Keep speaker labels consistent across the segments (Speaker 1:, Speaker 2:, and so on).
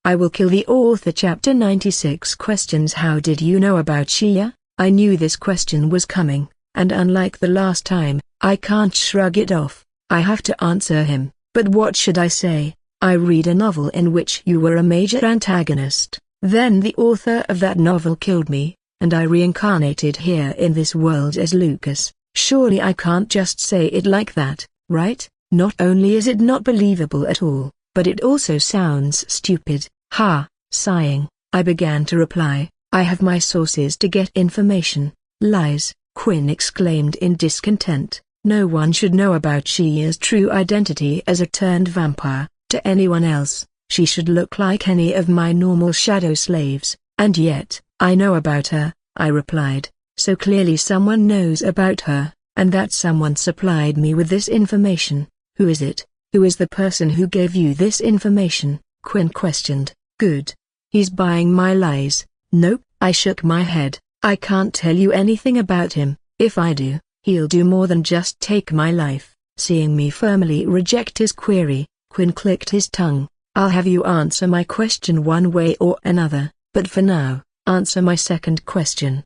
Speaker 1: I will kill the author. Chapter 96 Questions. How did you know about Shia? I knew this question was coming, and unlike the last time, I can't shrug it off. I have to answer him. But what should I say? I read a novel in which you were a major antagonist. Then the author of that novel killed me, and I reincarnated here in this world as Lucas. Surely I can't just say it like that, right? Not only is it not believable at all, but it also sounds stupid. Ha! Sighing, I began to reply, I have my sources to get information. Lies, Quinn exclaimed in discontent. No one should know about Shia's true identity as a turned vampire. To anyone else, she should look like any of my normal shadow slaves, and yet, I know about her, I replied. So clearly someone knows about her, and that someone supplied me with this information. Who is it? Who is the person who gave you this information? Quinn questioned. Good. He's buying my lies. Nope, I shook my head. I can't tell you anything about him. If I do, he'll do more than just take my life. Seeing me firmly reject his query, Quinn clicked his tongue. I'll have you answer my question one way or another, but for now, answer my second question.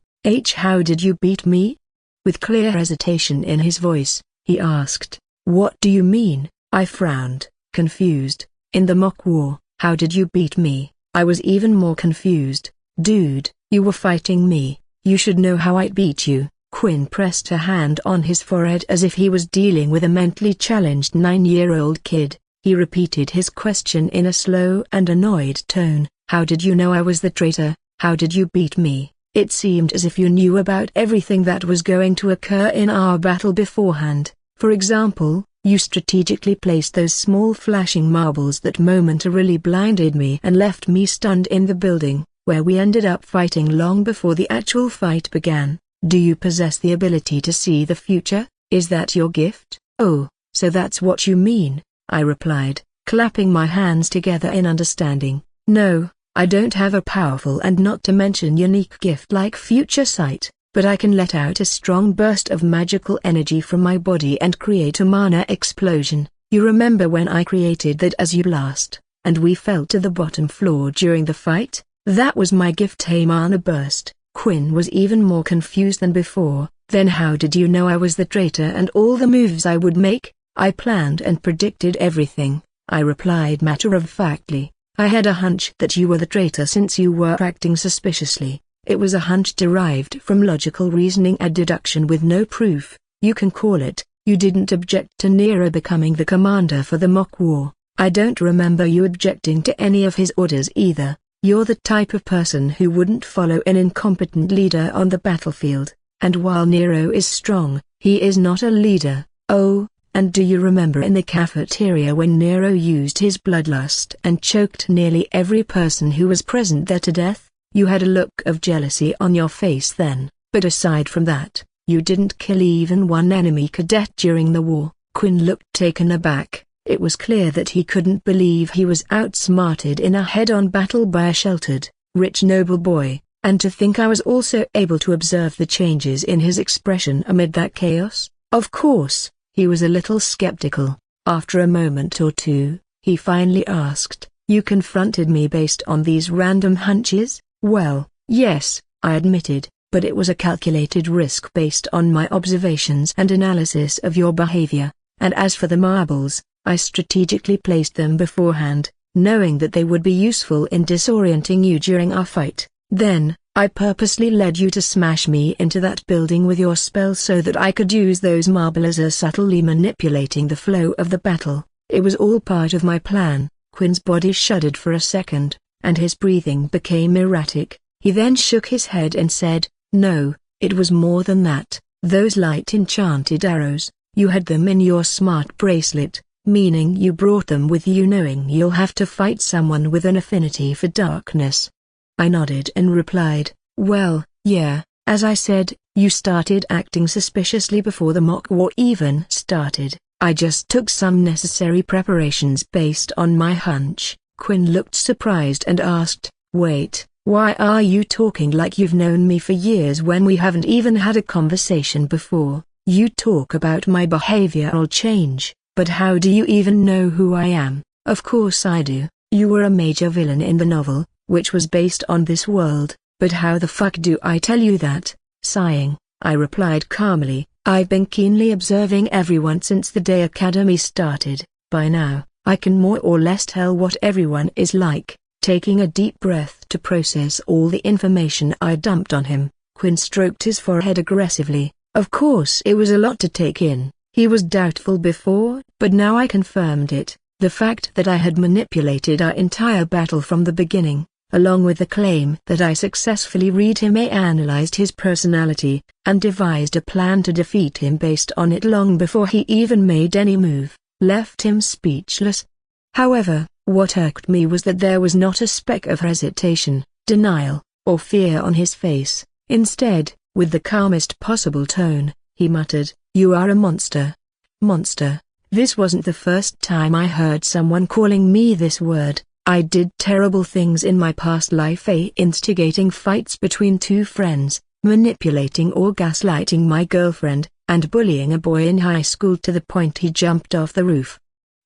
Speaker 1: How did you beat me? With clear hesitation in his voice, he asked. What do you mean? I frowned, confused. In the mock war, how did you beat me? I was even more confused. Dude, you were fighting me. You should know how I beat you. Quinn pressed a hand on his forehead as if he was dealing with a mentally challenged 9-year-old kid. He repeated his question in a slow and annoyed tone. How did you know I was the traitor? How did you beat me? It seemed as if you knew about everything that was going to occur in our battle beforehand. For example, you strategically placed those small flashing marbles that momentarily blinded me and left me stunned in the building, where we ended up fighting long before the actual fight began. Do you possess the ability to see the future? Is that your gift? Oh, so that's what you mean, I replied, clapping my hands together in understanding. No, I don't have a powerful and not to mention unique gift like future sight, but I can let out a strong burst of magical energy from my body and create a mana explosion. You remember when I created that as you blast, and we fell to the bottom floor during the fight? That was my gift, a mana burst. Quinn was even more confused than before. Then how did you know I was the traitor and all the moves I would make? I planned and predicted everything, I replied matter-of-factly. I had a hunch that you were the traitor since you were acting suspiciously. It was a hunch derived from logical reasoning and deduction with no proof, you can call it. You didn't object to Nero becoming the commander for the mock war. I don't remember you objecting to any of his orders either. You're the type of person who wouldn't follow an incompetent leader on the battlefield, and while Nero is strong, he is not a leader. Oh, and do you remember in the cafeteria when Nero used his bloodlust and choked nearly every person who was present there to death? You had a look of jealousy on your face then, but aside from that, you didn't kill even one enemy cadet during the war. Quinn looked taken aback. It was clear that he couldn't believe he was outsmarted in a head-on battle by a sheltered, rich noble boy, and to think I was also able to observe the changes in his expression amid that chaos. Of course, he was a little skeptical. After a moment or two, he finally asked, "You confronted me based on these random hunches?" "Well, yes," I admitted, "but it was a calculated risk based on my observations and analysis of your behavior. And as for the marbles, I strategically placed them beforehand, knowing that they would be useful in disorienting you during our fight. Then, I purposely led you to smash me into that building with your spell so that I could use those marbles as subtly manipulating the flow of the battle. It was all part of my plan." Quinn's body shuddered for a second, and his breathing became erratic. He then shook his head and said, "No, it was more than that. Those light enchanted arrows, you had them in your smart bracelet, meaning you brought them with you knowing you'll have to fight someone with an affinity for darkness." I nodded and replied, "Well, yeah, as I said, you started acting suspiciously before the mock war even started. I just took some necessary preparations based on my hunch." Quinn looked surprised and asked, "Wait, why are you talking like you've known me for years when we haven't even had a conversation before? You talk about my behavioral change, but how do you even know who I am?" "Of course I do. You were a major villain in the novel, which was based on this world, but how the fuck do I tell you that? Sighing, I replied calmly, I've been keenly observing everyone since the day Academy started. By now, I can more or less tell what everyone is like. Taking a deep breath to process all the information I dumped on him, Quinn stroked his forehead aggressively. Of course it was a lot to take in. He was doubtful before, but now I confirmed it. The fact that I had manipulated our entire battle from the beginning, along with the claim that I successfully read him, analyzed his personality, and devised a plan to defeat him based on it long before he even made any move, left him speechless. However, what irked me was that there was not a speck of hesitation, denial, or fear on his face. Instead, with the calmest possible tone, he muttered, "You are a monster." Monster. This wasn't the first time I heard someone calling me this word. I did terrible things in my past life, instigating fights between two friends, manipulating or gaslighting my girlfriend, and bullying a boy in high school to the point he jumped off the roof.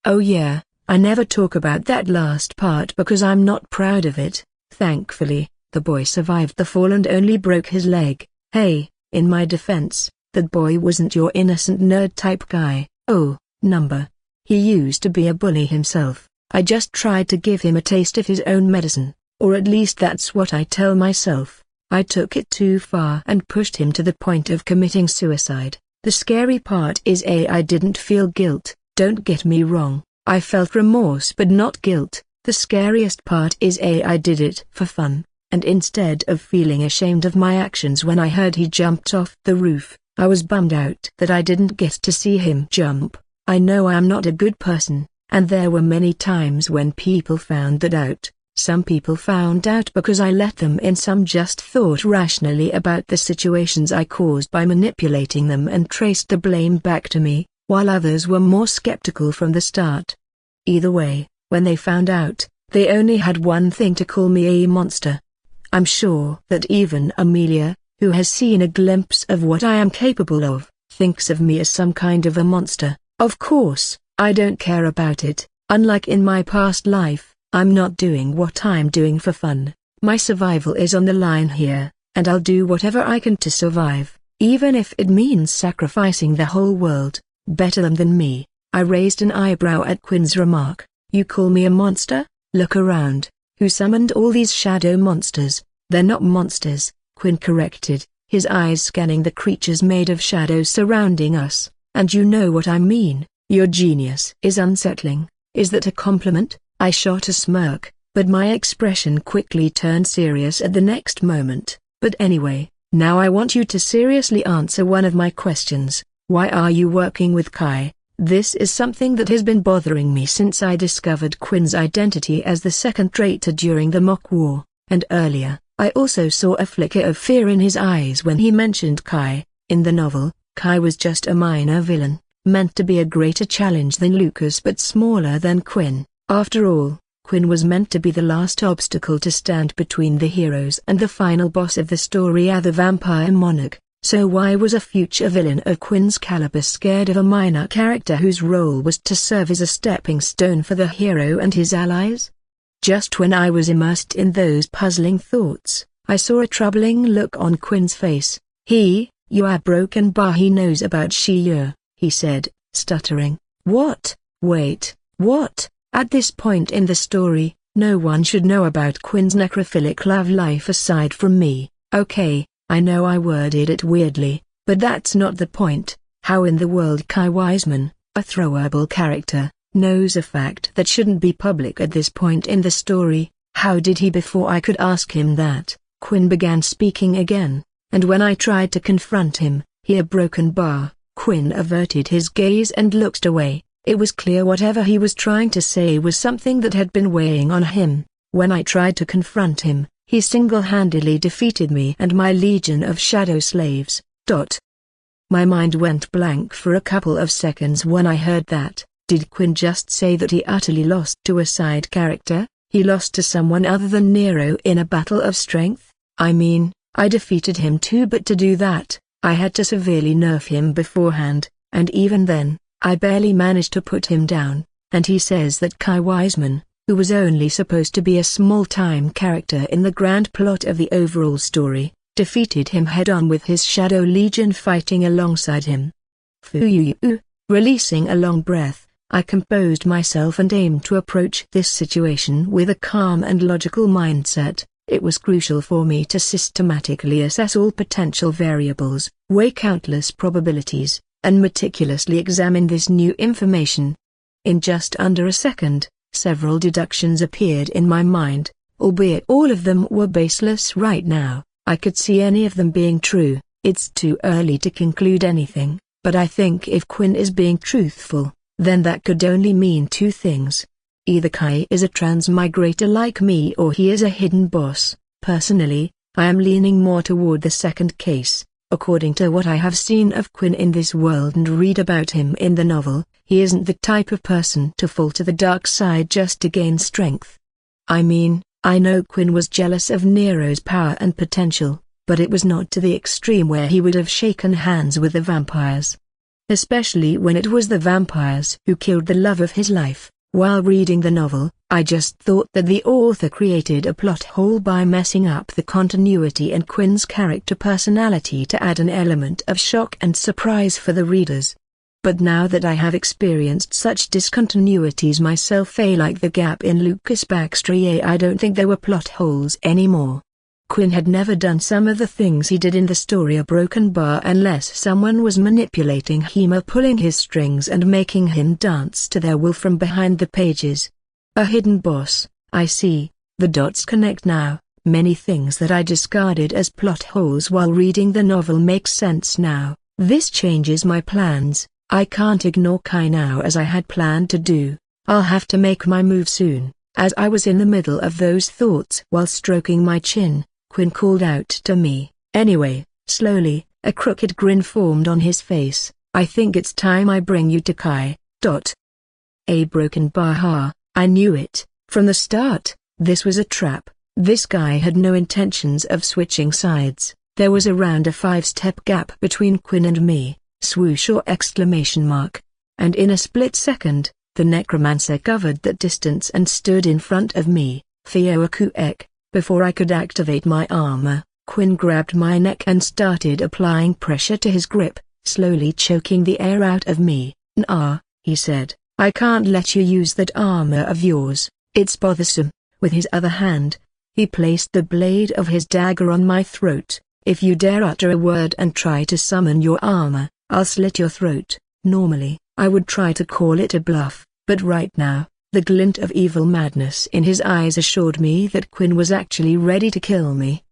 Speaker 1: Oh yeah, I never talk about that last part because I'm not proud of it. Thankfully, the boy survived the fall and only broke his leg. Hey, in my defense, that boy wasn't your innocent nerd type guy. Oh, number. He used to be a bully himself. I just tried to give him a taste of his own medicine, or at least that's what I tell myself. I took it too far and pushed him to the point of committing suicide. The scary part is I didn't feel guilt. Don't get me wrong, I felt remorse but not guilt. The scariest part is I did it for fun, and instead of feeling ashamed of my actions when I heard he jumped off the roof, I was bummed out that I didn't get to see him jump. I know I am not a good person, and there were many times when people found that out. Some people found out because I let them in, some just thought rationally about the situations I caused by manipulating them and traced the blame back to me, while others were more skeptical from the start. Either way, when they found out, they only had one thing to call me: a monster. I'm sure that even Amelia, who has seen a glimpse of what I am capable of, thinks of me as some kind of a monster. Of course, I don't care about it. Unlike in my past life, I'm not doing what I'm doing for fun. My survival is on the line here, and I'll do whatever I can to survive, even if it means sacrificing the whole world. Better them than me. I raised an eyebrow at Quinn's remark. You call me a monster? Look around. Who summoned all these shadow monsters? They're not monsters, Quinn corrected, his eyes scanning the creatures made of shadows surrounding us. And you know what I mean. Your genius is unsettling. Is that a compliment? I shot a smirk, but my expression quickly turned serious at the next moment. But anyway, now I want you to seriously answer one of my questions. Why are you working with Kai? This is something that has been bothering me since I discovered Quinn's identity as the second traitor during the mock war, and earlier, I also saw a flicker of fear in his eyes when he mentioned Kai. In the novel, Kai was just a minor villain, meant to be a greater challenge than Lucas but smaller than Quinn. After all, Quinn was meant to be the last obstacle to stand between the heroes and the final boss of the story, the vampire monarch. So why was a future villain of Quinn's caliber scared of a minor character whose role was to serve as a stepping stone for the hero and his allies? Just when I was immersed in those puzzling thoughts, I saw a troubling look on Quinn's face. You are broken bar. He knows about Shia, he said, stuttering. What? Wait, what? At this point in the story, no one should know about Quinn's necrophilic love life aside from me. Okay, I know I worded it weirdly, but that's not the point. How in the world Kai Wiseman, a throwable character, knows a fact that shouldn't be public at this point in the story? How did he before I could ask him that? Quinn began speaking again, and when I tried to confront him, he a broken bar. Quinn averted his gaze and looked away. It was clear whatever he was trying to say was something that had been weighing on him. When I tried to confront him, he single-handedly defeated me and my legion of shadow slaves. My mind went blank for a couple of seconds when I heard that. Did Quinn just say that he utterly lost to a side character? He lost to someone other than Nero in a battle of strength? I mean, I defeated him too, but to do that, I had to severely nerf him beforehand, and even then, I barely managed to put him down. And he says that Kai Wiseman, who was only supposed to be a small-time character in the grand plot of the overall story, defeated him head-on with his Shadow Legion fighting alongside him. Foo-you-you. Releasing a long breath, I composed myself and aimed to approach this situation with a calm and logical mindset. It was crucial for me to systematically assess all potential variables, weigh countless probabilities, and meticulously examine this new information. In just under a second, several deductions appeared in my mind, albeit all of them were baseless right now. I could see any of them being true. It's too early to conclude anything, but I think if Quinn is being truthful, then that could only mean two things. Either Kai is a transmigrator like me or he is a hidden boss. Personally, I am leaning more toward the second case. According to what I have seen of Quinn in this world and read about him in the novel, he isn't the type of person to fall to the dark side just to gain strength. I mean, I know Quinn was jealous of Nero's power and potential, but it was not to the extreme where he would have shaken hands with the vampires. Especially when it was the vampires who killed the love of his life. While reading the novel, I just thought that the author created a plot hole by messing up the continuity and Quinn's character personality to add an element of shock and surprise for the readers. But now that I have experienced such discontinuities myself, like the gap in Lucas' backstory, I don't think there were plot holes anymore. Quinn had never done some of the things he did in the story a broken bar unless someone was manipulating him or pulling his strings and making him dance to their will from behind the pages. A hidden boss, I see, the dots connect now. Many things that I discarded as plot holes while reading the novel make sense now. This changes my plans. I can't ignore Kai now as I had planned to do. I'll have to make my move soon. As I was in the middle of those thoughts while stroking my chin, Quinn called out to me. Anyway, slowly, a crooked grin formed on his face. I think it's time I bring you to Kai. A broken bar. Ha, I knew it. From the start, this was a trap. This guy had no intentions of switching sides. There was around a 5-step gap between Quinn and me. Swoosh or exclamation mark. And in a split second, the necromancer covered that distance and stood in front of me. Fioakuek. Before I could activate my armor, Quinn grabbed my neck and started applying pressure to his grip, slowly choking the air out of me. Nah, he said, I can't let you use that armor of yours, it's bothersome. With his other hand, he placed the blade of his dagger on my throat. If you dare utter a word and try to summon your armor, I'll slit your throat. Normally, I would try to call it a bluff, but right now, the glint of evil madness in his eyes assured me that Quinn was actually ready to kill me.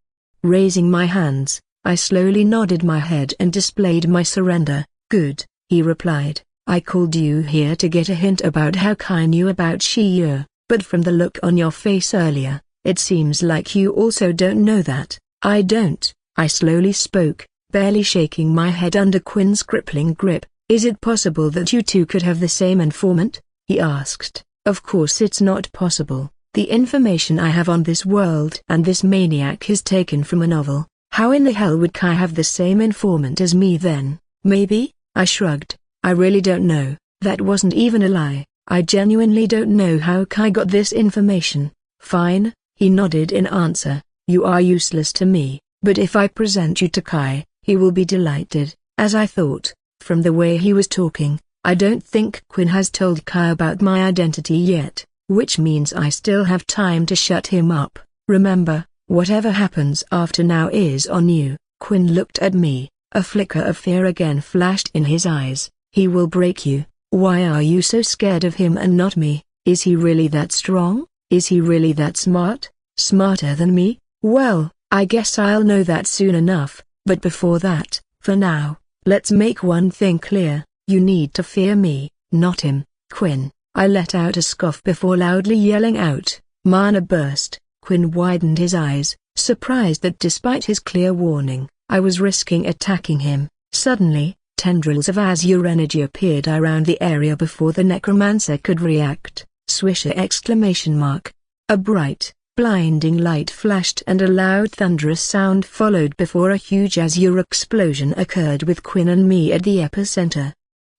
Speaker 1: Raising my hands, I slowly nodded my head and displayed my surrender. Good, he replied. I called you here to get a hint about how Kai knew about Shia, but from the look on your face earlier, it seems like you also don't know that. I don't, I slowly spoke, barely shaking my head under Quinn's crippling grip. Is it possible that you two could have the same informant? He asked. Of course it's not possible. The information I have on this world and this maniac is taken from a novel. How in the hell would Kai have the same informant as me then? Maybe? I shrugged. I really don't know. That wasn't even a lie. I genuinely don't know how Kai got this information. Fine, he nodded in answer. You are useless to me, but if I present you to Kai, he will be delighted, as I thought. From the way he was talking, I don't think Quinn has told Kai about my identity yet, which means I still have time to shut him up. Remember, whatever happens after now is on you. Quinn looked at me, a flicker of fear again flashed in his eyes. He will break you. Why are you so scared of him and not me? Is he really that strong? Is he really that smart? Smarter than me? Well, I guess I'll know that soon enough, but before that, for now, let's make one thing clear. You need to fear me, not him, Quinn. I let out a scoff before loudly yelling out, Mana burst. Quinn widened his eyes, surprised that despite his clear warning, I was risking attacking him. Suddenly, tendrils of azure energy appeared around the area before the necromancer could react. Swisher exclamation mark. A bright, blinding light flashed and a loud thunderous sound followed before a huge azure explosion occurred with Quinn and me at the epicenter.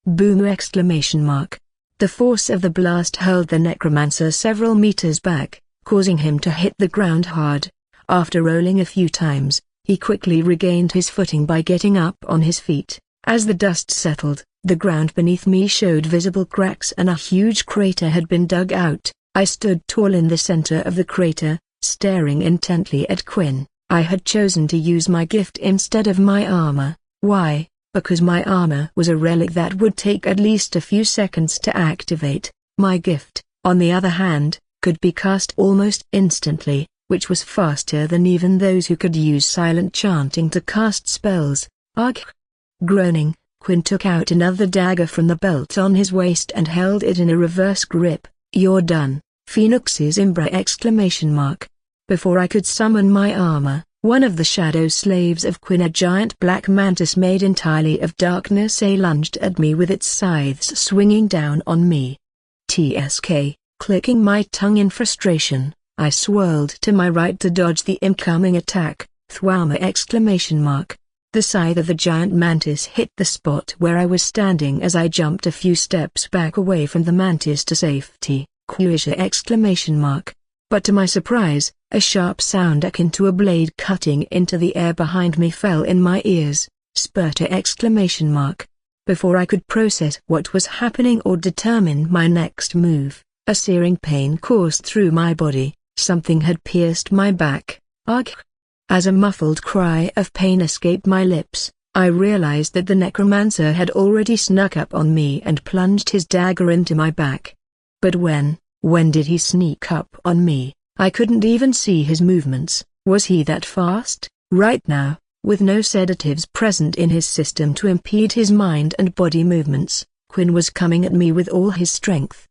Speaker 1: Boom exclamation mark. The force of the blast hurled the necromancer several meters back, causing him to hit the ground hard. After rolling a few times, he quickly regained his footing by getting up on his feet. As the dust settled, the ground beneath me showed visible cracks and a huge crater had been dug out. I stood tall in the center of the crater, staring intently at Quinn. I had chosen to use my gift instead of my armor. Why? Because my armor was a relic that would take at least a few seconds to activate. My gift, on the other hand, could be cast almost instantly, which was faster than even those who could use silent chanting to cast spells. Arghh! Groaning, Quinn took out another dagger from the belt on his waist and held it in a reverse grip. "You're done, Phoenix's Imbra!" Before I could summon my armor, one of the shadow slaves of Quinn, a giant black mantis made entirely of darkness, lunged at me with its scythes swinging down on me. TSK, clicking my tongue in frustration, I swirled to my right to dodge the incoming attack. Thwama! The scythe of the giant mantis hit the spot where I was standing as I jumped a few steps back away from the mantis to safety. Quisha! But to my surprise, a sharp sound akin to a blade cutting into the air behind me fell in my ears. Spurter! Before I could process what was happening or determine my next move, a searing pain coursed through my body. Something had pierced my back. Arghh! As a muffled cry of pain escaped my lips, I realized that the necromancer had already snuck up on me and plunged his dagger into my back. But when did he sneak up on me? I couldn't even see his movements. Was he that fast? Right now, with no sedatives present in his system to impede his mind and body movements, Quinn was coming at me with all his strength.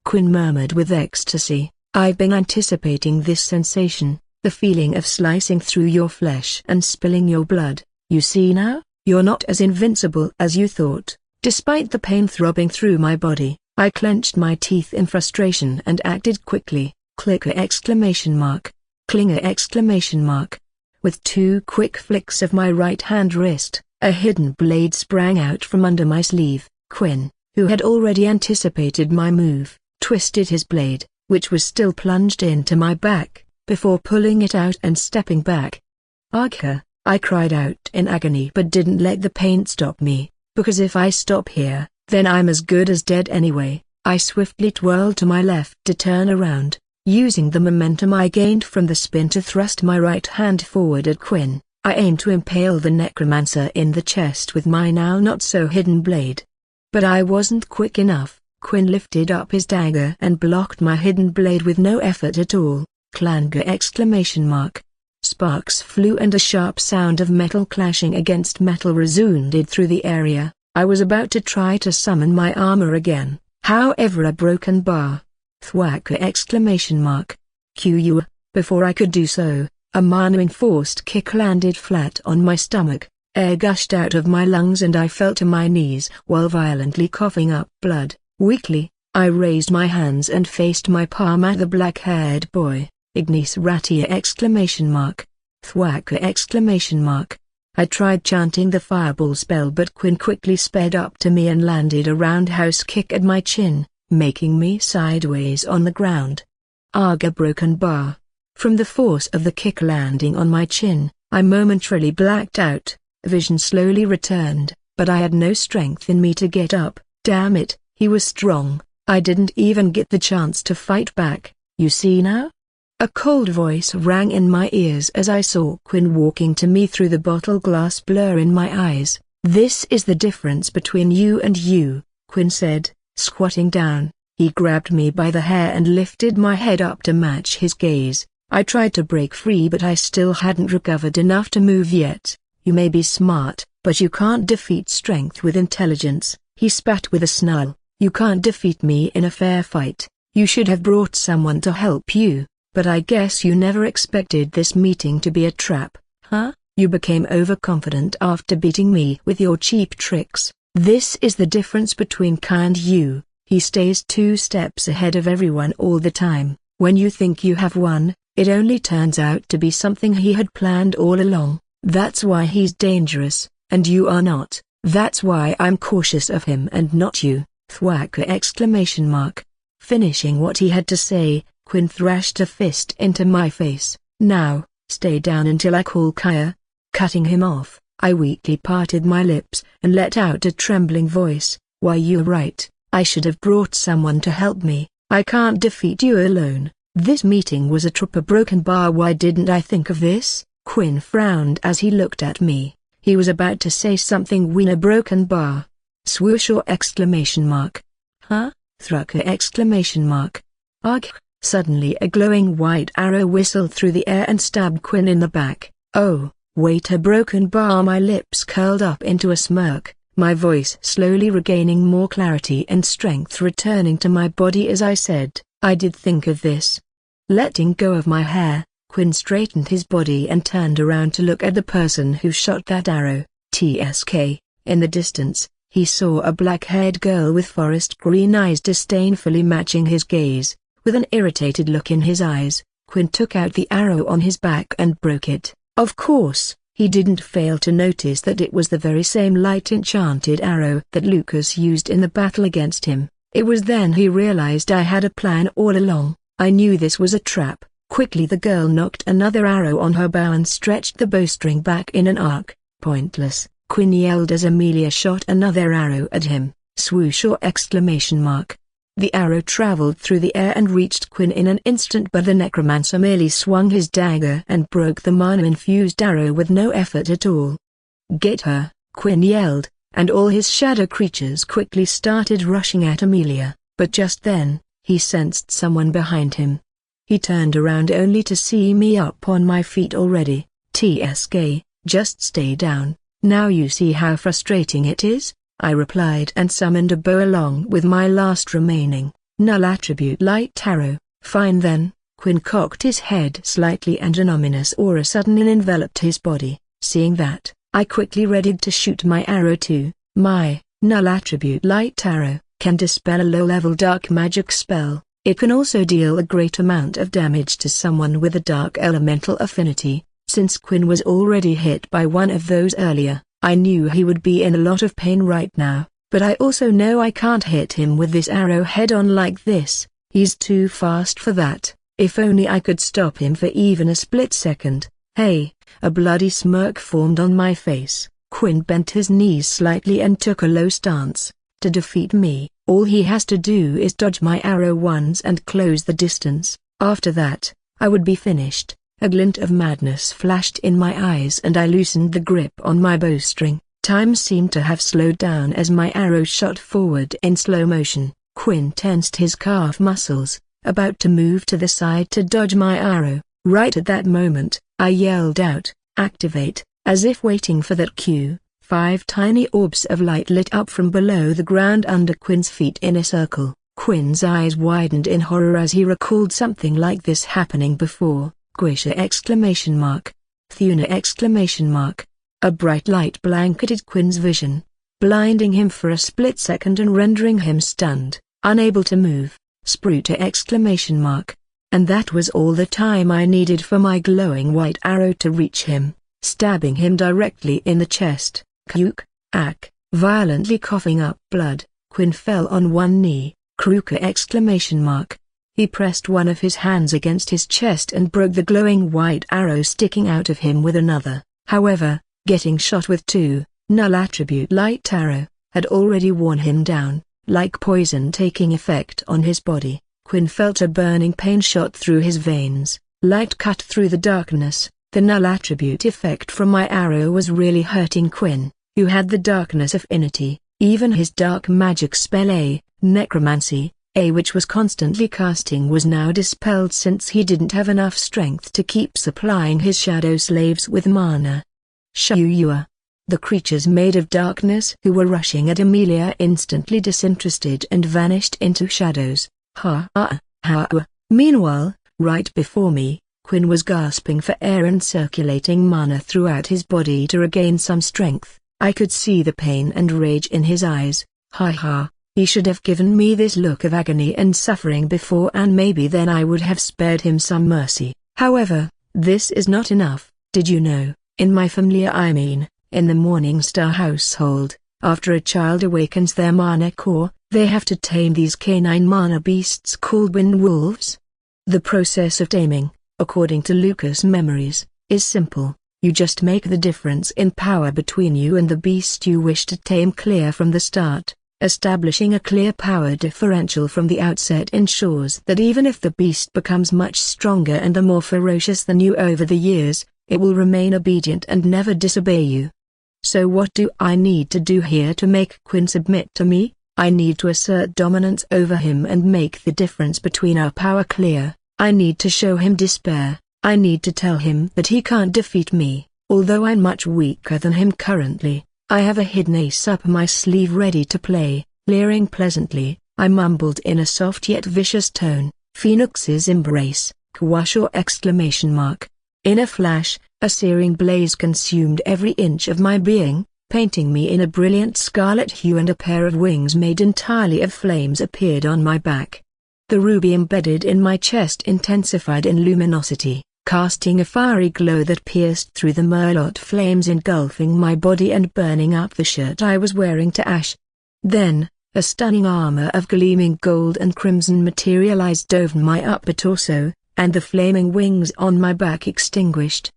Speaker 1: Quinn murmured with ecstasy. "I've been anticipating this sensation. The feeling of slicing through your flesh and spilling your blood. You see now, you're not as invincible as you thought." Despite the pain throbbing through my body, I clenched my teeth in frustration and acted quickly. Clinger! Klinger! With two quick flicks of my right hand wrist, a hidden blade sprang out from under my sleeve. Quinn, who had already anticipated my move, twisted his blade, which was still plunged into my back, before pulling it out and stepping back. "Arghh!" I cried out in agony, but didn't let the pain stop me, because if I stop here, then I'm as good as dead anyway. I swiftly twirled to my left to turn around, using the momentum I gained from the spin to thrust my right hand forward at Quinn. I aimed to impale the necromancer in the chest with my now not-so-hidden blade. But I wasn't quick enough. Quinn lifted up his dagger and blocked my hidden blade with no effort at all. Clanger! Sparks flew and a sharp sound of metal clashing against metal resounded through the area. I was about to try to summon my armor again, however a broken bar. Thwacka! Q. Before I could do so, a manuing forced kick landed flat on my stomach. Air gushed out of my lungs and I fell to my knees while violently coughing up blood. Weakly, I raised my hands and faced my palm at the black-haired boy. Ignis Ratia! Thwacka! I tried chanting the fireball spell, but Quinn quickly sped up to me and landed a roundhouse kick at my chin, making me sideways on the ground. Arghh! From the force of the kick landing on my chin, I momentarily blacked out. Vision slowly returned, but I had no strength in me to get up. Damn it, he was strong. I didn't even get the chance to fight back. "You see now?" A cold voice rang in my ears as I saw Quinn walking to me through the bottle glass blur in my eyes. "This is the difference between you and you," Quinn said, squatting down. He grabbed me by the hair and lifted my head up to match his gaze. I tried to break free, but I still hadn't recovered enough to move yet. "You may be smart, but you can't defeat strength with intelligence," he spat with a snarl. "You can't defeat me in a fair fight. You should have brought someone to help you. But I guess you never expected this meeting to be a trap, huh? You became overconfident after beating me with your cheap tricks. This is the difference between Kai and you. He stays 2 steps ahead of everyone all the time. When you think you have won, it only turns out to be something he had planned all along. That's why he's dangerous, and you are not. That's why I'm cautious of him and not you." Thwacker! Exclamation mark. Finishing what he had to say, Quinn thrashed a fist into my face. Now, stay down until I call Kaya. Cutting him off, I weakly parted my lips and let out a trembling voice. Why, you're right, I should have brought someone to help me. I can't defeat you alone. This meeting was a trip, a broken bar. Why didn't I think of this? Quinn frowned as he looked at me. He was about to say something. Win a broken bar. Swoosh! Exclamation mark. Huh? Thwacker! Exclamation mark. Arghh! Suddenly a glowing white arrow whistled through the air and stabbed Quinn in the back. Oh, wait, a broken bar! My lips curled up into a smirk, my voice slowly regaining more clarity and strength returning to my body as I said, I did think of this. Letting go of my hair, Quinn straightened his body and turned around to look at the person who shot that arrow. TSK. In the distance, he saw a black-haired girl with forest green eyes disdainfully matching his gaze. With an irritated look in his eyes, Quinn took out the arrow on his back and broke it. Of course, he didn't fail to notice that it was the very same light enchanted arrow that Lucas used in the battle against him. It was then he realized I had a plan all along. I knew this was a trap. Quickly the girl knocked another arrow on her bow and stretched the bowstring back in an arc. Pointless, Quinn yelled as Amelia shot another arrow at him. Swoosh! Exclamation mark. The arrow traveled through the air and reached Quinn in an instant, but the necromancer merely swung his dagger and broke the mana-infused arrow with no effort at all. Get her, Quinn yelled, and all his shadow creatures quickly started rushing at Amelia, but just then, he sensed someone behind him. He turned around only to see me up on my feet already. TSK, just stay down, now you see how frustrating it is? I replied and summoned a bow along with my last remaining, null attribute light arrow. Fine then. Quinn cocked his head slightly and an ominous aura suddenly enveloped his body. Seeing that, I quickly readied to shoot my arrow too. My null attribute light arrow can dispel a low-level dark magic spell. It can also deal a great amount of damage to someone with a dark elemental affinity. Since Quinn was already hit by one of those earlier, I knew he would be in a lot of pain right now, but I also know I can't hit him with this arrow head-on like this. He's too fast for that. If only I could stop him for even a split second. Hey, a bloody smirk formed on my face. Quinn bent his knees slightly and took a low stance. To defeat me, all he has to do is dodge my arrow once and close the distance. After that, I would be finished. A glint of madness flashed in my eyes and I loosened the grip on my bowstring. Time seemed to have slowed down as my arrow shot forward in slow motion. Quinn tensed his calf muscles, about to move to the side to dodge my arrow. Right at that moment, I yelled out, "Activate!" as if waiting for that cue. 5 tiny orbs of light lit up from below the ground under Quinn's feet in a circle. Quinn's eyes widened in horror as he recalled something like this happening before. Squisher! Exclamation mark. Thuna! Exclamation mark. A bright light blanketed Quinn's vision, blinding him for a split second and rendering him stunned, unable to move. Spruta! Exclamation mark. And that was all the time I needed for my glowing white arrow to reach him, stabbing him directly in the chest. Kuk, ack, violently coughing up blood, Quinn fell on one knee. Kruka! Exclamation mark. He pressed one of his hands against his chest and broke the glowing white arrow sticking out of him with another. However, getting shot with 2, null attribute light arrow, had already worn him down, like poison taking effect on his body. Quinn felt a burning pain shot through his veins, light cut through the darkness. The null attribute effect from my arrow was really hurting Quinn, who had the darkness affinity. Even his dark magic spell necromancy, which was constantly casting, was now dispelled since he didn't have enough strength to keep supplying his shadow slaves with mana. Shuyua. The creatures made of darkness who were rushing at Amelia instantly disinterested and vanished into shadows. Meanwhile, right before me, Quinn was gasping for air and circulating mana throughout his body to regain some strength. I could see the pain and rage in his eyes. He should have given me this look of agony and suffering before, and maybe then I would have spared him some mercy. However, this is not enough. Did you know, in my family, in the Morningstar household, After a child awakens their mana core, they have to tame these canine mana beasts called wind wolves. The process of taming, according to Lucas Memories, is simple. You just make the difference in power between you and the beast you wish to tame clear from the start. Establishing a clear power differential from the outset ensures that even if the beast becomes much stronger and more ferocious than you over the years, it will remain obedient and never disobey you. So what do I need to do here to make Quinn submit to me? I need to assert dominance over him and make the difference between our power clear. I need to show him despair. I need to tell him that he can't defeat me. Although I'm much weaker than him currently, I have a hidden ace up my sleeve ready to play. Leering pleasantly, I mumbled in a soft yet vicious tone, "Phoenix's embrace, Kwashaw!" In a flash, a searing blaze consumed every inch of my being, painting me in a brilliant scarlet hue, and a pair of wings made entirely of flames appeared on my back. The ruby embedded in my chest intensified in luminosity, casting a fiery glow that pierced through the merlot flames, engulfing my body and burning up the shirt I was wearing to ash. Then, a stunning armor of gleaming gold and crimson materialized over my upper torso, and the flaming wings on my back extinguished.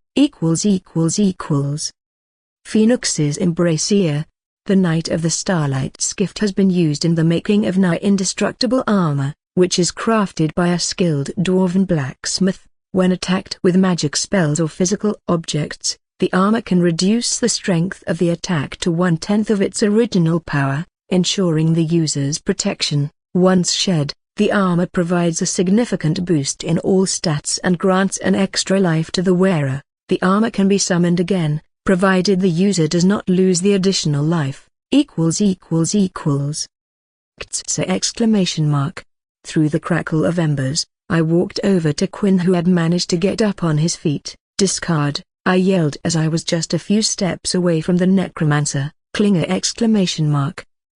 Speaker 1: Phoenix's embrace. The Knight of the Starlight Skiff has been used in the making of nigh indestructible armor, which is crafted by a skilled dwarven blacksmith. When attacked with magic spells or physical objects, the armor can reduce the strength of the attack to 1/10 of its original power, ensuring the user's protection. Once shed, the armor provides a significant boost in all stats and grants an extra life to the wearer. The armor can be summoned again, provided the user does not lose the additional life. Through the crackle of embers, I walked over to Quinn, who had managed to get up on his feet. "Discard!" I yelled as I was just a few steps away from the necromancer. "Klinger!"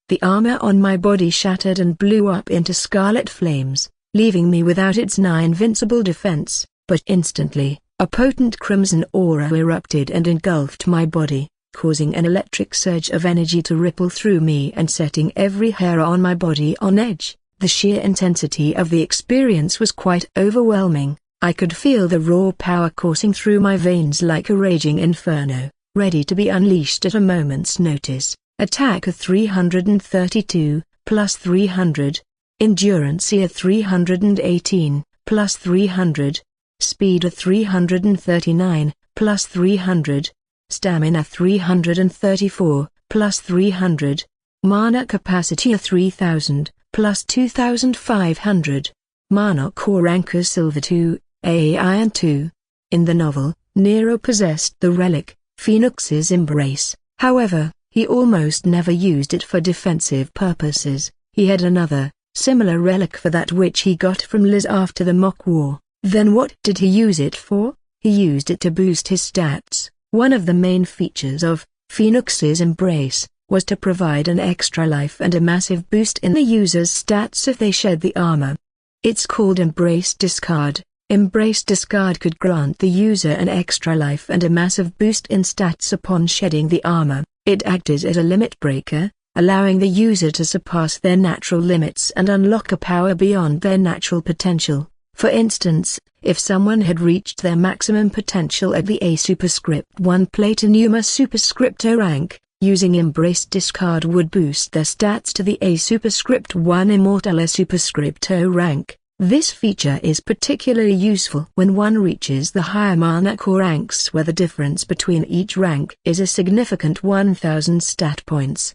Speaker 1: The armor on my body shattered and blew up into scarlet flames, leaving me without its nigh invincible defense, but instantly, a potent crimson aura erupted and engulfed my body, causing an electric surge of energy to ripple through me and setting every hair on my body on edge. The sheer intensity of the experience was quite overwhelming. I could feel the raw power coursing through my veins like a raging inferno, ready to be unleashed at a moment's notice. Attack of 332, plus 300. Endurance 318, plus 300. Speed of 339, plus 300. Stamina 334, plus 300. Mana capacity 3000, plus 2500. Mana core anchor silver 2, AA iron 2. In the novel, Nero possessed the relic, Phoenix's embrace. However, he almost never used it for defensive purposes. He had another, similar relic for that which he got from Liz after the mock war. Then what did he use it for? He used it to boost his stats. One of the main features of Phoenix's embrace was to provide an extra life and a massive boost in the user's stats if they shed the armor. It's called Embrace Discard. Embrace Discard could grant the user an extra life and a massive boost in stats upon shedding the armor. It acted as a limit breaker, allowing the user to surpass their natural limits and unlock a power beyond their natural potential. For instance, if someone had reached their maximum potential at the A superscript 1 Platinuma superscripto rank, using Embrace Discard would boost their stats to the A superscript 1 Immortala superscripto rank. This feature is particularly useful when one reaches the higher mana core ranks, where the difference between each rank is a significant 1000 stat points.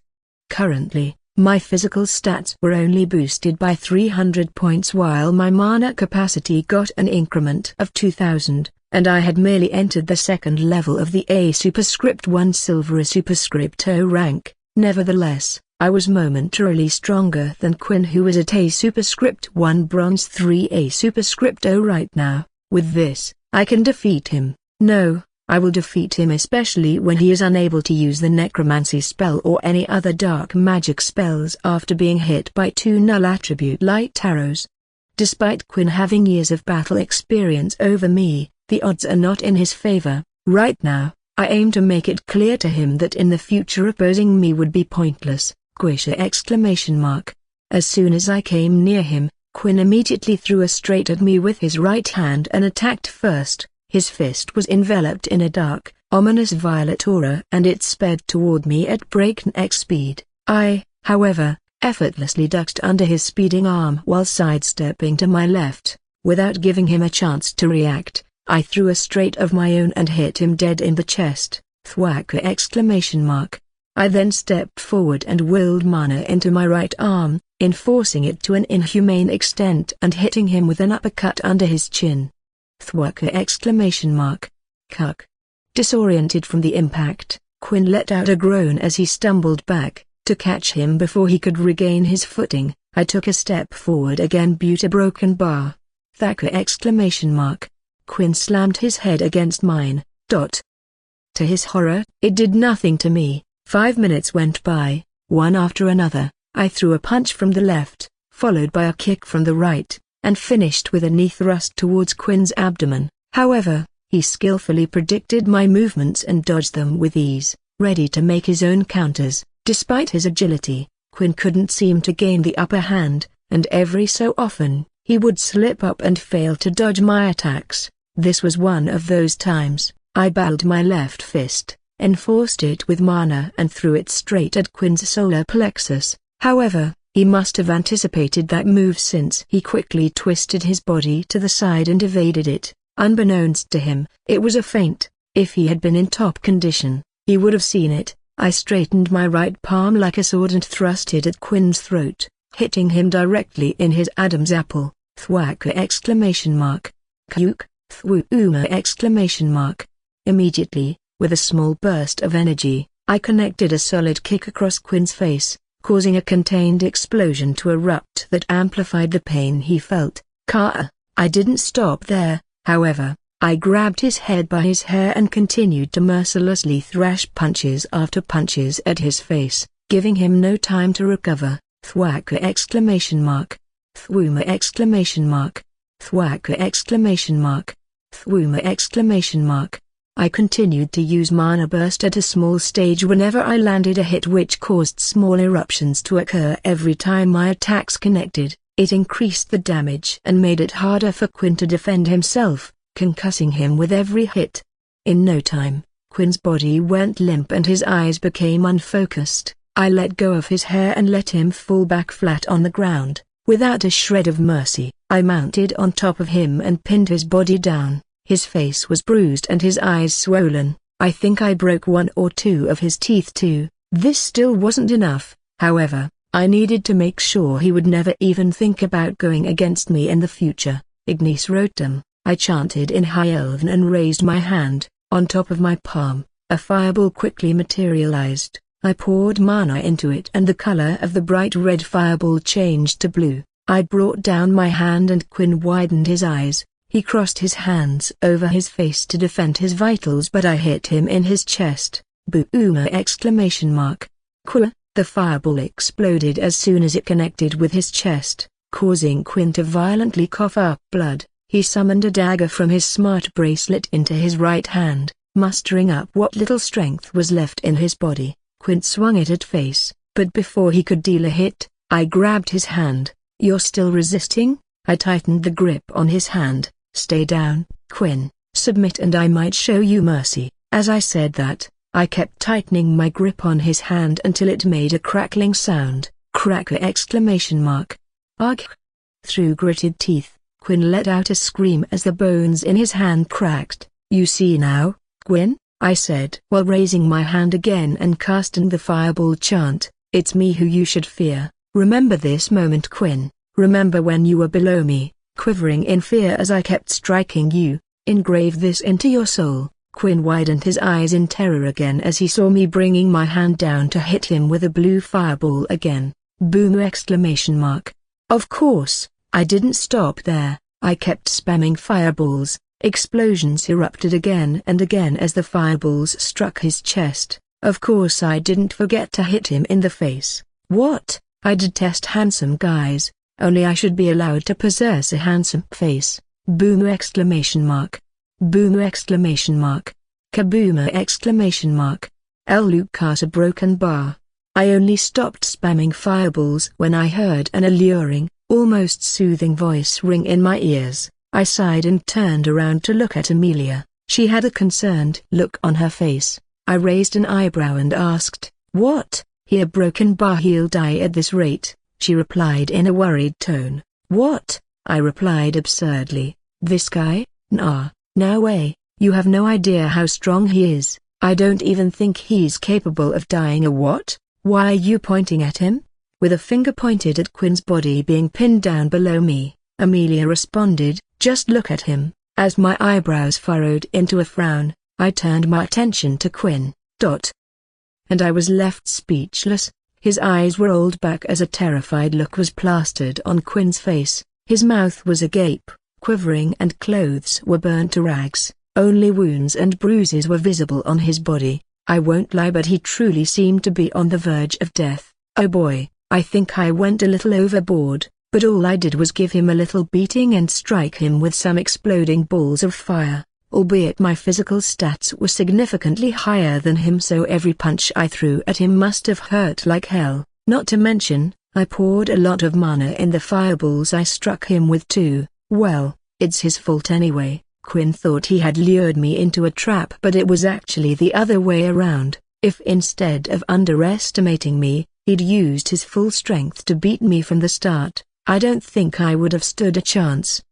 Speaker 1: Currently, my physical stats were only boosted by 300 points while my mana capacity got an increment of 2000, and I had merely entered the second level of the A superscript 1 Silver superscripto rank. Nevertheless, I was momentarily stronger than Quinn, who was at A superscript 1 Bronze 3 A superscripto right now. With this, I can defeat him. No, I will defeat him, especially when he is unable to use the necromancy spell or any other dark magic spells after being hit by 2 null attribute light arrows. Despite Quinn having years of battle experience over me, the odds are not in his favor. Right now, I aimed to make it clear to him that in the future opposing me would be pointless. Quisha! As soon as I came near him, Quinn immediately threw a straight at me with his right hand and attacked first. His fist was enveloped in a dark, ominous violet aura and it sped toward me at breakneck speed. I, however, effortlessly ducked under his speeding arm while sidestepping to my left. Without giving him a chance to react, I threw a straight of my own and hit him dead in the chest. Thwacka! I then stepped forward and willed mana into my right arm, enforcing it to an inhumane extent and hitting him with an uppercut under his chin. Thwacka! Cuck! Disoriented from the impact, Quinn let out a groan as he stumbled back. To catch him before he could regain his footing, I took a step forward again. A broken bar. Thwacka! Quinn slammed his head against mine. To his horror, it did nothing to me. 5 minutes went by, one after another. I threw a punch from the left, followed by a kick from the right, and finished with a knee thrust towards Quinn's abdomen. However, he skillfully predicted my movements and dodged them with ease, ready to make his own counters. Despite his agility, Quinn couldn't seem to gain the upper hand, and every so often, he would slip up and fail to dodge my attacks. This was one of those times. I balled my left fist, enforced it with mana and threw it straight at Quinn's solar plexus. However, he must have anticipated that move since he quickly twisted his body to the side and evaded it. Unbeknownst to him, it was a feint. If he had been in top condition, he would have seen it. I straightened my right palm like a sword and thrust it at Quinn's throat, hitting him directly in his Adam's apple. Thwacka! Kuke! Thwooma! Immediately, with a small burst of energy, I connected a solid kick across Quinn's face, causing a contained explosion to erupt that amplified the pain he felt. I didn't stop there, however. I grabbed his head by his hair and continued to mercilessly thrash punches after punches at his face, giving him no time to recover. Thwacka! Thwooma! Thwacka! Thwooma! I continued to use mana burst at a small stage whenever I landed a hit, which caused small eruptions to occur every time my attacks connected. It increased the damage and made it harder for Quinn to defend himself, concussing him with every hit. In no time, Quinn's body went limp and his eyes became unfocused. I let go of his hair and let him fall back flat on the ground. Without a shred of mercy, I mounted on top of him and pinned his body down. His face was bruised and his eyes swollen. I think I broke 1 or 2 of his teeth too. This still wasn't enough, however. I needed to make sure he would never even think about going against me in the future. Ignis Rotem, I chanted in High Elven and raised my hand. On top of my palm, a fireball quickly materialized. I poured mana into it and the color of the bright red fireball changed to blue. I brought down my hand and Quinn widened his eyes. He crossed his hands over his face to defend his vitals, but I hit him in his chest. Booma! Qua! The fireball exploded as soon as it connected with his chest, causing Quinn to violently cough up blood. He summoned a dagger from his smart bracelet into his right hand, mustering up what little strength was left in his body. Quinn swung it at face, but before he could deal a hit, I grabbed his hand. You're still resisting? I tightened the grip on his hand. Stay down, Quinn, submit and I might show you mercy. As I said that, I kept tightening my grip on his hand until it made a crackling sound. Cracker! Arghh! Through gritted teeth, Quinn let out a scream as the bones in his hand cracked. You see now, Quinn? I said while raising my hand again and casting the fireball chant. It's me who you should fear. Remember this moment, Quinn. Remember when you were below me, quivering in fear as I kept striking you. Engrave this into your soul. Quinn widened his eyes in terror again as he saw me bringing my hand down to hit him with a blue fireball again. Boom! Of course, I didn't stop there. I kept spamming fireballs. Explosions erupted again and again as the fireballs struck his chest. Of course I didn't forget to hit him in the face. What? I detest handsome guys. Only I should be allowed to possess a handsome face. Boom! Boom! Kaboomer! Lucas a broken bar. I only stopped spamming fireballs when I heard an alluring, almost soothing voice ring in my ears. I sighed and turned around to look at Amelia. She had a concerned look on her face. I raised an eyebrow and asked, "What? He a broken bar? He'll die at this rate," she replied in a worried tone. "What?" I replied absurdly. "This guy? Nah, no way, you have no idea how strong he is. I don't even think he's capable of dying." "A what? Why are you pointing at him?" With a finger pointed at Quinn's body being pinned down below me, Amelia responded, "Just look at him." As my eyebrows furrowed into a frown, I turned my attention to Quinn. And I was left speechless. His eyes were rolled back as a terrified look was plastered on Quinn's face. His mouth was agape, quivering, and clothes were burnt to rags. Only wounds and bruises were visible on his body. I won't lie, but he truly seemed to be on the verge of death. Oh boy, I think I went a little overboard, but all I did was give him a little beating and strike him with some exploding balls of fire, albeit my physical stats were significantly higher than him, so every punch I threw at him must have hurt like hell. Not to mention, I poured a lot of mana in the fireballs I struck him with too. Well, it's his fault anyway. Quinn thought he had lured me into a trap, but it was actually the other way around. If instead of underestimating me, he'd used his full strength to beat me from the start, I don't think I would have stood a chance.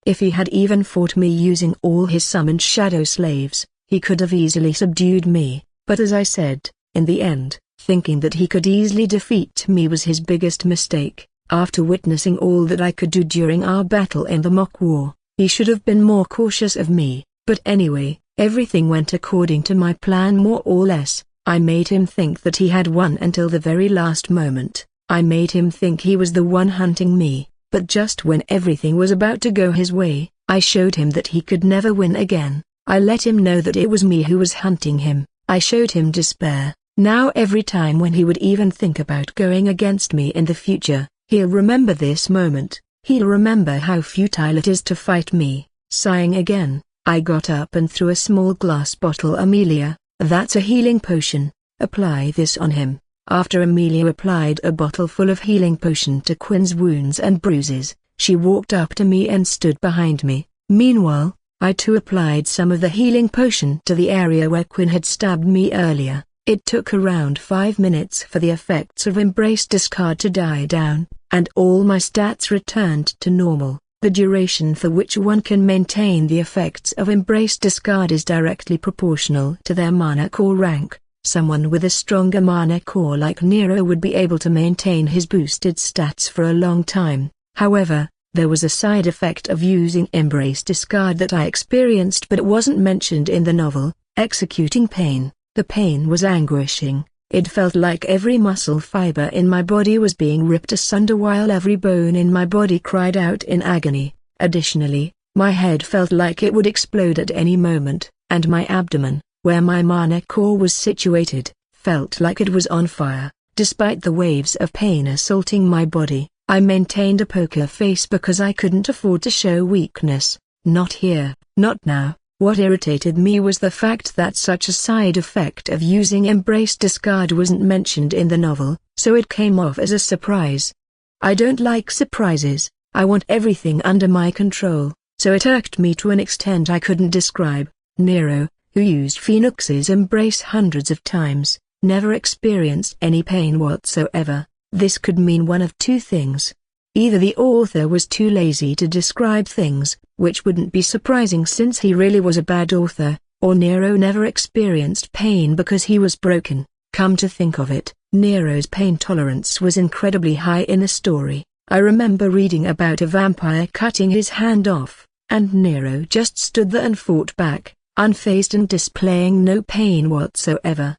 Speaker 1: If he had even fought me using all his summoned shadow slaves, he could have easily subdued me, but as I said, in the end, thinking that he could easily defeat me was his biggest mistake. After witnessing all that I could do during our battle in the mock war, he should have been more cautious of me. But anyway, everything went according to my plan more or less. I made him think that he had won until the very last moment. I made him think he was the one hunting me, but just when everything was about to go his way, I showed him that he could never win again. I let him know that it was me who was hunting him. I showed him despair. Now every time when he would even think about going against me in the future, he'll remember this moment. He'll remember how futile it is to fight me. Sighing again, I got up and threw a small glass bottle. "Amelia, that's a healing potion. Apply this on him." After Amelia applied a bottle full of healing potion to Quinn's wounds and bruises, she walked up to me and stood behind me. Meanwhile, I too applied some of the healing potion to the area where Quinn had stabbed me earlier. It took around 5 minutes for the effects of Embrace Discard to die down, and all my stats returned to normal. The duration for which one can maintain the effects of Embrace Discard is directly proportional to their mana core rank. Someone with a stronger mana core like Nero would be able to maintain his boosted stats for a long time. However, there was a side effect of using Embrace Discard that I experienced but wasn't mentioned in the novel: executing pain. The pain was anguishing. It felt like every muscle fiber in my body was being ripped asunder while every bone in my body cried out in agony. Additionally, my head felt like it would explode at any moment, and my abdomen, where my mana core was situated, felt like it was on fire. Despite the waves of pain assaulting my body, I maintained a poker face because I couldn't afford to show weakness. Not here, not now. What irritated me was the fact that such a side effect of using Embrace Discard wasn't mentioned in the novel, so it came off as a surprise. I don't like surprises. I want everything under my control, so it irked me to an extent I couldn't describe. Nero, who used Phoenix's Embrace hundreds of times, never experienced any pain whatsoever. This could mean one of two things. Either the author was too lazy to describe things, which wouldn't be surprising since he really was a bad author, or Nero never experienced pain because he was broken. Come to think of it, Nero's pain tolerance was incredibly high in the story. I remember reading about a vampire cutting his hand off, and Nero just stood there and fought back, unfazed and displaying no pain whatsoever.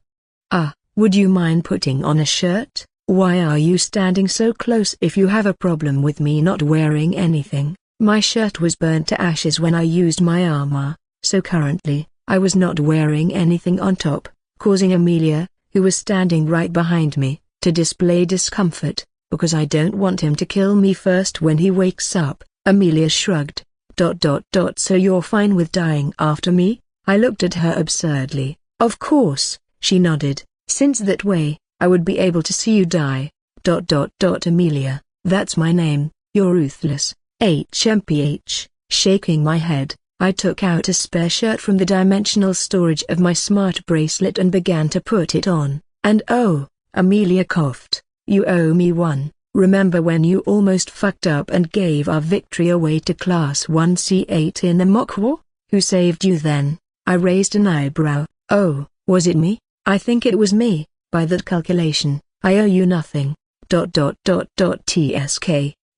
Speaker 1: Would you mind putting on a shirt? Why are you standing so close if you have a problem with me not wearing anything? My shirt was burnt to ashes when I used my armor, so currently, I was not wearing anything on top, causing Amelia, who was standing right behind me, to display discomfort, because I don't want him to kill me first when he wakes up. Amelia shrugged. So you're fine with dying after me? I looked at her absurdly. Of course, she nodded. Since that way, I would be able to see you die. Amelia, that's my name. You're ruthless. HMPH. Shaking my head, I took out a spare shirt from the dimensional storage of my smart bracelet and began to put it on. And oh, Amelia coughed. You owe me one. Remember when you almost fucked up and gave our victory away to Class 1C8 in the mock war? Who saved you then? I raised an eyebrow. Oh, was it me? I think it was me. By that calculation, I owe you nothing. TSK.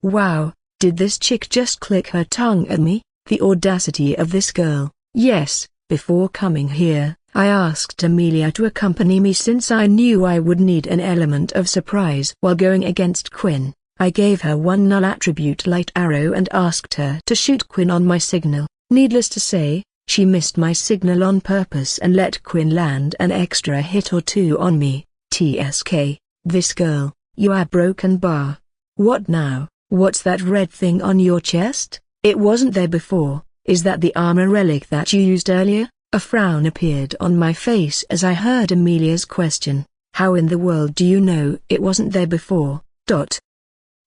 Speaker 1: Wow, did this chick just click her tongue at me? The audacity of this girl. Yes, before coming here, I asked Amelia to accompany me since I knew I would need an element of surprise while going against Quinn. I gave her one null attribute light arrow and asked her to shoot Quinn on my signal. Needless to say, she missed my signal on purpose and let Quinn land an extra hit or two on me. TSK, this girl, you are broken bar. What now? What's that red thing on your chest? It wasn't there before. Is that the armor relic that you used earlier? A frown appeared on my face as I heard Amelia's question. How in the world do you know it wasn't there before?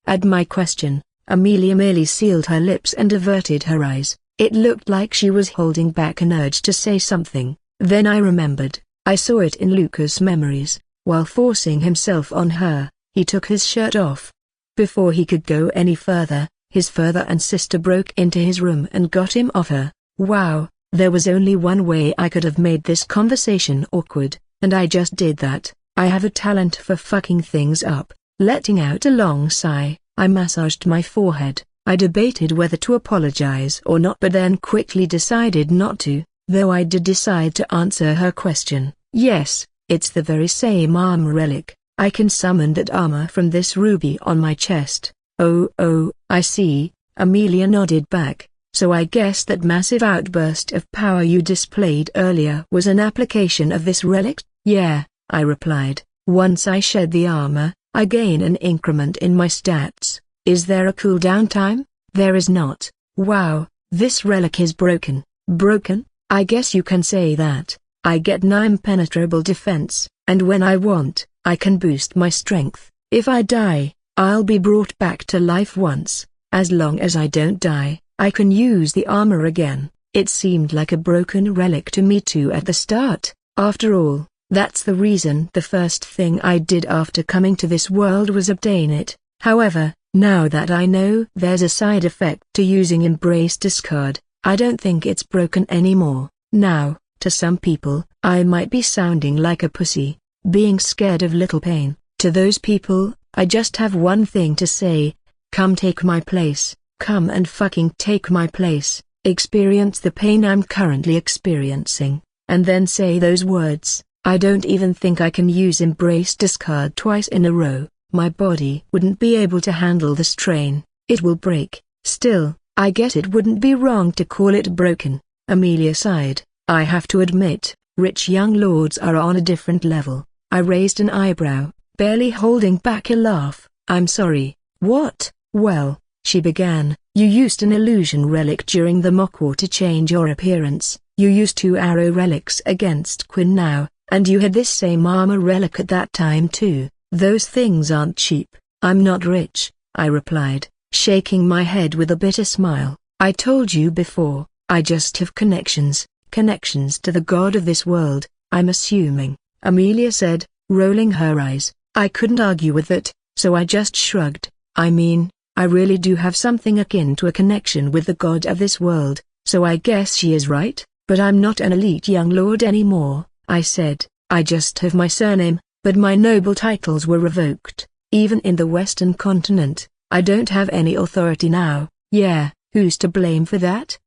Speaker 1: At my question, Amelia merely sealed her lips and averted her eyes. It looked like she was holding back an urge to say something. Then I remembered. I saw it in Lucas' memories. While forcing himself on her, he took his shirt off. Before he could go any further, his father and sister broke into his room and got him off her. Wow, there was only one way I could have made this conversation awkward, and I just did that. I have a talent for fucking things up. Letting out a long sigh, I massaged my forehead. I debated whether to apologize or not, but then quickly decided not to, though I did decide to answer her question. Yes, it's the very same armor relic. I can summon that armor from this ruby on my chest. Oh, I see. Amelia nodded back. So I guess that massive outburst of power you displayed earlier was an application of this relic? Yeah, I replied. Once I shed the armor, I gain an increment in my stats. Is there a cooldown time? There is not. Wow, this relic is broken. Broken? I guess you can say that. I get 9 impenetrable defense, and when I want, I can boost my strength. If I die, I'll be brought back to life once. As long as I don't die, I can use the armor again. It seemed like a broken relic to me too at the start. After all, that's the reason the first thing I did after coming to this world was obtain it. However, now that I know there's a side effect to using embrace discard, I don't think it's broken anymore. Now, to some people, I might be sounding like a pussy, being scared of little pain. To those people, I just have one thing to say. Come take my place. Come and fucking take my place. Experience the pain I'm currently experiencing, and then say those words. I don't even think I can use embrace discard twice in a row. My body wouldn't be able to handle the strain. It will break. Still, I guess it wouldn't be wrong to call it broken. Amelia sighed. I have to admit, rich young lords are on a different level. I raised an eyebrow, barely holding back a laugh. I'm sorry. What? Well, she began, you used an illusion relic during the mock war to change your appearance. You used 2 arrow relics against Quinn now, and you had this same armor relic at that time too. Those things aren't cheap. I'm not rich, I replied, shaking my head with a bitter smile. I told you before, I just have connections to the god of this world, I'm assuming, Amelia said, rolling her eyes. I couldn't argue with that, so I just shrugged. I mean, I really do have something akin to a connection with the god of this world, so I guess she is right, but I'm not an elite young lord anymore, I said. I just have my surname, but my noble titles were revoked. Even in the Western continent, I don't have any authority now. Yeah, who's to blame for that?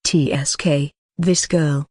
Speaker 1: TSK, this girl,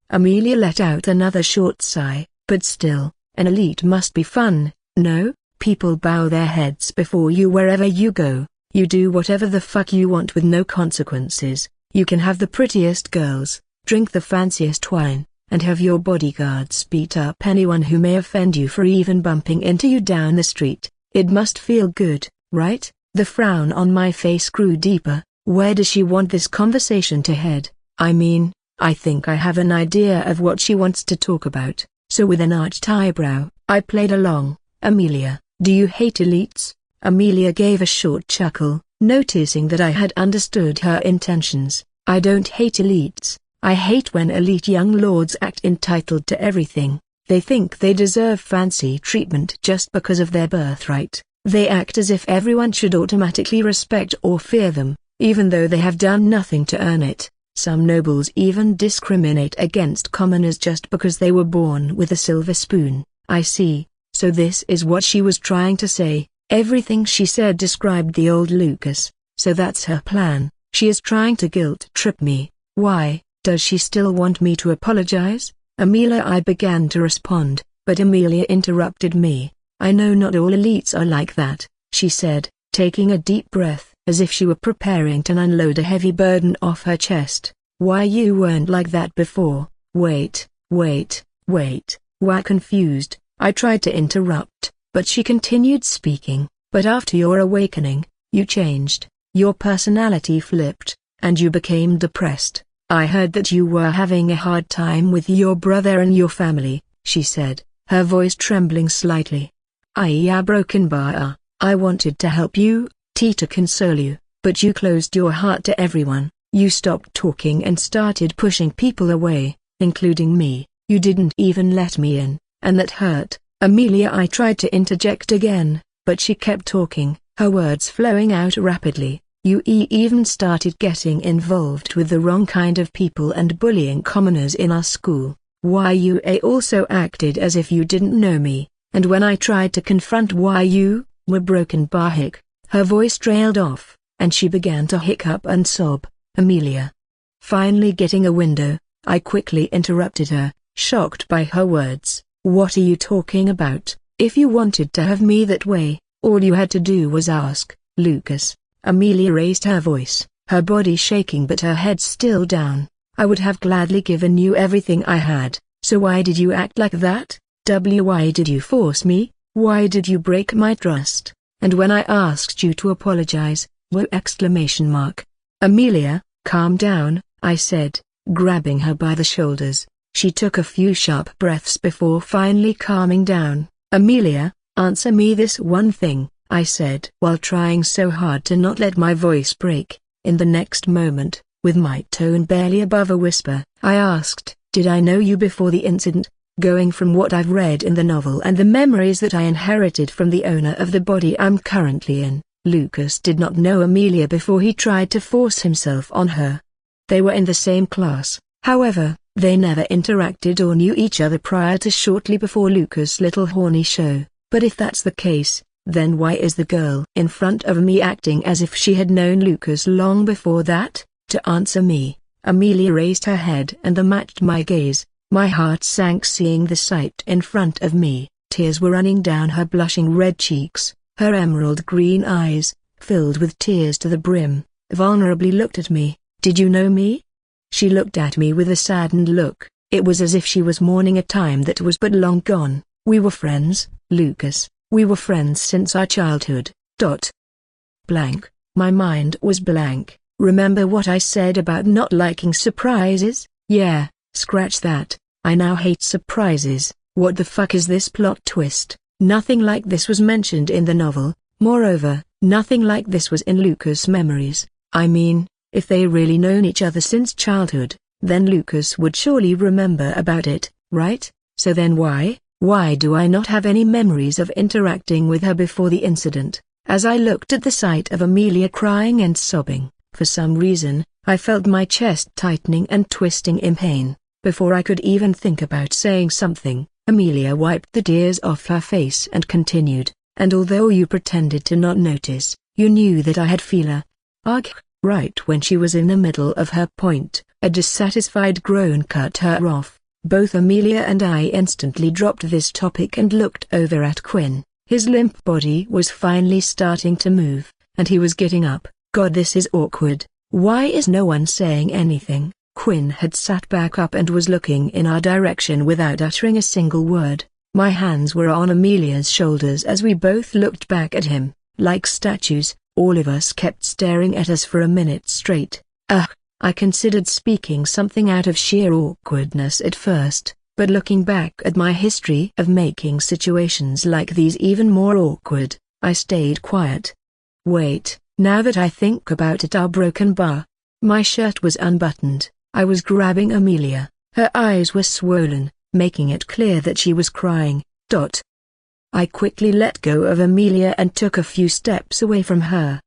Speaker 1: Amelia let out another short sigh, but still, an elite must be fun, no? People bow their heads before you wherever you go. You do whatever the fuck you want with no consequences. You can have the prettiest girls, drink the fanciest wine, and have your bodyguards beat up anyone who may offend you for even bumping into you down the street. It must feel good, right? The frown on my face grew deeper. Where does she want this conversation to head? I mean, I think I have an idea of what she wants to talk about, so with an arched eyebrow, I played along. Amelia, do you hate elites? Amelia gave a short chuckle, noticing that I had understood her intentions. I don't hate elites. I hate when elite young lords act entitled to everything. They think they deserve fancy treatment just because of their birthright. They act as if everyone should automatically respect or fear them, even though they have done nothing to earn it. Some nobles even discriminate against commoners just because they were born with a silver spoon. I see, so this is what she was trying to say. Everything she said described the old Lucas, so that's her plan. She is trying to guilt-trip me. Why, does she still want me to apologize? Amelia, I began to respond, but Amelia interrupted me. I know not all elites are like that, she said, taking a deep breath, as if she were preparing to unload a heavy burden off her chest. Why, you weren't like that before. Wait, why confused? I tried to interrupt, but she continued speaking. But after your awakening, you changed. Your personality flipped, and you became depressed. I heard that you were having a hard time with your brother and your family, she said, her voice trembling slightly. I broken bar. I wanted to help you, to console you, but you closed your heart to everyone. You stopped talking and started pushing people away, including me. You didn't even let me in, and that hurt. Amelia, I tried to interject again, but she kept talking, her words flowing out rapidly. You even started getting involved with the wrong kind of people and bullying commoners in our school. Why, you also acted as if you didn't know me, and when I tried to confront why you were broken Barhick, her voice trailed off, and she began to hiccup and sob. Amelia. Finally getting a window, I quickly interrupted her, shocked by her words. What are you talking about? If you wanted to have me that way, all you had to do was ask, Lucas. Amelia raised her voice, her body shaking but her head still down. I would have gladly given you everything I had, so why did you act like that? Why did you force me? Why did you break my trust? And when I asked you to apologize, exclamation mark. Amelia, calm down, I said, grabbing her by the shoulders. She took a few sharp breaths before finally calming down. Amelia, answer me this one thing, I said while trying so hard to not let my voice break. In the next moment, with my tone barely above a whisper, I asked, did I know you before the incident? Going from what I've read in the novel and the memories that I inherited from the owner of the body I'm currently in, Lucas did not know Amelia before he tried to force himself on her. They were in the same class, however, they never interacted or knew each other prior to shortly before Lucas' little horny show. But if that's the case, then why is the girl in front of me acting as if she had known Lucas long before that? To answer me, Amelia raised her head and matched my gaze. My heart sank seeing the sight in front of me. Tears were running down her blushing red cheeks. Her emerald green eyes, filled with tears to the brim, vulnerably looked at me. Did you know me? She looked at me with a saddened look. It was as if she was mourning a time that was but long gone. We were friends, Lucas. We were friends since our childhood. Blank. My mind was blank. Remember what I said about not liking surprises? Yeah, scratch that. I now hate surprises. What the fuck is this plot twist? Nothing like this was mentioned in the novel. Moreover, nothing like this was in Lucas' memories. I mean, if they really known each other since childhood, then Lucas would surely remember about it, right? So then why do I not have any memories of interacting with her before the incident? As I looked at the sight of Amelia crying and sobbing, for some reason, I felt my chest tightening and twisting in pain. Before I could even think about saying something, Amelia wiped the tears off her face and continued, and although you pretended to not notice, you knew that I had feeler. Arghh. Right when she was in the middle of her point, a dissatisfied groan cut her off. Both Amelia and I instantly dropped this topic and looked over at Quinn. His limp body was finally starting to move, and he was getting up. God, this is awkward. Why is no one saying anything? Quinn had sat back up and was looking in our direction without uttering a single word. My hands were on Amelia's shoulders as we both looked back at him, like statues. All of us kept staring at us for a minute straight. I considered speaking something out of sheer awkwardness at first, but looking back at my history of making situations like these even more awkward, I stayed quiet. Wait, now that I think about it, our broken bar. My shirt was unbuttoned, I was grabbing Amelia, her eyes were swollen, making it clear that she was crying. I quickly let go of Amelia and took a few steps away from her.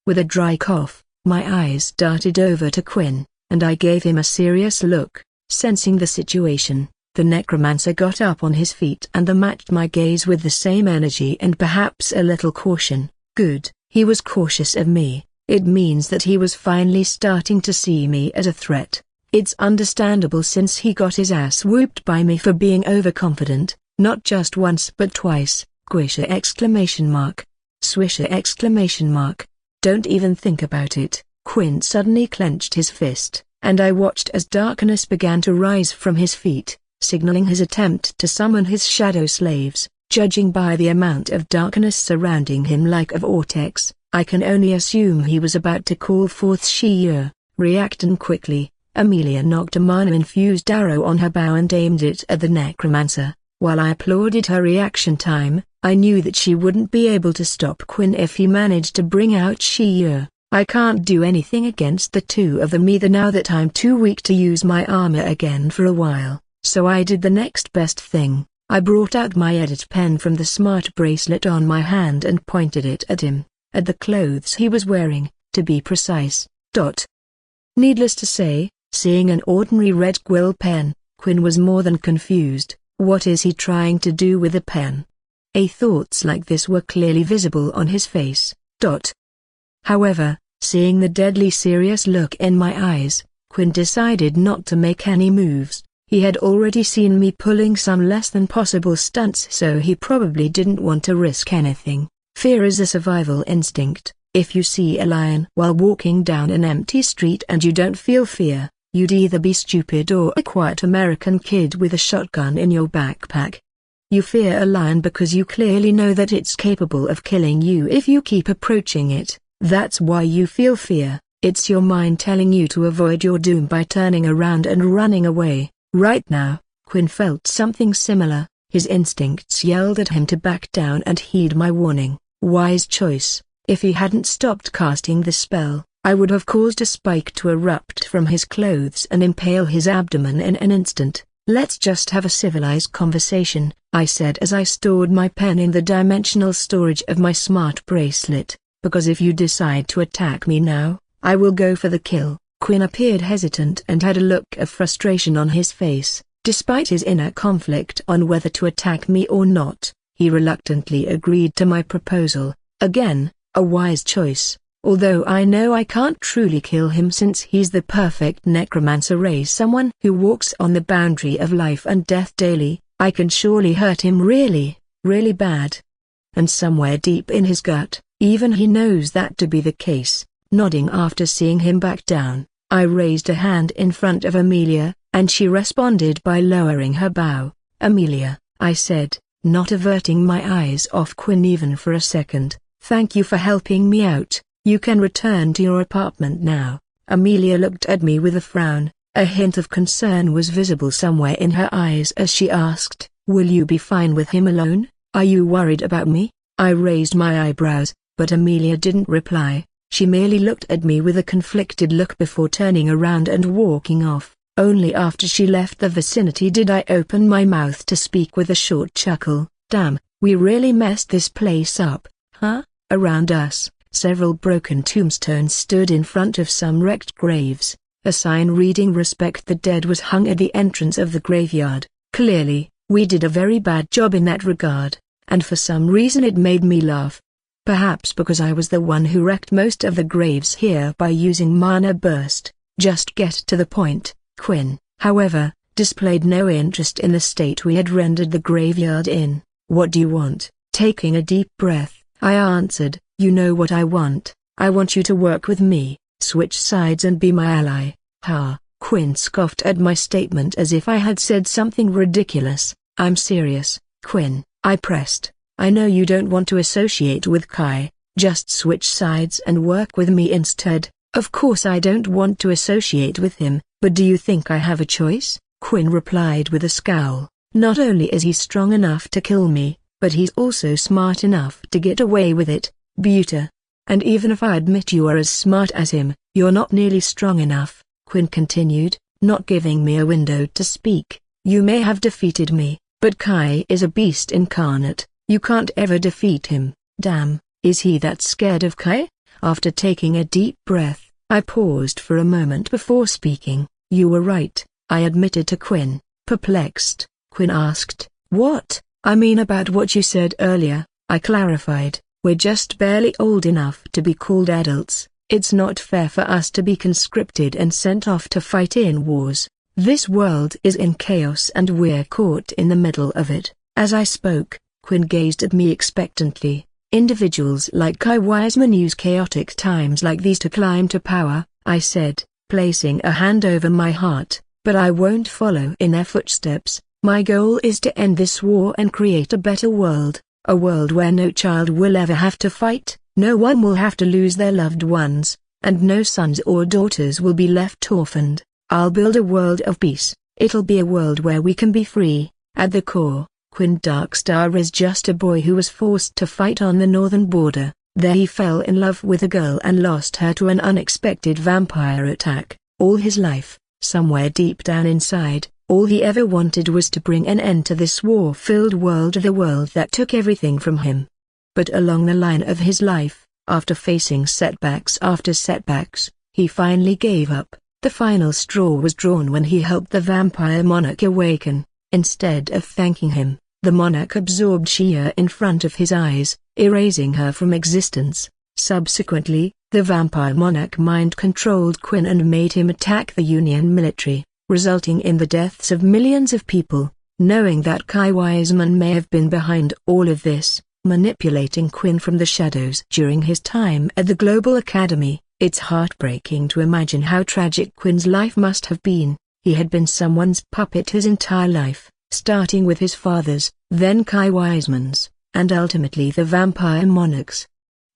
Speaker 1: With a dry cough, my eyes darted over to Quinn, and I gave him a serious look. Sensing the situation, the necromancer got up on his feet and matched my gaze with the same energy and perhaps a little caution. Good, he was cautious of me. It means that he was finally starting to see me as a threat. It's understandable since he got his ass whooped by me for being overconfident, not just once but twice. Swisher! Swisher! Don't even think about it. Quinn suddenly clenched his fist, and I watched as darkness began to rise from his feet, signaling his attempt to summon his shadow slaves. Judging by the amount of darkness surrounding him like a vortex, I can only assume he was about to call forth Xia. Reacting quickly, Amelia knocked a mana-infused arrow on her bow and aimed it at the necromancer. While I applauded her reaction time, I knew that she wouldn't be able to stop Quinn if he managed to bring out Xia. I can't do anything against the two of them either now that I'm too weak to use my armor again for a while, so I did the next best thing. I brought out my edit pen from the smart bracelet on my hand and pointed it at him, at the clothes he was wearing, to be precise. Needless to say, seeing an ordinary red quill pen, Quinn was more than confused. What is he trying to do with a pen? Thoughts like this were clearly visible on his face. However, seeing the deadly serious look in my eyes, Quinn decided not to make any moves. He had already seen me pulling some less than possible stunts, so he probably didn't want to risk anything. Fear is a survival instinct. If you see a lion while walking down an empty street and you don't feel fear, you'd either be stupid or a quiet American kid with a shotgun in your backpack. You fear a lion because you clearly know that it's capable of killing you if you keep approaching it. That's why you feel fear. It's your mind telling you to avoid your doom by turning around and running away. Right now, Quinn felt something similar. His instincts yelled at him to back down and heed my warning. Wise choice. If he hadn't stopped casting the spell, I would have caused a spike to erupt from his clothes and impale his abdomen in an instant. Let's just have a civilized conversation, I said as I stored my pen in the dimensional storage of my smart bracelet, because if you decide to attack me now, I will go for the kill. Quinn appeared hesitant and had a look of frustration on his face. Despite his inner conflict on whether to attack me or not, he reluctantly agreed to my proposal. Again, a wise choice. Although I know I can't truly kill him since he's the perfect necromancer race, someone who walks on the boundary of life and death daily, I can surely hurt him really, really bad. And somewhere deep in his gut, even he knows that to be the case. Nodding after seeing him back down, I raised a hand in front of Amelia, and she responded by lowering her bow. Amelia, I said, not averting my eyes off Quinn even for a second, thank you for helping me out. You can return to your apartment now. Amelia looked at me with a frown. A hint of concern was visible somewhere in her eyes as she asked, will you be fine with him alone? Are you worried about me? I raised my eyebrows, but Amelia didn't reply. She merely looked at me with a conflicted look before turning around and walking off. Only after she left the vicinity did I open my mouth to speak with a short chuckle. Damn, we really messed this place up, huh? Around us, several broken tombstones stood in front of some wrecked graves. A sign reading "Respect the Dead" was hung at the entrance of the graveyard. Clearly, we did a very bad job in that regard, and for some reason it made me laugh. Perhaps because I was the one who wrecked most of the graves here by using mana burst. Just get to the point. Quinn, however, displayed no interest in the state we had rendered the graveyard in. What do you want? Taking a deep breath, I answered, you know what I want. I want you to work with me, switch sides and be my ally. Ha! Quinn scoffed at my statement as if I had said something ridiculous. I'm serious, Quinn, I pressed. I know you don't want to associate with Kai, just switch sides and work with me instead. Of course I don't want to associate with him, but do you think I have a choice? Quinn replied with a scowl. Not only is he strong enough to kill me, but he's also smart enough to get away with it, Buta. And even if I admit you are as smart as him, you're not nearly strong enough, Quinn continued, not giving me a window to speak. You may have defeated me, but Kai is a beast incarnate. You can't ever defeat him. Damn, is he that scared of Kai? After taking a deep breath, I paused for a moment before speaking. You were right, I admitted to Quinn, perplexed. Quinn asked, what? I mean about what you said earlier, I clarified. We're just barely old enough to be called adults. It's not fair for us to be conscripted and sent off to fight in wars. This world is in chaos and we're caught in the middle of it. As I spoke, Quinn gazed at me expectantly. Individuals like Kai Wiseman use chaotic times like these to climb to power, I said, placing a hand over my heart, but I won't follow in their footsteps. My goal is to end this war and create a better world, a world where no child will ever have to fight, no one will have to lose their loved ones, and no sons or daughters will be left orphaned. I'll build a world of peace. It'll be a world where we can be free. At the core, Quinn Darkstar is just a boy who was forced to fight on the northern border. There he fell in love with a girl and lost her to an unexpected vampire attack. All his life, somewhere deep down inside, all he ever wanted was to bring an end to this war-filled world, the world that took everything from him. But along the line of his life, after facing setbacks after setbacks, he finally gave up. The final straw was drawn when he helped the vampire monarch awaken. Instead of thanking him, the monarch absorbed Shia in front of his eyes, erasing her from existence. Subsequently, the vampire monarch mind-controlled Quinn and made him attack the Union military, resulting in the deaths of millions of people. Knowing that Kai Wiseman may have been behind all of this, manipulating Quinn from the shadows during his time at the Global Academy, it's heartbreaking to imagine how tragic Quinn's life must have been. He had been someone's puppet his entire life, starting with his father's, then Kai Wiseman's, and ultimately the vampire monarch's.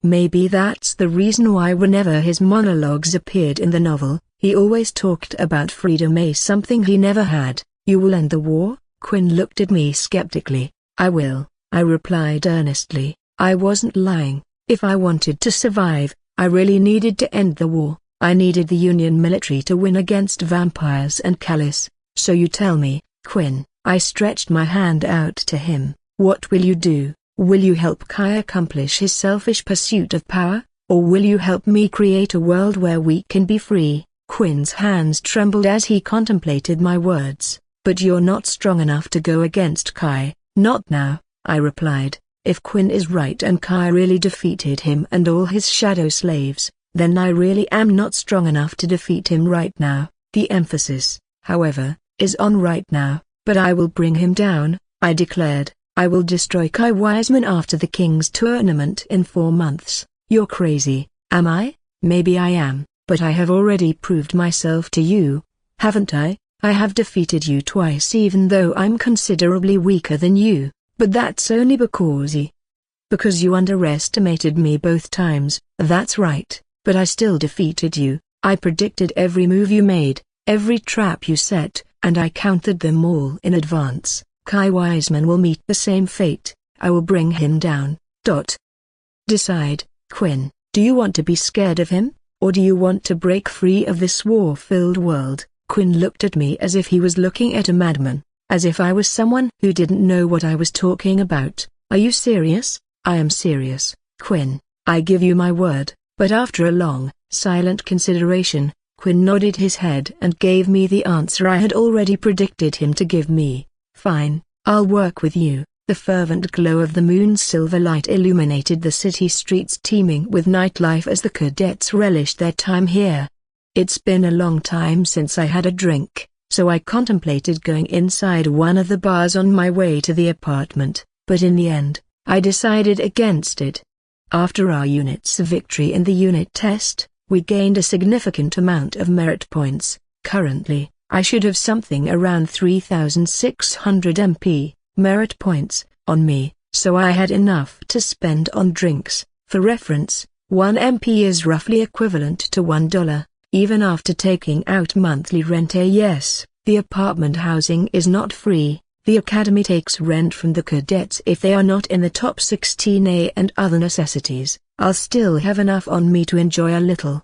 Speaker 1: Maybe that's the reason why whenever his monologues appeared in the novel, he always talked about freedom, something he never had. You will end the war? Quinn looked at me skeptically. I will, I replied earnestly. I wasn't lying. If I wanted to survive, I really needed to end the war. I needed the Union military to win against vampires and Callus. So you tell me, Quinn. I stretched my hand out to him. What will you do? Will you help Kai accomplish his selfish pursuit of power, or will you help me create a world where we can be free? Quinn's hands trembled as he contemplated my words. But you're not strong enough to go against Kai. Not now, I replied. If Quinn is right and Kai really defeated him and all his shadow slaves, then I really am not strong enough to defeat him right now. The emphasis, however, is on right now. But I will bring him down, I declared. I will destroy Kai Wiseman after the King's tournament in 4 months. You're crazy, am I? Maybe I am, but I have already proved myself to you, haven't I? I have defeated you twice even though I'm considerably weaker than you, but that's only because you underestimated me both times. That's right, but I still defeated you. I predicted every move you made, every trap you set, and I counted them all in advance. Kai Wiseman will meet the same fate. I will bring him down. Decide, Quinn. Do you want to be scared of him, or do you want to break free of this war-filled world? Quinn looked at me as if he was looking at a madman, as if I was someone who didn't know what I was talking about. Are you serious? I am serious, Quinn. I give you my word. But after a long, silent consideration, Quinn nodded his head and gave me the answer I had already predicted him to give me. Fine, I'll work with you. The fervent glow of the moon's silver light illuminated the city streets teeming with nightlife as the cadets relished their time here. It's been a long time since I had a drink, so I contemplated going inside one of the bars on my way to the apartment, but in the end, I decided against it. After our unit's victory in the unit test, we gained a significant amount of merit points. Currently, I should have something around 3,600 MP, merit points, on me, so I had enough to spend on drinks. For reference, 1 MP is roughly equivalent to $1, even after taking out monthly rent. Yes, the apartment housing is not free. The academy takes rent from the cadets if they are not in the top 16A and other necessities. I'll still have enough on me to enjoy a little.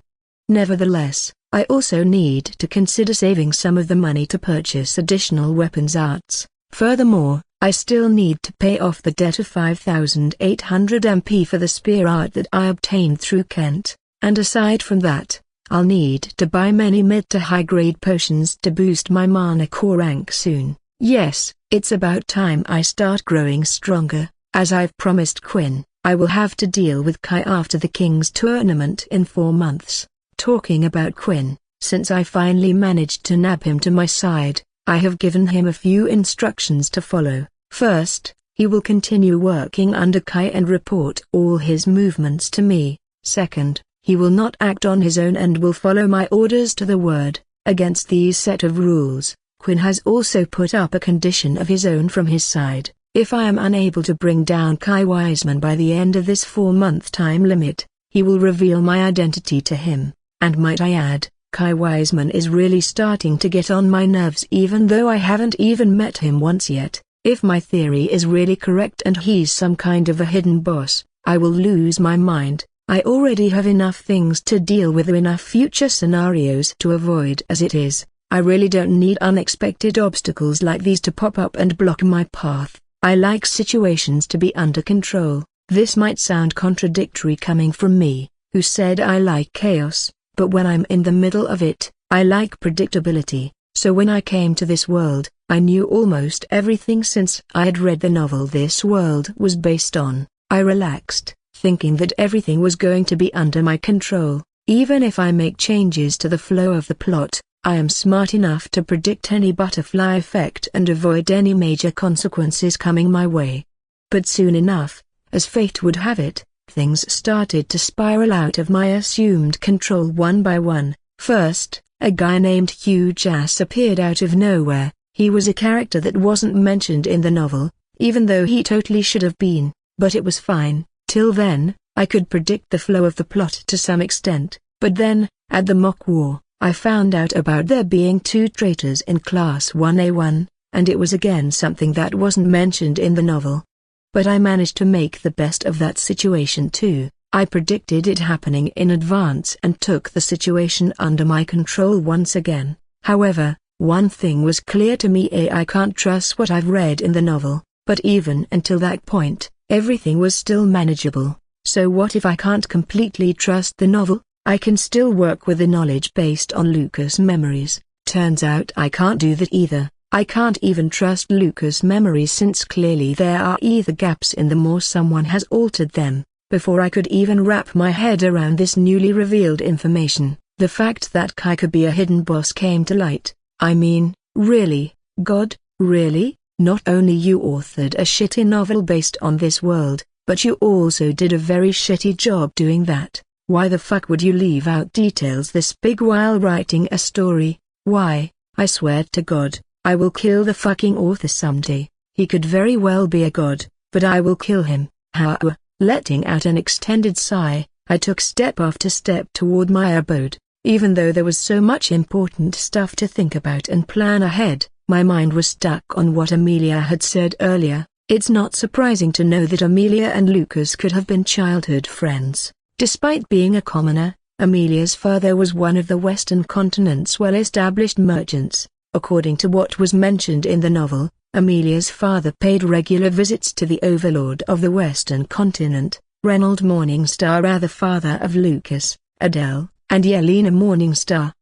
Speaker 1: Nevertheless, I also need to consider saving some of the money to purchase additional weapons arts. Furthermore, I still need to pay off the debt of 5,800 MP for the spear art that I obtained through Kent, and aside from that, I'll need to buy many mid to high grade potions to boost my mana core rank soon. Yes, it's about time I start growing stronger. As I've promised Quinn, I will have to deal with Kai after the King's tournament in 4 months. Talking about Quinn, since I finally managed to nab him to my side, I have given him a few instructions to follow. First, he will continue working under Kai and report all his movements to me. Second, he will not act on his own and will follow my orders to the word. Against these set of rules, Quinn has also put up a condition of his own from his side. If I am unable to bring down Kai Wiseman by the end of this 4-month time limit, he will reveal my identity to him. And might I add, Kai Wiseman is really starting to get on my nerves even though I haven't even met him once yet. If my theory is really correct and he's some kind of a hidden boss, I will lose my mind. I already have enough things to deal with, enough future scenarios to avoid as it is. I really don't need unexpected obstacles like these to pop up and block my path. I like situations to be under control. This might sound contradictory coming from me, who said I like chaos, but when I'm in the middle of it, I like predictability. So when I came to this world, I knew almost everything since I had read the novel this world was based on. I relaxed, thinking that everything was going to be under my control. Even if I make changes to the flow of the plot, I am smart enough to predict any butterfly effect and avoid any major consequences coming my way. But soon enough, as fate would have it, things started to spiral out of my assumed control one by one. First, a guy named Hugh Jass appeared out of nowhere. He was a character that wasn't mentioned in the novel, even though he totally should have been, but it was fine. Till then, I could predict the flow of the plot to some extent, but then, at the mock war, I found out about there being 2 traitors in Class 1A1, and it was again something that wasn't mentioned in the novel. But I managed to make the best of that situation too. I predicted it happening in advance and took the situation under my control once again. However, one thing was clear to me: I can't trust what I've read in the novel, but even until that point, everything was still manageable. So what if I can't completely trust the novel? I can still work with the knowledge based on Lucas' memories. Turns out I can't do that either. I can't even trust Lucas' memories since clearly there are either gaps in them or someone has altered them. Before I could even wrap my head around this newly revealed information, the fact that Kai could be a hidden boss came to light. I mean, really, God, really? Not only you authored a shitty novel based on this world, but you also did a very shitty job doing that. Why the fuck would you leave out details this big while writing a story? Why? I swear to God, I will kill the fucking author someday. He could very well be a god, but I will kill him. Arghh. Letting out an extended sigh, I took step after step toward my abode. Even though there was so much important stuff to think about and plan ahead, my mind was stuck on what Amelia had said earlier. It's not surprising to know that Amelia and Lucas could have been childhood friends. Despite being a commoner, Amelia's father was one of the Western continent's well-established merchants. According to what was mentioned in the novel, Amelia's father paid regular visits to the overlord of the Western continent, Reynold Morningstar, the father of Lucas, Adele, and Yelena Morningstar.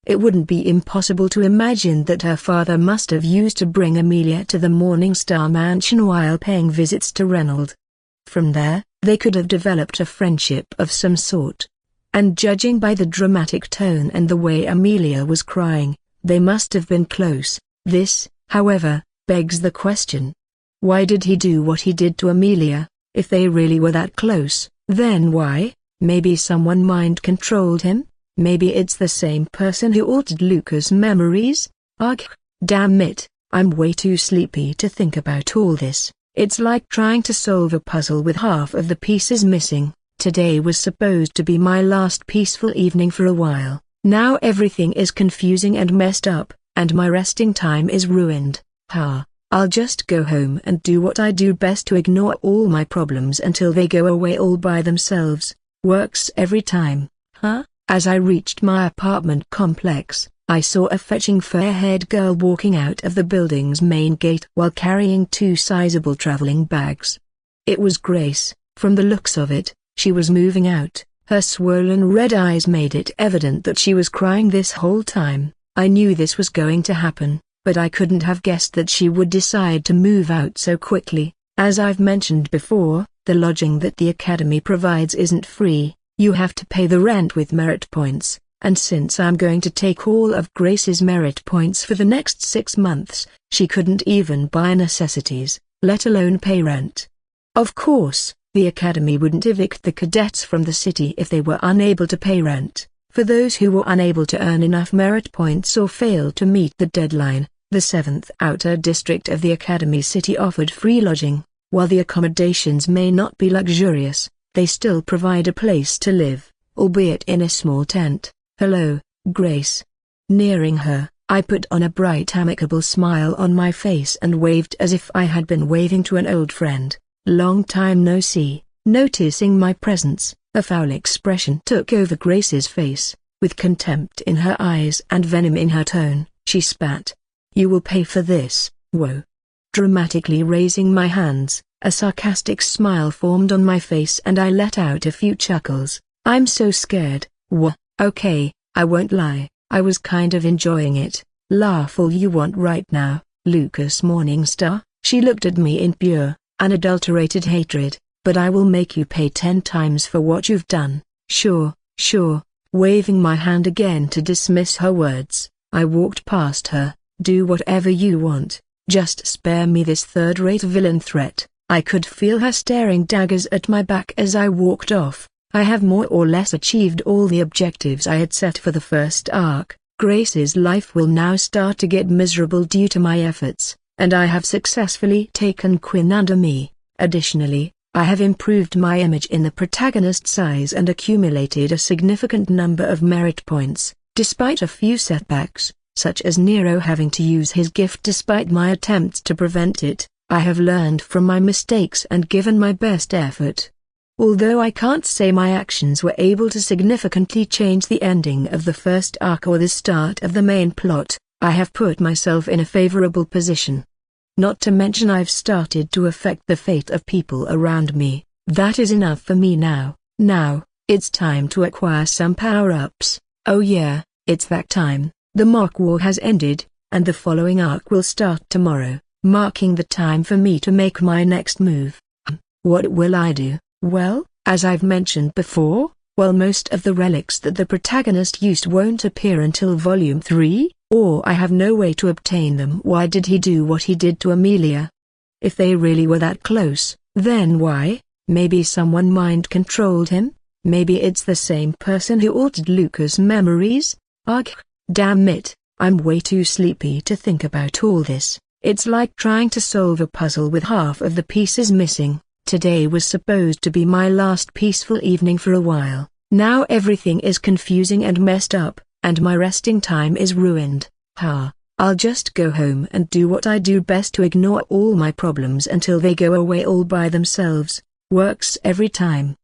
Speaker 1: It wouldn't be impossible to imagine that her father must have used to bring Amelia to the Morningstar mansion while paying visits to Reynold. From there, they could have developed a friendship of some sort. And judging by the dramatic tone and the way Amelia was crying, they must have been close. This, however, begs the question. Why did he do what he did to Amelia? If they really were that close, then why? Maybe someone mind-controlled him? Maybe it's the same person who altered Lucas' memories? Arghh, damn it, I'm way too sleepy to think about all this. It's like trying to solve a puzzle with half of the pieces missing. Today was supposed to be my last peaceful evening for a while. Now everything is confusing and messed up, and my resting time is ruined. I'll just go home and do what I do best to ignore all my problems until they go away all by themselves. Works every time. As I reached my apartment complex, I saw a fetching fair-haired girl walking out of the building's main gate while carrying 2 sizable traveling bags. It was Grace. From the looks of it, she was moving out. Her swollen red eyes made it evident that she was crying this whole time. I knew this was going to happen, but I couldn't have guessed that she would decide to move out so quickly. As I've mentioned before, the lodging that the Academy provides isn't free. You have to pay the rent with merit points, and since I'm going to take all of Grace's merit points for the next 6 months, she couldn't even buy necessities, let alone pay rent. Of course, the Academy wouldn't evict the cadets from the city if they were unable to pay rent. For those who were unable to earn enough merit points or failed to meet the deadline, the 7th outer district of the Academy city offered free lodging. While the accommodations may not be luxurious, they still provide a place to live, albeit in a small tent. "Hello, Grace." Nearing her, I put on a bright amicable smile on my face and waved as if I had been waving to an old friend. "Long time no see." Noticing my presence, a foul expression took over Grace's face. With contempt in her eyes and venom in her tone, she spat. "You will pay for this, whoa." Dramatically raising my hands, a sarcastic smile formed on my face and I let out a few chuckles. "I'm so scared." Okay, I won't lie, I was kind of enjoying it. "Laugh all you want right now, Lucas Morningstar." She looked at me in pure, unadulterated hatred. "But I will make you pay 10 times for what you've done." Sure. Waving my hand again to dismiss her words, I walked past her. "Do whatever you want, just spare me this third-rate villain threat." I could feel her staring daggers at my back as I walked off. I have more or less achieved all the objectives I had set for the first arc. Grace's life will now start to get miserable due to my efforts, and I have successfully taken Quinn under me. Additionally, I have improved my image in the protagonist's eyes and accumulated a significant number of merit points, despite a few setbacks, such as Nero having to use his gift despite my attempts to prevent it. I have learned from my mistakes and given my best effort. Although I can't say my actions were able to significantly change the ending of the first arc or the start of the main plot, I have put myself in a favorable position. Not to mention I've started to affect the fate of people around me. That is enough for me now. Now, it's time to acquire some power-ups. Oh yeah, it's that time. The mock war has ended, and the following arc will start tomorrow, marking the time for me to make my next move. What will I do? Well, as I've mentioned before, while most of the relics that the protagonist used won't appear until Volume 3, or I have no way to obtain them. Why did he do what he did to Amelia? If they really were that close, then why? Maybe someone mind-controlled him? Maybe it's the same person who altered Lucas' memories? Arghh, damn it, I'm way too sleepy to think about all this. It's like trying to solve a puzzle with half of the pieces missing. Today was supposed to be my last peaceful evening for a while. Now everything is confusing and messed up, and my resting time is ruined. I'll just go home and do what I do best to ignore all my problems until they go away all by themselves. Works every time.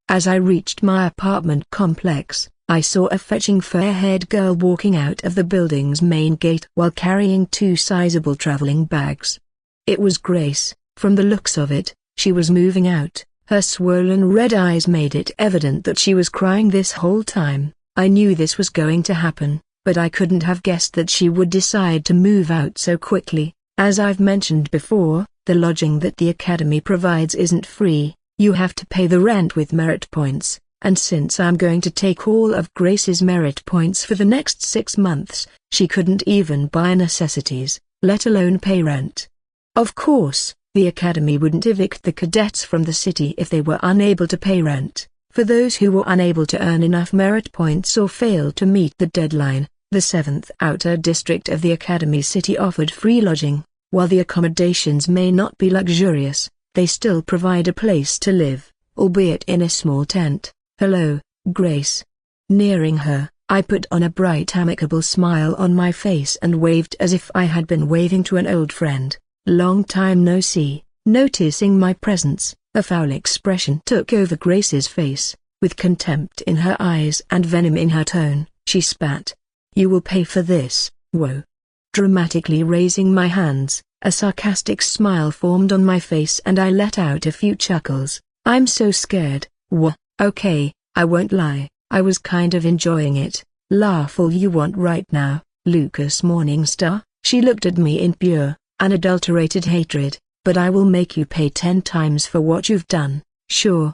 Speaker 1: As I reached my apartment complex, I saw a fetching fair-haired girl walking out of the building's main gate while carrying 2 sizable traveling bags. It was Grace. From the looks of it, she was moving out. Her swollen red eyes made it evident that she was crying this whole time. I knew this was going to happen, but I couldn't have guessed that she would decide to move out so quickly. As I've mentioned before, the lodging that the Academy provides isn't free. You have to pay the rent with merit points, and since I'm going to take all of Grace's merit points for the next 6 months, she couldn't even buy necessities, let alone pay rent. Of course, the Academy wouldn't evict the cadets from the city if they were unable to pay rent. For those who were unable to earn enough merit points or failed to meet the deadline, the 7th outer district of the Academy city offered free lodging. While the accommodations may not be luxurious, they still provide a place to live, albeit in a small tent. "Hello, Grace." Nearing her, I put on a bright amicable smile on my face and waved as if I had been waving to an old friend. "Long time no see." Noticing my presence, a foul expression took over Grace's face. With contempt in her eyes and venom in her tone, she spat. "You will pay for this, whoa." Dramatically raising my hands, a sarcastic smile formed on my face and I let out a few chuckles. "I'm so scared." Okay, I won't lie, I was kind of enjoying it. "Laugh all you want right now, Lucas Morningstar." She looked at me in pure, unadulterated hatred. "But I will make you pay 10 times for what you've done." Sure.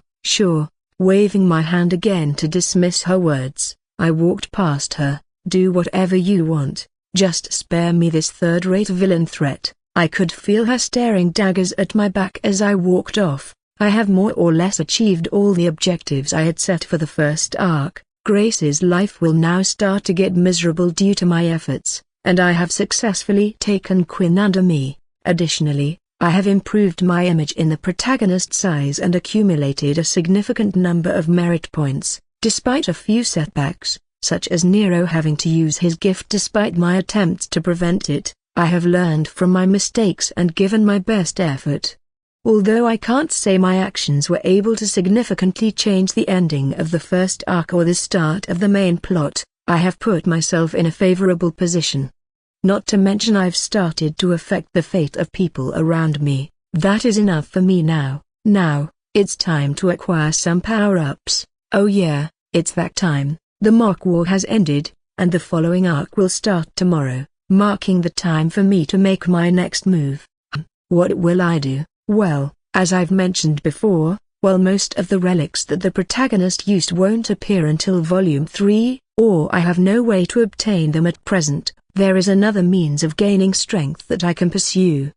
Speaker 1: Waving my hand again to dismiss her words, I walked past her. "Do whatever you want, just spare me this third-rate villain threat." I could feel her staring daggers at my back as I walked off. I have more or less achieved all the objectives I had set for the first arc. Grace's life will now start to get miserable due to my efforts, and I have successfully taken Quinn under me. Additionally, I have improved my image in the protagonist's eyes and accumulated a significant number of merit points, despite a few setbacks, such as Nero having to use his gift despite my attempts to prevent it. I have learned from my mistakes and given my best effort. Although I can't say my actions were able to significantly change the ending of the first arc or the start of the main plot, I have put myself in a favorable position. Not to mention I've started to affect the fate of people around me. That is enough for me now. Now, it's time to acquire some power-ups. Oh yeah, it's that time. The mock war has ended, and the following arc will start tomorrow, marking the time for me to make my next move. What will I do? Well, as I've mentioned before, while most of the relics that the protagonist used won't appear until Volume 3, or I have no way to obtain them at present, there is another means of gaining strength that I can pursue.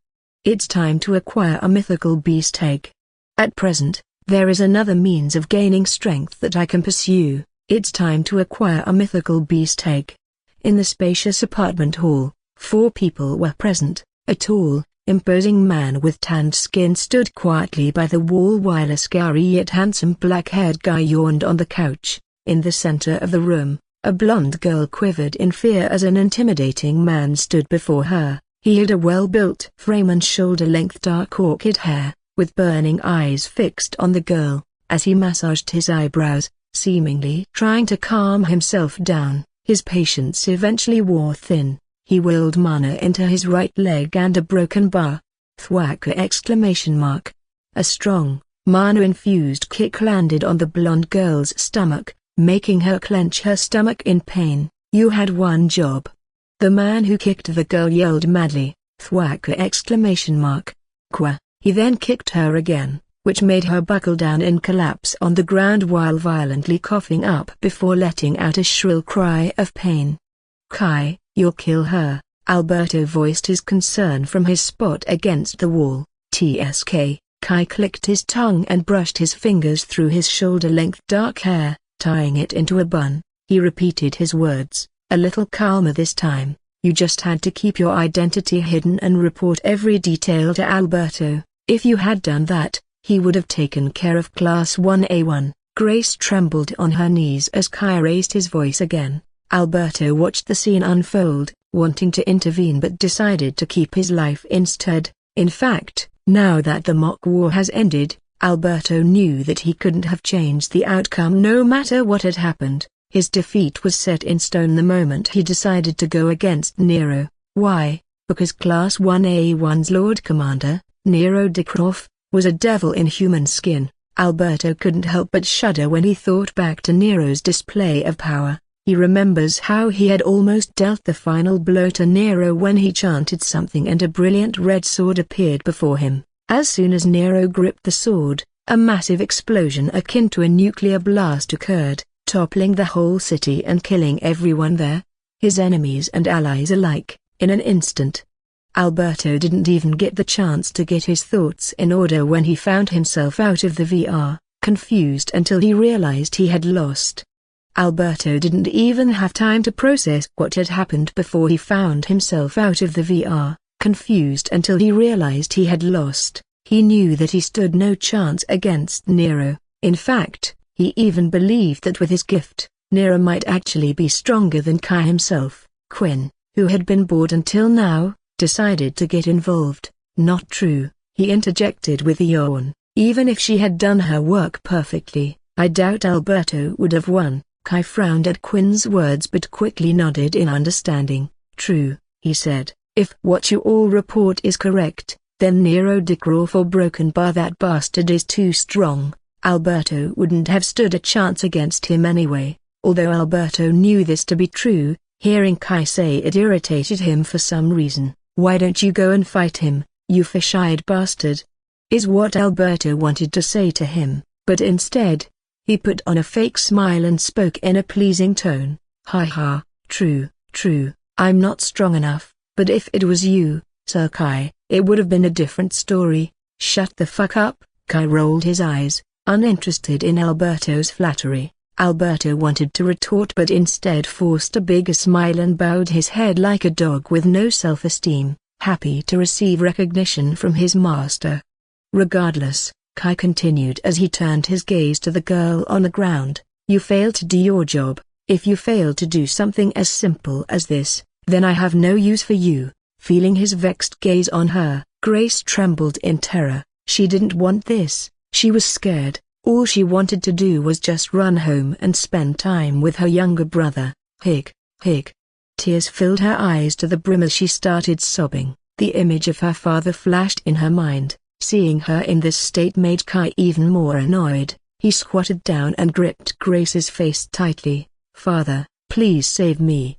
Speaker 1: It's time to acquire a mythical beast egg. At present, there is another means of gaining strength that I can pursue. It's time to acquire a mythical beast egg. In the spacious apartment hall, 4 people were present. A tall, imposing man with tanned skin stood quietly by the wall while a scary yet handsome black-haired guy yawned on the couch. In the center of the room, a blonde girl quivered in fear as an intimidating man stood before her. He had a well-built frame and shoulder-length dark orchid hair, with burning eyes fixed on the girl, as he massaged his eyebrows, seemingly trying to calm himself down. His patience eventually wore thin. He willed mana into his right leg and a broken bar. Thwacka! A strong, mana-infused kick landed on the blonde girl's stomach, making her clench her stomach in pain. "You had one job." The man who kicked the girl yelled madly. Thwacka! Qua. He then kicked her again, which made her buckle down and collapse on the ground while violently coughing up before letting out a shrill cry of pain. "Kai, you'll kill her." Alberto voiced his concern from his spot against the wall. Kai clicked his tongue and brushed his fingers through his shoulder-length dark hair, tying it into a bun. He repeated his words, a little calmer this time. "You just had to keep your identity hidden and report every detail to Alberto. If you had done that, he would have taken care of Class 1A1. Grace trembled on her knees as Kai raised his voice again. Alberto watched the scene unfold, wanting to intervene but decided to keep his life instead. In fact, now that the mock war has ended, Alberto knew that he couldn't have changed the outcome no matter what had happened. His defeat was set in stone the moment he decided to go against Nero. Why? Because Class 1A1's Lord Commander, Nero Dikrov, was a devil in human skin. Alberto couldn't help but shudder when he thought back to Nero's display of power. He remembers how he had almost dealt the final blow to Nero when he chanted something and a brilliant red sword appeared before him. As soon as Nero gripped the sword, a massive explosion akin to a nuclear blast occurred, toppling the whole city and killing everyone there, his enemies and allies alike, in an instant. Alberto didn't even get the chance to get his thoughts in order when he found himself out of the VR, confused until he realized he had lost. Alberto didn't even have time to process what had happened before he found himself out of the VR, confused until he realized he had lost. He knew that he stood no chance against Nero. In fact, he even believed that with his gift, Nero might actually be stronger than Kai himself. Quinn, who had been bored until now, decided to get involved. Not true, he interjected with a yawn. Even if she had done her work perfectly, I doubt Alberto would have won. Kai frowned at Quinn's words but quickly nodded in understanding. True, he said, if what you all report is correct, then Nero de Crawford broken by that bastard is too strong. Alberto wouldn't have stood a chance against him anyway. Although Alberto knew this to be true, hearing Kai say it irritated him for some reason. Why don't you go and fight him, you fish-eyed bastard? Is what Alberto wanted to say to him, but instead, he put on a fake smile and spoke in a pleasing tone. Ha ha, true, I'm not strong enough, but if it was you, Sir Kai, it would have been a different story. Shut the fuck up. Kai rolled his eyes, uninterested in Alberto's flattery. Alberto wanted to retort but instead forced a bigger smile and bowed his head like a dog with no self-esteem, happy to receive recognition from his master. Regardless, Kai continued as he turned his gaze to the girl on the ground, you failed to do your job. If you fail to do something as simple as this, then I have no use for you. Feeling his vexed gaze on her, Grace trembled in terror. She didn't want this, she was scared. All she wanted to do was just run home and spend time with her younger brother. Hig. Tears filled her eyes to the brim as she started sobbing. The image of her father flashed in her mind. Seeing her in this state made Kai even more annoyed. He squatted down and gripped Grace's face tightly. Father, please save me.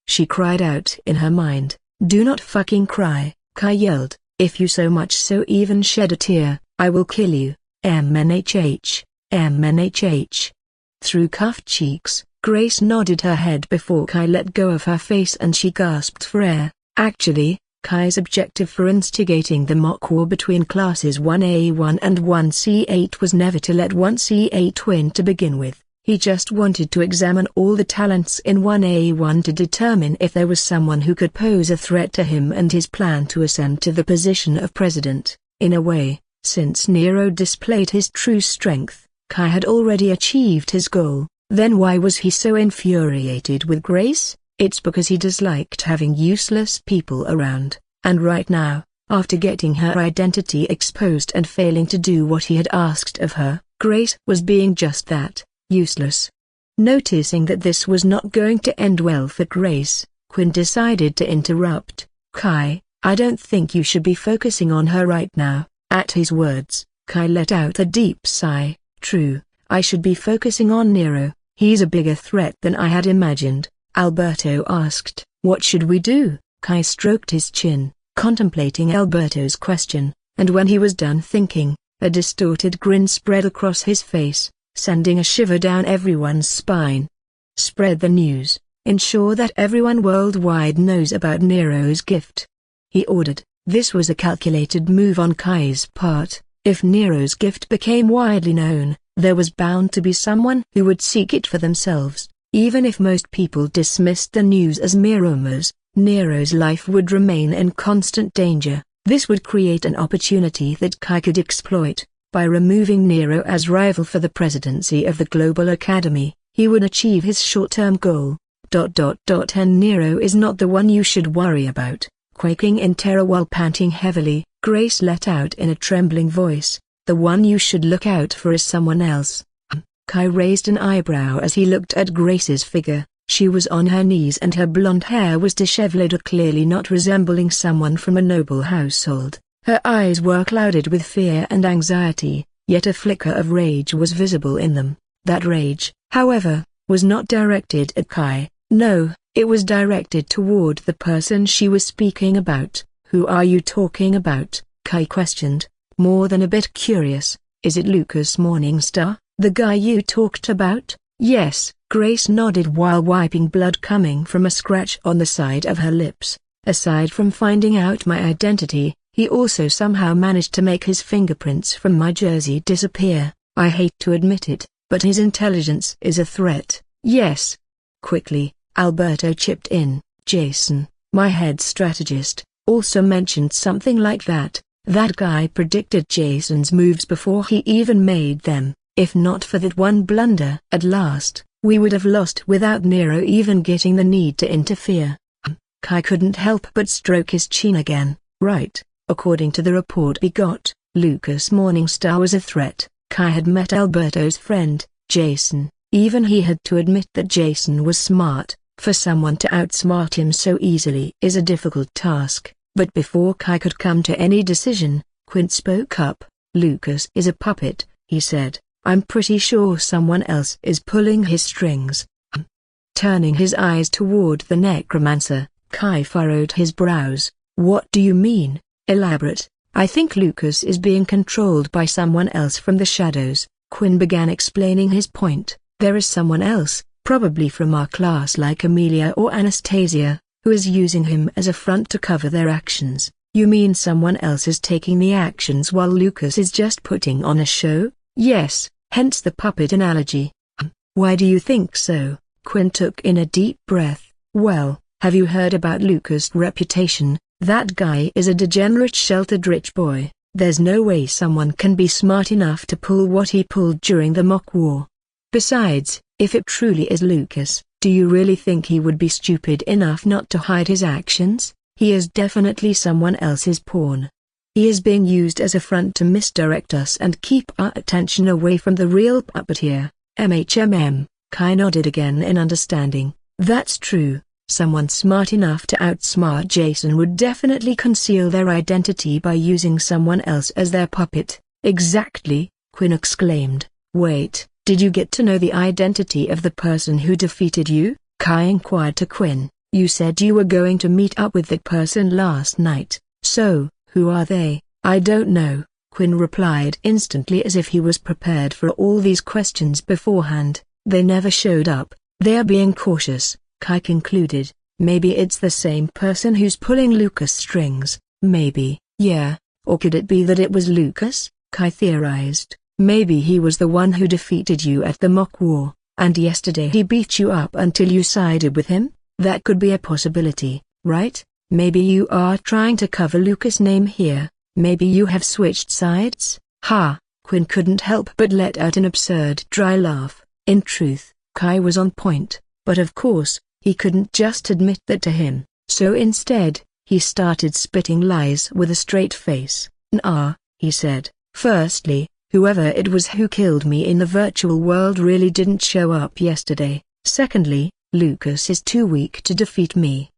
Speaker 1: She cried out in her mind. Do not fucking cry, Kai yelled. If you so much so even shed a tear, I will kill you. MNHH. Through cuffed cheeks, Grace nodded her head before Kai let go of her face and she gasped for air. Actually, Kai's objective for instigating the mock war between classes 1A1 and 1C8 was never to let 1C8 win to begin with. He just wanted to examine all the talents in 1A1 to determine if there was someone who could pose a threat to him and his plan to ascend to the position of president. In a way, since Nero displayed his true strength, Kai had already achieved his goal. Then why was he so infuriated with Grace? It's because he disliked having useless people around, and right now, after getting her identity exposed and failing to do what he had asked of her, Grace was being just that. Useless. Noticing that this was not going to end well for Grace, Quinn decided to interrupt. Kai, I don't think you should be focusing on her right now. At his words, Kai let out a deep sigh. True, I should be focusing on Nero. He's a bigger threat than I had imagined. Alberto asked, what should we do? Kai stroked his chin, contemplating Alberto's question, and when he was done thinking, a distorted grin spread across his face, sending a shiver down everyone's spine. Spread the news. Ensure that everyone worldwide knows about Nero's gift, he ordered. This was a calculated move on Kai's part. If Nero's gift became widely known, there was bound to be someone who would seek it for themselves. Even if most people dismissed the news as mere rumors, Nero's life would remain in constant danger. This would create an opportunity that Kai could exploit. By removing Nero as rival for the presidency of the Global Academy, he would achieve his short-term goal. And Nero is not the one you should worry about. Quaking in terror while panting heavily, Grace let out in a trembling voice, the one you should look out for is someone else. Kai raised an eyebrow as he looked at Grace's figure. She was on her knees and her blonde hair was disheveled, clearly not resembling someone from a noble household. Her eyes were clouded with fear and anxiety, yet a flicker of rage was visible in them. That rage, however, was not directed at Kai. No, it was directed toward the person she was speaking about. Who are you talking about? Kai questioned, more than a bit curious. Is it Lucas Morningstar, the guy you talked about? Yes, Grace nodded while wiping blood coming from a scratch on the side of her lips. Aside from finding out my identity, he also somehow managed to make his fingerprints from my jersey disappear. I hate to admit it, but his intelligence is a threat. Yes. Quickly, Alberto chipped in. Jason, my head strategist, also mentioned something like that. That guy predicted Jason's moves before he even made them. If not for that one blunder at last, we would have lost without Nero even getting the need to interfere. Kai couldn't help but stroke his chin again. Right, according to the report we got, Lucas Morningstar was a threat. Kai had met Alberto's friend, Jason. Even he had to admit that Jason was smart. For someone to outsmart him so easily is a difficult task. But before Kai could come to any decision, Quint spoke up. Lucas is a puppet, he said. I'm pretty sure someone else is pulling his strings. Turning his eyes toward the necromancer, Kai furrowed his brows. What do you mean? Elaborate. I think Lucas is being controlled by someone else from the shadows. Quinn began explaining his point. There is someone else, probably from our class like Amelia or Anastasia, who is using him as a front to cover their actions. You mean someone else is taking the actions while Lucas is just putting on a show? Yes, hence the puppet analogy. Why do you think so? Quinn took in a deep breath. Well, have you heard about Lucas' reputation? That guy is a degenerate sheltered rich boy. There's no way someone can be smart enough to pull what he pulled during the mock war. Besides, if it truly is Lucas, do you really think he would be stupid enough not to hide his actions? He is definitely someone else's pawn. He is being used as a front to misdirect us and keep our attention away from the real puppeteer. Kai nodded again in understanding. That's true. Someone smart enough to outsmart Jason would definitely conceal their identity by using someone else as their puppet. Exactly, Quinn exclaimed. Wait, did you get to know the identity of the person who defeated you? Kai inquired to Quinn. You said you were going to meet up with that person last night. So, who are they? I don't know, Quinn replied instantly as if he was prepared for all these questions beforehand. They never showed up. They are being cautious, Kai concluded. Maybe it's the same person who's pulling Lucas' strings. Maybe, yeah. Or could it be that it was Lucas? Kai theorized. Maybe he was the one who defeated you at the mock war, and yesterday he beat you up until you sided with him? That could be a possibility, right? Maybe you are trying to cover Lucas' name here. Maybe you have switched sides? Ha! Quinn couldn't help but let out an absurd dry laugh. In truth, Kai was on point, but of course, he couldn't just admit that to him, so instead, he started spitting lies with a straight face. Nah, he said. Firstly, whoever it was who killed me in the virtual world really didn't show up yesterday. Secondly, Lucas is too weak to defeat me.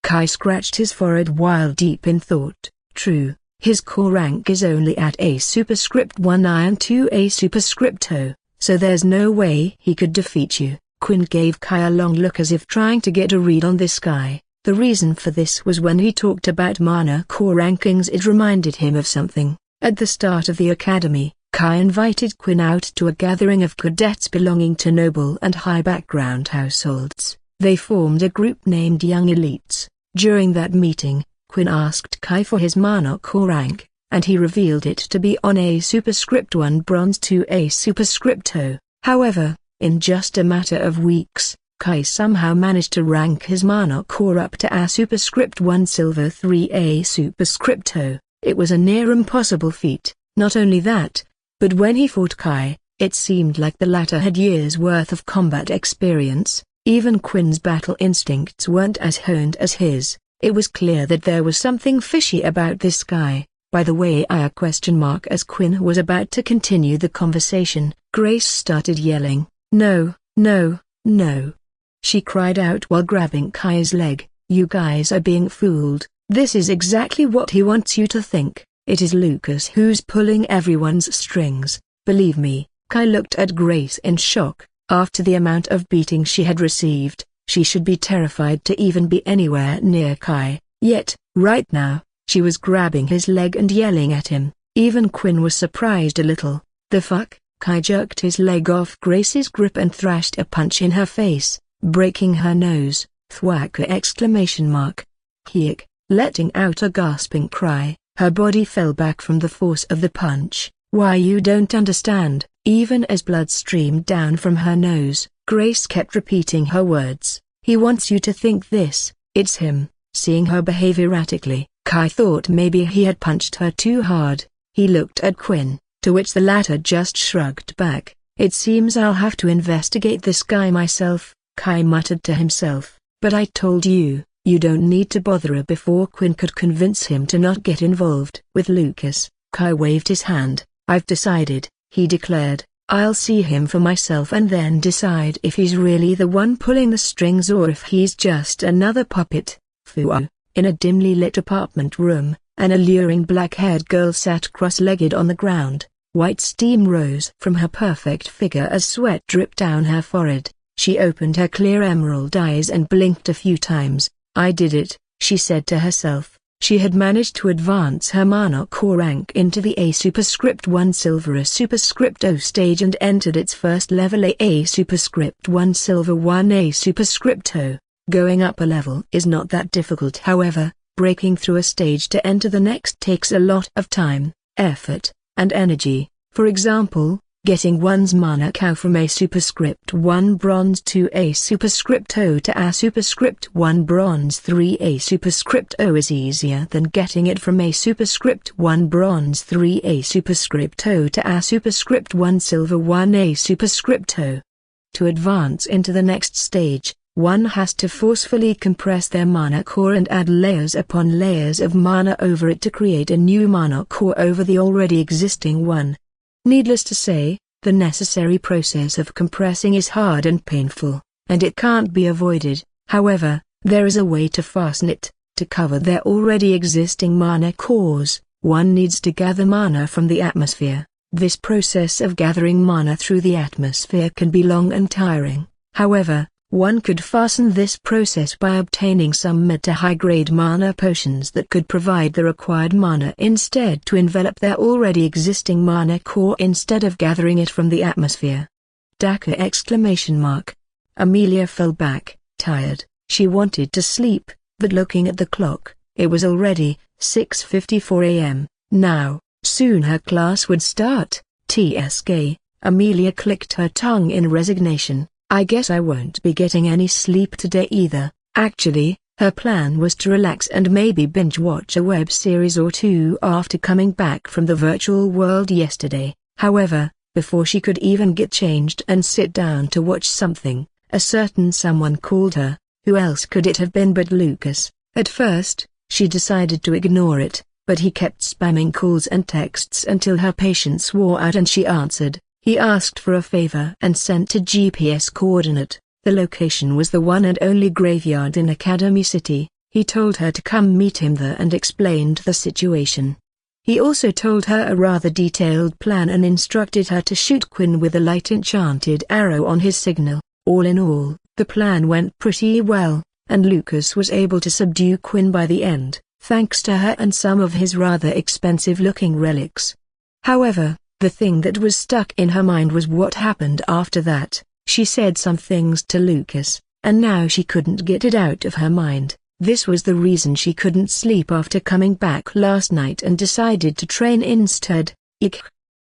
Speaker 1: Kai scratched his forehead while deep in thought. True, his core rank is only at A superscript 1I and 2A superscript O, so there's no way he could defeat you. Quinn gave Kai a long look as if trying to get a read on this guy. The reason for this was when he talked about mana core rankings, it reminded him of something. At the start of the academy, Kai invited Quinn out to a gathering of cadets belonging to noble and high background households. They formed a group named Young Elites. During that meeting, Quinn asked Kai for his mana core rank, and he revealed it to be on A superscript 1 bronze to A superscript O. However, in just a matter of weeks, Kai somehow managed to rank his mana core up to A superscript 1 silver 3A superscript O. It was a near impossible feat. Not only that, but when he fought Kai, it seemed like the latter had years' worth of combat experience. Even Quinn's battle instincts weren't as honed as his. It was clear that there was something fishy about this guy. By the way, as Quinn was about to continue the conversation, Grace started yelling. No, no, no. She cried out while grabbing Kai's leg. You guys are being fooled. This is exactly what he wants you to think. It is Lucas who's pulling everyone's strings. Believe me. Kai looked at Grace in shock. After the amount of beating she had received, she should be terrified to even be anywhere near Kai. Yet, right now, she was grabbing his leg and yelling at him. Even Quinn was surprised a little. The fuck? Kai jerked his leg off Grace's grip and thrashed a punch in her face, breaking her nose. Thwack! Exclamation mark. Heek! Letting out a gasping cry, her body fell back from the force of the punch. Why, you don't understand. Even as blood streamed down from her nose, Grace kept repeating her words. He wants you to think this. It's him. Seeing her behave erratically, Kai thought maybe he had punched her too hard. He looked at Quinn, to which the latter just shrugged back. It seems I'll have to investigate this guy myself, Kai muttered to himself. But I told you, you don't need to bother her. Before Quinn could convince him to not get involved with Lucas, Kai waved his hand. I've decided, he declared. I'll see him for myself and then decide if he's really the one pulling the strings or if he's just another puppet. Fuo. In a dimly lit apartment room, an alluring black-haired girl sat cross-legged on the ground. White steam rose from her perfect figure as sweat dripped down her forehead. She opened her clear emerald eyes and blinked a few times. I did it, she said to herself. She had managed to advance her mana core rank into the A superscript 1 silver A superscript O stage and entered its first level A superscript 1 silver 1 A superscript O. Going up a level is not that difficult. However, breaking through a stage to enter the next takes a lot of time, effort, and energy. For example, getting one's mana cow from A superscript 1 bronze 2 A superscript O to A superscript 1 bronze 3 A superscript O is easier than getting it from A superscript 1 bronze 3 A superscript O to A superscript 1 silver 1 A superscript O. To advance into the next stage, one has to forcefully compress their mana core and add layers upon layers of mana over it to create a new mana core over the already existing one. Needless to say, the necessary process of compressing is hard and painful, and it can't be avoided. However, there is a way to fasten it. To cover their already existing mana cores, one needs to gather mana from the atmosphere. This process of gathering mana through the atmosphere can be long and tiring. However, one could fasten this process by obtaining some mid to high-grade mana potions that could provide the required mana instead to envelop their already existing mana core instead of gathering it from the atmosphere. Daka! Amelia fell back, tired. She wanted to sleep, but looking at the clock, it was already 6:54 a.m. Now, soon her class would start. TSK, Amelia clicked her tongue in resignation. I guess I won't be getting any sleep today either. Actually, her plan was to relax and maybe binge-watch a web series or two after coming back from the virtual world yesterday. However, before she could even get changed and sit down to watch something, a certain someone called her. Who else could it have been but Lucas? At first, she decided to ignore it, but he kept spamming calls and texts until her patience wore out and she answered. He asked for a favor and sent a GPS coordinate. The location was the one and only graveyard in Academy City. He told her to come meet him there and explained the situation. He also told her a rather detailed plan and instructed her to shoot Quinn with a light enchanted arrow on his signal. All in all, the plan went pretty well, and Lucas was able to subdue Quinn by the end, thanks to her and some of his rather expensive-looking relics. However, the thing that was stuck in her mind was what happened after that. She said some things to Lucas, and now she couldn't get it out of her mind. This was the reason she couldn't sleep after coming back last night and decided to train instead. Eek!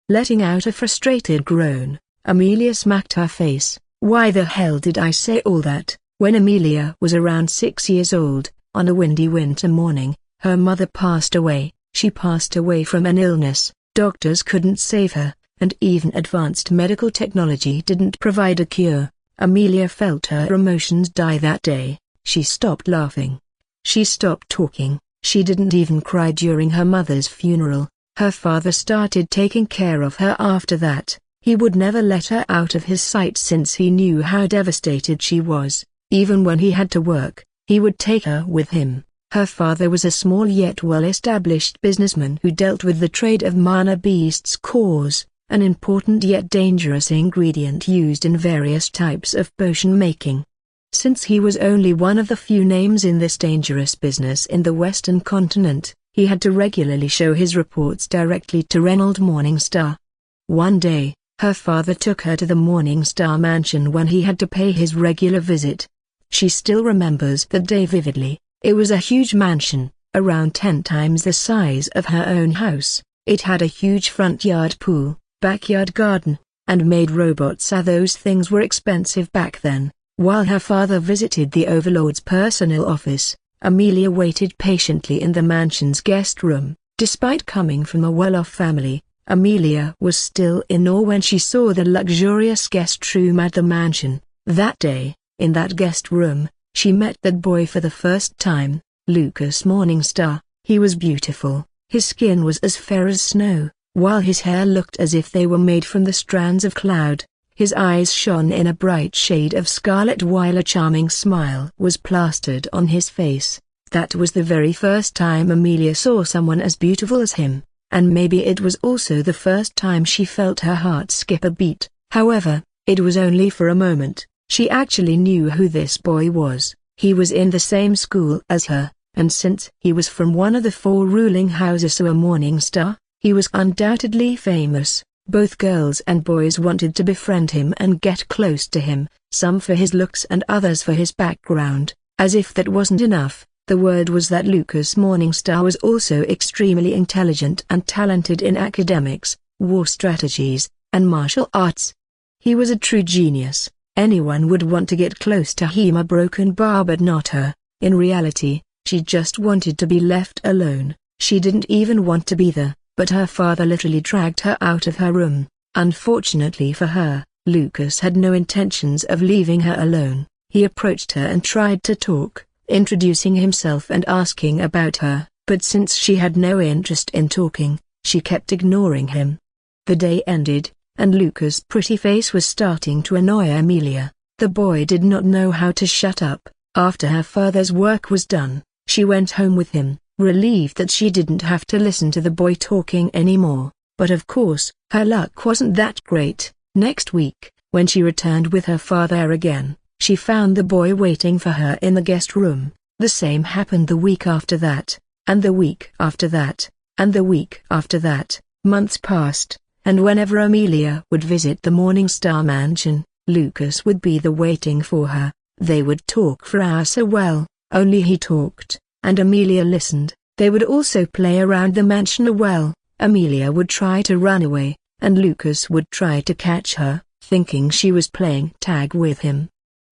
Speaker 1: Letting out a frustrated groan, Amelia smacked her face. Why the hell did I say all that? When Amelia was around 6 years old, on a windy winter morning, her mother passed away. She passed away from an illness. Doctors couldn't save her, and even advanced medical technology didn't provide a cure. Amelia felt her emotions die that day. She stopped laughing. She stopped talking. She didn't even cry during her mother's funeral. Her father started taking care of her after that. He would never let her out of his sight since he knew how devastated she was. Even when he had to work, he would take her with him. Her father was a small yet well-established businessman who dealt with the trade of mana beasts cores, an important yet dangerous ingredient used in various types of potion making. Since he was only one of the few names in this dangerous business in the Western continent, he had to regularly show his reports directly to Morningstar. One day, her father took her to the Morningstar mansion when he had to pay his regular visit. She still remembers that day vividly. It was a huge mansion, around 10 times the size of her own house. It had a huge front yard pool, backyard garden, and maid robots. Those things were expensive back then. While her father visited the overlord's personal office, Amelia waited patiently in the mansion's guest room. Despite coming from a well-off family, Amelia was still in awe when she saw the luxurious guest room at the mansion. That day, in that guest room, she met that boy for the first time, Lucas Morningstar. He was beautiful, his skin was as fair as snow, while his hair looked as if they were made from the strands of cloud. His eyes shone in a bright shade of scarlet while a charming smile was plastered on his face. That was the very first time Amelia saw someone as beautiful as him, and maybe it was also the first time she felt her heart skip a beat. However, it was only for a moment. She actually knew who this boy was. He was in the same school as her, and since he was from one of the 4 ruling houses of Morningstar, he was undoubtedly famous. Both girls and boys wanted to befriend him and get close to him, some for his looks and others for his background. As if that wasn't enough, the word was that Lucas Morningstar was also extremely intelligent and talented in academics, war strategies, and martial arts. He was a true genius. Anyone would want to get close to him, a broken bar, but not her. In reality, she just wanted to be left alone. She didn't even want to be there, but her father literally dragged her out of her room. Unfortunately for her, Lucas had no intentions of leaving her alone. He approached her and tried to talk, introducing himself and asking about her, but since she had no interest in talking, she kept ignoring him. The day ended, and Lucas' pretty face was starting to annoy Amelia. The boy did not know how to shut up. After her father's work was done, she went home with him, relieved that she didn't have to listen to the boy talking anymore. But of course, her luck wasn't that great. Next week, when she returned with her father again, she found the boy waiting for her in the guest room. The same happened the week after that, and the week after that, and the week after that. Months passed, and whenever Amelia would visit the Morningstar mansion, Lucas would be there waiting for her. They would talk for hours. So well, only he talked, and Amelia listened. They would also play around the mansion. Well, Amelia would try to run away, and Lucas would try to catch her, thinking she was playing tag with him.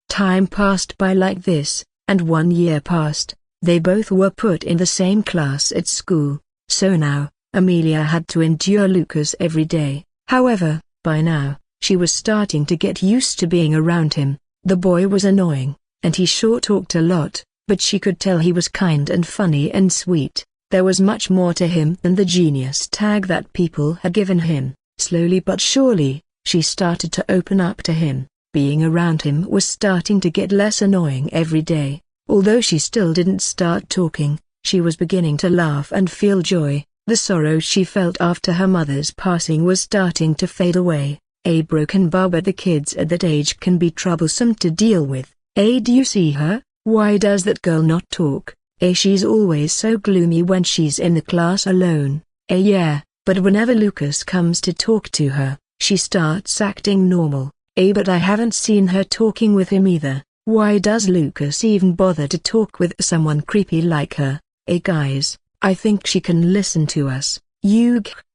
Speaker 1: Time passed by like this, and 1 year passed. They both were put in the same class at school, so now, Amelia had to endure Lucas every day. However, by now, she was starting to get used to being around him. The boy was annoying, and he sure talked a lot, but she could tell he was kind and funny and sweet. There was much more to him than the genius tag that people had given him. Slowly but surely, she started to open up to him. Being around him was starting to get less annoying every day. Although she still didn't start talking, she was beginning to laugh and feel joy. The sorrow she felt after her mother's passing was starting to fade away. A broken bar, but the kids at that age can be troublesome to deal with. Do you see her? Why does that girl not talk? She's always so gloomy when she's in the class alone. Yeah, but whenever Lucas comes to talk to her, she starts acting normal. But I haven't seen her talking with him either. Why does Lucas even bother to talk with someone creepy like her? Guys, I think she can listen to us.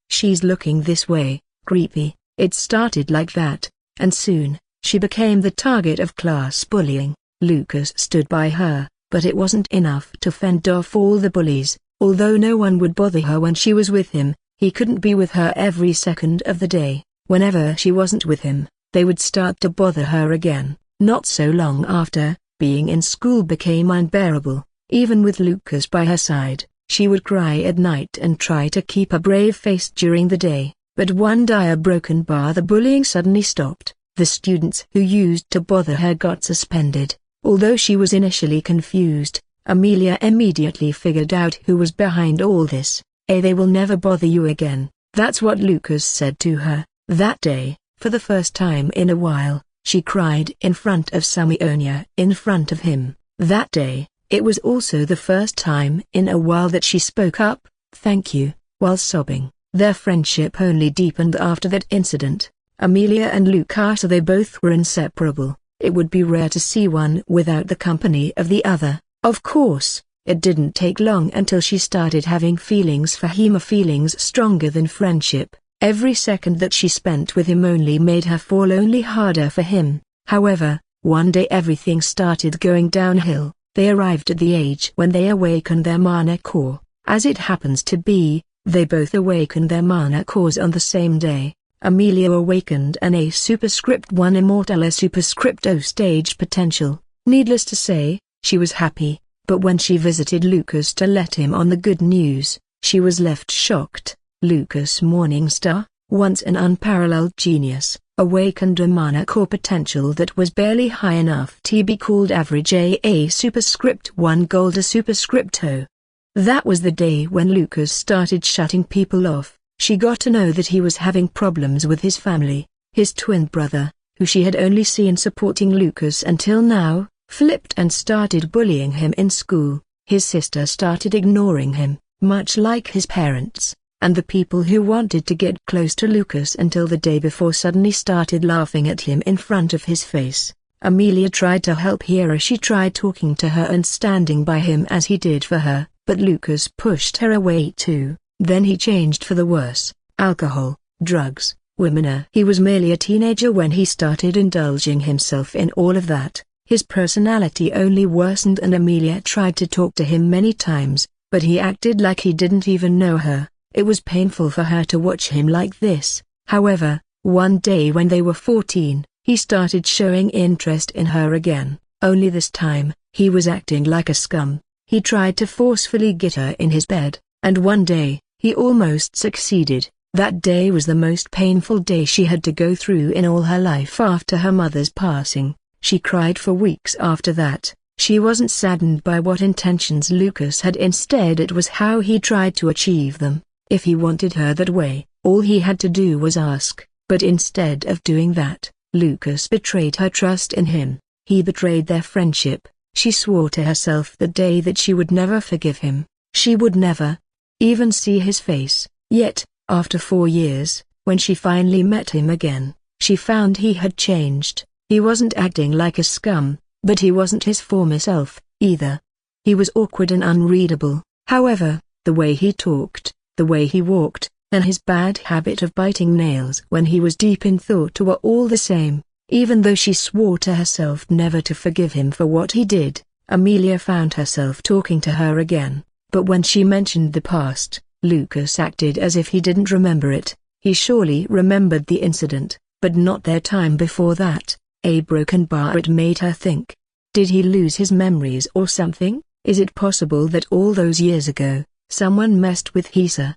Speaker 1: She's looking this way, creepy. It started like that, and soon, she became the target of class bullying. Lucas stood by her, but it wasn't enough to fend off all the bullies. Although no one would bother her when she was with him, he couldn't be with her every second of the day. Whenever she wasn't with him, they would start to bother her again. Not so long after, being in school became unbearable. Even with Lucas by her side, she would cry at night and try to keep a brave face during the day. But one day, a broken bar, the bullying suddenly stopped. The students who used to bother her got suspended. Although she was initially confused, Amelia immediately figured out who was behind all this. They will never bother you again. That's what Lucas said to her. That day, for the first time in a while, she cried in front of Samionia, in front of him. That day, it was also the first time in a while that she spoke up, "Thank you," while sobbing. Their friendship only deepened after that incident. Amelia and Lucas, they both were inseparable. It would be rare to see one without the company of the other. Of course, it didn't take long until she started having feelings for him, feelings stronger than friendship. Every second that she spent with him only made her fall only harder for him. However, one day everything started going downhill. They arrived at the age when they awakened their maniac, or, as it happens to be, They both awakened their mana cores on the same day. Amelia awakened an A superscript 1 immortal A superscript O stage potential. Needless to say, she was happy, but when she visited Lucas to let him on the good news, she was left shocked. Lucas Morningstar, once an unparalleled genius, awakened a mana core potential that was barely high enough to be called average A superscript 1 gold A superscript O. That was the day when Lucas started shutting people off. She got to know that he was having problems with his family. His twin brother, who she had only seen supporting Lucas until now, flipped and started bullying him in school. His sister started ignoring him, much like his parents, and the people who wanted to get close to Lucas until the day before suddenly started laughing at him in front of his face. Amelia tried to help Hera. She tried talking to her and standing by him as he did for her, but Lucas pushed her away too. Then he changed for the worse. Alcohol, drugs, women. He was merely a teenager when he started indulging himself in all of that. His personality only worsened and Amelia tried to talk to him many times, but he acted like he didn't even know her. It was painful for her to watch him like this. However, one day when they were 14, he started showing interest in her again. Only this time, he was acting like a scum. He tried to forcefully get her in his bed, and one day, he almost succeeded. That day was the most painful day she had to go through in all her life after her mother's passing. She cried for weeks after that. She wasn't saddened by what intentions Lucas had. Instead, it was how he tried to achieve them. If he wanted her that way, all he had to do was ask. But instead of doing that, Lucas betrayed her trust in him. He betrayed their friendship. She swore to herself that day that she would never forgive him. She would never even see his face. Yet, after 4 years, when she finally met him again, she found he had changed. He wasn't acting like a scum, but he wasn't his former self, either. He was awkward and unreadable. However, the way he talked, the way he walked, and his bad habit of biting nails when he was deep in thought were all the same. Even though she swore to herself never to forgive him for what he did, Amelia found herself talking to her again. But when she mentioned the past, Lucas acted as if he didn't remember it. He surely remembered the incident, but not their time before that. A broken bar. It made her think. Did he lose his memories or something? Is it possible that all those years ago, someone messed with Hisa?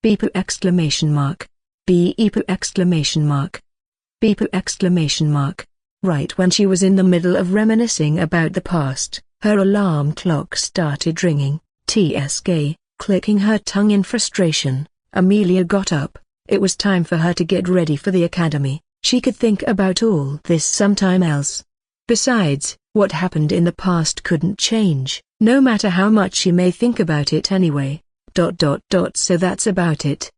Speaker 1: Beeple exclamation mark. Beeple exclamation mark. Beeple exclamation mark. Right when she was in the middle of reminiscing about the past, her alarm clock started ringing. TSK, clicking her tongue in frustration, Amelia got up. It was time for her to get ready for the academy. She could think about all this sometime else. Besides, what happened in the past couldn't change, no matter how much she may think about it anyway. So that's about it.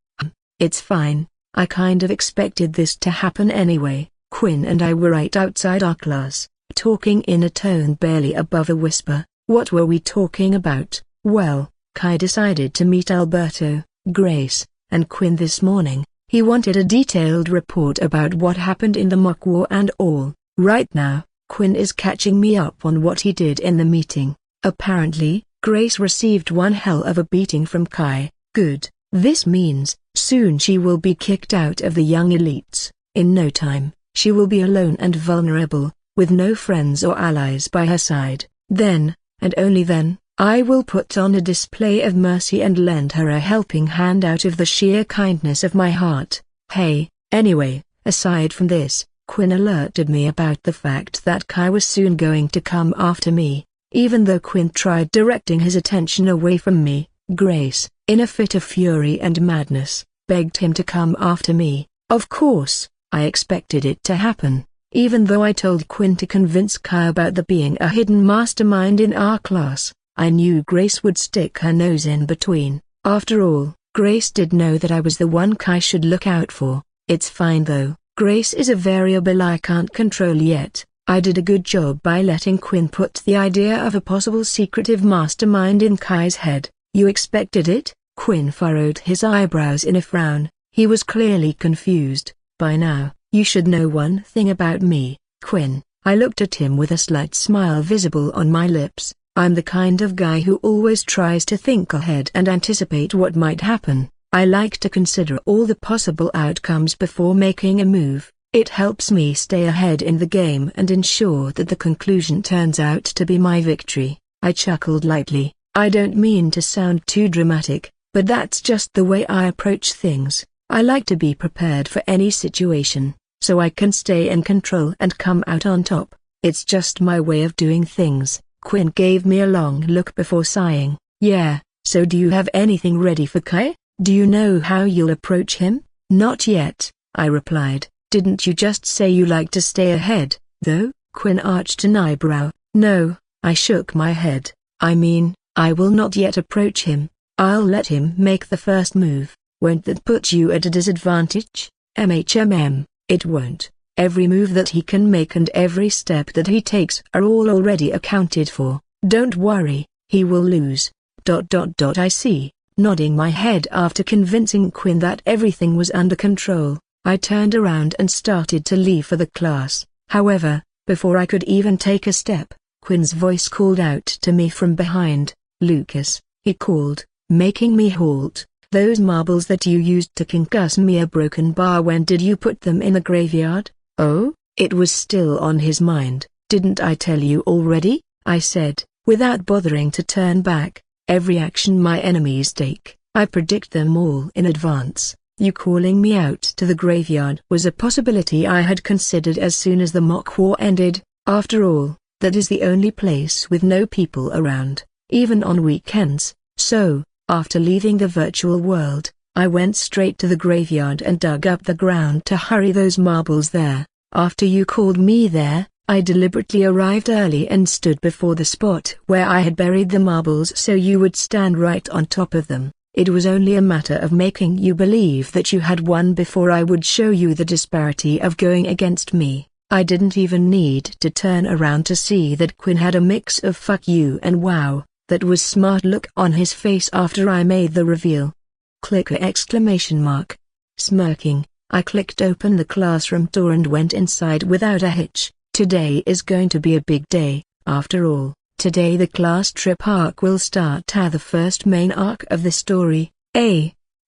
Speaker 1: It's fine, I kind of expected this to happen anyway. Quinn and I were right outside our class, talking in a tone barely above a whisper. What were we talking about? Well, Kai decided to meet Alberto, Grace, and Quinn this morning. He wanted a detailed report about what happened in the mock war and all. Right now, Quinn is catching me up on what he did in the meeting. Apparently, Grace received one hell of a beating from Kai. Good. This means, soon she will be kicked out of the young elites. In no time, she will be alone and vulnerable, with no friends or allies by her side. Then, and only then, I will put on a display of mercy and lend her a helping hand out of the sheer kindness of my heart. Hey, anyway, aside from this, Quinn alerted me about the fact that Kai was soon going to come after me. Even though Quinn tried directing his attention away from me, Grace, in a fit of fury and madness, begged him to come after me. Of course, I expected it to happen, even though I told Quinn to convince Kai about there being a hidden mastermind in our class. I knew Grace would stick her nose in between. After all, Grace did know that I was the one Kai should look out for. It's fine though, Grace is a variable I can't control yet. I did a good job by letting Quinn put the idea of a possible secretive mastermind in Kai's head. You expected it? Quinn furrowed his eyebrows in a frown. He was clearly confused. By now, you should know one thing about me, Quinn. I looked at him with a slight smile visible on my lips. I'm the kind of guy who always tries to think ahead and anticipate what might happen. I like to consider all the possible outcomes before making a move. It helps me stay ahead in the game and ensure that the conclusion turns out to be my victory. I chuckled lightly. I don't mean to sound too dramatic, but that's just the way I approach things. I like to be prepared for any situation, so I can stay in control and come out on top. It's just my way of doing things. Quinn gave me a long look before sighing. Yeah, so do you have anything ready for Kai? Do you know how you'll approach him? Not yet, I replied. Didn't you just say you like to stay ahead, though? Quinn arched an eyebrow. No, I shook my head. I mean, I will not yet approach him. I'll let him make the first move. Won't that put you at a disadvantage? It won't. Every move that he can make and every step that he takes are all already accounted for. Don't worry, he will lose. I see. Nodding my head after convincing Quinn that everything was under control, I turned around and started to leave for the class. However, before I could even take a step, Quinn's voice called out to me from behind. Lucas, he called, making me halt. Those marbles that you used to concuss me a broken bar, when did you put them in the graveyard? Oh, it was still on his mind. Didn't I tell you already? I said, without bothering to turn back. Every action my enemies take, I predict them all in advance. You calling me out to the graveyard was a possibility I had considered as soon as the mock war ended. After all, that is the only place with no people around, even on weekends. So, after leaving the virtual world, I went straight to the graveyard and dug up the ground to hurry those marbles there. After you called me there, I deliberately arrived early and stood before the spot where I had buried the marbles so you would stand right on top of them. It was only a matter of making you believe that you had won before I would show you the disparity of going against me. I didn't even need to turn around to see that Quinn had a mix of fuck you and wow, that was smart look on his face after I made the reveal. Clicker exclamation mark. Smirking, I clicked open the classroom door and went inside without a hitch. Today is going to be a big day, after all. Today the class trip arc will start the first main arc of the story.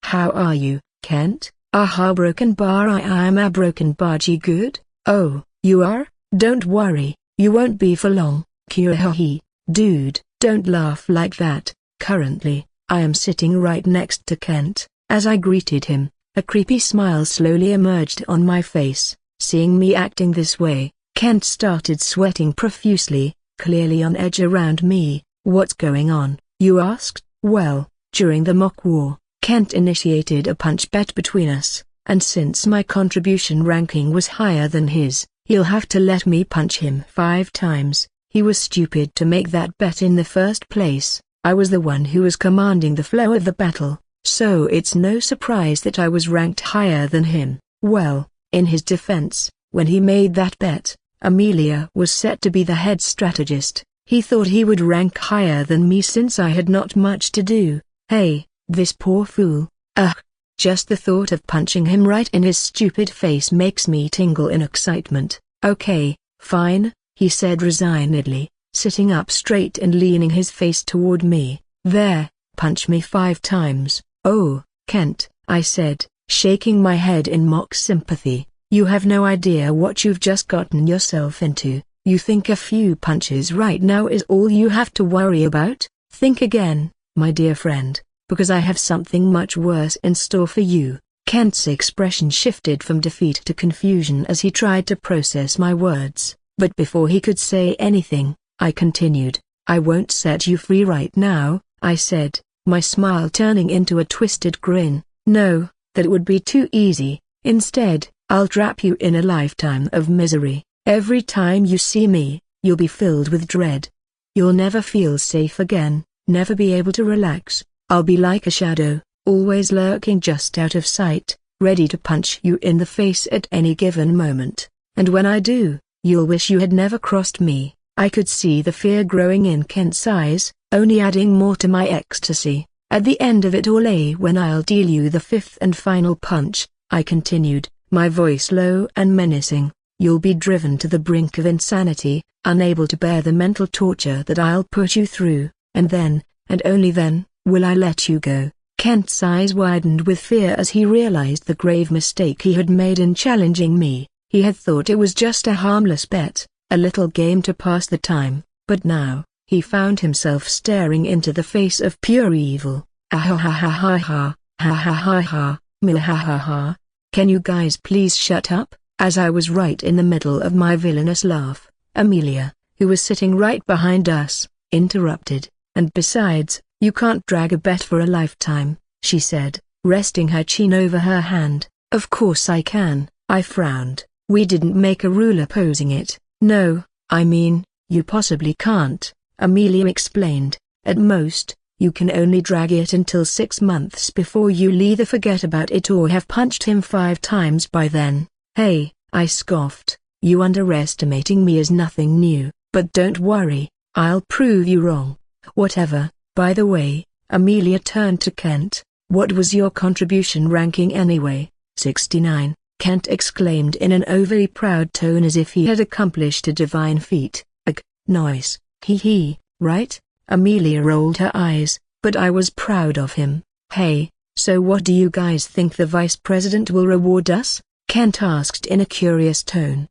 Speaker 1: How are you, Kent? Aha, broken bar. I am a broken bar. Good? Oh, you are? Don't worry, you won't be for long. Kyohi, dude, don't laugh like that. Currently, I am sitting right next to Kent. As I greeted him, a creepy smile slowly emerged on my face. Seeing me acting this way, Kent started sweating profusely, clearly on edge around me. What's going on? You asked? Well, during the mock war, Kent initiated a punch bet between us, and since my contribution ranking was higher than his, he'll have to let me punch him 5 times. He was stupid to make that bet in the first place. I was the one who was commanding the flow of the battle, so it's no surprise that I was ranked higher than him. Well, in his defense, when he made that bet, Amelia was set to be the head strategist. He thought he would rank higher than me since I had not much to do. Hey, this poor fool. Just the thought of punching him right in his stupid face makes me tingle in excitement. Okay, fine, he said resignedly, sitting up straight and leaning his face toward me. There, punch me 5 times. Oh, Kent, I said, shaking my head in mock sympathy. You have no idea what you've just gotten yourself into. You think a few punches right now is all you have to worry about? Think again, my dear friend, because I have something much worse in store for you. Kent's expression shifted from defeat to confusion as he tried to process my words, but before he could say anything, I continued. I won't set you free right now, I said, my smile turning into a twisted grin. No, that would be too easy. Instead, I'll trap you in a lifetime of misery. Every time you see me, you'll be filled with dread. You'll never feel safe again, never be able to relax. I'll be like a shadow, always lurking just out of sight, ready to punch you in the face at any given moment. And when I do, you'll wish you had never crossed me. I could see the fear growing in Kent's eyes, only adding more to my ecstasy. At the end of it all, when I'll deal you the 5th and final punch, I continued, my voice low and menacing, you'll be driven to the brink of insanity, unable to bear the mental torture that I'll put you through, and then, and only then, will I let you go. Kent's eyes widened with fear as he realized the grave mistake he had made in challenging me. He had thought it was just a harmless bet, a little game to pass the time, but now, he found himself staring into the face of pure evil. Ah ha ha ha ha ha, ha ha ha ha, mil ha ha ha. Can you guys please shut up? As I was right in the middle of my villainous laugh, Amelia, who was sitting right behind us, interrupted. And besides, you can't drag a bet for a lifetime, she said, resting her chin over her hand. Of course I can, I frowned. We didn't make a rule opposing it. No, I mean, you possibly can't, Amelia explained. At most, you can only drag it until 6 months before you'll either forget about it or have punched him 5 times by then. Hey, I scoffed, you underestimating me is nothing new, but don't worry, I'll prove you wrong. Whatever. By the way, Amelia turned to Kent. What was your contribution ranking anyway? 69, Kent exclaimed in an overly proud tone as if he had accomplished a divine feat. Ugh, nice, hee, right? Amelia rolled her eyes, but I was proud of him. Hey, so what do you guys think the vice president will reward us? Kent asked in a curious tone.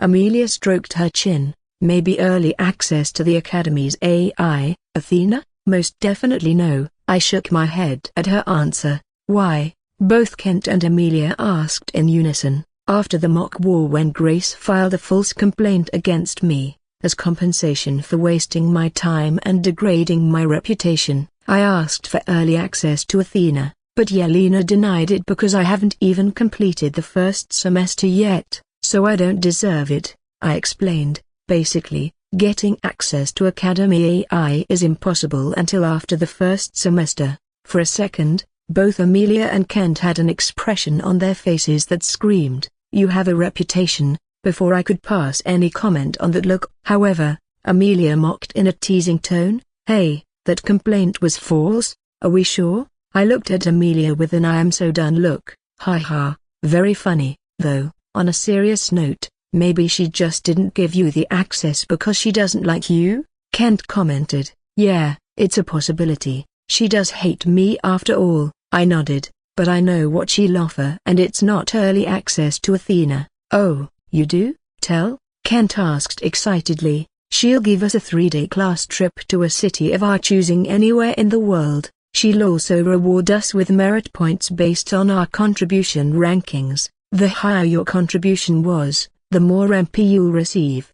Speaker 1: Amelia stroked her chin. Maybe early access to the Academy's AI, Athena? Most definitely no. I shook my head at her answer. Why? Both Kent and Amelia asked in unison. After the mock war when Grace filed a false complaint against me, as compensation for wasting my time and degrading my reputation, I asked for early access to Athena, but Yelena denied it because I haven't even completed the first semester yet, so I don't deserve it, I explained. Basically, getting access to Academy AI is impossible until after the first semester. For a second, both Amelia and Kent had an expression on their faces that screamed, "You have a reputation," before I could pass any comment on that look. However, Amelia mocked in a teasing tone, "Hey, that complaint was false, are we sure?" I looked at Amelia with an I am so done look. Ha ha, very funny, though. On a serious note, maybe she just didn't give you the access because she doesn't like you? Kent commented. Yeah, it's a possibility. She does hate me after all. I nodded, but I know what she'll offer and it's not early access to Athena. Oh, you do? Tell? Kent asked excitedly. She'll give us a 3-day class trip to a city of our choosing anywhere in the world. She'll also reward us with merit points based on our contribution rankings. The higher your contribution was, the more MP you'll receive.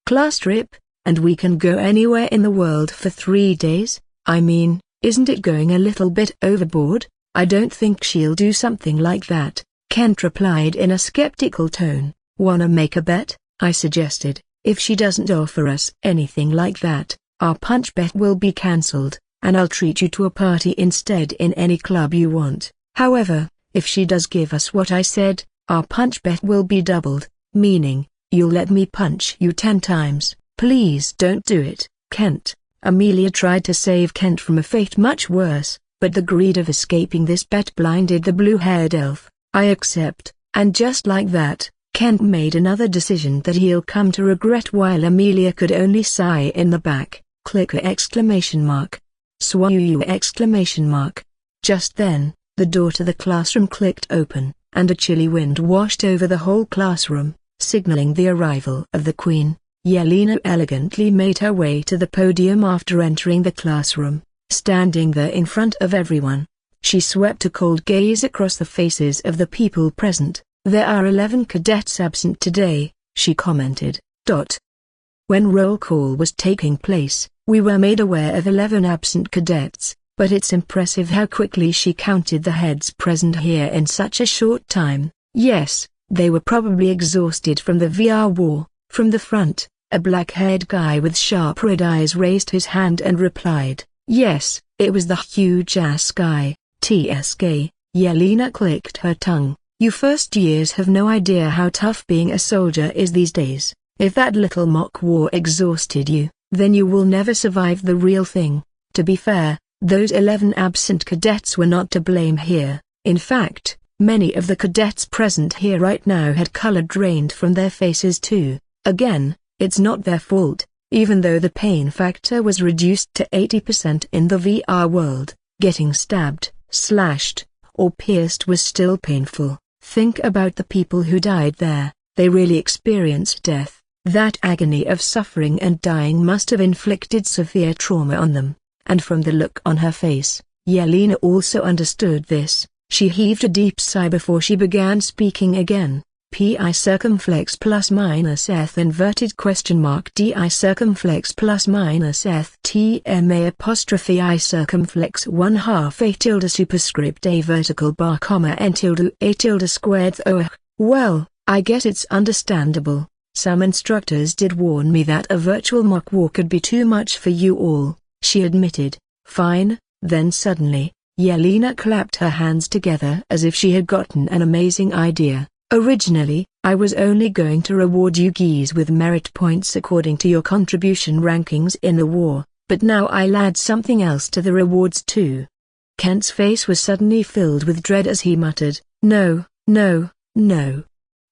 Speaker 1: Class trip, and we can go anywhere in the world for 3 days? I mean, isn't it going a little bit overboard? I don't think she'll do something like that, Kent replied in a skeptical tone. Wanna make a bet? I suggested. If she doesn't offer us anything like that, our punch bet will be cancelled, and I'll treat you to a party instead in any club you want. However, if she does give us what I said, our punch bet will be doubled. Meaning, you'll let me punch you 10 times. Please don't do it, Kent. Amelia tried to save Kent from a fate much worse, but the greed of escaping this bet blinded the blue-haired elf. I accept, and just like that, Kent made another decision that he'll come to regret while Amelia could only sigh in the back. Clicker exclamation mark. Swoo exclamation mark. Just then, the door to the classroom clicked open, and a chilly wind washed over the whole classroom, signaling the arrival of the Queen. Yelena elegantly made her way to the podium after entering the classroom. Standing there in front of everyone, she swept a cold gaze across the faces of the people present. There are 11 cadets absent today, she commented. When roll call was taking place, we were made aware of 11 absent cadets, but it's impressive how quickly she counted the heads present here in such a short time. Yes, they were probably exhausted from the VR war. From the front, a black-haired guy with sharp red eyes raised his hand and replied, yes, it was the huge-ass guy, TSK. Yelena clicked her tongue. You first years have no idea how tough being a soldier is these days. If that little mock war exhausted you, then you will never survive the real thing. To be fair, those 11 absent cadets were not to blame here. In fact, many of the cadets present here right now had color drained from their faces too. Again, it's not their fault, even though the pain factor was reduced to 80% in the VR world. Getting stabbed, slashed, or pierced was still painful. Think about the people who died there. They really experienced death. That agony of suffering and dying must have inflicted severe trauma on them. And from the look on her face, Yelena also understood this. She heaved a deep sigh before she began speaking again. Pi circumflex plus minus eth inverted question mark di circumflex plus minus eth tma apostrophe I circumflex 1/2 a tilde superscript a vertical bar comma n tilde a tilde squared. Oh, well, I guess it's understandable. Some instructors did warn me that a virtual mock war could be too much for you all, she admitted. Fine. Then suddenly, Yelena clapped her hands together as if she had gotten an amazing idea. Originally, I was only going to reward you geese with merit points according to your contribution rankings in the war, but now I'll add something else to the rewards too. Kent's face was suddenly filled with dread as he muttered, No, no, no.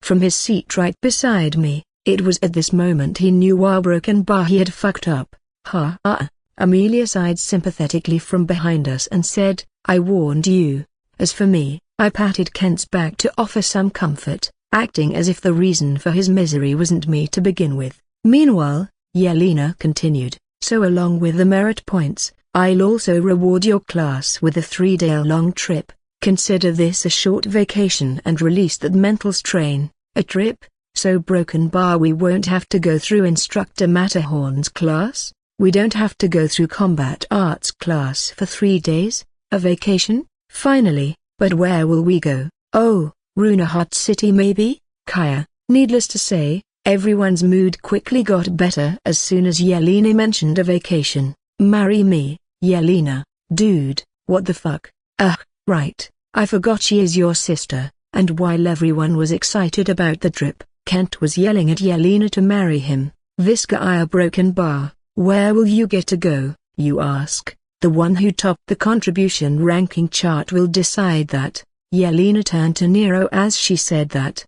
Speaker 1: From his seat right beside me, it was at this moment he knew how broken bar he had fucked up. Ha ha. Amelia sighed sympathetically from behind us and said, I warned you. As for me, I patted Kent's back to offer some comfort, acting as if the reason for his misery wasn't me to begin with. Meanwhile, Yelena continued, so along with the merit points, I'll also reward your class with a 3-day-long trip. Consider this a short vacation and release that mental strain. A trip, so broken bar we won't have to go through Instructor Matterhorn's class? We don't have to go through Combat Arts class for 3 days? A vacation? Finally. But where will we go? Oh, Runahut City maybe? Kaya. Needless to say, everyone's mood quickly got better as soon as Yelena mentioned a vacation. Marry me, Yelena. Dude, what the fuck? Right, I forgot she is your sister. And while everyone was excited about the trip, Kent was yelling at Yelena to marry him. Visca broken bar, where will you get to go, you ask? The one who topped the contribution ranking chart will decide that. Yelena turned to Nero as she said that. ...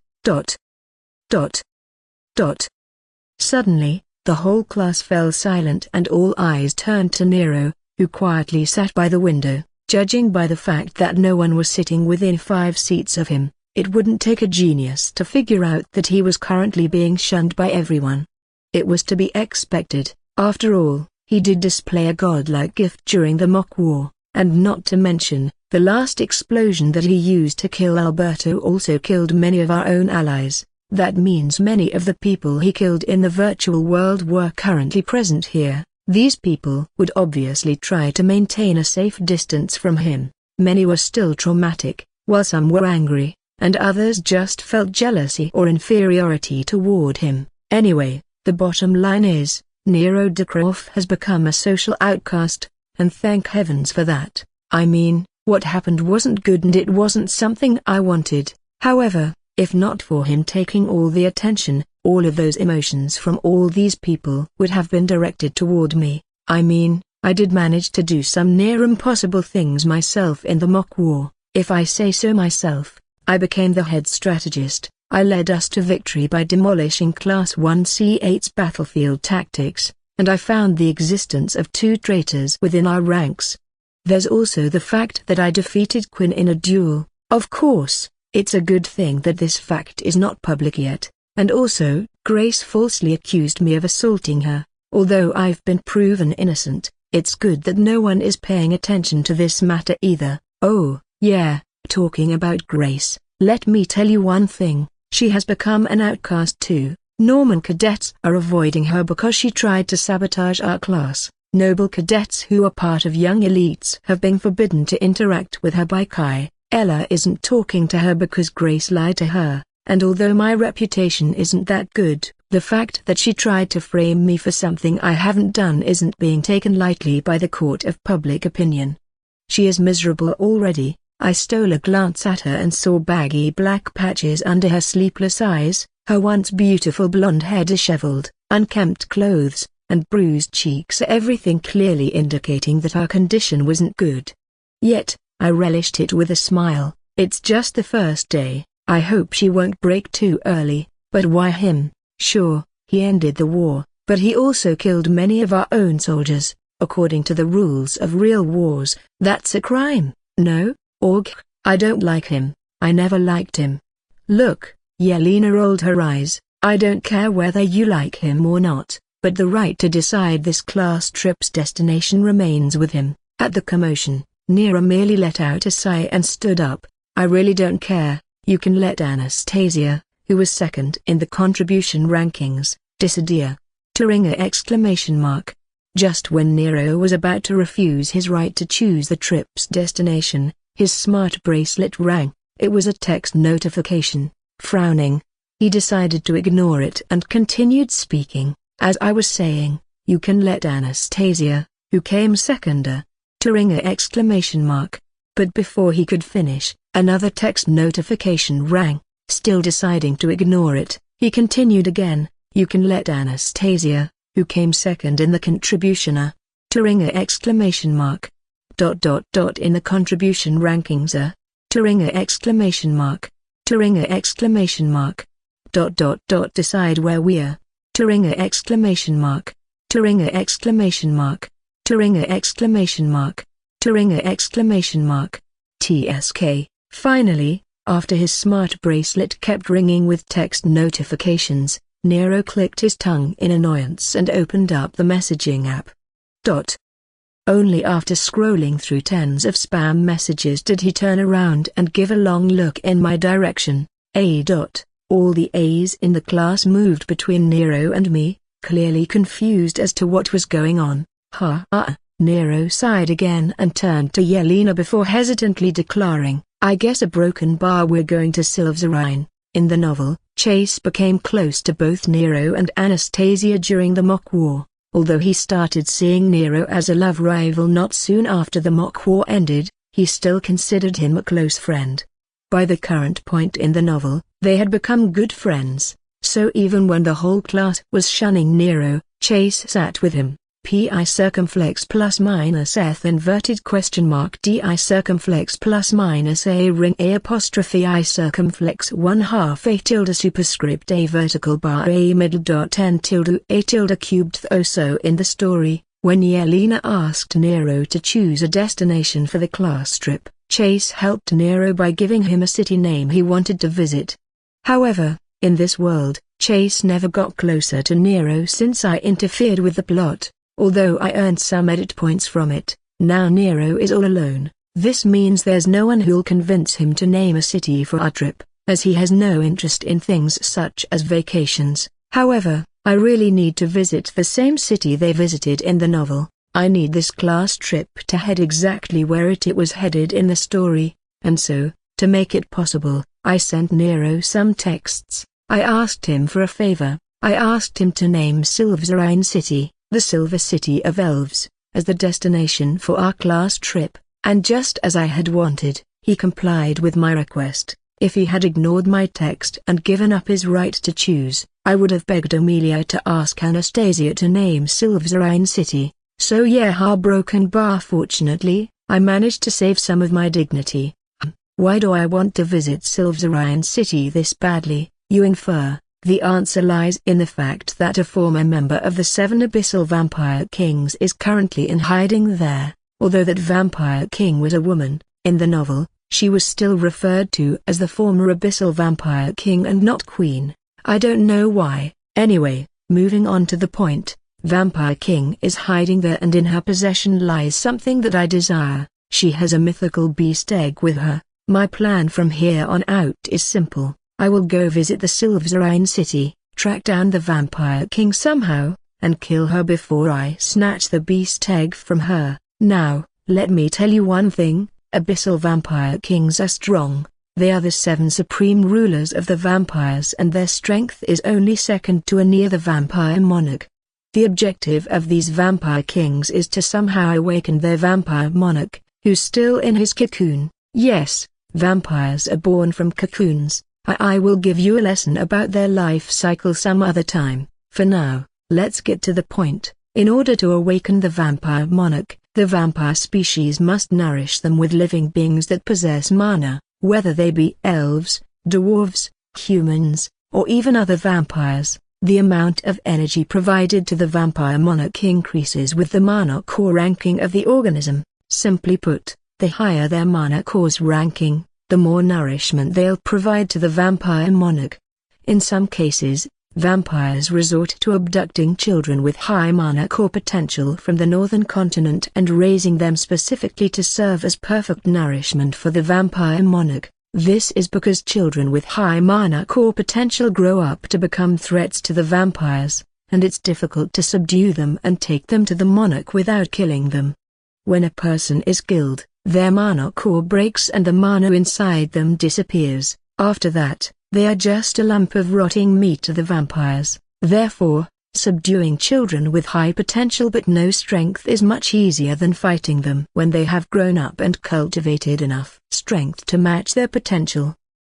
Speaker 1: Suddenly, the whole class fell silent and all eyes turned to Nero, who quietly sat by the window. Judging by the fact that no one was sitting within 5 seats of him, it wouldn't take a genius to figure out that he was currently being shunned by everyone. It was to be expected, after all. He did display a godlike gift during the mock war, and not to mention, the last explosion that he used to kill Alberto also killed many of our own allies. That means many of the people he killed in the virtual world were currently present here. These people would obviously try to maintain a safe distance from him. Many were still traumatic, while some were angry, and others just felt jealousy or inferiority toward him. Anyway, the bottom line is, Nero Dukrov has become a social outcast, and thank heavens for that. I mean, what happened wasn't good and it wasn't something I wanted. However, if not for him taking all the attention, all of those emotions from all these people would have been directed toward me. I mean, I did manage to do some near impossible things myself in the mock war. If I say so myself, I became the head strategist. I led us to victory by demolishing Class 1C8's battlefield tactics, and I found the existence of 2 traitors within our ranks. There's also the fact that I defeated Quinn in a duel. Of course, it's a good thing that this fact is not public yet, and also, Grace falsely accused me of assaulting her. Although I've been proven innocent, it's good that no one is paying attention to this matter either. Oh, yeah, talking about Grace, let me tell you one thing. She has become an outcast too. Norman cadets are avoiding her because she tried to sabotage our class. Noble cadets who are part of young elites have been forbidden to interact with her by Kai. Ella isn't talking to her because Grace lied to her, and although my reputation isn't that good, the fact that she tried to frame me for something I haven't done isn't being taken lightly by the court of public opinion. She is miserable already. I stole a glance at her and saw baggy black patches under her sleepless eyes, her once beautiful blonde hair disheveled, unkempt clothes, and bruised cheeks, everything clearly indicating that our condition wasn't good. Yet, I relished it with a smile. It's just the first day. I hope she won't break too early. But why him? Sure, he ended the war, but he also killed many of our own soldiers. According to the rules of real wars, that's a crime, no? Arghh, I don't like him. I never liked him. Look, Yelena rolled her eyes. I don't care whether you like him or not, but the right to decide this class trip's destination remains with him. At the commotion, Nero merely let out a sigh and stood up. I really don't care. You can let Anastasia, who was second in the contribution rankings, disappear. ! Just when Nero was about to refuse his right to choose the trip's destination, his smart bracelet rang. It was a text notification. Frowning, he decided to ignore it and continued speaking. As I was saying, you can let Anastasia, who came second, ! But before he could finish, another text notification rang. Still deciding to ignore it, he continued again. You can let Anastasia, who came second in the contribution, ! In the contribution rankings, ! Decide where we're! ! TSK. Finally, after his smart bracelet kept ringing with text notifications, Nero clicked his tongue in annoyance and opened up the messaging app. Only after scrolling through tens of spam messages did he turn around and give a long look in my direction. All the A's in the class moved between Nero and me, clearly confused as to what was going on. Nero sighed again and turned to Yelena before hesitantly declaring, I guess a broken bar. We're going to Silversrine. In the novel, Chase became close to both Nero and Anastasia during the mock war, although he started seeing Nero as a love rival not soon after the mock war ended, he still considered him a close friend. By the current point in the novel, they had become good friends, so even when the whole class was shunning Nero, Chase sat with him. Pi circumflex plus minus eth inverted question mark di circumflex plus minus a ring a apostrophe I circumflex 1/2 a tilde superscript a vertical bar a middle dot n tilde a tilde cubed. Also in the story, when Yelena asked Nero to choose a destination for the class trip, Chase helped Nero by giving him a city name he wanted to visit. However, in this world, Chase never got closer to Nero since I interfered with the plot. Although I earned some edit points from it, now Nero is all alone. This means there's no one who'll convince him to name a city for our trip, as he has no interest in things such as vacations. However, I really need to visit the same city they visited in the novel. I need this class trip to head exactly where it was headed in the story, and so, to make it possible, I sent Nero some texts. I asked him for a favor. I asked him to name Silversrine City, the Silver City of Elves, as the destination for our class trip, and just as I had wanted, he complied with my request. If he had ignored my text and given up his right to choose, I would have begged Amelia to ask Anastasia to name Silversrine City. So yeah, broken bar. Fortunately, I managed to save some of my dignity. Why do I want to visit Silversrine City this badly, you infer? The answer lies in the fact that a former member of the 7 Abyssal Vampire Kings is currently in hiding there. Although that Vampire King was a woman, in the novel, she was still referred to as the former Abyssal Vampire King and not Queen. I don't know why. Anyway, moving on to the point, Vampire King is hiding there and in her possession lies something that I desire. She has a mythical beast egg with her. My plan from here on out is simple. I will go visit the Silversrine City, track down the Vampire King somehow, and kill her before I snatch the beast egg from her. Now, let me tell you one thing, Abyssal Vampire Kings are strong. They are the 7 supreme rulers of the vampires and their strength is only second to a near the vampire monarch. The objective of these Vampire Kings is to somehow awaken their vampire monarch, who's still in his cocoon. Yes, vampires are born from cocoons. I will give you a lesson about their life cycle some other time. For now, let's get to the point. In order to awaken the vampire monarch, the vampire species must nourish them with living beings that possess mana, whether they be elves, dwarves, humans, or even other vampires. The amount of energy provided to the vampire monarch increases with the mana core ranking of the organism. Simply put, the higher their mana core's ranking, the more nourishment they'll provide to the vampire monarch. In some cases, vampires resort to abducting children with high mana core potential from the northern continent and raising them specifically to serve as perfect nourishment for the vampire monarch. This is because children with high mana core potential grow up to become threats to the vampires, and it's difficult to subdue them and take them to the monarch without killing them. When a person is killed, their mana core breaks and the mana inside them disappears. After that, they are just a lump of rotting meat to the vampires. Therefore, subduing children with high potential but no strength is much easier than fighting them when they have grown up and cultivated enough strength to match their potential.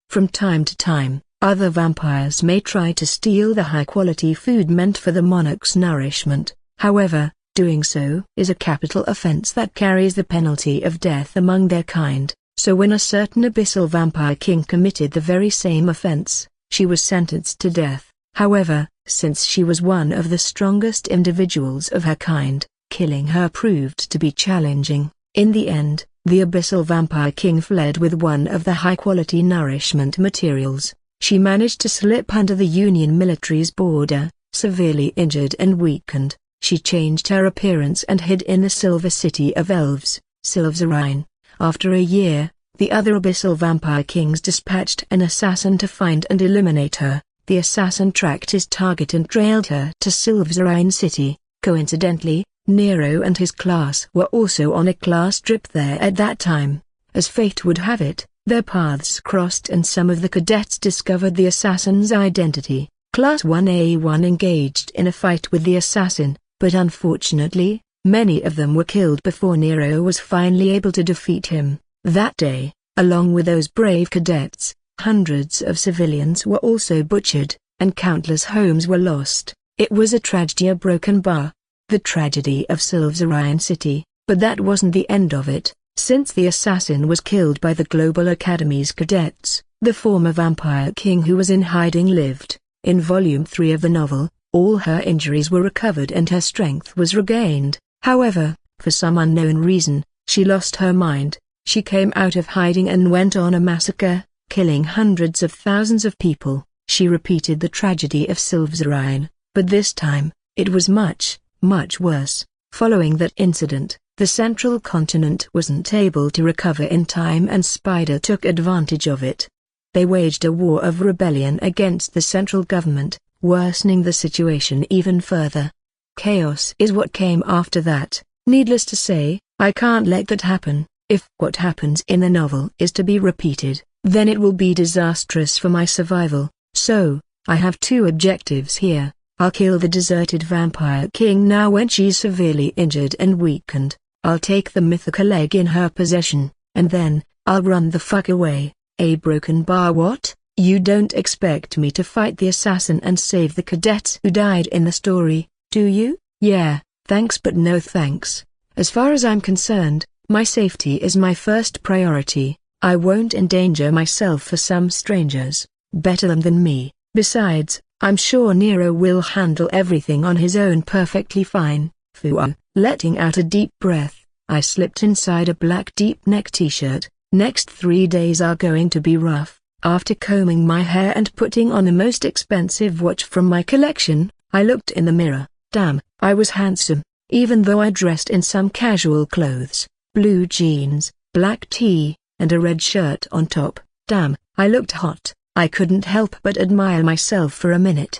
Speaker 1: From time to time, other vampires may try to steal the high-quality food meant for the monarch's nourishment. However, doing so is a capital offense that carries the penalty of death among their kind. So when a certain abyssal vampire king committed the very same offense, she was sentenced to death. However, since she was one of the strongest individuals of her kind, killing her proved to be challenging. In the end, the abyssal vampire king fled with one of the high-quality nourishment materials. She managed to slip under the Union military's border, severely injured and weakened. She changed her appearance and hid in the Silver City of Elves, Silversrine. After a year, the other abyssal vampire kings dispatched an assassin to find and eliminate her. The assassin tracked his target and trailed her to Silversrine City. Coincidentally, Nero and his class were also on a class trip there at that time. As fate would have it, their paths crossed and some of the cadets discovered the assassin's identity. Class 1A1 engaged in a fight with the assassin, but unfortunately, many of them were killed before Nero was finally able to defeat him. That day, along with those brave cadets, hundreds of civilians were also butchered, and countless homes were lost. It was a tragedy, a broken bar. The tragedy of Silversrine City, but that wasn't the end of it. Since the assassin was killed by the Global Academy's cadets, the former vampire king who was in hiding lived. In Volume 3 of the novel, all her injuries were recovered and her strength was regained. However, for some unknown reason, she lost her mind. She came out of hiding and went on a massacre, killing hundreds of thousands of people. She repeated the tragedy of Silversrine, but this time, it was much, much worse. Following that incident, the central continent wasn't able to recover in time and Spider took advantage of it. They waged a war of rebellion against the central government, worsening the situation even further. Chaos is what came after that. Needless to say, I can't let that happen. If what happens in the novel is to be repeated, then it will be disastrous for my survival. So, I have two objectives here. I'll kill the deserted vampire king now when she's severely injured and weakened. I'll take the mythical egg in her possession, and then, I'll run the fuck away. A broken bar? What? You don't expect me to fight the assassin and save the cadets who died in the story, do you? Yeah, thanks but no thanks. As far as I'm concerned, my safety is my first priority. I won't endanger myself for some strangers, better them than me. Besides, I'm sure Nero will handle everything on his own perfectly fine. Phew. Letting out a deep breath, I slipped inside a black deep-neck t-shirt. Next 3 days are going to be rough. After combing my hair and putting on the most expensive watch from my collection, I looked in the mirror. Damn, I was handsome, even though I dressed in some casual clothes, blue jeans, black tee, and a red shirt on top. Damn, I looked hot. I couldn't help but admire myself for a minute.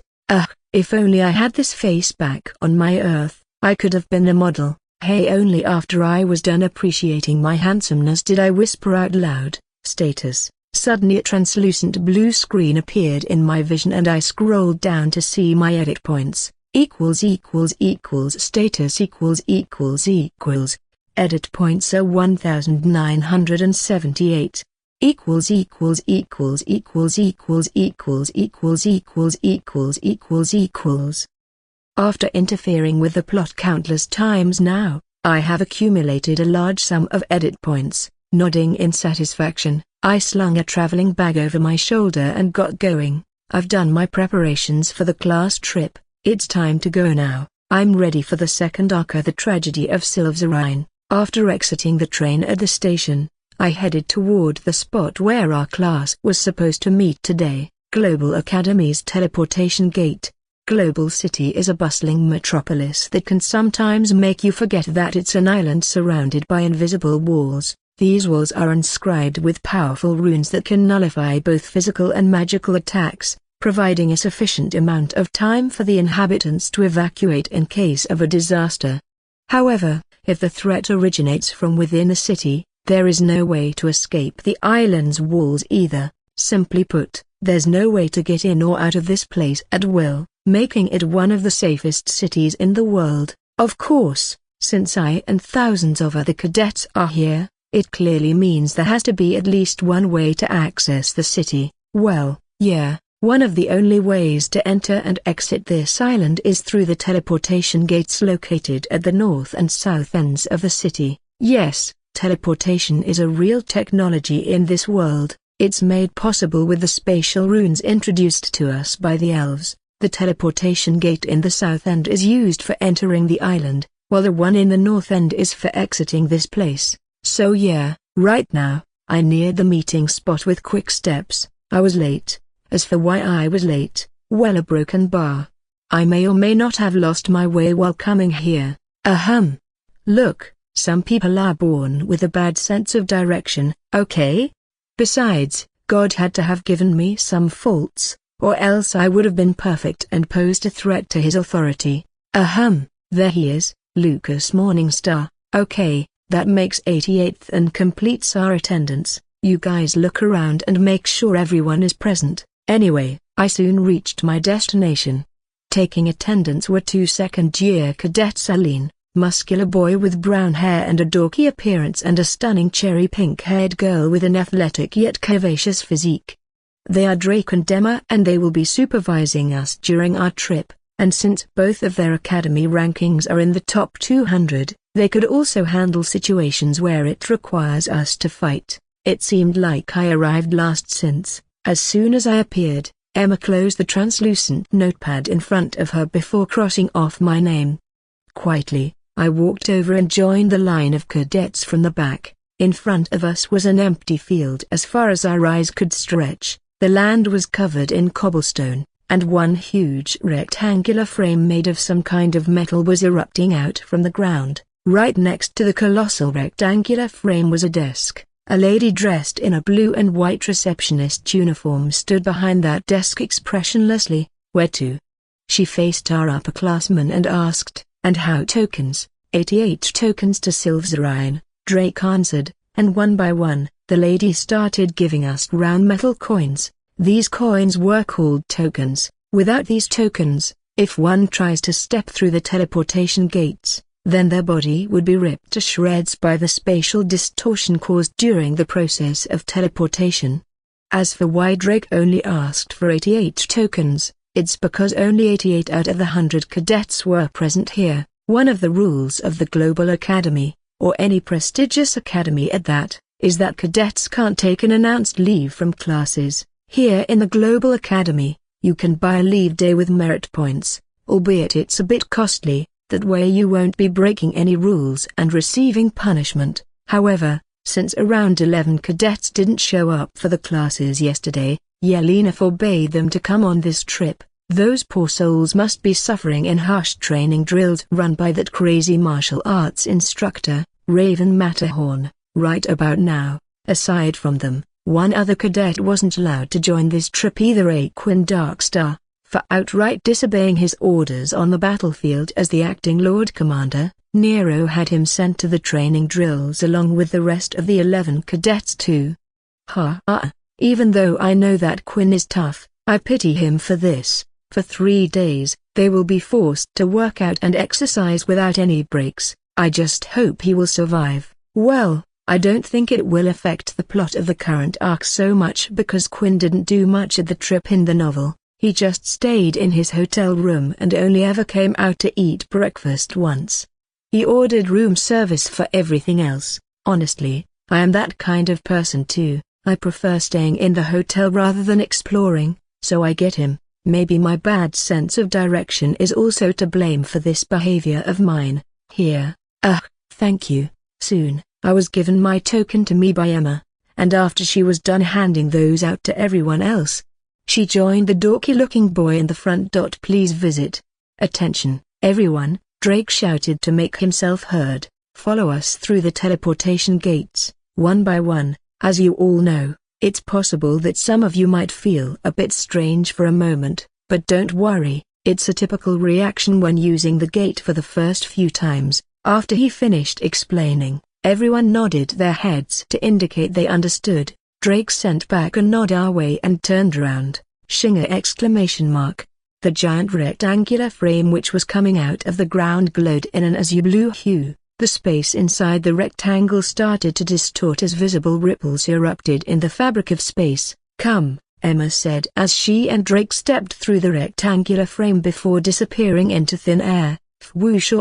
Speaker 1: If only I had this face back on my Earth, I could have been a model. Hey, only after I was done appreciating my handsomeness did I whisper out loud, status. Suddenly a translucent blue screen appeared in my vision and I scrolled down to see my edit points. Status equals. Edit points are 1978. After interfering with the plot countless times now, I have accumulated a large sum of edit points. Nodding in satisfaction, I slung a traveling bag over my shoulder and got going. I've done my preparations for the class trip. It's time to go now. I'm ready for the second Arghh, the tragedy of Silversrine. After exiting the train at the station, I headed toward the spot where our class was supposed to meet today, Global Academy's teleportation gate. Global City is a bustling metropolis that can sometimes make you forget that it's an island surrounded by invisible walls. These walls are inscribed with powerful runes that can nullify both physical and magical attacks, providing a sufficient amount of time for the inhabitants to evacuate in case of a disaster. However, if the threat originates from within the city, there is no way to escape the island's walls either. Simply put, there's no way to get in or out of this place at will, making it one of the safest cities in the world. Of course, since I and thousands of other cadets are here, it clearly means there has to be at least one way to access the city. Well, yeah, one of the only ways to enter and exit this island is through the teleportation gates located at the north and south ends of the city. Yes, teleportation is a real technology in this world. It's made possible with the spatial runes introduced to us by the elves. The teleportation gate in the south end is used for entering the island, while the one in the north end is for exiting this place. So yeah, right now, I neared the meeting spot with quick steps. I was late. As for why I was late, well, a broken bar. I may or may not have lost my way while coming here. Look, some people are born with a bad sense of direction, okay? Besides, God had to have given me some faults, or else I would have been perfect and posed a threat to his authority. There he is, Lucas Morningstar. Okay, that makes 88th and completes our attendance. You guys look around and make sure everyone is present. Anyway, I soon reached my destination. Taking attendance were two second-year cadets, Aline, muscular boy with brown hair and a dorky appearance, and a stunning cherry pink-haired girl with an athletic yet curvaceous physique. They are Drake and Emma, and they will be supervising us during our trip, and since both of their academy rankings are in the top 200, they could also handle situations where it requires us to fight. It seemed like I arrived last since, as soon as I appeared, Emma closed the translucent notepad in front of her before crossing off my name. Quietly, I walked over and joined the line of cadets from the back. In front of us was an empty field as far as our eyes could stretch. The land was covered in cobblestone, and one huge rectangular frame made of some kind of metal was erupting out from the ground. Right next to the colossal rectangular frame was a desk. A lady dressed in a blue and white receptionist uniform stood behind that desk expressionlessly. Where to? She faced our upperclassmen and asked, "And how tokens?" 88 tokens to Silversrine, Drake answered, and one by one, the lady started giving us round metal coins. These coins were called tokens. Without these tokens, if one tries to step through the teleportation gates, then their body would be ripped to shreds by the spatial distortion caused during the process of teleportation. As for why Drake only asked for 88 tokens, it's because only 88 out of the 100 cadets were present here. One of the rules of the Global Academy, or any prestigious academy at that, is that cadets can't take an announced leave from classes. Here in the Global Academy, you can buy a leave day with merit points, albeit it's a bit costly. That way you won't be breaking any rules and receiving punishment. However, since around 11 cadets didn't show up for the classes yesterday, Yelena forbade them to come on this trip. Those poor souls must be suffering in harsh training drills run by that crazy martial arts instructor, Raven Matterhorn, right about now. Aside from them, one other cadet wasn't allowed to join this trip either, Aquin Darkstar, for outright disobeying his orders on the battlefield as the acting Lord Commander. Nero had him sent to the training drills along with the rest of the 11 cadets too. Even though I know that Quinn is tough, I pity him for this. For 3 days, they will be forced to work out and exercise without any breaks. I just hope he will survive. Well, I don't think it will affect the plot of the current arc so much because Quinn didn't do much at the trip in the novel. He just stayed in his hotel room and only ever came out to eat breakfast once. He ordered room service for everything else. Honestly, I am that kind of person too. I prefer staying in the hotel rather than exploring, so I get him. Maybe my bad sense of direction is also to blame for this behavior of mine. Here. Thank you. Soon, I was given my token to me by Emma, and after she was done handing those out to everyone else, she joined the dorky-looking boy in the front. Please visit. Attention, everyone, Drake shouted to make himself heard. Follow us through the teleportation gates, one by one. As you all know, it's possible that some of you might feel a bit strange for a moment, but don't worry, it's a typical reaction when using the gate for the first few times. After he finished explaining, everyone nodded their heads to indicate they understood. Drake sent back a nod our way and turned around. Shinger! The giant rectangular frame which was coming out of the ground glowed in an azure blue hue. The space inside the rectangle started to distort as visible ripples erupted in the fabric of space. Come, Emma said as she and Drake stepped through the rectangular frame before disappearing into thin air. Whoosh!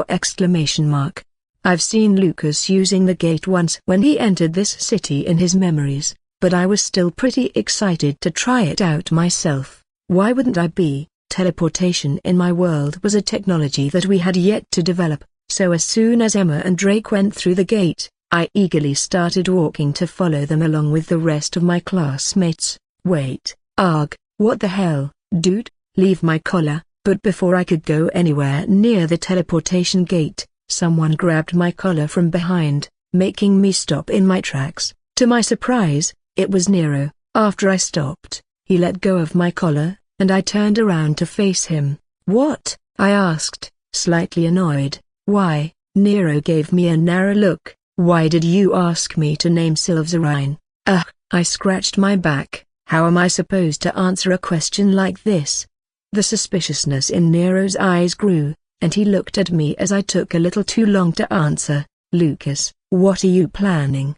Speaker 1: I've seen Lucas using the gate once when he entered this city in his memories, but I was still pretty excited to try it out myself. Why wouldn't I be? Teleportation in my world was a technology that we had yet to develop, so as soon as Emma and Drake went through the gate, I eagerly started walking to follow them along with the rest of my classmates. Wait, Arghh, what the hell, dude? Leave my collar. But before I could go anywhere near the teleportation gate, someone grabbed my collar from behind, making me stop in my tracks. To my surprise, it was Nero. After I stopped, he let go of my collar, and I turned around to face him. What? I asked, slightly annoyed. Why? Nero gave me a narrow look. Why did you ask me to name Silverzarine? I scratched my back. How am I supposed to answer a question like this? The suspiciousness in Nero's eyes grew, and he looked at me as I took a little too long to answer. Lucas, what are you planning?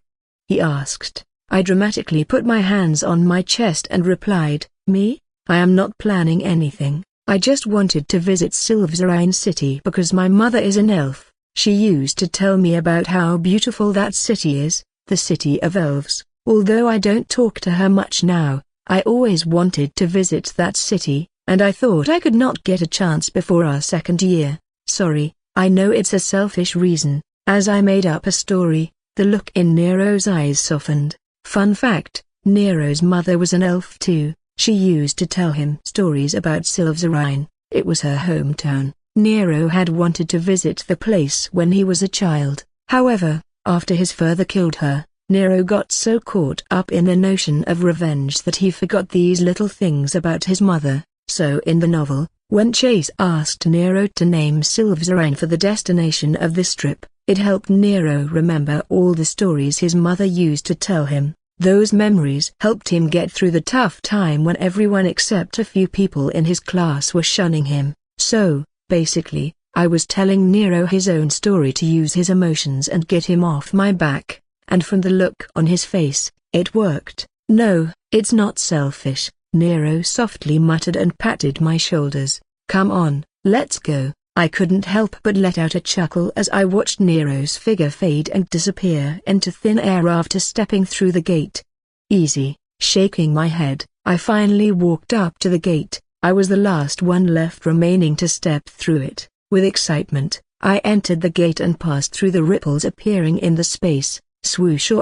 Speaker 1: He asked. I dramatically put my hands on my chest and replied, Me? I am not planning anything. I just wanted to visit Silverzarine City because my mother is an elf. She used to tell me about how beautiful that city is, the city of elves. Although I don't talk to her much now, I always wanted to visit that city, and I thought I could not get a chance before our second year. Sorry, I know it's a selfish reason. As I made up a story, the look in Nero's eyes softened. Fun fact, Nero's mother was an elf too. She used to tell him stories about Silverzarine. It was her hometown. Nero had wanted to visit the place when he was a child. However, after his father killed her, Nero got so caught up in the notion of revenge that he forgot these little things about his mother. So in the novel, when Chase asked Nero to name Silverzarine for the destination of this trip, it helped Nero remember all the stories his mother used to tell him. Those memories helped him get through the tough time when everyone except a few people in his class were shunning him. So, basically, I was telling Nero his own story to use his emotions and get him off my back, and from the look on his face, it worked. No, it's not selfish, Nero softly muttered and patted my shoulders. Come on, let's go. I couldn't help but let out a chuckle as I watched Nero's figure fade and disappear into thin air after stepping through the gate. Easy, shaking my head, I finally walked up to the gate. I was the last one left remaining to step through it. With excitement, I entered the gate and passed through the ripples appearing in the space. Swoosh!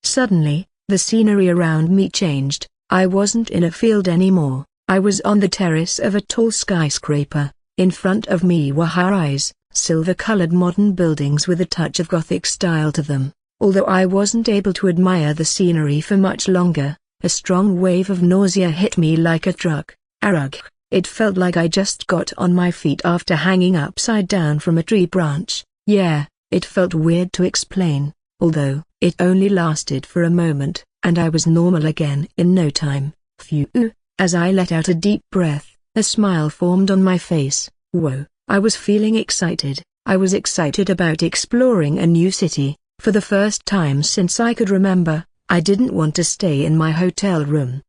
Speaker 1: Suddenly, the scenery around me changed. I wasn't in a field anymore. I was on the terrace of a tall skyscraper. In front of me were high-rise, silver-colored modern buildings with a touch of Gothic style to them. Although I wasn't able to admire the scenery for much longer, a strong wave of nausea hit me like a truck. Arghh! It felt like I just got on my feet after hanging upside down from a tree branch. Yeah, it felt weird to explain, although it only lasted for a moment, and I was normal again in no time. Phew! As I let out a deep breath, a smile formed on my face. Whoa, I was feeling excited. I was excited about exploring a new city. For the first time since I could remember, I didn't want to stay in my hotel room.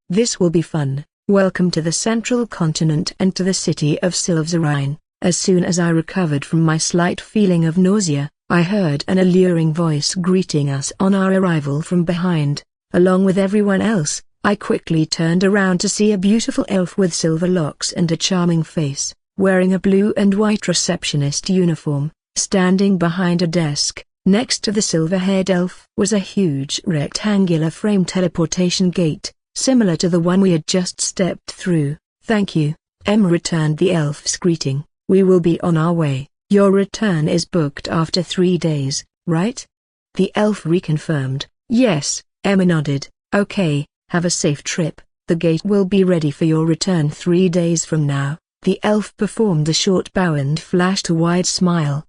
Speaker 1: This will be fun. Welcome to the Central Continent and to the city of Silverzarine. As soon as I recovered from my slight feeling of nausea, I heard an alluring voice greeting us on our arrival from behind. Along with everyone else, I quickly turned around to see a beautiful elf with silver locks and a charming face, wearing a blue and white receptionist uniform, standing behind a desk. Next to the silver-haired elf was a huge rectangular frame teleportation gate, similar to the one we had just stepped through. "Thank you," returned the elf's greeting. "We will be on our way. Your return is booked after 3 days, right?" The elf reconfirmed. "Yes," nodded. "Okay, have a safe trip. The gate will be ready for your return 3 days from now." The elf performed a short bow and flashed a wide smile.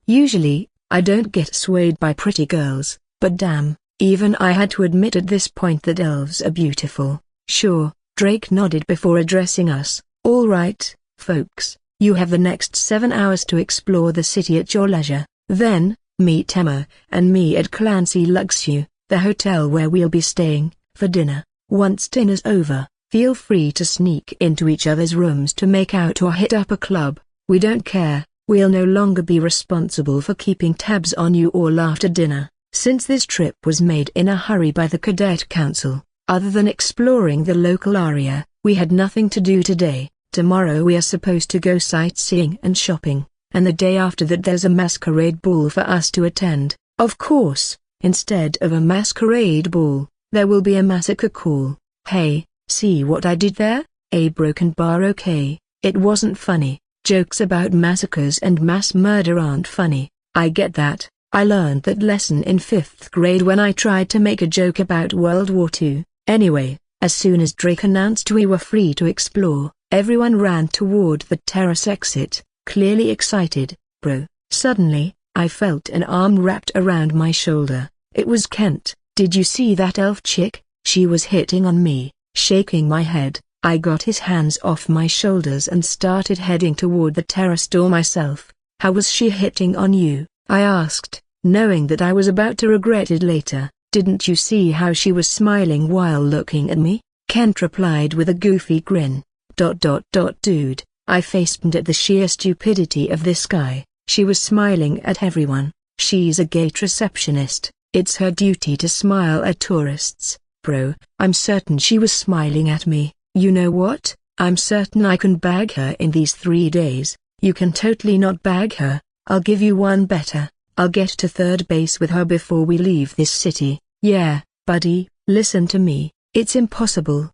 Speaker 1: Usually, I don't get swayed by pretty girls, but damn, even I had to admit at this point that elves are beautiful. "Sure," Drake nodded before addressing us. "All right, folks, you have the next 7 hours to explore the city at your leisure. Then, meet Emma and me at Clancy Luxu, the hotel where we'll be staying, for dinner. Once dinner's over, feel free to sneak into each other's rooms to make out or hit up a club. We don't care. We'll no longer be responsible for keeping tabs on you all after dinner." Since this trip was made in a hurry by the Cadet Council, other than exploring the local area, we had nothing to do today. Tomorrow we are supposed to go sightseeing and shopping, and the day after that there's a masquerade ball for us to attend. Of course, instead of a masquerade ball, there will be a massacre call. Hey, see what I did there? A broken bar. Okay, it wasn't funny. Jokes about massacres and mass murder aren't funny. I get that. I learned that lesson in 5th grade when I tried to make a joke about World War II. Anyway, as soon as Drake announced we were free to explore, everyone ran toward the terrace exit, clearly excited. "Bro." Suddenly, I felt an arm wrapped around my shoulder. It was Kent. "Did you see that elf chick? She was hitting on me." Shaking my head, I got his hands off my shoulders and started heading toward the terrace door myself. "How was she hitting on you?" I asked, knowing that I was about to regret it later. "Didn't you see how she was smiling while looking at me?" Kent replied with a goofy grin. Dude, I facepalmed at the sheer stupidity of this guy. She was smiling at everyone. She's a gate receptionist. It's her duty to smile at tourists. Bro, I'm certain she was smiling at me. You know what? I'm certain I can bag her in these 3 days. You can totally not bag her. I'll give you one better. I'll get to 3rd base with her before we leave this city. Yeah, buddy, listen to me. It's impossible.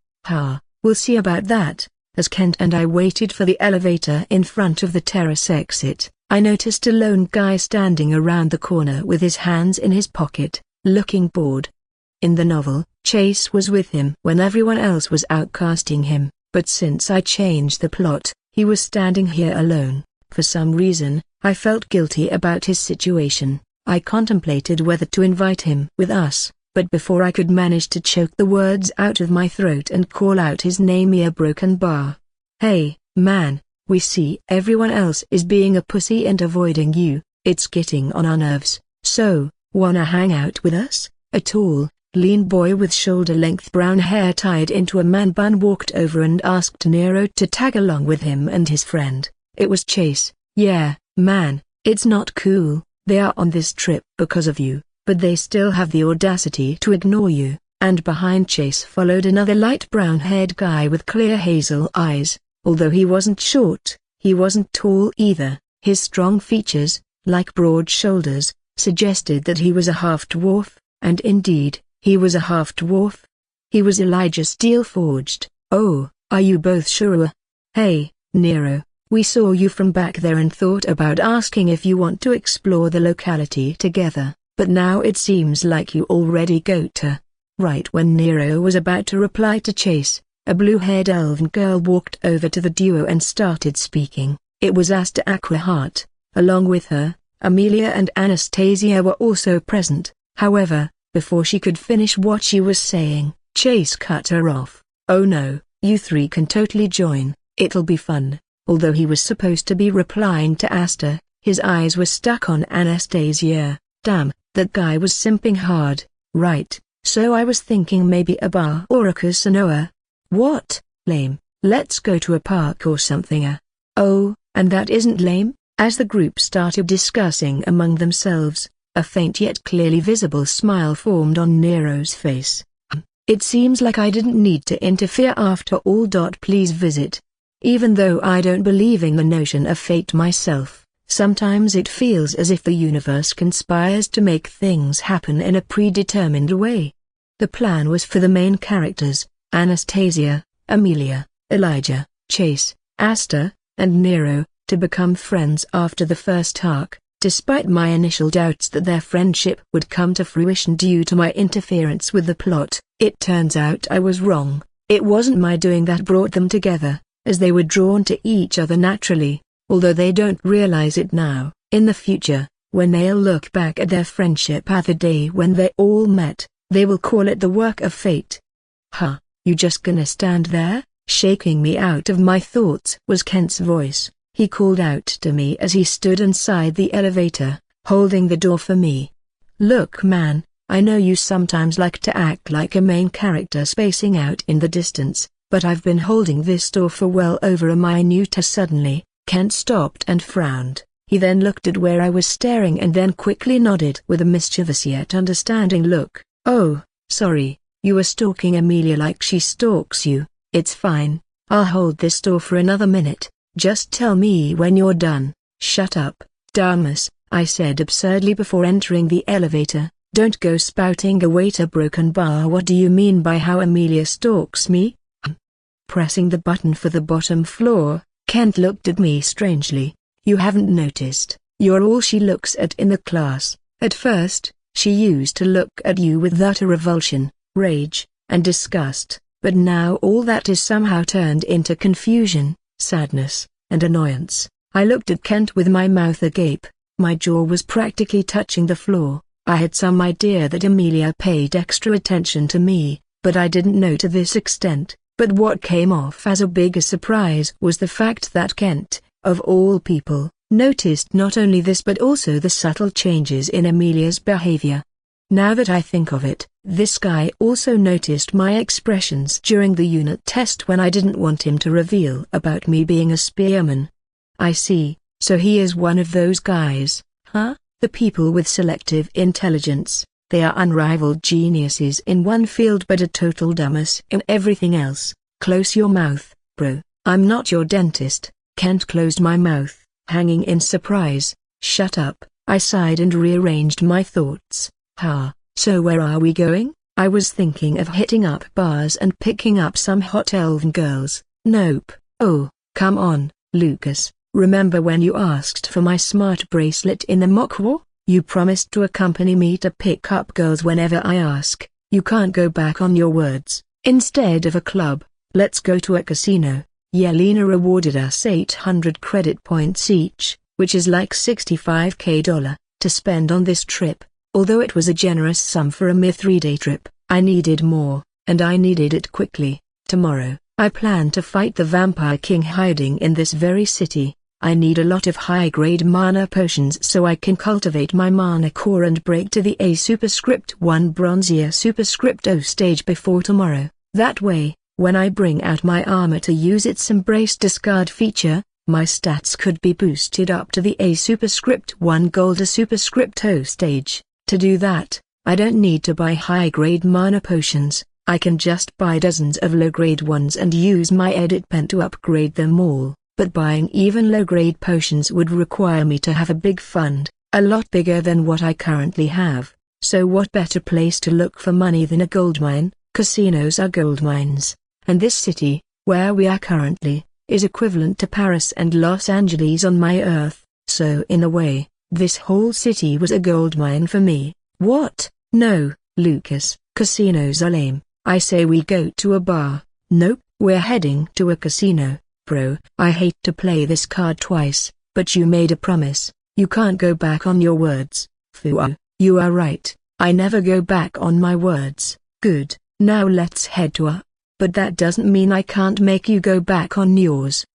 Speaker 1: We'll see about that. As Kent and I waited for the elevator in front of the terrace exit, I noticed a lone guy standing around the corner with his hands in his pocket, looking bored. In the novel, Chase was with him when everyone else was outcasting him, but since I changed the plot, he was standing here alone. For some reason, I felt guilty about his situation. I contemplated whether to invite him with us, but before I could manage to choke the words out of my throat and call out his name, a broken bar. "Hey, man, we see everyone else is being a pussy and avoiding you. It's getting on our nerves. So, wanna hang out with us?" A tall, lean boy with shoulder-length brown hair tied into a man bun walked over and asked Nero to tag along with him and his friend. It was Chase. "Yeah, man, it's not cool. They are on this trip because of you, but they still have the audacity to ignore you." And behind Chase followed another light brown-haired guy with clear hazel eyes. Although he wasn't short, he wasn't tall either. His strong features, like broad shoulders, suggested that he was a half-dwarf, and indeed, he was a half-dwarf. He was Elijah Steelforged. "Oh, are you both sure?" "Hey, Nero, we saw you from back there and thought about asking if you want to explore the locality together, but now it seems like you already got her." Right when Nero was about to reply to Chase, a blue-haired elven girl walked over to the duo and started speaking. It was Asta Aquahart. Along with her, Amelia and Anastasia were also present. However, before she could finish what she was saying, Chase cut her off. "Oh no, you three can totally join, it'll be fun." Although he was supposed to be replying to Asta, his eyes were stuck on Anastasia. Damn, that guy was simping hard. Right, so I was thinking maybe a bar or a casino. What? Lame. Let's go to a park or something. Oh, and that isn't lame? As the group started discussing among themselves, a faint yet clearly visible smile formed on Nero's face. It seems like I didn't need to interfere after all. Please visit. Even though I don't believe in the notion of fate myself, sometimes it feels as if the universe conspires to make things happen in a predetermined way. The plan was for the main characters, Anastasia, Amelia, Elijah, Chase, Asta, and Nero, to become friends after the first arc, despite my initial doubts that their friendship would come to fruition due to my interference with the plot. It turns out I was wrong. It wasn't my doing that brought them together, as they were drawn to each other naturally, although they don't realize it now. In the future, when they'll look back at their friendship at the day when they all met, they will call it the work of fate. Huh, you just gonna stand there? Shaking me out of my thoughts was Kent's voice. He called out to me as he stood inside the elevator, holding the door for me. Look man, I know you sometimes like to act like a main character spacing out in the distance, but I've been holding this door for well over a minute. Suddenly, Kent stopped and frowned. He then looked at where I was staring and then quickly nodded with a mischievous yet understanding look. Oh, sorry, you were stalking Amelia like she stalks you. It's fine, I'll hold this door for another minute, just tell me when you're done. Shut up, Damas, I said absurdly before entering the elevator. Don't go spouting away to broken bar. What do you mean by how Amelia stalks me? Pressing the button for the bottom floor, Kent looked at me strangely. You haven't noticed, you're all she looks at in the class. At first, she used to look at you with utter revulsion, rage, and disgust. But now all that is somehow turned into confusion, sadness, and annoyance. I looked at Kent with my mouth agape. My jaw was practically touching the floor. I had some idea that Amelia paid extra attention to me, but I didn't know to this extent. But what came off as a bigger surprise was the fact that Kent, of all people, noticed not only this but also the subtle changes in Amelia's behavior. Now that I think of it, this guy also noticed my expressions during the unit test when I didn't want him to reveal about me being a spearman. I see, so he is one of those guys, huh? The people with selective intelligence. They are unrivaled geniuses in one field but a total dumbass in everything else. Close your mouth, bro. I'm not your dentist. Kent closed my mouth, hanging in surprise. Shut up, I sighed and rearranged my thoughts. So where are we going? I was thinking of hitting up bars and picking up some hot elven girls. Nope. Oh, come on, Lucas. Remember when you asked for my smart bracelet in the mock war? You promised to accompany me to pick up girls whenever I ask. You can't go back on your words. Instead of a club, let's go to a casino. Yelena rewarded us 800 credit points each, which is like $65k, to spend on this trip. Although it was a generous sum for a mere 3-day trip, I needed more, and I needed it quickly. Tomorrow, I plan to fight the Vampire King hiding in this very city. I need a lot of high-grade mana potions so I can cultivate my mana core and break to the A superscript 1 bronzier superscript O stage before tomorrow. That way, when I bring out my armor to use its embrace discard feature, my stats could be boosted up to the A superscript 1 gold A superscript O stage. To do that, I don't need to buy high-grade mana potions. I can just buy dozens of low-grade ones and use my edit pen to upgrade them all. But buying even low-grade potions would require me to have a big fund, a lot bigger than what I currently have. So what better place to look for money than a gold mine? Casinos are gold mines, and this city, where we are currently, is equivalent to Paris and Los Angeles on my Earth. So in a way, this whole city was a gold mine for me. What? No, Lucas, casinos are lame. I say we go to a bar. Nope, we're heading to a casino. Bro, I hate to play this card twice, but you made a promise. You can't go back on your words. Fua, you are right. I never go back on my words. Good, now let's head to a... But that doesn't mean I can't make you go back on yours.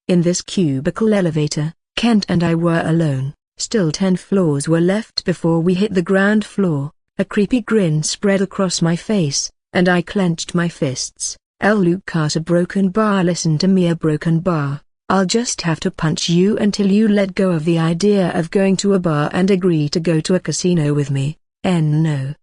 Speaker 1: In this cubicle elevator, Kent and I were alone. Still 10 floors were left before we hit the ground floor. A creepy grin spread across my face, and I clenched my fists. Lucas, a broken bar. Listen to me, a broken bar. I'll just have to punch you until you let go of the idea of going to a bar and agree to go to a casino with me. No.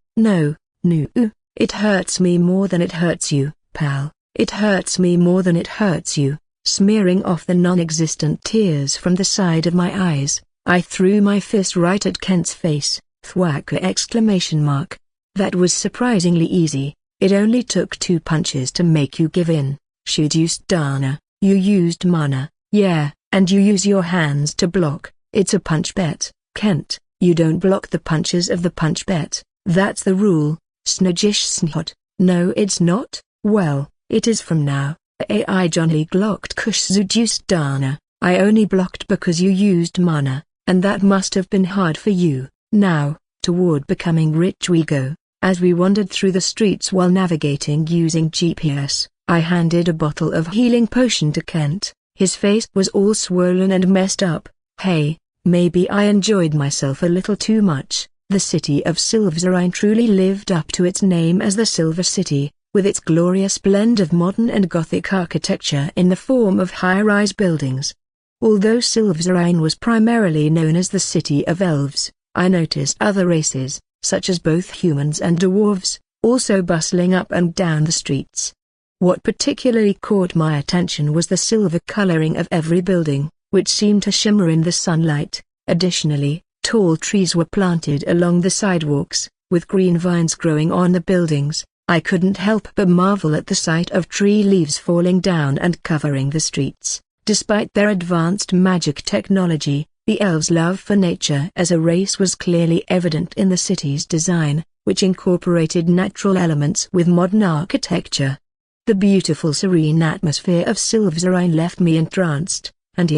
Speaker 1: It hurts me more than it hurts you, pal. It hurts me more than it hurts you. Smearing off the non-existent tears from the side of my eyes, I threw my fist right at Kent's face. Thwacka! Exclamation mark. That was surprisingly easy. It only took 2 punches to make you give in. Seduced Dana. You used mana. Yeah, and you use your hands to block. It's a punch bet, Kent. You don't block the punches of the punch bet. That's the rule. Snudgish snot. No, it's not. Well, it is from now. AI Johnny glocked kush seduced Dana. I only blocked because you used mana, and that must have been hard for you. Now, toward becoming rich we go. As we wandered through the streets while navigating using GPS, I handed a bottle of healing potion to Kent. His face was all swollen and messed up. Hey, maybe I enjoyed myself a little too much. The city of Silversrine truly lived up to its name as the Silver City, with its glorious blend of modern and Gothic architecture in the form of high-rise buildings. Although Silversrine was primarily known as the City of Elves, I noticed other races, such as both humans and dwarves, also bustling up and down the streets. What particularly caught my attention was the silver coloring of every building, which seemed to shimmer in the sunlight. Additionally, tall trees were planted along the sidewalks, with green vines growing on the buildings. I couldn't help but marvel at the sight of tree leaves falling down and covering the streets. Despite their advanced magic technology, the elves' love for nature as a race was clearly evident in the city's design, which incorporated natural elements with modern architecture. The beautiful serene atmosphere of Silversrine left me entranced, and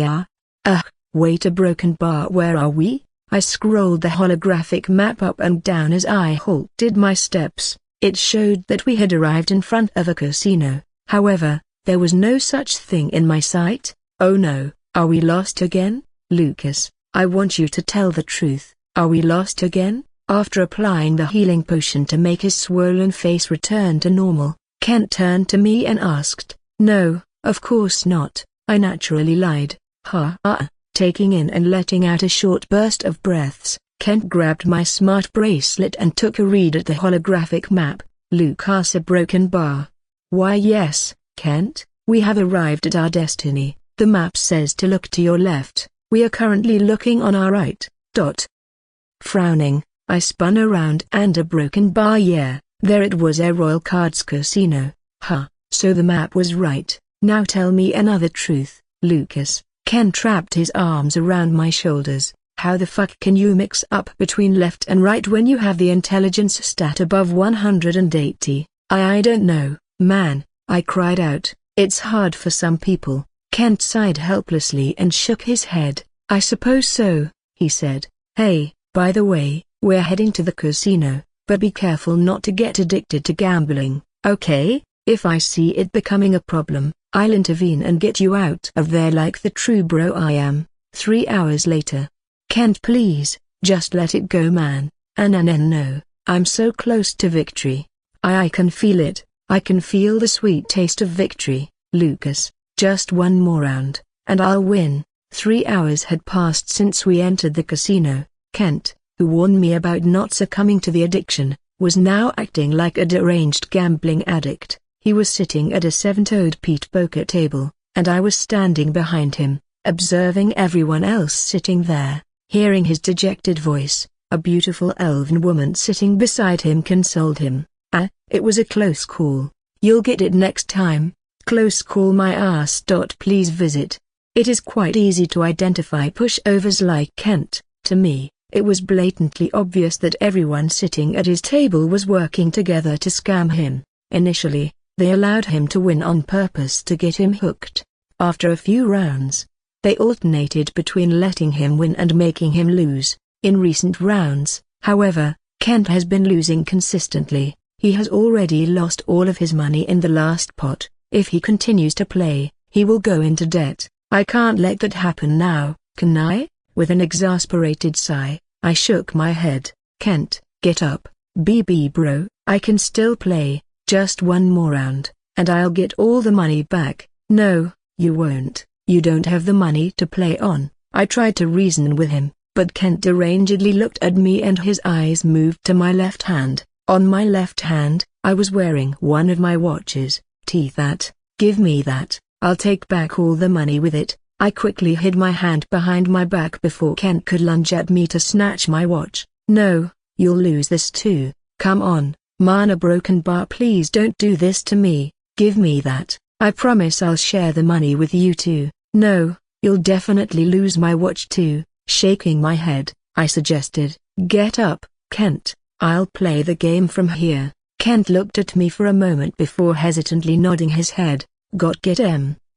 Speaker 1: wait, a broken bar. Where are we? I scrolled the holographic map up and down as I halted my steps. It showed that we had arrived in front of a casino. However, there was no such thing in my sight. Oh no, are we lost again? Lucas, I want you to tell the truth. Are we lost again? After applying the healing potion to make his swollen face return to normal, Kent turned to me and asked, No, of course not, I naturally lied. Taking in and letting out a short burst of breaths, Kent grabbed my smart bracelet and took a read at the holographic map. Lucas, a broken bar. Why yes, Kent, we have arrived at our destiny. The map says to look to your left. We are currently looking on our right. Frowning, I spun around and a broken bar. Yeah, there it was, a Royal Cards Casino. So the map was right. Now tell me another truth, Lucas. Kent wrapped his arms around my shoulders. How the fuck can you mix up between left and right when you have the intelligence stat above 180? I don't know, man, I cried out. It's hard for some people. Kent sighed helplessly and shook his head. I suppose so, he said. Hey, by the way, we're heading to the casino, but be careful not to get addicted to gambling, okay? If I see it becoming a problem, I'll intervene and get you out of there like the true bro I am. 3 hours later. Kent, please, just let it go, man. No, I'm so close to victory. I can feel it. I can feel the sweet taste of victory. Lucas, just one more round, and I'll win. 3 hours had passed since we entered the casino. Kent, who warned me about not succumbing to the addiction, was now acting like a deranged gambling addict. He was sitting at a 7-toed peat poker table, and I was standing behind him, observing everyone else sitting there. Hearing his dejected voice, a beautiful elven woman sitting beside him consoled him. It was a close call. You'll get it next time. Close call my ass. Please visit. It is quite easy to identify pushovers like Kent. To me, it was blatantly obvious that everyone sitting at his table was working together to scam him. Initially, they allowed him to win on purpose to get him hooked. After a few rounds, they alternated between letting him win and making him lose. In recent rounds, however, Kent has been losing consistently. He has already lost all of his money in the last pot. If he continues to play, he will go into debt. I can't let that happen now, can I? With an exasperated sigh, I shook my head. Kent, get up. BB bro, I can still play. Just one more round, and I'll get all the money back. No, you won't. You don't have the money to play on. I tried to reason with him, but Kent derangedly looked at me and his eyes moved to my left hand. On my left hand, I was wearing one of my watches. That. Give me that. I'll take back all the money with it. I quickly hid my hand behind my back before Kent could lunge at me to snatch my watch. No, you'll lose this too. Come on, Mana Broken Bar, please don't do this to me. Give me that. I promise I'll share the money with you too. No, you'll definitely lose my watch too. Shaking my head, I suggested. Get up, Kent. I'll play the game from here. Kent looked at me for a moment before hesitantly nodding his head. Get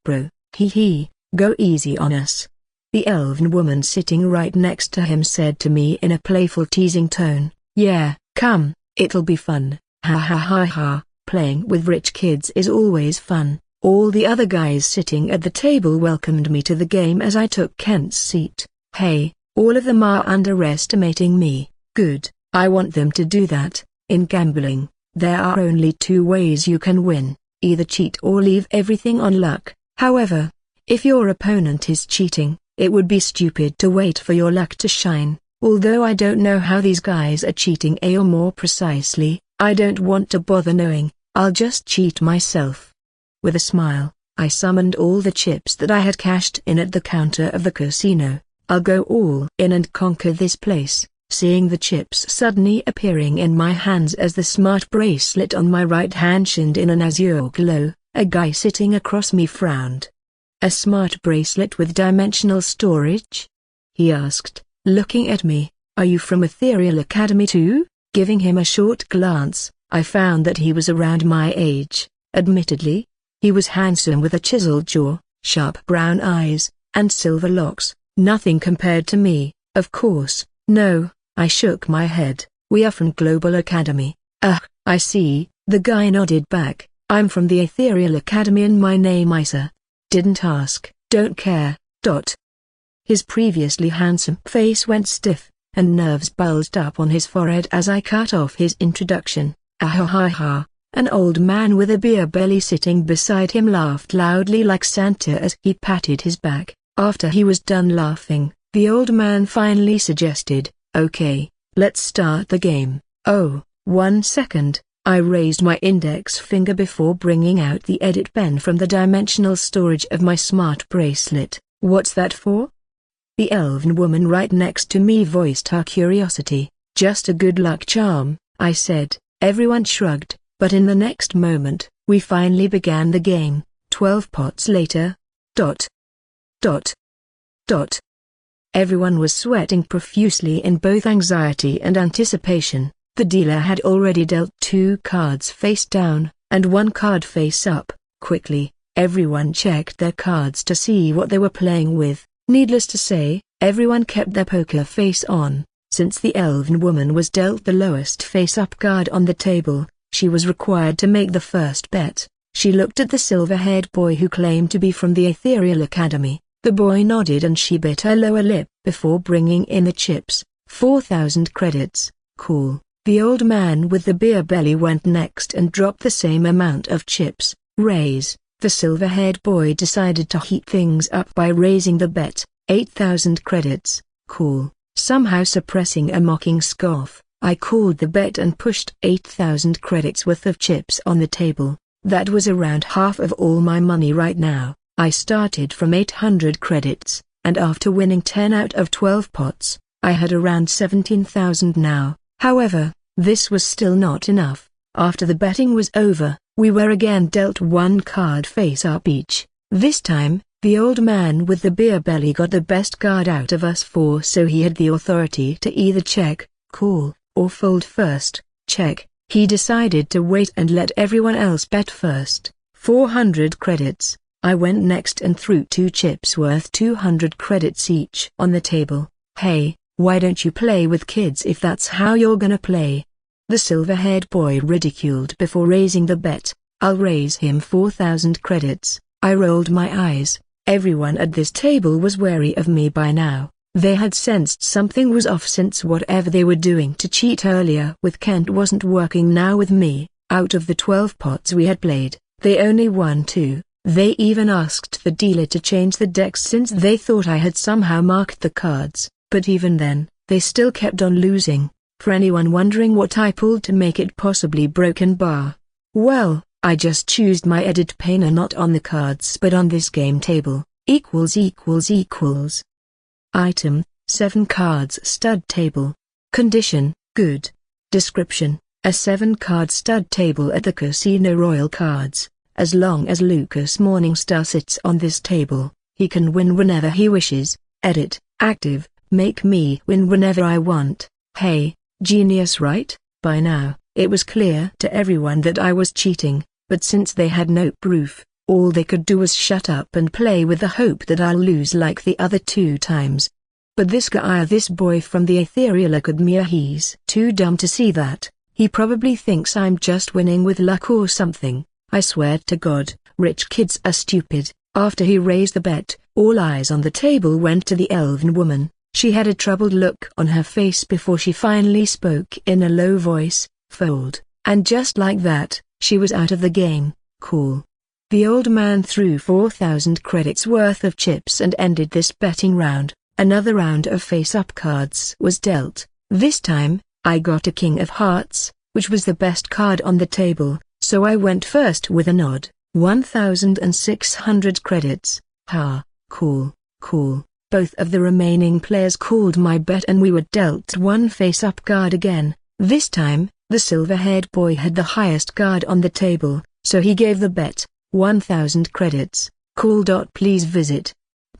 Speaker 1: bro. Hee. Go easy on us. The elven woman sitting right next to him said to me in a playful teasing tone. Yeah, come, it'll be fun. Ha ha ha ha. Playing with rich kids is always fun. All the other guys sitting at the table welcomed me to the game as I took Kent's seat. Hey, all of them are underestimating me. Good, I want them to do that. In gambling, there are only two ways you can win, either cheat or leave everything on luck. However, if your opponent is cheating, it would be stupid to wait for your luck to shine. Although I don't know how these guys are cheating, or more precisely, I don't want to bother knowing. I'll just cheat myself. With a smile, I summoned all the chips that I had cashed in at the counter of the casino. I'll go all in and conquer this place. Seeing the chips suddenly appearing in my hands as the smart bracelet on my right hand shined in an azure glow, a guy sitting across me frowned. A smart bracelet with dimensional storage? He asked, looking at me. Are you from Ethereal Academy too? Giving him a short glance, I found that he was around my age. Admittedly, he was handsome with a chiseled jaw, sharp brown eyes, and silver locks. Nothing compared to me, of course. No, I shook my head. We are from Global Academy. I see, the guy nodded back. I'm from the Ethereal Academy and my name Isa. Didn't ask, don't care. His previously handsome face went stiff, and nerves bulged up on his forehead as I cut off his introduction. Ha. An old man with a beer belly sitting beside him laughed loudly like Santa as he patted his back. After he was done laughing, the old man finally suggested, okay, let's start the game. Oh, 1 second. I raised my index finger before bringing out the edit pen from the dimensional storage of my smart bracelet. What's that for? The elven woman right next to me voiced her curiosity. Just a good luck charm, I said. Everyone shrugged, but in the next moment, we finally began the game. 12 pots later. Everyone was sweating profusely in both anxiety and anticipation. The dealer had already dealt 2 cards face down, and 1 card face up. Quickly, everyone checked their cards to see what they were playing with. Needless to say, everyone kept their poker face on. Since the elven woman was dealt the lowest face-up card on the table, she was required to make the first bet. She looked at the silver-haired boy who claimed to be from the Ethereal Academy. The boy nodded and she bit her lower lip before bringing in the chips. 4,000 credits. Cool. The old man with the beer belly went next and dropped the same amount of chips. Raise. The silver-haired boy decided to heat things up by raising the bet. 8,000 credits. Cool. Somehow suppressing a mocking scoff, I called the bet and pushed 8,000 credits worth of chips on the table. That was around half of all my money right now. I started from 800 credits, and after winning 10 out of 12 pots, I had around 17,000 now. However, this was still not enough. After the betting was over, we were again dealt 1 card face-up each. This time, the old man with the beer belly got the best card out of us 4, so he had the authority to either check, call, or fold first. Check. He decided to wait and let everyone else bet first. 400 credits. I went next and threw 2 chips worth 200 credits each on the table. Hey, why don't you play with kids if that's how you're gonna play? The silver-haired boy ridiculed before raising the bet. I'll raise him 4,000 credits. I rolled my eyes. Everyone at this table was wary of me by now. They had sensed something was off since whatever they were doing to cheat earlier with Kent wasn't working now with me. Out of the 12 pots we had played, they only won 2. They even asked the dealer to change the decks since they thought I had somehow marked the cards, but even then, they still kept on losing. For anyone wondering what I pulled to make it possibly broken bar. Well, I just choosed my edit pane not on the cards but on this game table, ===. Item, 7 cards stud table. Condition, good. Description, a 7-card stud table at the Casino Royal cards. As long as Lucas Morningstar sits on this table, he can win whenever he wishes. Edit, active, make me win whenever I want. Hey, genius right? By now, it was clear to everyone that I was cheating, but since they had no proof, all they could do was shut up and play with the hope that I'll lose like the other 2 times. But this boy from the Ethereal Academia, he's too dumb to see that. He probably thinks I'm just winning with luck or something. I swear to God, rich kids are stupid. After he raised the bet, all eyes on the table went to the elven woman. She had a troubled look on her face before she finally spoke in a low voice, "Fold." And just like that, she was out of the game. Cool. The old man threw 4,000 credits worth of chips and ended this betting round. Another round of face-up cards was dealt. This time, I got a King of Hearts, which was the best card on the table, so I went first with a nod. 1,600 credits. Ha, cool, cool. Both of the remaining players called my bet and we were dealt one face-up card again. This time, the silver-haired boy had the highest card on the table, so he gave the bet, 1,000 credits. Cool. Please visit.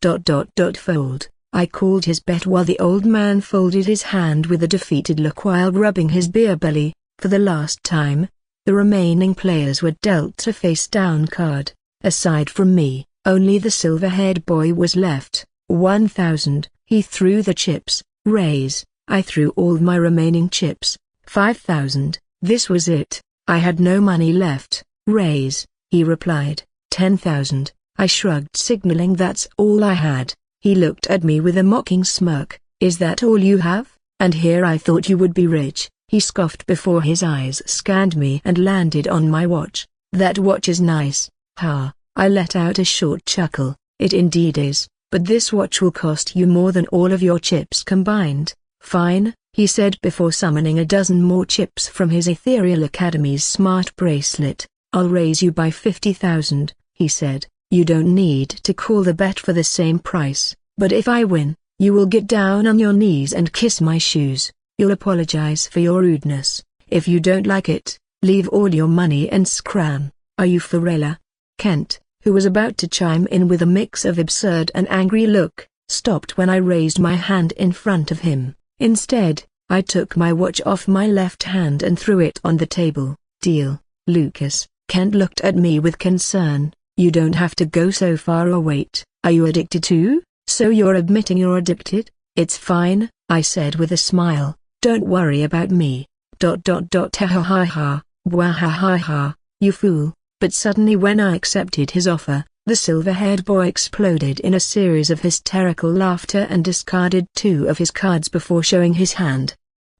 Speaker 1: Fold. I called his bet while the old man folded his hand with a defeated look while rubbing his beer belly. For the last time, the remaining players were dealt a face-down card. Aside from me, only the silver-haired boy was left. 1,000. He threw the chips. Raise. I threw all my remaining chips. 5,000. This was it. I had no money left. Raise. He replied. 10,000. I shrugged, signaling that's all I had. He looked at me with a mocking smirk. Is that all you have? And here I thought you would be rich. He scoffed before his eyes scanned me and landed on my watch. That watch is nice. Ha. I let out a short chuckle. It indeed is. But this watch will cost you more than all of your chips combined. Fine, he said before summoning a dozen more chips from his Ethereal Academy's smart bracelet. I'll raise you by 50,000, he said. You don't need to call the bet for the same price, but if I win, you will get down on your knees and kiss my shoes. You'll apologize for your rudeness. If you don't like it, leave all your money and scram. Are you for real? Kent, who was about to chime in with a mix of absurd and angry look, stopped when I raised my hand in front of him. Instead, I took my watch off my left hand and threw it on the table. Deal, Lucas. Kent looked at me with concern. You don't have to go so far or wait. Are you addicted too? So you're admitting you're addicted? It's fine, I said with a smile. Don't worry about me. Ha ha ha ha, bwah ha ha ha, you fool. But suddenly when I accepted his offer, the silver-haired boy exploded in a series of hysterical laughter and discarded 2 of his cards before showing his hand.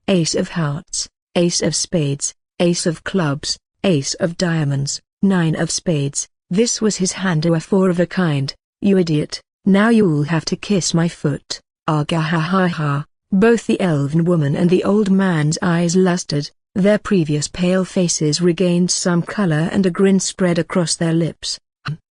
Speaker 1: Ace of Hearts, Ace of Spades, Ace of Clubs, Ace of Diamonds, 9 of Spades. This was his hand, a 4 of a kind. You idiot, now you'll have to kiss my foot. Arghh ha ha ha. Both the elven woman and the old man's eyes lustered. Their previous pale faces regained some color and a grin spread across their lips.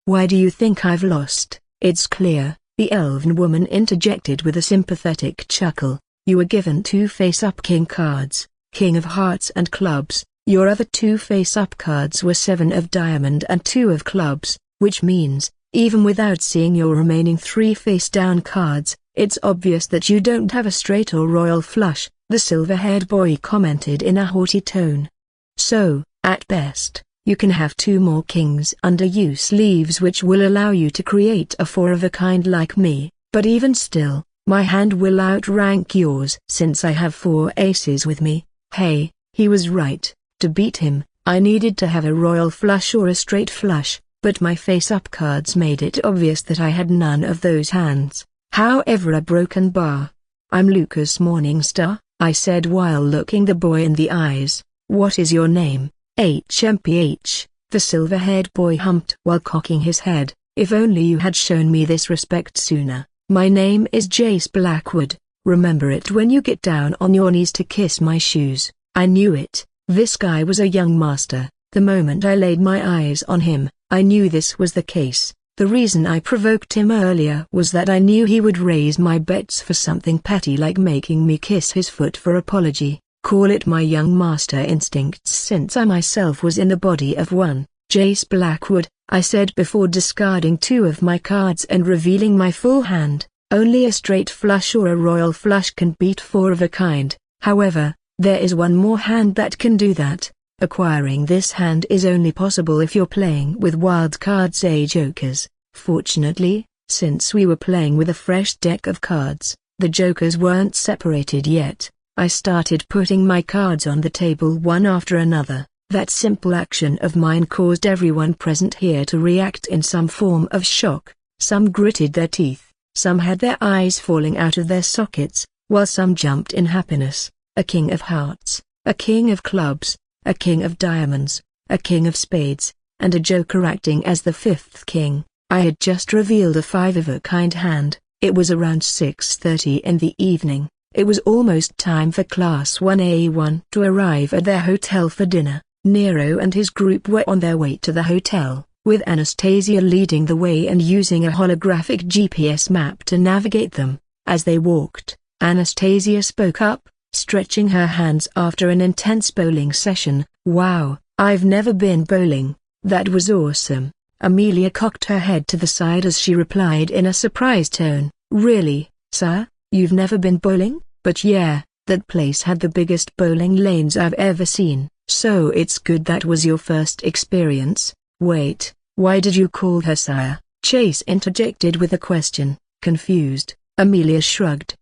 Speaker 1: Why do you think I've lost? It's clear, the elven woman interjected with a sympathetic chuckle. You were given 2 face-up king cards, King of Hearts and Clubs. Your other 2 face-up cards were 7 of Diamond and 2 of Clubs, which means, even without seeing your remaining 3 face-down cards, it's obvious that you don't have a straight or royal flush, the silver-haired boy commented in a haughty tone. So, at best, you can have 2 more kings under your sleeves, which will allow you to create a 4 of a kind like me, but even still, my hand will outrank yours since I have 4 aces with me. Hey, he was right. To beat him, I needed to have a royal flush or a straight flush, but my face-up cards made it obvious that I had none of those hands. However, a broken bar. I'm Lucas Morningstar, I said while looking the boy in the eyes. What is your name? HMPH, the silver-haired boy humped while cocking his head. If only you had shown me this respect sooner. My name is Jace Blackwood. Remember it when you get down on your knees to kiss my shoes. I knew it. This guy was a young master. The moment I laid my eyes on him, I knew this was the case. The reason I provoked him earlier was that I knew he would raise my bets for something petty like making me kiss his foot for apology. Call it my young master instincts, since I myself was in the body of one. Jace Blackwood, I said before discarding 2 of my cards and revealing my full hand. Only a straight flush or a royal flush can beat 4 of a kind. However, there is one more hand that can do that. Acquiring this hand is only possible if you're playing with wild cards, jokers. Fortunately, since we were playing with a fresh deck of cards, the jokers weren't separated yet. I started putting my cards on the table one after another. That simple action of mine caused everyone present here to react in some form of shock. Some gritted their teeth, some had their eyes falling out of their sockets, while some jumped in happiness. A king of hearts, a king of clubs, a king of diamonds, a king of spades, and a joker acting as the 5th king. I had just revealed a 5 of a kind hand. It was around 6:30 in the evening. It was almost time for Class 1A1 to arrive at their hotel for dinner. Nero and his group were on their way to the hotel, with Anastasia leading the way and using a holographic GPS map to navigate them. As they walked, Anastasia spoke up, stretching her hands after an intense bowling session. "Wow, I've never been bowling. That was awesome." Amelia cocked her head to the side as she replied in a surprised tone, "Really, sir, you've never been bowling? But yeah, that place had the biggest bowling lanes I've ever seen. So it's good that was your first experience." "Wait, why did you call her sire?" Chase interjected with a question, confused. Amelia shrugged.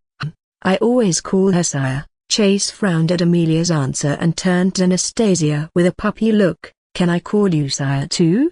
Speaker 1: "I always call her sire." Chase frowned at Amelia's answer and turned to Anastasia with a puppy look. "Can I call you sire too?"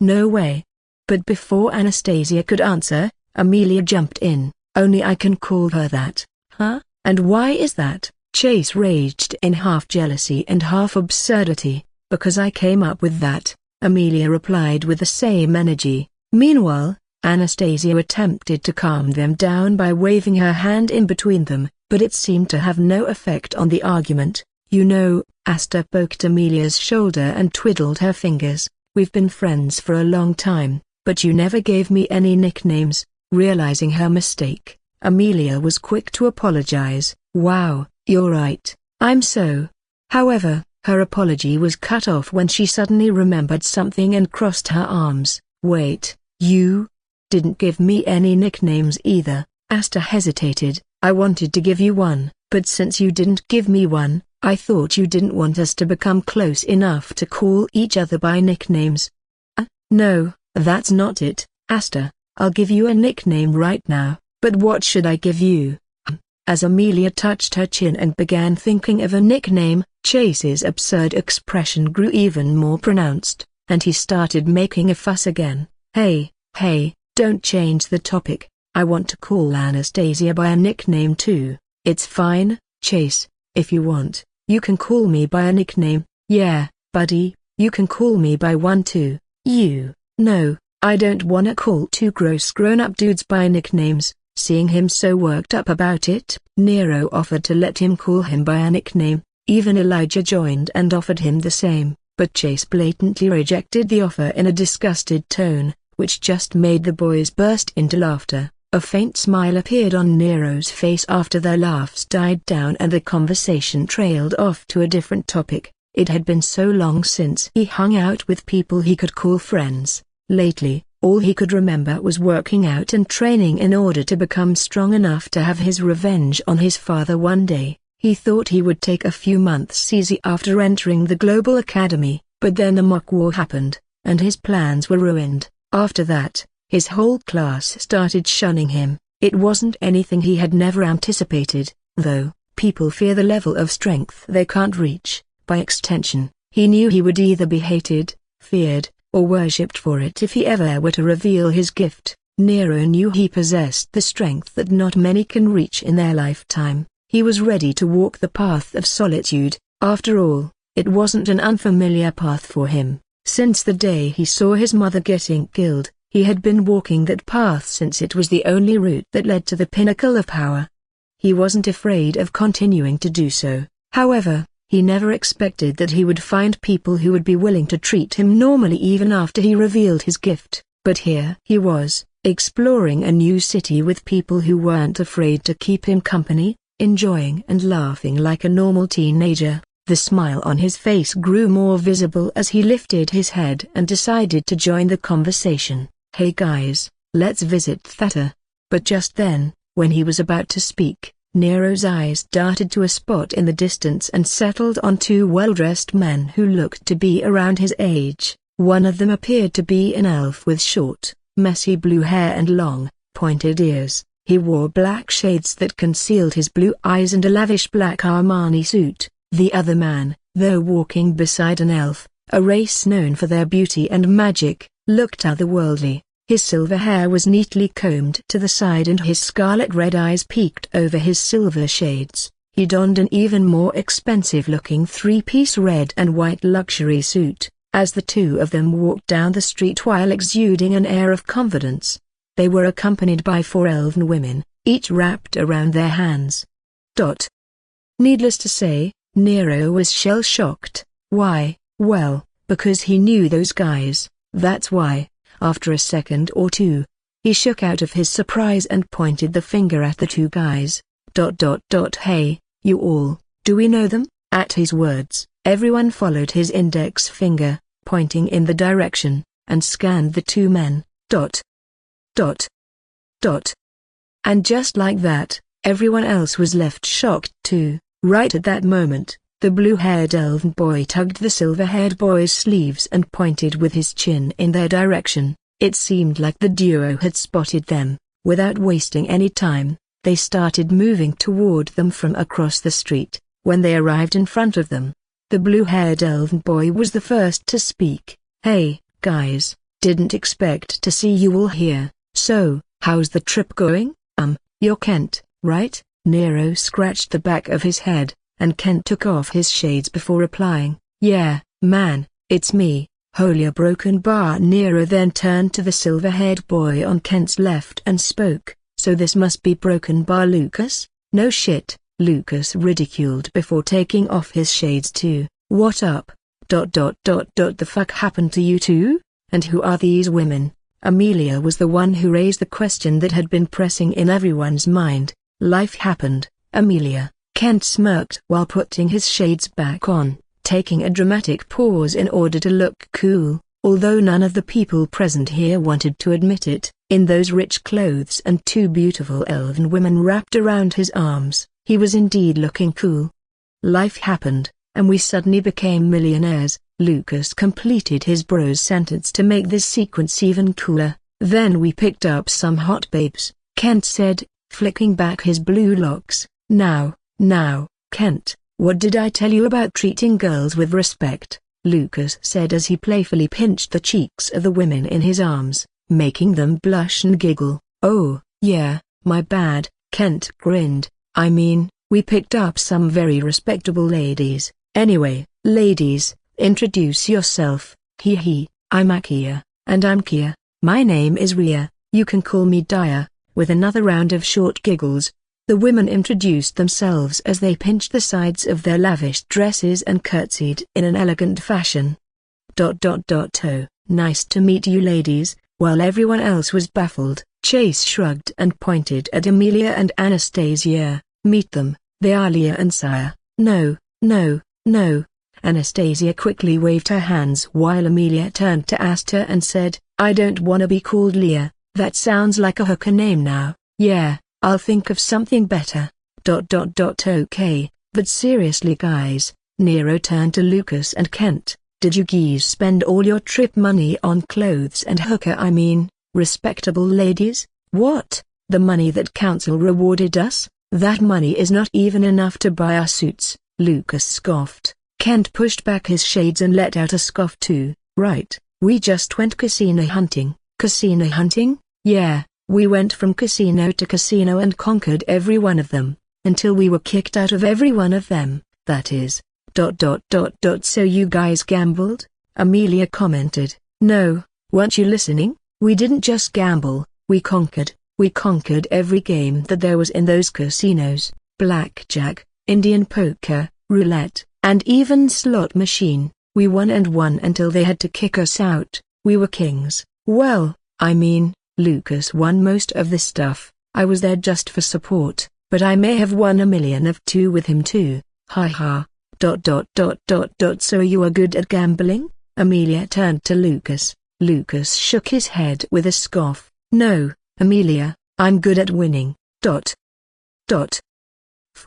Speaker 1: No way." But before Anastasia could answer, Amelia jumped in. "Only I can call her that." "Huh? And why is that?" Chase raged in half jealousy and half absurdity. "Because I came up with that," Amelia replied with the same energy. Meanwhile, Anastasia attempted to calm them down by waving her hand in between them, but it seemed to have no effect on the argument. "You know," Asta poked Amelia's shoulder and twiddled her fingers, "we've been friends for a long time, but you never gave me any nicknames." Realizing her mistake, Amelia was quick to apologize. "Wow, you're right, I'm so." However, her apology was cut off when she suddenly remembered something and crossed her arms. "Wait, you didn't give me any nicknames either." Asta hesitated. "I wanted to give you one, but since you didn't give me one, I thought you didn't want us to become close enough to call each other by nicknames." No, that's not it, Asta. I'll give you a nickname right now, but what should I give you?" As Amelia touched her chin and began thinking of a nickname, Chase's absurd expression grew even more pronounced, and he started making a fuss again. Hey, don't change the topic. I want to call Anastasia by a nickname too." "It's fine, Chase, if you want. You can call me by a nickname." "Yeah, buddy, you can call me by one too." "No, I don't wanna call 2 gross grown-up dudes by nicknames." Seeing him so worked up about it, Nero offered to let him call him by a nickname. Even Elijah joined and offered him the same, but Chase blatantly rejected the offer in a disgusted tone, which just made the boys burst into laughter. A faint smile appeared on Nero's face after their laughs died down and the conversation trailed off to a different topic. It had been so long since he hung out with people he could call friends. Lately, all he could remember was working out and training in order to become strong enough to have his revenge on his father one day. He thought he would take a few months easy after entering the Global Academy, but then the mock war happened, and his plans were ruined. After that, his whole class started shunning him. It wasn't anything he had never anticipated, though. People fear the level of strength they can't reach. By extension, he knew he would either be hated, feared, or worshipped for it if he ever were to reveal his gift. Nero knew he possessed the strength that not many can reach in their lifetime. He was ready to walk the path of solitude. After all, it wasn't an unfamiliar path for him. Since the day he saw his mother getting killed, he had been walking that path since it was the only route that led to the pinnacle of power. He wasn't afraid of continuing to do so. However, he never expected that he would find people who would be willing to treat him normally even after he revealed his gift. But here he was, exploring a new city with people who weren't afraid to keep him company, enjoying and laughing like a normal teenager. The smile on his face grew more visible as he lifted his head and decided to join the conversation. "Hey guys, let's visit theater." But just then, when he was about to speak, Nero's eyes darted to a spot in the distance and settled on two well-dressed men who looked to be around his age. One of them appeared to be an elf with short, messy blue hair and long, pointed ears. He wore black shades that concealed his blue eyes and a lavish black Armani suit. The other man, though walking beside an elf, a race known for their beauty and magic, looked otherworldly. His silver hair was neatly combed to the side and his scarlet-red eyes peeked over his silver shades. He donned an even more expensive-looking three-piece red and white luxury suit, as the two of them walked down the street while exuding an air of confidence. They were accompanied by 4 elven women, each wrapped around their hands. Needless to say, Nero was shell-shocked. Why? Well, because he knew those guys, that's why. After a second or two, he shook out of his surprise and pointed the finger at the two guys. Hey, you all, do we know them? At his words, everyone followed his index finger, pointing in the direction, and scanned the two men. And just like that, everyone else was left shocked too. Right at that moment, the blue-haired elven boy tugged the silver-haired boy's sleeves and pointed with his chin in their direction. It seemed like the duo had spotted them. Without wasting any time, they started moving toward them from across the street. When they arrived in front of them, the blue-haired elven boy was the first to speak. "Hey, guys, didn't expect to see you all here. So, how's the trip going? You're Kent, right?" Nero scratched the back of his head, and Kent took off his shades before replying. "Yeah, man, it's me, Holy Broken Bar." Nero then turned to the silver-haired boy on Kent's left and spoke. "So this must be Broken Bar Lucas?" "No shit," Lucas ridiculed before taking off his shades too. "What up? The fuck happened to you two? And who are these women?" Amelia was the one who raised the question that had been pressing in everyone's mind. "Life happened, Amelia." Kent smirked while putting his shades back on, taking a dramatic pause in order to look cool, although none of the people present here wanted to admit it. In those rich clothes and 2 beautiful elven women wrapped around his arms, he was indeed looking cool. "Life happened, and we suddenly became millionaires." Lucas completed his bro's sentence to make this sequence even cooler. "Then we picked up some hot babes," Kent said, flicking back his blue locks. Now, Kent, what did I tell you about treating girls with respect?" Lucas said as he playfully pinched the cheeks of the women in his arms, making them blush and giggle. "Oh, yeah, my bad," Kent grinned. "I mean, we picked up some very respectable ladies. Anyway, ladies, introduce yourself." "I'm Akia." "And I'm Kia." "My name is Ria, you can call me Dia." With another round of short giggles, the women introduced themselves as they pinched the sides of their lavish dresses and curtsied in an elegant fashion. "Oh, nice to meet you ladies." While everyone else was baffled, Chase shrugged and pointed at Amelia and Anastasia. "Meet them, they are Leah and Saya." No. Anastasia quickly waved her hands while Amelia turned to Asta and said, "I don't wanna be called Leah, that sounds like a hooker name now." "Yeah, I'll think of something better." Okay, but seriously guys, Nero turned to Lucas and Kent, "did you geese spend all your trip money on clothes and hooker, I mean, respectable ladies?" "What? The money that council rewarded us? That money is not even enough to buy our suits," Lucas scoffed. Kent pushed back his shades and let out a scoff too. "Right, we just went casino hunting." "Casino hunting?" "Yeah, we went from casino to casino and conquered every one of them, until we were kicked out of every one of them, that is. So you guys gambled?" Amelia commented. "No, weren't you listening? We didn't just gamble, we conquered." We conquered every game that there was in those casinos: blackjack, Indian poker, roulette, and even slot machine. We won and won until they had to kick us out. We were kings. Well, I mean, Lucas won most of the stuff. I was there just for support, but I may have won $1 million of two with him too. Ha ha. ... So you are good at gambling? Amelia turned to Lucas. Lucas shook his head with a scoff. No, Amelia, I'm good at winning. ...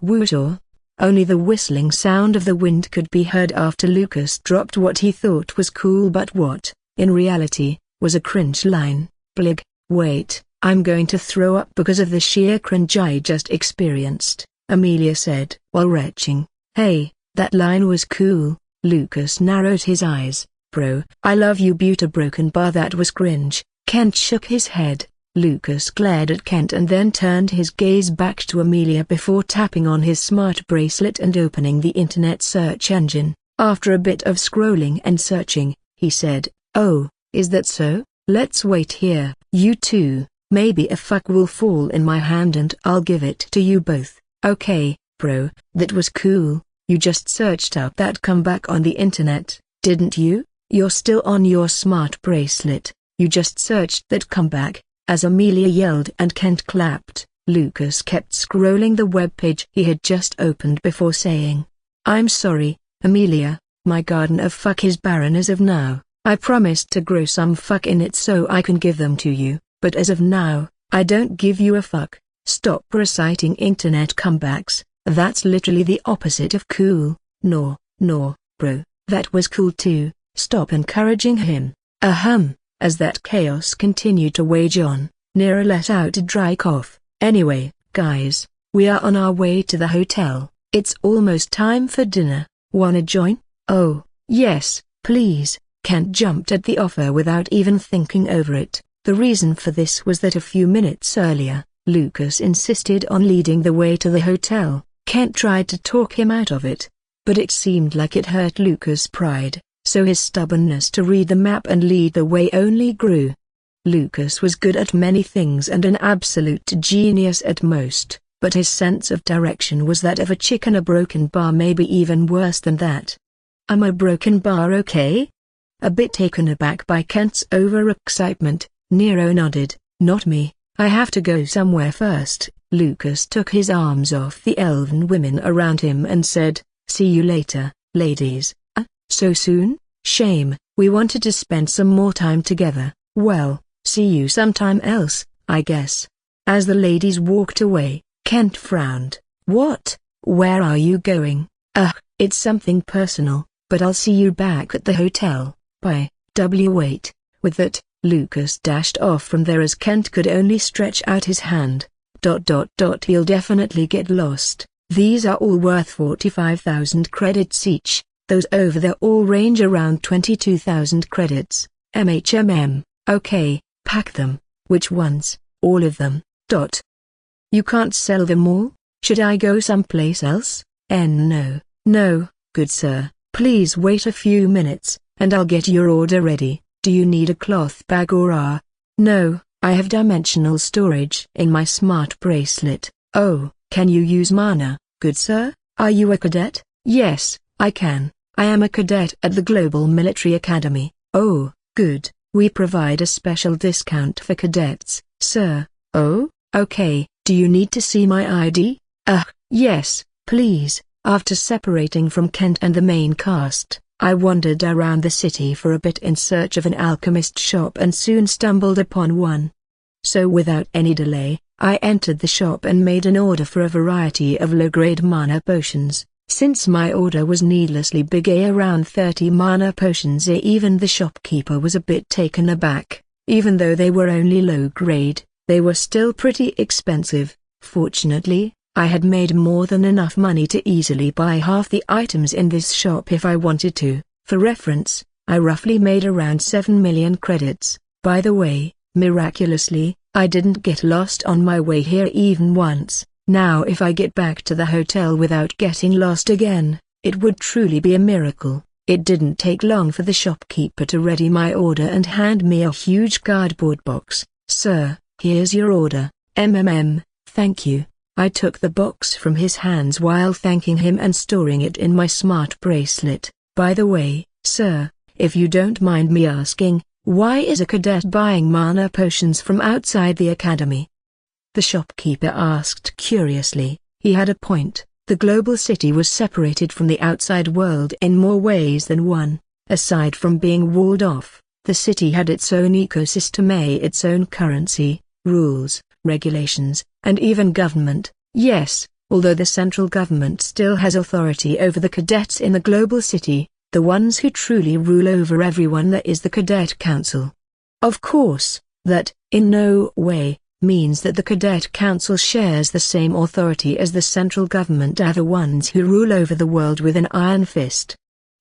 Speaker 1: Whooshaw. Only the whistling sound of the wind could be heard after Lucas dropped what he thought was cool but what, in reality, was a cringe line. Blig, wait, I'm going to throw up because of the sheer cringe I just experienced, Amelia said while retching. Hey, that line was cool. Lucas narrowed his eyes. Bro, I love you Buta broken bar, that was cringe. Kent shook his head. Lucas glared at Kent and then turned his gaze back to Amelia before tapping on his smart bracelet and opening the internet search engine. After a bit of scrolling and searching, he said, "Oh, is that so? Let's wait here, you two. Maybe a fuck will fall in my hand and I'll give it to you both." Okay, bro, that was cool. You just searched up that comeback on the internet, didn't you? You're still on your smart bracelet. You just searched that comeback. As Amelia yelled and Kent clapped, Lucas kept scrolling the webpage he had just opened before saying, "I'm sorry, Amelia, my garden of fuck is barren as of now. I promised to grow some fuck in it so I can give them to you, but as of now, I don't give you a fuck." Stop reciting internet comebacks. That's literally the opposite of cool. No, bro, that was cool too. Stop encouraging him. As that chaos continued to wage on, Nira let out a dry cough. Anyway, guys, we are on our way to the hotel. It's almost time for dinner. Wanna join? Oh, yes, please. Kent jumped at the offer without even thinking over it. The reason for this was that a few minutes earlier, Lucas insisted on leading the way to the hotel. Kent tried to talk him out of it, but it seemed like it hurt Lucas' pride, so his stubbornness to read the map and lead the way only grew. Lucas was good at many things and an absolute genius at most, but his sense of direction was that of a chick in a broken bar, maybe even worse than that. "Am I broken bar okay?" A bit taken aback by Kent's overexcitement, Nero nodded. "Not me, I have to go somewhere first." Lucas took his arms off the elven women around him and said, "See you later, ladies." So soon? Shame, we wanted to spend some more time together." "Well, see you sometime else, I guess." As the ladies walked away, Kent frowned. "What? Where are you going?" It's something personal, but I'll see you back at the hotel. Bye." Wait. With that, Lucas dashed off from there as Kent could only stretch out his hand. ... You'll definitely get lost. These are all worth 45,000 credits each. Those over there all range around 22,000 credits. Okay, pack them. Which ones? All of them. ... You can't sell them all? Should I go someplace else? No, good sir. Please wait a few minutes, and I'll get your order ready. Do you need a cloth bag or No, I have dimensional storage in my smart bracelet. Oh, can you use mana, good sir? Are you a cadet? Yes, I can. I am a cadet at the Global Military Academy. Oh, good. We provide a special discount for cadets, sir. Oh, okay. Do you need to see my ID? Yes, please. After separating from Kent and the main cast, I wandered around the city for a bit in search of an alchemist shop and soon stumbled upon one. So without any delay, I entered the shop and made an order for a variety of low-grade mana potions. Since my order was needlessly big, around 30 mana potions, even the shopkeeper was a bit taken aback. Even though they were only low grade, they were still pretty expensive. Fortunately, I had made more than enough money to easily buy half the items in this shop if I wanted to. For reference, I roughly made around 7 million credits. By the way, miraculously, I didn't get lost on my way here even once. Now if I get back to the hotel without getting lost again, it would truly be a miracle. It didn't take long for the shopkeeper to ready my order and hand me a huge cardboard box. "Sir, here's your order." Thank you. I took the box from his hands while thanking him and storing it in my smart bracelet. By the way, sir, if you don't mind me asking, why is a cadet buying mana potions from outside the academy? The shopkeeper asked curiously. He had a point. The global city was separated from the outside world in more ways than one. Aside from being walled off, the city had its own ecosystem, its own currency, rules, regulations, and even government. Yes, although the central government still has authority over the cadets in the global city, the ones who truly rule over everyone there is the Cadet Council. Of course, that, in no way, means that the Cadet Council shares the same authority as the central government are the ones who rule over the world with an iron fist.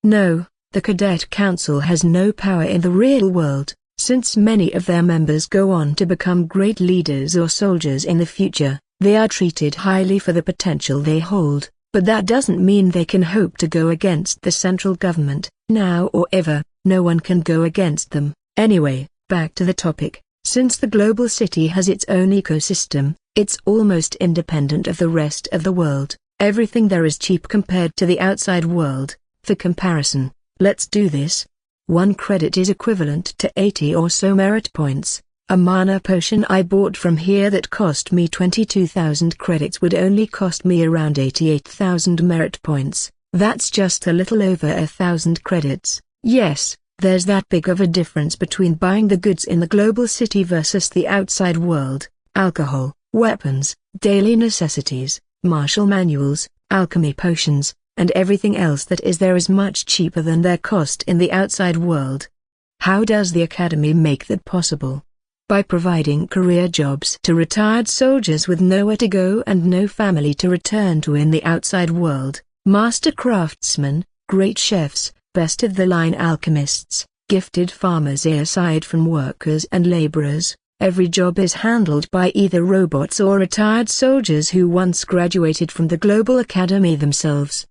Speaker 1: No, the Cadet Council has no power in the real world, since many of their members go on to become great leaders or soldiers in the future. They are treated highly for the potential they hold, but that doesn't mean they can hope to go against the central government, now or ever. No one can go against them. Anyway, back to the topic. Since the global city has its own ecosystem, it's almost independent of the rest of the world. Everything there is cheap compared to the outside world. For comparison, let's do this. 1 credit is equivalent to 80 or so merit points. A mana potion I bought from here that cost me 22,000 credits would only cost me around 88,000 merit points. That's just a little over 1,000 credits. Yes, there's that big of a difference between buying the goods in the global city versus the outside world. Alcohol, weapons, daily necessities, martial manuals, alchemy potions, and everything else that is there is much cheaper than their cost in the outside world. How does the academy make that possible? By providing career jobs to retired soldiers with nowhere to go and no family to return to in the outside world, master craftsmen, great chefs, best-of-the-line alchemists, gifted farmers. Aside from workers and laborers, every job is handled by either robots or retired soldiers who once graduated from the global academy themselves.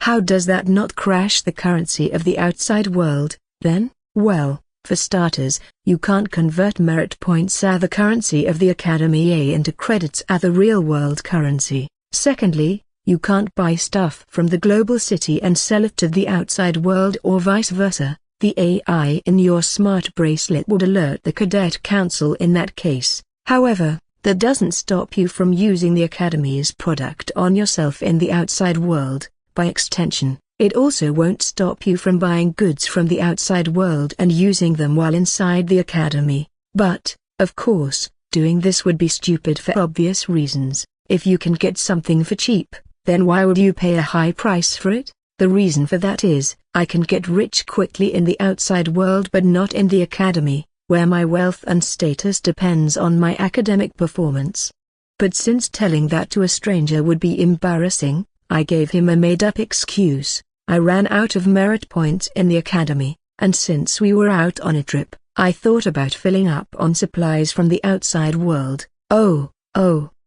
Speaker 1: How does that not crash the currency of the outside world, then? Well, for starters, you can't convert merit points the currency of the academy into credits the real-world currency. Secondly, you can't buy stuff from the global city and sell it to the outside world or vice versa. The AI in your smart bracelet would alert the Cadet Council in that case. However, that doesn't stop you from using the academy's product on yourself in the outside world. By extension, it also won't stop you from buying goods from the outside world and using them while inside the academy. But, of course, doing this would be stupid for obvious reasons. If you can get something for cheap, then why would you pay a high price for it? The reason for that is, I can get rich quickly in the outside world but not in the academy, where my wealth and status depends on my academic performance. But since telling that to a stranger would be embarrassing, I gave him a made-up excuse. I ran out of merit points in the academy, and since we were out on a trip, I thought about filling up on supplies from the outside world. Oh,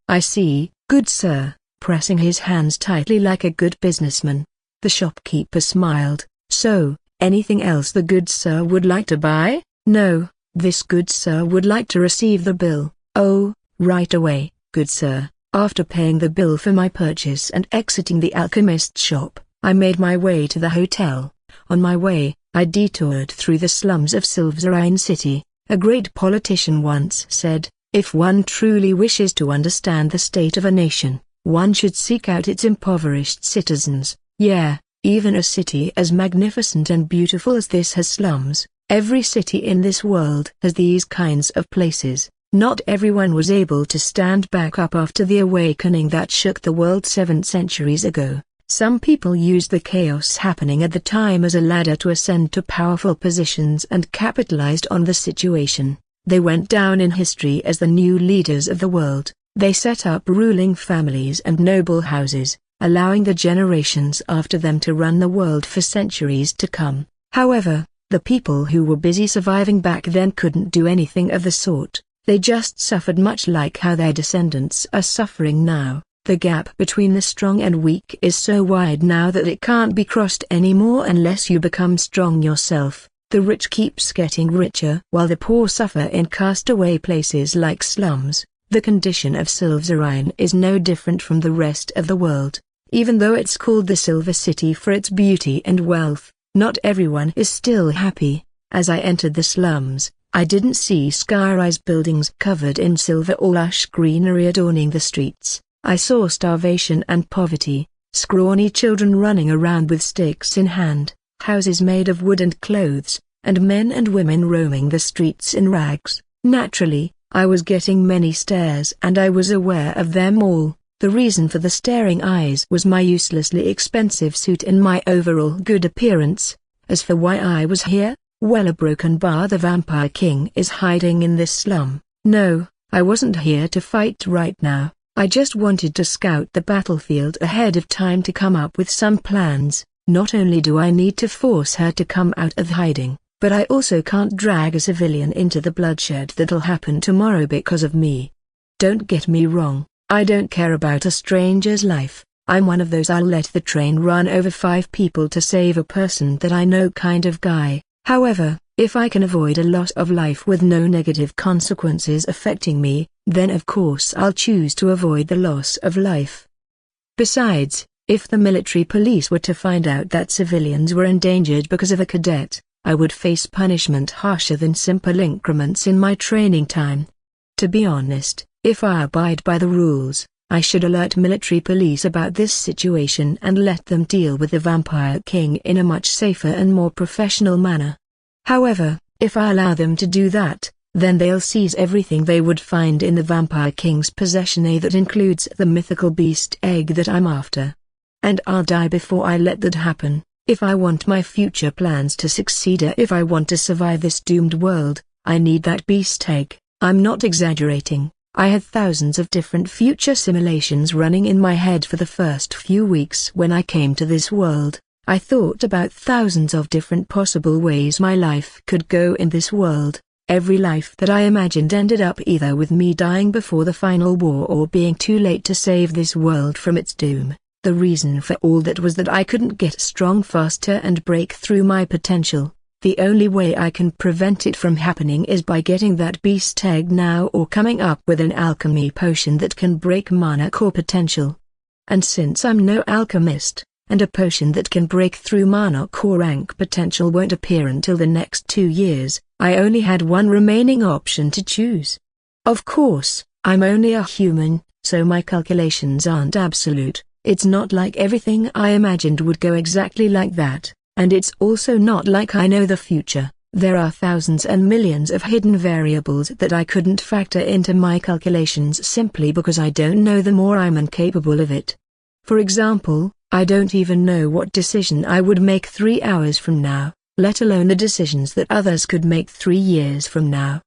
Speaker 1: I see, good sir, pressing his hands tightly like a good businessman. The shopkeeper smiled. So, anything else the good sir would like to buy? No, this good sir would like to receive the bill. Oh, right away, good sir. After paying the bill for my purchase and exiting the alchemist shop, I made my way to the hotel. On my way, I detoured through the slums of Silverine City. A great politician once said, if one truly wishes to understand the state of a nation, one should seek out its impoverished citizens. Yeah, even a city as magnificent and beautiful as this has slums. Every city in this world has these kinds of places. Not everyone was able to stand back up after the awakening that shook the world 7 centuries ago. Some people used the chaos happening at the time as a ladder to ascend to powerful positions and capitalized on the situation. They went down in history as the new leaders of the world. They set up ruling families and noble houses, allowing the generations after them to run the world for centuries to come. However, the people who were busy surviving back then couldn't do anything of the sort. They just suffered much like how their descendants are suffering now. The gap between the strong and weak is so wide now that it can't be crossed anymore unless you become strong yourself. The rich keeps getting richer while the poor suffer in castaway places like slums. The condition of Silverine is no different from the rest of the world. Even though it's called the Silver City for its beauty and wealth, not everyone is still happy. As I entered the slums, I didn't see sky-rise buildings covered in silver or lush greenery adorning the streets. I saw starvation and poverty, scrawny children running around with sticks in hand, houses made of wood and clothes, and men and women roaming the streets in rags. Naturally, I was getting many stares and I was aware of them all. The reason for the staring eyes was my uselessly expensive suit and my overall good appearance. As for why I was here, well, a broken bar, the Vampire King is hiding in this slum. No, I wasn't here to fight right now. I just wanted to scout the battlefield ahead of time to come up with some plans. Not only do I need to force her to come out of hiding, but I also can't drag a civilian into the bloodshed that'll happen tomorrow because of me. Don't get me wrong, I don't care about a stranger's life. I'm one of those I'll let the train run over 5 people to save a person that I know kind of guy. However, if I can avoid a loss of life with no negative consequences affecting me, then of course I'll choose to avoid the loss of life. Besides, if the military police were to find out that civilians were endangered because of a cadet, I would face punishment harsher than simple increments in my training time. To be honest, if I abide by the rules, I should alert military police about this situation and let them deal with the Vampire King in a much safer and more professional manner. However, if I allow them to do that, then they'll seize everything they would find in the Vampire King's possession, that includes the mythical beast egg that I'm after. And I'll die before I let that happen. If I want my future plans to succeed, or if I want to survive this doomed world, I need that beast egg. I'm not exaggerating. I had thousands of different future simulations running in my head for the first few weeks when I came to this world. I thought about thousands of different possible ways my life could go in this world. Every life that I imagined ended up either with me dying before the final war or being too late to save this world from its doom. The reason for all that was that I couldn't get strong faster and break through my potential. The only way I can prevent it from happening is by getting that beast egg now, or coming up with an alchemy potion that can break mana core potential. And since I'm no alchemist, and a potion that can break through mana core rank potential won't appear until the next 2 years, I only had one remaining option to choose. Of course, I'm only a human, so my calculations aren't absolute. It's not like everything I imagined would go exactly like that. And it's also not like I know the future. There are thousands and millions of hidden variables that I couldn't factor into my calculations simply because I don't know them or I'm incapable of it. For example, I don't even know what decision I would make 3 hours from now, let alone the decisions that others could make 3 years from now.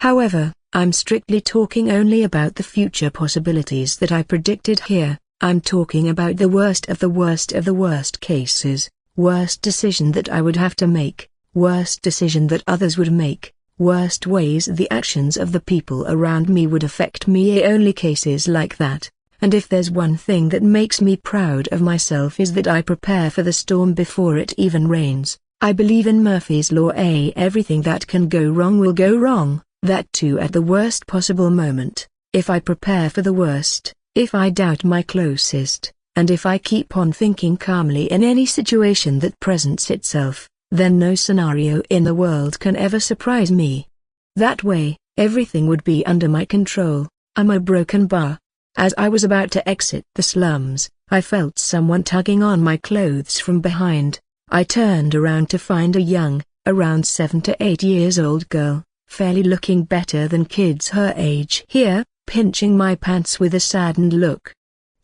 Speaker 1: However, I'm strictly talking only about the future possibilities that I predicted here. I'm talking about the worst of the worst of the worst cases. Worst decision that I would have to make, worst decision that others would make, worst ways the actions of the people around me would affect me. Only cases like that. And if there's one thing that makes me proud of myself is that I prepare for the storm before it even rains. I believe in Murphy's Law. Everything that can go wrong will go wrong, that too at the worst possible moment. If I prepare for the worst, if I doubt my closest, and if I keep on thinking calmly in any situation that presents itself, then no scenario in the world can ever surprise me. That way, everything would be under my control. I'm a broken bar. As I was about to exit the slums, I felt someone tugging on my clothes from behind. I turned around to find a young, around 7 to 8 years old girl, fairly looking better than kids her age here, pinching my pants with a saddened look.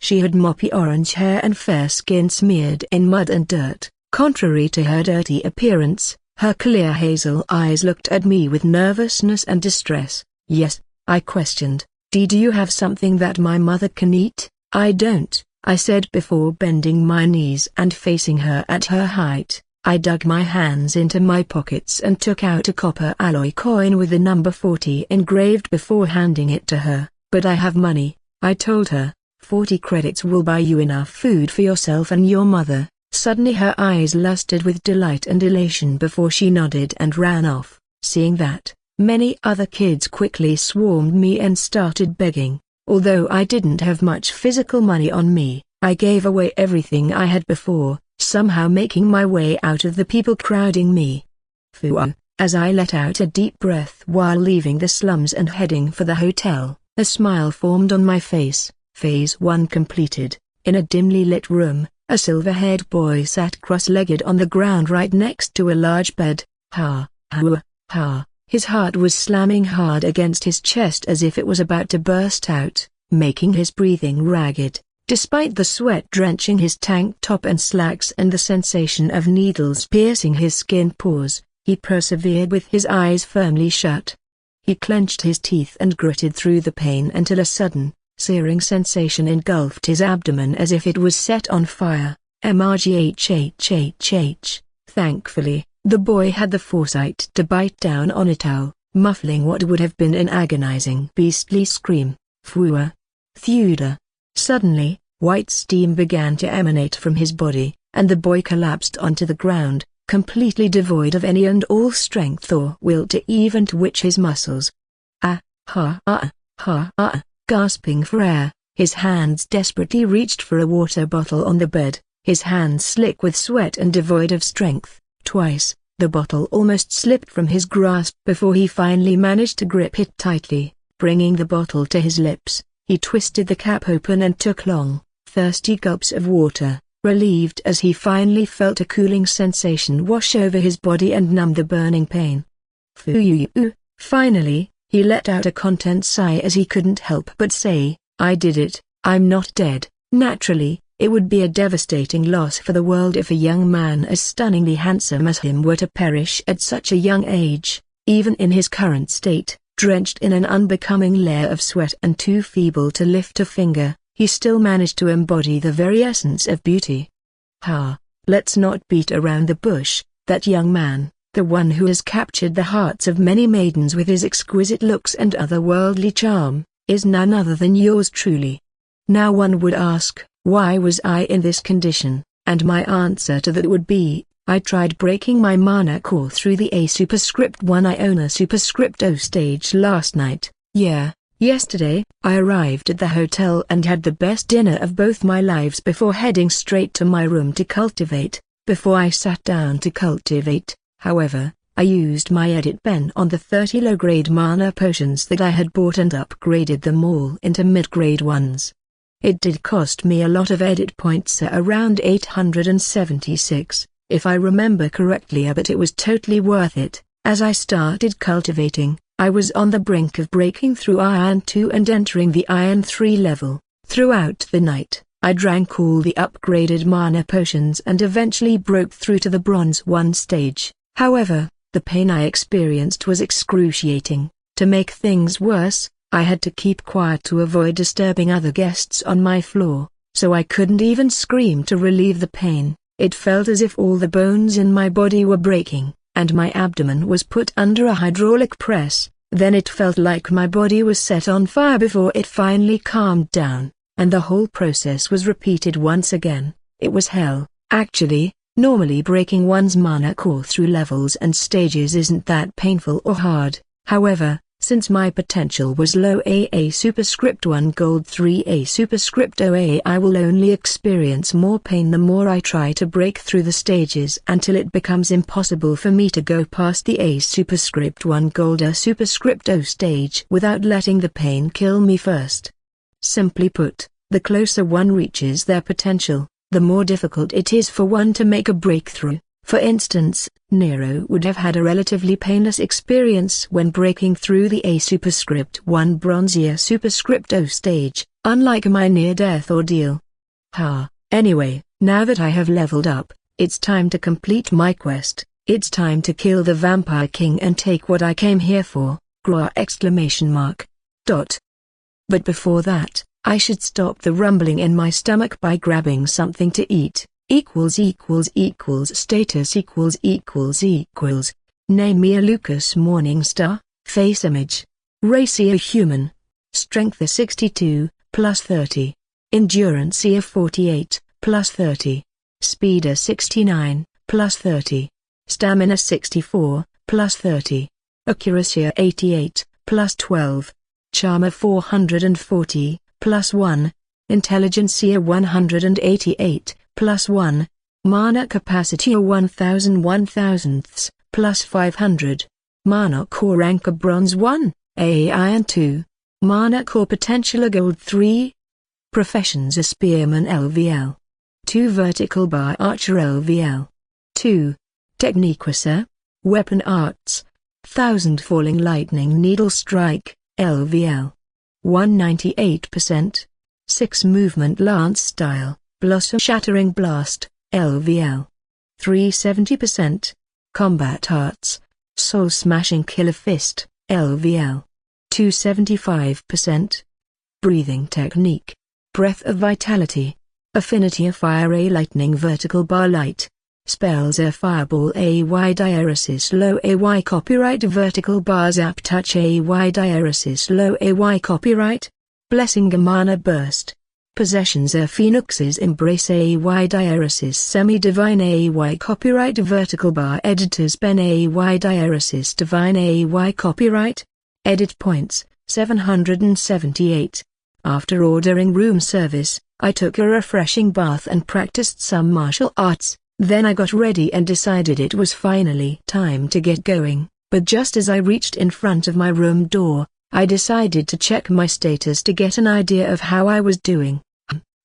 Speaker 1: She had moppy orange hair and fair skin smeared in mud and dirt. Contrary to her dirty appearance, her clear hazel eyes looked at me with nervousness and distress. "Yes," I questioned. Do you have something that my mother can eat?" "I don't," I said before bending my knees and facing her at her height. I dug my hands into my pockets and took out a copper alloy coin with the number 40 engraved before handing it to her. "But I have money," I told her. 40 credits will buy you enough food for yourself and your mother." Suddenly her eyes lusted with delight and elation before she nodded and ran off. Seeing that, Many other kids quickly swarmed me and started begging. Although I didn't have much physical money on me, I gave away everything I had before, somehow making my way out of the people crowding me. Phew! As I let out a deep breath while leaving the slums and heading for the hotel, a smile formed on my face. Phase 1 completed. In a dimly lit room, a silver-haired boy sat cross-legged on the ground right next to a large bed. Ha, ha, ha. His heart was slamming hard against his chest as if it was about to burst out, making his breathing ragged. Despite the sweat drenching his tank top and slacks and the sensation of needles piercing his skin pores, he persevered with his eyes firmly shut. He clenched his teeth and gritted through the pain until a sudden, searing sensation engulfed his abdomen as if it was set on fire. MRGHHHH. Thankfully, the boy had the foresight to bite down on a towel, muffling what would have been an agonizing beastly scream. Fwua. Thuda. Suddenly, white steam began to emanate from his body, and the boy collapsed onto the ground, completely devoid of any and all strength or will to even twitch his muscles. Gasping for air, his hands desperately reached for a water bottle on the bed, his hands slick with sweat and devoid of strength. Twice, the bottle almost slipped from his grasp before he finally managed to grip it tightly. Bringing the bottle to his lips, he twisted the cap open and took long, thirsty gulps of water, relieved as he finally felt a cooling sensation wash over his body and numb the burning pain. Phew! Finally, he let out a content sigh as he couldn't help but say, "I did it, I'm not dead." Naturally, it would be a devastating loss for the world if a young man as stunningly handsome as him were to perish at such a young age. Even in his current state, drenched in an unbecoming layer of sweat and too feeble to lift a finger, he still managed to embody the very essence of beauty. Let's not beat around the bush. That young man, the one who has captured the hearts of many maidens with his exquisite looks and otherworldly charm, is none other than yours truly. Now one would ask, why was I in this condition? And my answer to that would be, I tried breaking my mana core through the A superscript 1 Iona superscript O stage last night. Yesterday, I arrived at the hotel and had the best dinner of both my lives before heading straight to my room to cultivate. Before I sat down to cultivate, however, I used my edit pen on the 30 low-grade mana potions that I had bought and upgraded them all into mid-grade ones. It did cost me a lot of edit points, around 876, if I remember correctly, but it was totally worth it. As I started cultivating, I was on the brink of breaking through Iron 2 and entering the Iron 3 level. Throughout the night, I drank all the upgraded mana potions and eventually broke through to the Bronze 1 stage. However, the pain I experienced was excruciating. To make things worse, I had to keep quiet to avoid disturbing other guests on my floor, so I couldn't even scream to relieve the pain. It felt as if all the bones in my body were breaking, and my abdomen was put under a hydraulic press. Then it felt like my body was set on fire before it finally calmed down, and the whole process was repeated once again. It was hell. Actually, normally breaking one's mana core through levels and stages isn't that painful or hard. However, since my potential was low A superscript 1 gold 3 A superscript OA, I will only experience more pain the more I try to break through the stages until it becomes impossible for me to go past the A superscript 1 gold A superscript O stage without letting the pain kill me first. Simply put, the closer one reaches their potential, the more difficult it is for one to make a breakthrough. For instance, Nero would have had a relatively painless experience when breaking through the A superscript 1 bronzier superscript O stage, unlike my near-death ordeal. Anyway, now that I have leveled up, it's time to complete my quest. It's time to kill the Vampire King and take what I came here for. But before that, I should stop the rumbling in my stomach by grabbing something to eat. Status equals. Name me a Lucas Morningstar. Face image. Race a human. Strength a 62, plus 30. Endurance a 48, plus 30. Speed a 69, plus 30. Stamina 64, plus 30. Accuracy 88, +12. Charm 440, +1. Intelligence 188, +1. Mana capacity 1000 +500. Mana core rank bronze 1, AA iron 2. Mana core potential gold 3. Professions a spearman LVL. 2 vertical bar archer LVL. 2. Techniquesa. Weapon arts. 1000 falling lightning needle strike, LVL. 198%. 6 movement lance style, blossom shattering blast, LVL. 370%. Combat arts. Soul smashing killer fist, LVL. 275%. Breathing technique. Breath of vitality. Affinity of fire A lightning vertical bar light. Spells A fireball AY diaresis low AY copyright vertical bar zap touch AY diaresis low AY copyright. Blessing A mana burst. Possessions A phoenix's embrace AY diaresis semi-divine AY copyright vertical bar editors pen AY diaresis divine AY copyright. Edit points, 778. After ordering room service, I took a refreshing bath and practiced some martial arts. Then I got ready and decided it was finally time to get going, but just as I reached in front of my room door, I decided to check my status to get an idea of how I was doing.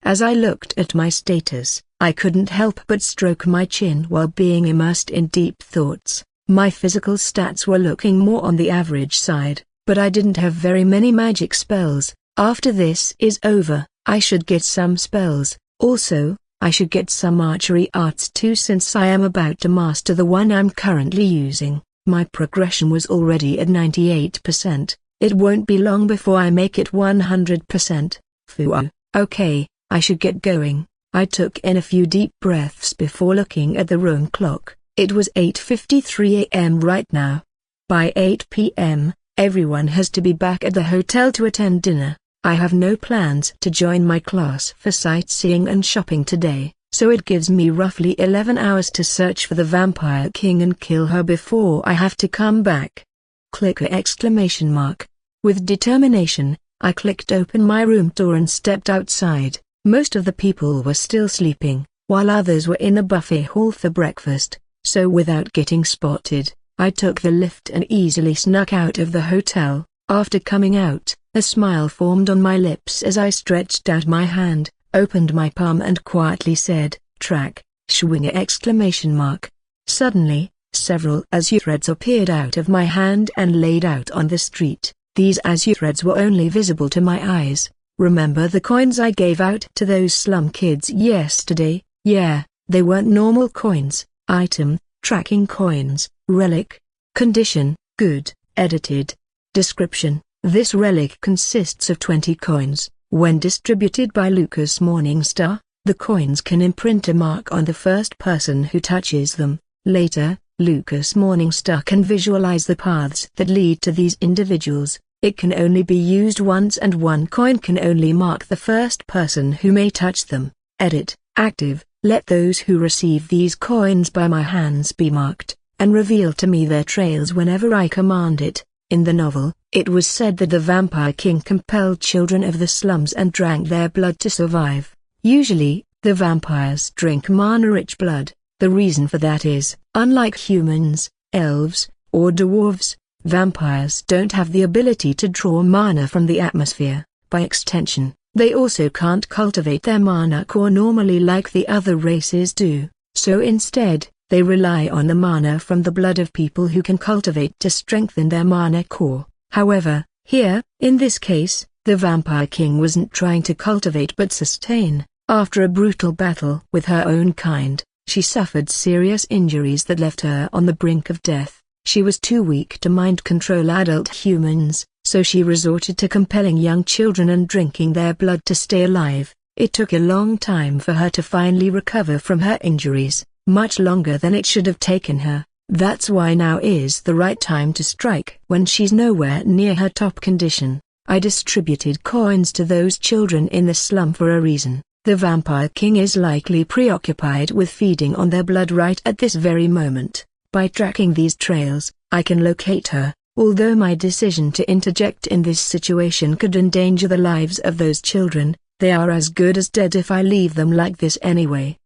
Speaker 1: As I looked at my status, I couldn't help but stroke my chin while being immersed in deep thoughts. My physical stats were looking more on the average side, but I didn't have very many magic spells. After this is over, I should get some spells. Also, I should get some archery arts too since I am about to master the one I'm currently using. My progression was already at 98%. It won't be long before I make it 100%. Phew. Okay, I should get going. I took in a few deep breaths before looking at the room clock. It was 8:53 a.m. right now. By 8 p.m., everyone has to be back at the hotel to attend dinner. I have no plans to join my class for sightseeing and shopping today, so it gives me roughly 11 hours to search for the Vampire King and kill her before I have to come back. Clicker exclamation mark. With determination, I clicked open my room door and stepped outside. Most of the people were still sleeping, while others were in the buffet hall for breakfast, so without getting spotted, I took the lift and easily snuck out of the hotel. After coming out, a smile formed on my lips as I stretched out my hand, opened my palm and quietly said, "Track, Schwinger exclamation mark." Suddenly, several azure threads appeared out of my hand and laid out on the street. These azure threads were only visible to my eyes. Remember the coins I gave out to those slum kids yesterday? Yeah, they weren't normal coins. Item, tracking coins, relic. Condition, good, edited. Description: this relic consists of 20 coins. When distributed by Lucas Morningstar, the coins can imprint a mark on the first person who touches them. Later, Lucas Morningstar can visualize the paths that lead to these individuals. It can only be used once and one coin can only mark the first person who may touch them. Edit, active. Let those who receive these coins by my hands be marked, and reveal to me their trails whenever I command it. In the novel, it was said that the Vampire King compelled children of the slums and drank their blood to survive. Usually, the vampires drink mana-rich blood. The reason for that is, unlike humans, elves, or dwarves, vampires don't have the ability to draw mana from the atmosphere. By extension, they also can't cultivate their mana core normally like the other races do. So instead, they rely on the mana from the blood of people who can cultivate to strengthen their mana core. However, here, in this case, the Vampire King wasn't trying to cultivate but sustain. After a brutal battle with her own kind, she suffered serious injuries that left her on the brink of death. She was too weak to mind control adult humans, so she resorted to compelling young children and drinking their blood to stay alive. It took a long time for her to finally recover from her injuries. Much longer than it should have taken her. That's why now is the right time to strike when she's nowhere near her top condition. I distributed coins to those children in the slum for a reason. The Vampire King is likely preoccupied with feeding on their blood right at this very moment. By tracking these trails, I can locate her. Although my decision to interject in this situation could endanger the lives of those children, they are as good as dead if I leave them like this anyway.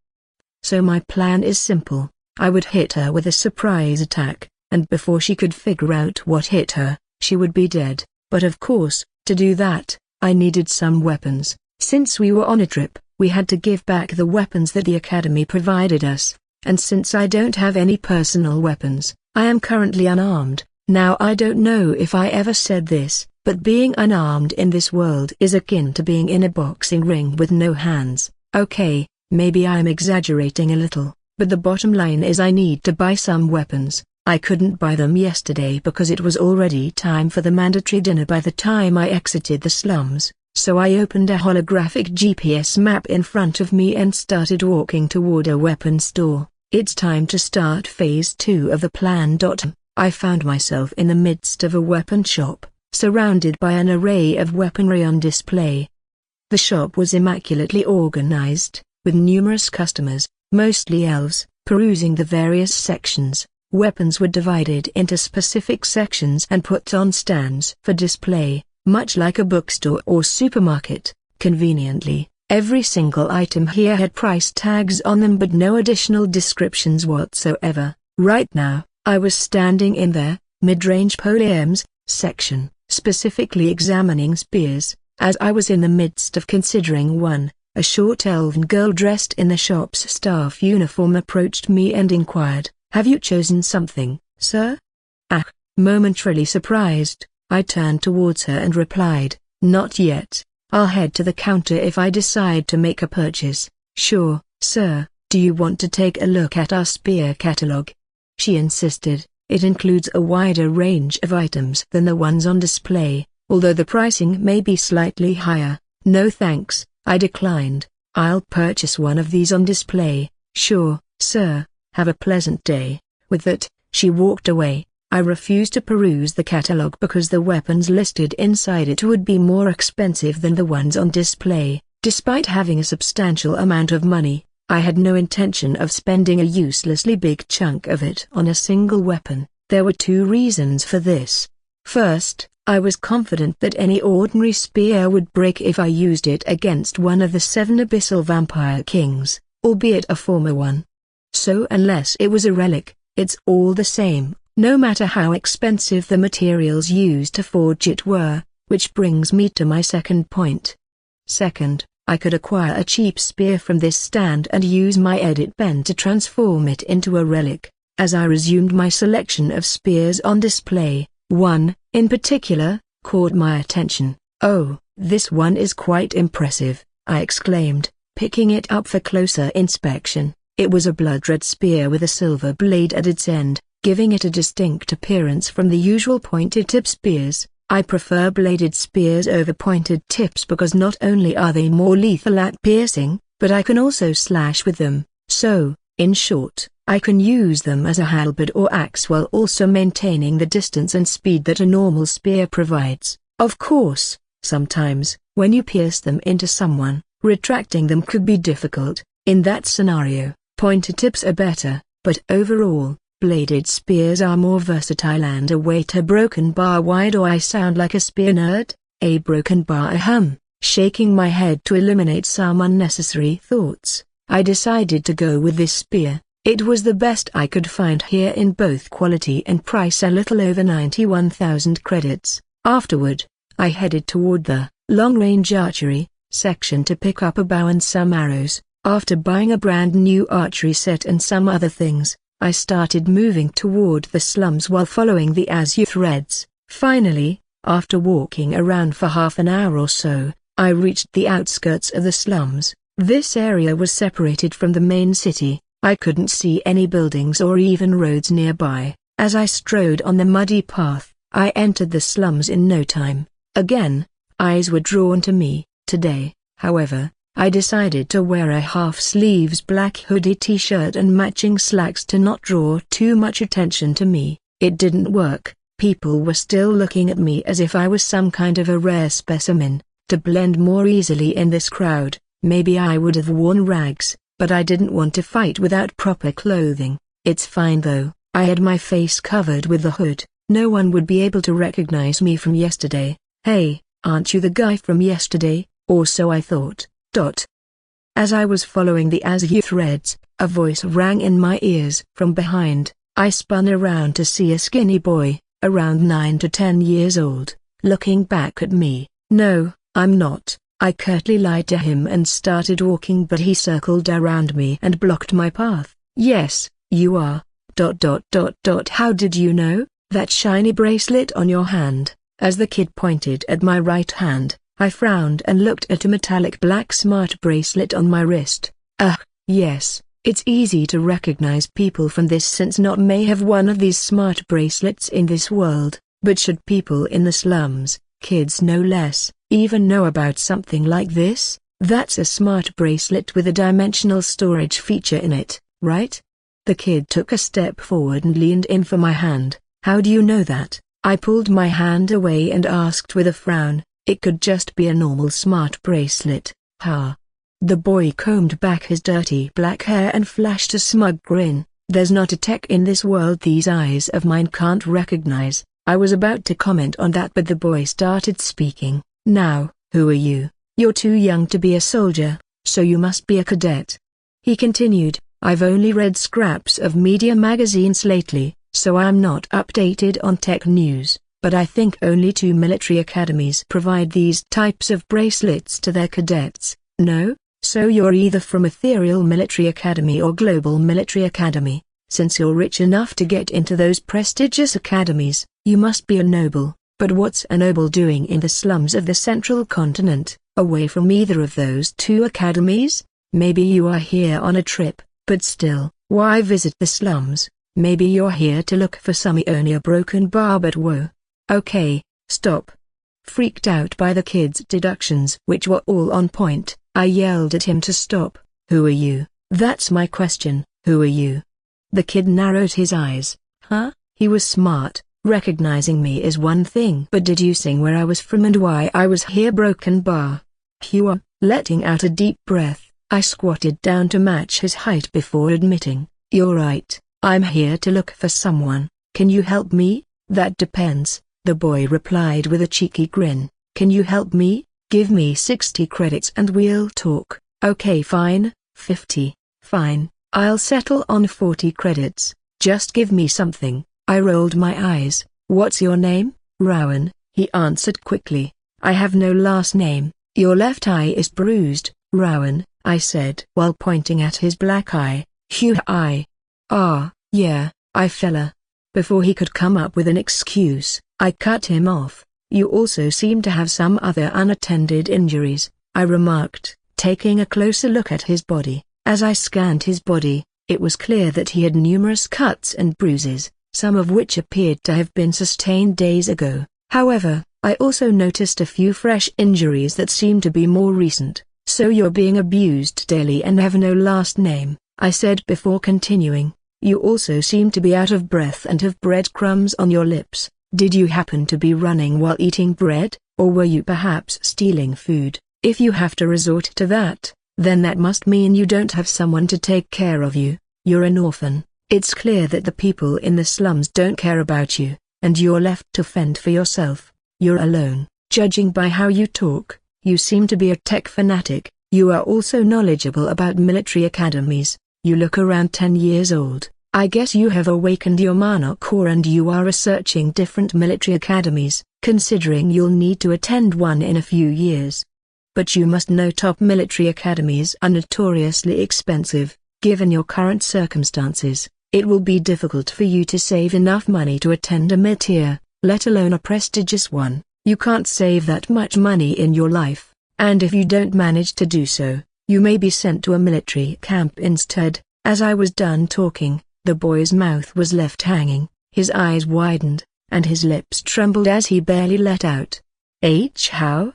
Speaker 1: So my plan is simple. I would hit her with a surprise attack, and before she could figure out what hit her, she would be dead. But of course, to do that, I needed some weapons. Since we were on a trip, we had to give back the weapons that the Academy provided us, and since I don't have any personal weapons, I am currently unarmed. Now I don't know if I ever said this, but being unarmed in this world is akin to being in a boxing ring with no hands. Okay, maybe I'm exaggerating a little, but the bottom line is I need to buy some weapons. I couldn't buy them yesterday because it was already time for the mandatory dinner by the time I exited the slums, so I opened a holographic GPS map in front of me and started walking toward a weapon store. It's time to start phase 2 of the plan. I found myself in the midst of a weapon shop, surrounded by an array of weaponry on display. The shop was immaculately organized, with numerous customers, mostly elves, perusing the various sections. Weapons were divided into specific sections and put on stands for display, much like a bookstore or supermarket. Conveniently, every single item here had price tags on them but no additional descriptions whatsoever. Right now, I was standing in their mid-range polearms section, specifically examining spears. As I was in the midst of considering one, a short elven girl dressed in the shop's staff uniform approached me and inquired, "Have you chosen something, sir?" Arghh, momentarily surprised, I turned towards her and replied, "Not yet. I'll head to the counter if I decide to make a purchase." "Sure, sir. Do you want to take a look at our spear catalog?" She insisted. It includes a wider range of items than the ones on display, although the pricing may be slightly higher. "No thanks," I declined. "I'll purchase one of these on display." "Sure, sir. Have a pleasant day." With that, she walked away. I refused to peruse the catalog because the weapons listed inside it would be more expensive than the ones on display. Despite having a substantial amount of money, I had no intention of spending a uselessly big chunk of it on a single weapon. There were 2 reasons for this. First, I was confident that any ordinary spear would break if I used it against one of the 7 abyssal vampire kings, albeit a former one. So unless it was a relic, it's all the same, no matter how expensive the materials used to forge it were, which brings me to my second point. Second, I could acquire a cheap spear from this stand and use my edit pen to transform it into a relic. As I resumed my selection of spears on display, one, in particular, caught my attention. "Oh, this one is quite impressive," I exclaimed, picking it up for closer inspection. It was a blood-red spear with a silver blade at its end, giving it a distinct appearance from the usual pointed-tip spears. I prefer bladed spears over pointed tips because not only are they more lethal at piercing, but I can also slash with them. So, in short, I can use them as a halberd or axe while also maintaining the distance and speed that a normal spear provides. Of course, sometimes, when you pierce them into someone, retracting them could be difficult. In that scenario, pointed tips are better, but overall, bladed spears are more versatile and a weight a broken bar. Why do I sound like a spear nerd? A broken bar. Shaking my head to eliminate some unnecessary thoughts, I decided to go with this spear. It was the best I could find here in both quality and price, a little over 91,000 credits. Afterward, I headed toward the long-range archery section to pick up a bow and some arrows. After buying a brand new archery set and some other things, I started moving toward the slums while following the azure threads. Finally, after walking around for half an hour or so, I reached the outskirts of the slums. This area was separated from the main city. I couldn't see any buildings or even roads nearby. As I strode on the muddy path, I entered the slums in no time. Again, eyes were drawn to me. Today, however, I decided to wear a half-sleeves black hoodie t-shirt and matching slacks to not draw too much attention to me. It didn't work. People were still looking at me as if I was some kind of a rare specimen. To blend more easily in this crowd, maybe I would have worn rags, but I didn't want to fight without proper clothing. It's fine though, I had my face covered with the hood. No one would be able to recognize me from yesterday. Hey, aren't you the guy from yesterday? Or so I thought. As I was following the Arghh threads, a voice rang in my ears from behind. I spun around to see a skinny boy, around 9 to 10 years old, looking back at me. No, I'm not, I curtly lied to him and started walking, but he circled around me and blocked my path. Yes, you are. How did you know? That shiny bracelet on your hand. As the kid pointed at my right hand, I frowned and looked at a metallic black smart bracelet on my wrist. Yes, it's easy to recognize people from this since not may have one of these smart bracelets in this world, but should people in the slums, kids no less, even know about something like this? That's a smart bracelet with a dimensional storage feature in it, right? The kid took a step forward and leaned in for my hand. How do you know that? I pulled my hand away and asked with a frown. It could just be a normal smart bracelet. Ha. The boy combed back his dirty black hair and flashed a smug grin. There's not a tech in this world these eyes of mine can't recognize. I was about to comment on that, but the boy started speaking. Now, who are you? You're too young to be a soldier, so you must be a cadet. He continued, I've only read scraps of media magazines lately, so I'm not updated on tech news, but I think only 2 military academies provide these types of bracelets to their cadets. No? So you're either from Ethereal Military Academy or Global Military Academy. Since you're rich enough to get into those prestigious academies, you must be a noble. But what's a noble doing in the slums of the central continent, away from either of those 2 academies? Maybe you are here on a trip, but still, why visit the slums? Maybe you're here to look for some only a broken bar, but whoa. Okay, stop. Freaked out by the kid's deductions, which were all on point, I yelled at him to stop. Who are you? That's my question, who are you? The kid narrowed his eyes. Huh? He was smart. Recognizing me is one thing, but deducing where I was from and why I was here, broken bar. Phew. Letting out a deep breath, I squatted down to match his height before admitting, you're right, I'm here to look for someone. Can you help me? That depends, the boy replied with a cheeky grin. Can you help me? Give me 60 credits and we'll talk. Okay fine, 50, fine, I'll settle on 40 credits, just give me something. I rolled my eyes. What's your name? Rowan, he answered quickly. I have no last name. Your left eye is bruised, Rowan, I said while pointing at his black eye. Phew. Yeah, fella. Before he could come up with an excuse, I cut him off. You also seem to have some other unattended injuries, I remarked, taking a closer look at his body. As I scanned his body, it was clear that he had numerous cuts and bruises, some of which appeared to have been sustained days ago. However, I also noticed a few fresh injuries that seemed to be more recent. So you're being abused daily and have no last name, I said before continuing. You also seem to be out of breath and have breadcrumbs on your lips. Did you happen to be running while eating bread, or were you perhaps stealing food? If you have to resort to that, then that must mean you don't have someone to take care of you. You're an orphan. It's clear that the people in the slums don't care about you, and you're left to fend for yourself. You're alone. Judging by how you talk, you seem to be a tech fanatic. You are also knowledgeable about military academies. You look around 10 years old. I guess you have awakened your mana core and you are researching different military academies, considering you'll need to attend one in a few years. But you must know top military academies are notoriously expensive. Given your current circumstances, it will be difficult for you to save enough money to attend a mid-tier, let alone a prestigious one. You can't save that much money in your life, and if you don't manage to do so, you may be sent to a military camp instead. As I was done talking, the boy's mouth was left hanging, his eyes widened, and his lips trembled as he barely let out, How?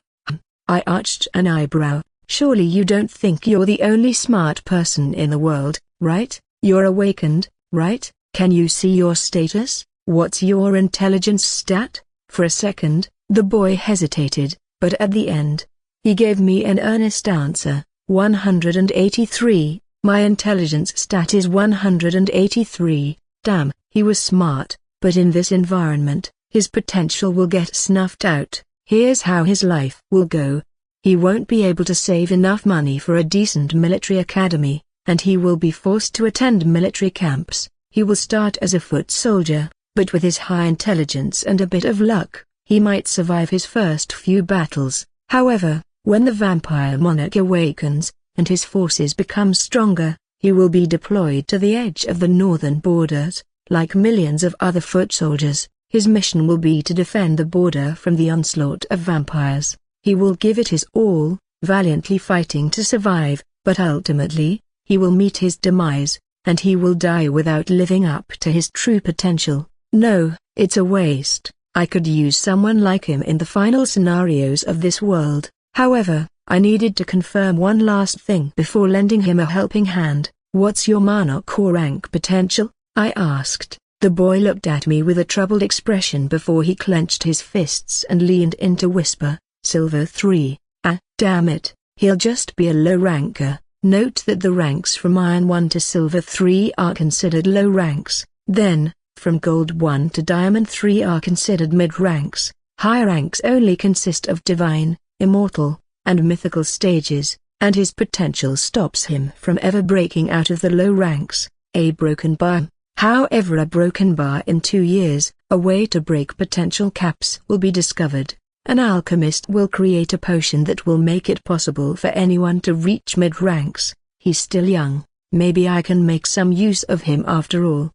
Speaker 1: I arched an eyebrow. Surely you don't think you're the only smart person in the world, right? You're awakened, right? Can you see your status? What's your intelligence stat? For a second, the boy hesitated, but at the end, he gave me an earnest answer. 183. My intelligence stat is 183. Damn, he was smart, but in this environment, his potential will get snuffed out. Here's how his life will go. He won't be able to save enough money for a decent military academy, and he will be forced to attend military camps. He will start as a foot soldier, but with his high intelligence and a bit of luck, he might survive his first few battles. However, when the vampire monarch awakens, and his forces become stronger, he will be deployed to the edge of the northern borders. Like millions of other foot soldiers, his mission will be to defend the border from the onslaught of vampires. He will give it his all, valiantly fighting to survive, but ultimately, he will meet his demise, and he will die without living up to his true potential. No, it's a waste. I could use someone like him in the final scenarios of this world. However, I needed to confirm one last thing before lending him a helping hand. What's your monarch or rank potential? I asked. The boy looked at me with a troubled expression before he clenched his fists and leaned in to whisper, Silver 3. Ah, damn it, he'll just be a low ranker. Note that the ranks from Iron 1 to Silver 3 are considered low ranks. Then, from Gold 1 to Diamond 3 are considered mid ranks. Higher ranks only consist of divine, immortal, and mythical stages, and his potential stops him from ever breaking out of the low ranks. A broken bar. However, a broken bar in 2 years, a way to break potential caps will be discovered. An alchemist will create a potion that will make it possible for anyone to reach mid-ranks. He's still young, maybe I can make some use of him after all.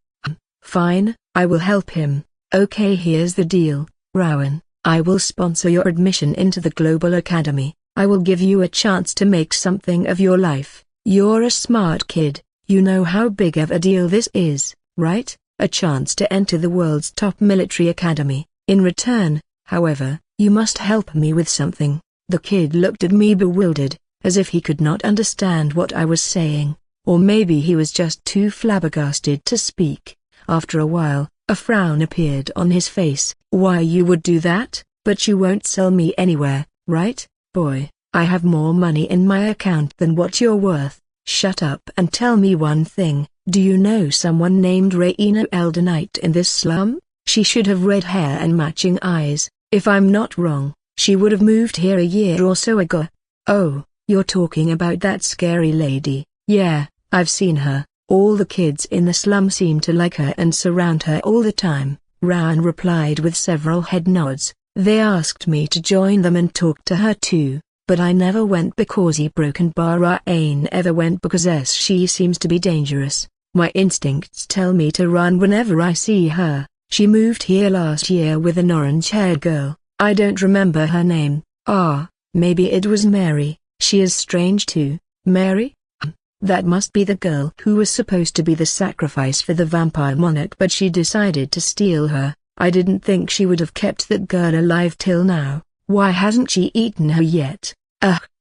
Speaker 1: Fine, I will help him. Okay, here's the deal, Rowan. I will sponsor your admission into the Global Academy. I will give you a chance to make something of your life. You're a smart kid, you know how big of a deal this is, right? A chance to enter the world's top military academy. In return, however, you must help me with something. The kid looked at me bewildered, as if he could not understand what I was saying, or maybe he was just too flabbergasted to speak. After a while, a frown appeared on his face. Why you would do that? But you won't sell me anywhere, right, boy? I have more money in my account than what you're worth. Shut up and tell me one thing. Do you know someone named Raina Eldenite in this slum? She should have red hair and matching eyes. If I'm not wrong, she would have moved here a year or so ago. Oh, you're talking about that scary lady. Yeah, I've seen her. All the kids in the slum seem to like her and surround her all the time. Rowan replied with several head nods. They asked me to join them and talk to her too, but I never went because he broken bar. I ain't ever went because she seems to be dangerous. My instincts tell me to run whenever I see her. She moved here last year with an orange-haired girl. I don't remember her name. Maybe it was Mary. She is strange too. Mary? That must be the girl who was supposed to be the sacrifice for the vampire monarch, but she decided to steal her. I didn't think she would have kept that girl alive till now. Why hasn't she eaten her yet?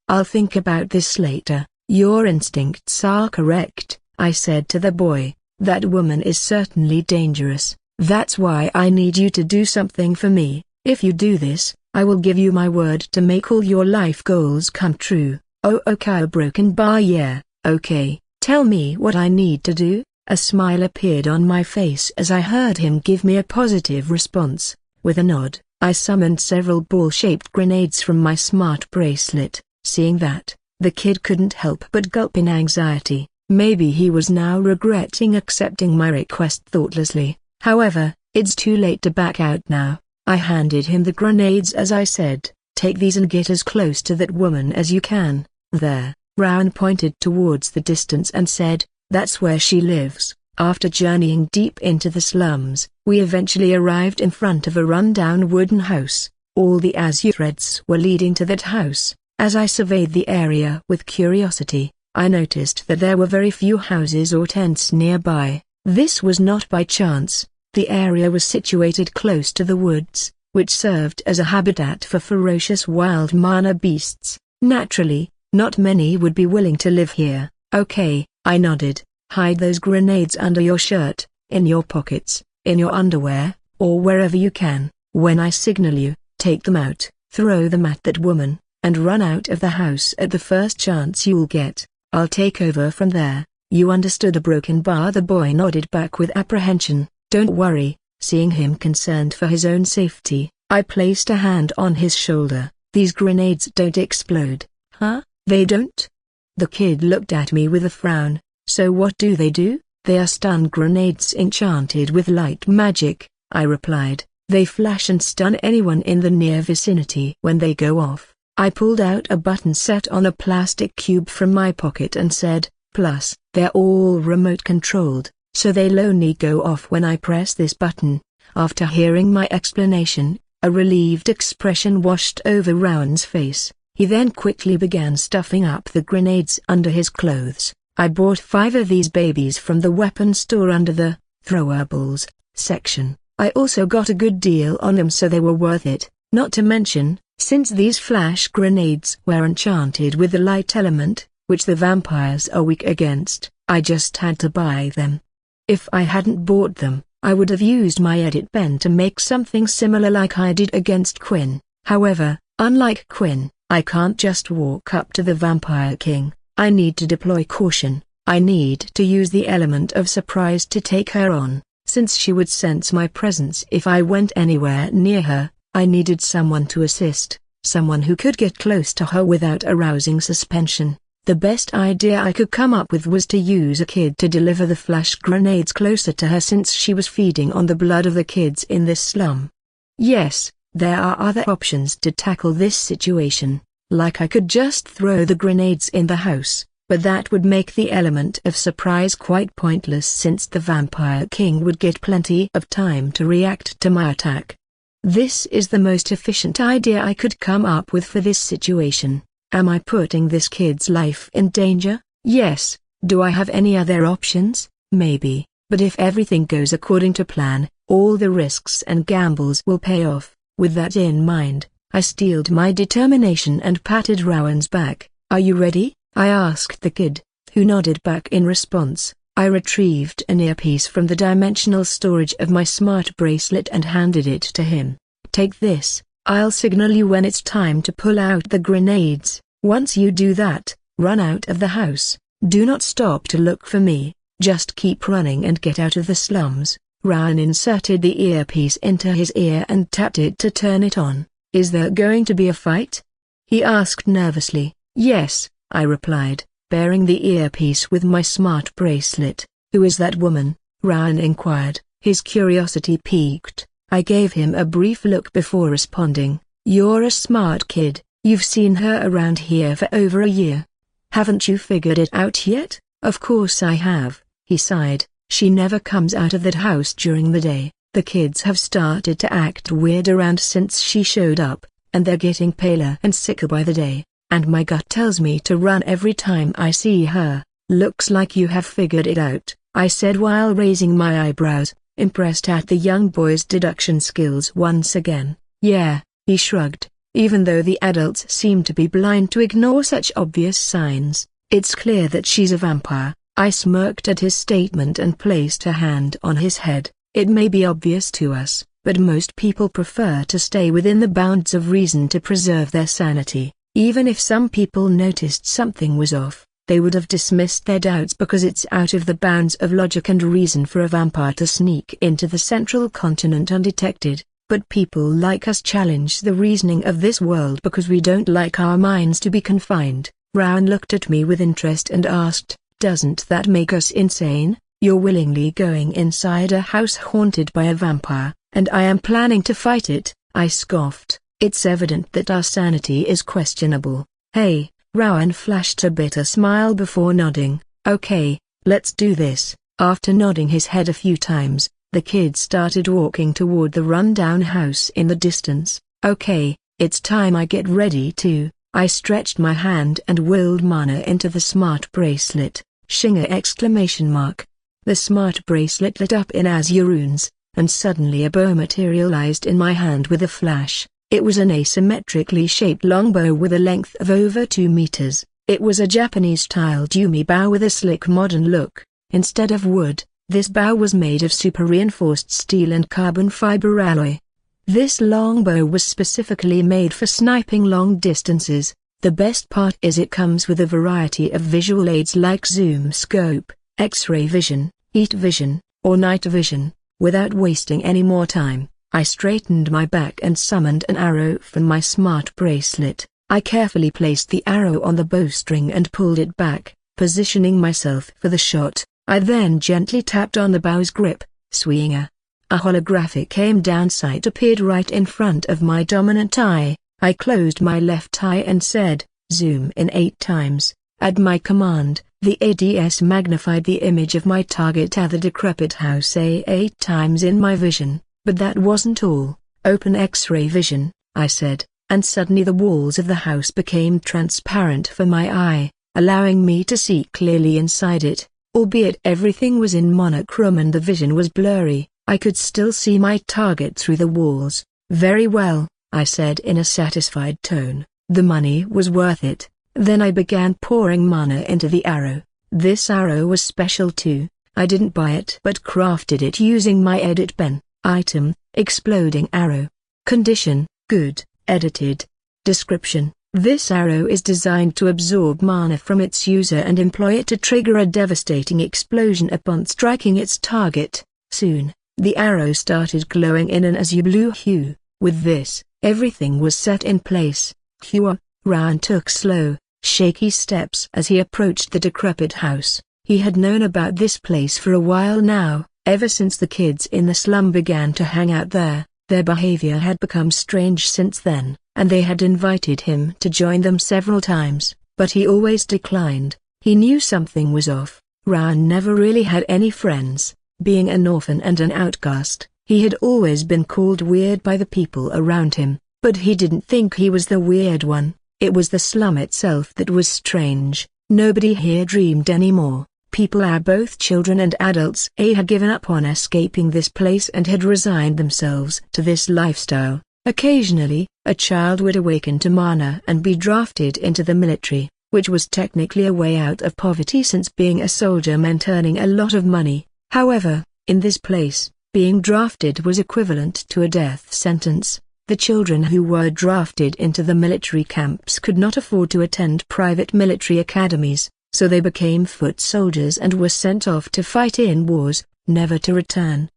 Speaker 1: I'll think about this later. Your instincts are correct, I said to the boy. That woman is certainly dangerous. That's why I need you to do something for me. If you do this, I will give you my word to make all your life goals come true. Oh, okay, a broken bar, yeah, okay. Tell me what I need to do. A smile appeared on my face as I heard him give me a positive response. With a nod, I summoned several ball-shaped grenades from my smart bracelet. Seeing that, the kid couldn't help but gulp in anxiety. Maybe he was now regretting accepting my request thoughtlessly. However, it's too late to back out now. I handed him the grenades as I said, take these and get as close to that woman as you can. There, Rowan pointed towards the distance and said, that's where she lives. After journeying deep into the slums, we eventually arrived in front of a run-down wooden house. All the azure threads were leading to that house. As I surveyed the area with curiosity, I noticed that there were very few houses or tents nearby. This was not by chance. The area was situated close to the woods, which served as a habitat for ferocious wild mana beasts. Naturally, not many would be willing to live here. Okay, I nodded. Hide those grenades under your shirt, in your pockets, in your underwear, or wherever you can. When I signal you, take them out, throw them at that woman, and run out of the house at the first chance you'll get. I'll take over from there. You understood? A broken bar. The boy nodded back with apprehension. Don't worry, Seeing him concerned for his own safety, I placed a hand on his shoulder. These grenades don't explode, huh? They don't? The kid looked at me with a frown. So what do? They are stun grenades enchanted with light magic, I replied. They flash and stun anyone in the near vicinity when they go off. I pulled out a button set on a plastic cube from my pocket and said, plus, they're all remote controlled, so they'll only go off when I press this button. After hearing my explanation, a relieved expression washed over Rowan's face. He then quickly began stuffing up the grenades under his clothes. I bought 5 of these babies from the weapon store under the throwables section. I also got a good deal on them, so they were worth it. Not to mention, since these flash grenades were enchanted with the light element, which the vampires are weak against, I just had to buy them. If I hadn't bought them, I would have used my edit pen to make something similar like I did against Quinn. However, unlike Quinn, I can't just walk up to the Vampire King. I need to deploy caution. I need to use the element of surprise to take her on. Since she would sense my presence if I went anywhere near her, I needed someone to assist, someone who could get close to her without arousing suspicion. The best idea I could come up with was to use a kid to deliver the flash grenades closer to her, since she was feeding on the blood of the kids in this slum. Yes, there are other options to tackle this situation. Like I could just throw the grenades in the house, but that would make the element of surprise quite pointless, since the Vampire King would get plenty of time to react to my attack. This is the most efficient idea I could come up with for this situation. Am I putting this kid's life in danger? Yes. Do I have any other options? Maybe, but if everything goes according to plan, all the risks and gambles will pay off. With that in mind, I steeled my determination and patted Rowan's back. Are you ready? I asked the kid, who nodded back in response. I retrieved an earpiece from the dimensional storage of my smart bracelet and handed it to him. Take this, I'll signal you when it's time to pull out the grenades. Once you do that, run out of the house. Do not stop to look for me, just keep running and get out of the slums. Rowan inserted the earpiece into his ear and tapped it to turn it on. Is there going to be a fight? He asked nervously. Yes, I replied, bearing the earpiece with my smart bracelet. Who is that woman? Rowan inquired, his curiosity piqued. I gave him a brief look before responding. You're a smart kid, you've seen her around here for over a year. Haven't you figured it out yet? Of course I have, he sighed. She never comes out of that house during the day. The kids have started to act weird around since she showed up, and they're getting paler and sicker by the day, and my gut tells me to run every time I see her. Looks like you have figured it out, I said while raising my eyebrows, impressed at the young boy's deduction skills once again. Yeah, he shrugged, even though the adults seem to be blind to ignore such obvious signs. It's clear that she's a vampire. I smirked at his statement and placed a hand on his head. It may be obvious to us, but most people prefer to stay within the bounds of reason to preserve their sanity. Even if some people noticed something was off, they would have dismissed their doubts because it's out of the bounds of logic and reason for a vampire to sneak into the central continent undetected. But people like us challenge the reasoning of this world because we don't like our minds to be confined. Rowan looked at me with interest and asked, doesn't that make us insane? You're willingly going inside a house haunted by a vampire, and I am planning to fight it, I scoffed. It's evident that our sanity is questionable. Hey, Rowan flashed a bitter smile before nodding. Okay, let's do this. After nodding his head a few times, the kid started walking toward the rundown house in the distance. Okay, it's time I get ready too. I stretched my hand and willed mana into the smart bracelet. Shinger exclamation mark. The smart bracelet lit up in azure runes, and suddenly a bow materialized in my hand with a flash. It was an asymmetrically shaped longbow with a length of over 2 meters. It was a Japanese-styled yumi bow with a slick modern look. Instead of wood, this bow was made of super-reinforced steel and carbon fiber alloy. This longbow was specifically made for sniping long distances. The best part is it comes with a variety of visual aids like zoom scope, X-ray vision, heat vision, or night vision. Without wasting any more time, I straightened my back and summoned an arrow from my smart bracelet. I carefully placed the arrow on the bowstring and pulled it back, positioning myself for the shot. I then gently tapped on the bow's grip, swinging a holographic aim-down sight appeared right in front of my dominant eye. I closed my left eye and said, "Zoom in 8 times." At my command, the ADS magnified the image of my target at the decrepit house 8 times in my vision. But that wasn't all. "Open X-ray vision," I said, and suddenly the walls of the house became transparent for my eye, allowing me to see clearly inside it. Albeit everything was in monochrome and the vision was blurry, I could still see my target through the walls. "Very well," I said in a satisfied tone. The money was worth it. Then I began pouring mana into the arrow. This arrow was special too. I didn't buy it but crafted it using my edit pen. Item, exploding arrow. Condition, good, edited. Description: this arrow is designed to absorb mana from its user and employ it to trigger a devastating explosion upon striking its target. Soon, the arrow started glowing in an azure blue hue. With this, everything was set in place. Ryan took slow, shaky steps as he approached the decrepit house. He had known about this place for a while now, ever since the kids in the slum began to hang out there. Their behavior had become strange since then, and they had invited him to join them several times, but he always declined. He knew something was off. Ryan never really had any friends. Being an orphan and an outcast, he had always been called weird by the people around him, but he didn't think he was the weird one. It was the slum itself that was strange. Nobody here dreamed anymore. People, both children and adults, had given up on escaping this place and had resigned themselves to this lifestyle. Occasionally, a child would awaken to mana and be drafted into the military, which was technically a way out of poverty since being a soldier meant earning a lot of money. However, in this place, being drafted was equivalent to a death sentence. The children who were drafted into the military camps could not afford to attend private military academies, so they became foot soldiers and were sent off to fight in wars, never to return.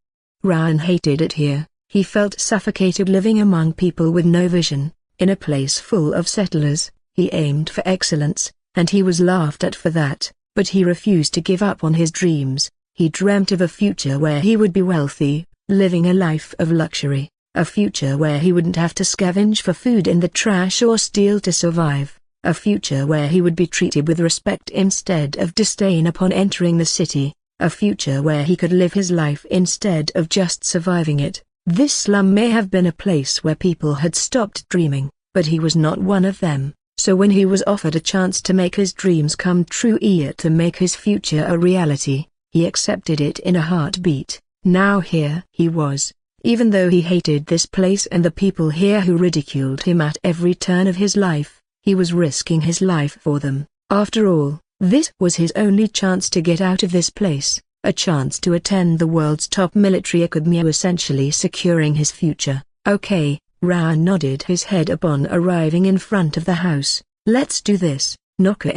Speaker 1: Ryan hated it here. He felt suffocated living among people with no vision. In a place full of settlers, he aimed for excellence, and he was laughed at for that, but he refused to give up on his dreams. He dreamt of a future where he would be wealthy, living a life of luxury, a future where he wouldn't have to scavenge for food in the trash or steal to survive, a future where he would be treated with respect instead of disdain upon entering the city, a future where he could live his life instead of just surviving it. This slum may have been a place where people had stopped dreaming, but he was not one of them. So when he was offered a chance to make his dreams come true, to make his future a reality, he accepted it in a heartbeat. Now here he was. Even though he hated this place and the people here who ridiculed him at every turn of his life, he was risking his life for them. After all, this was his only chance to get out of this place, a chance to attend the world's top military academy, essentially securing his future. Okay, Ryan nodded his head upon arriving in front of the house. Let's do this, knocker!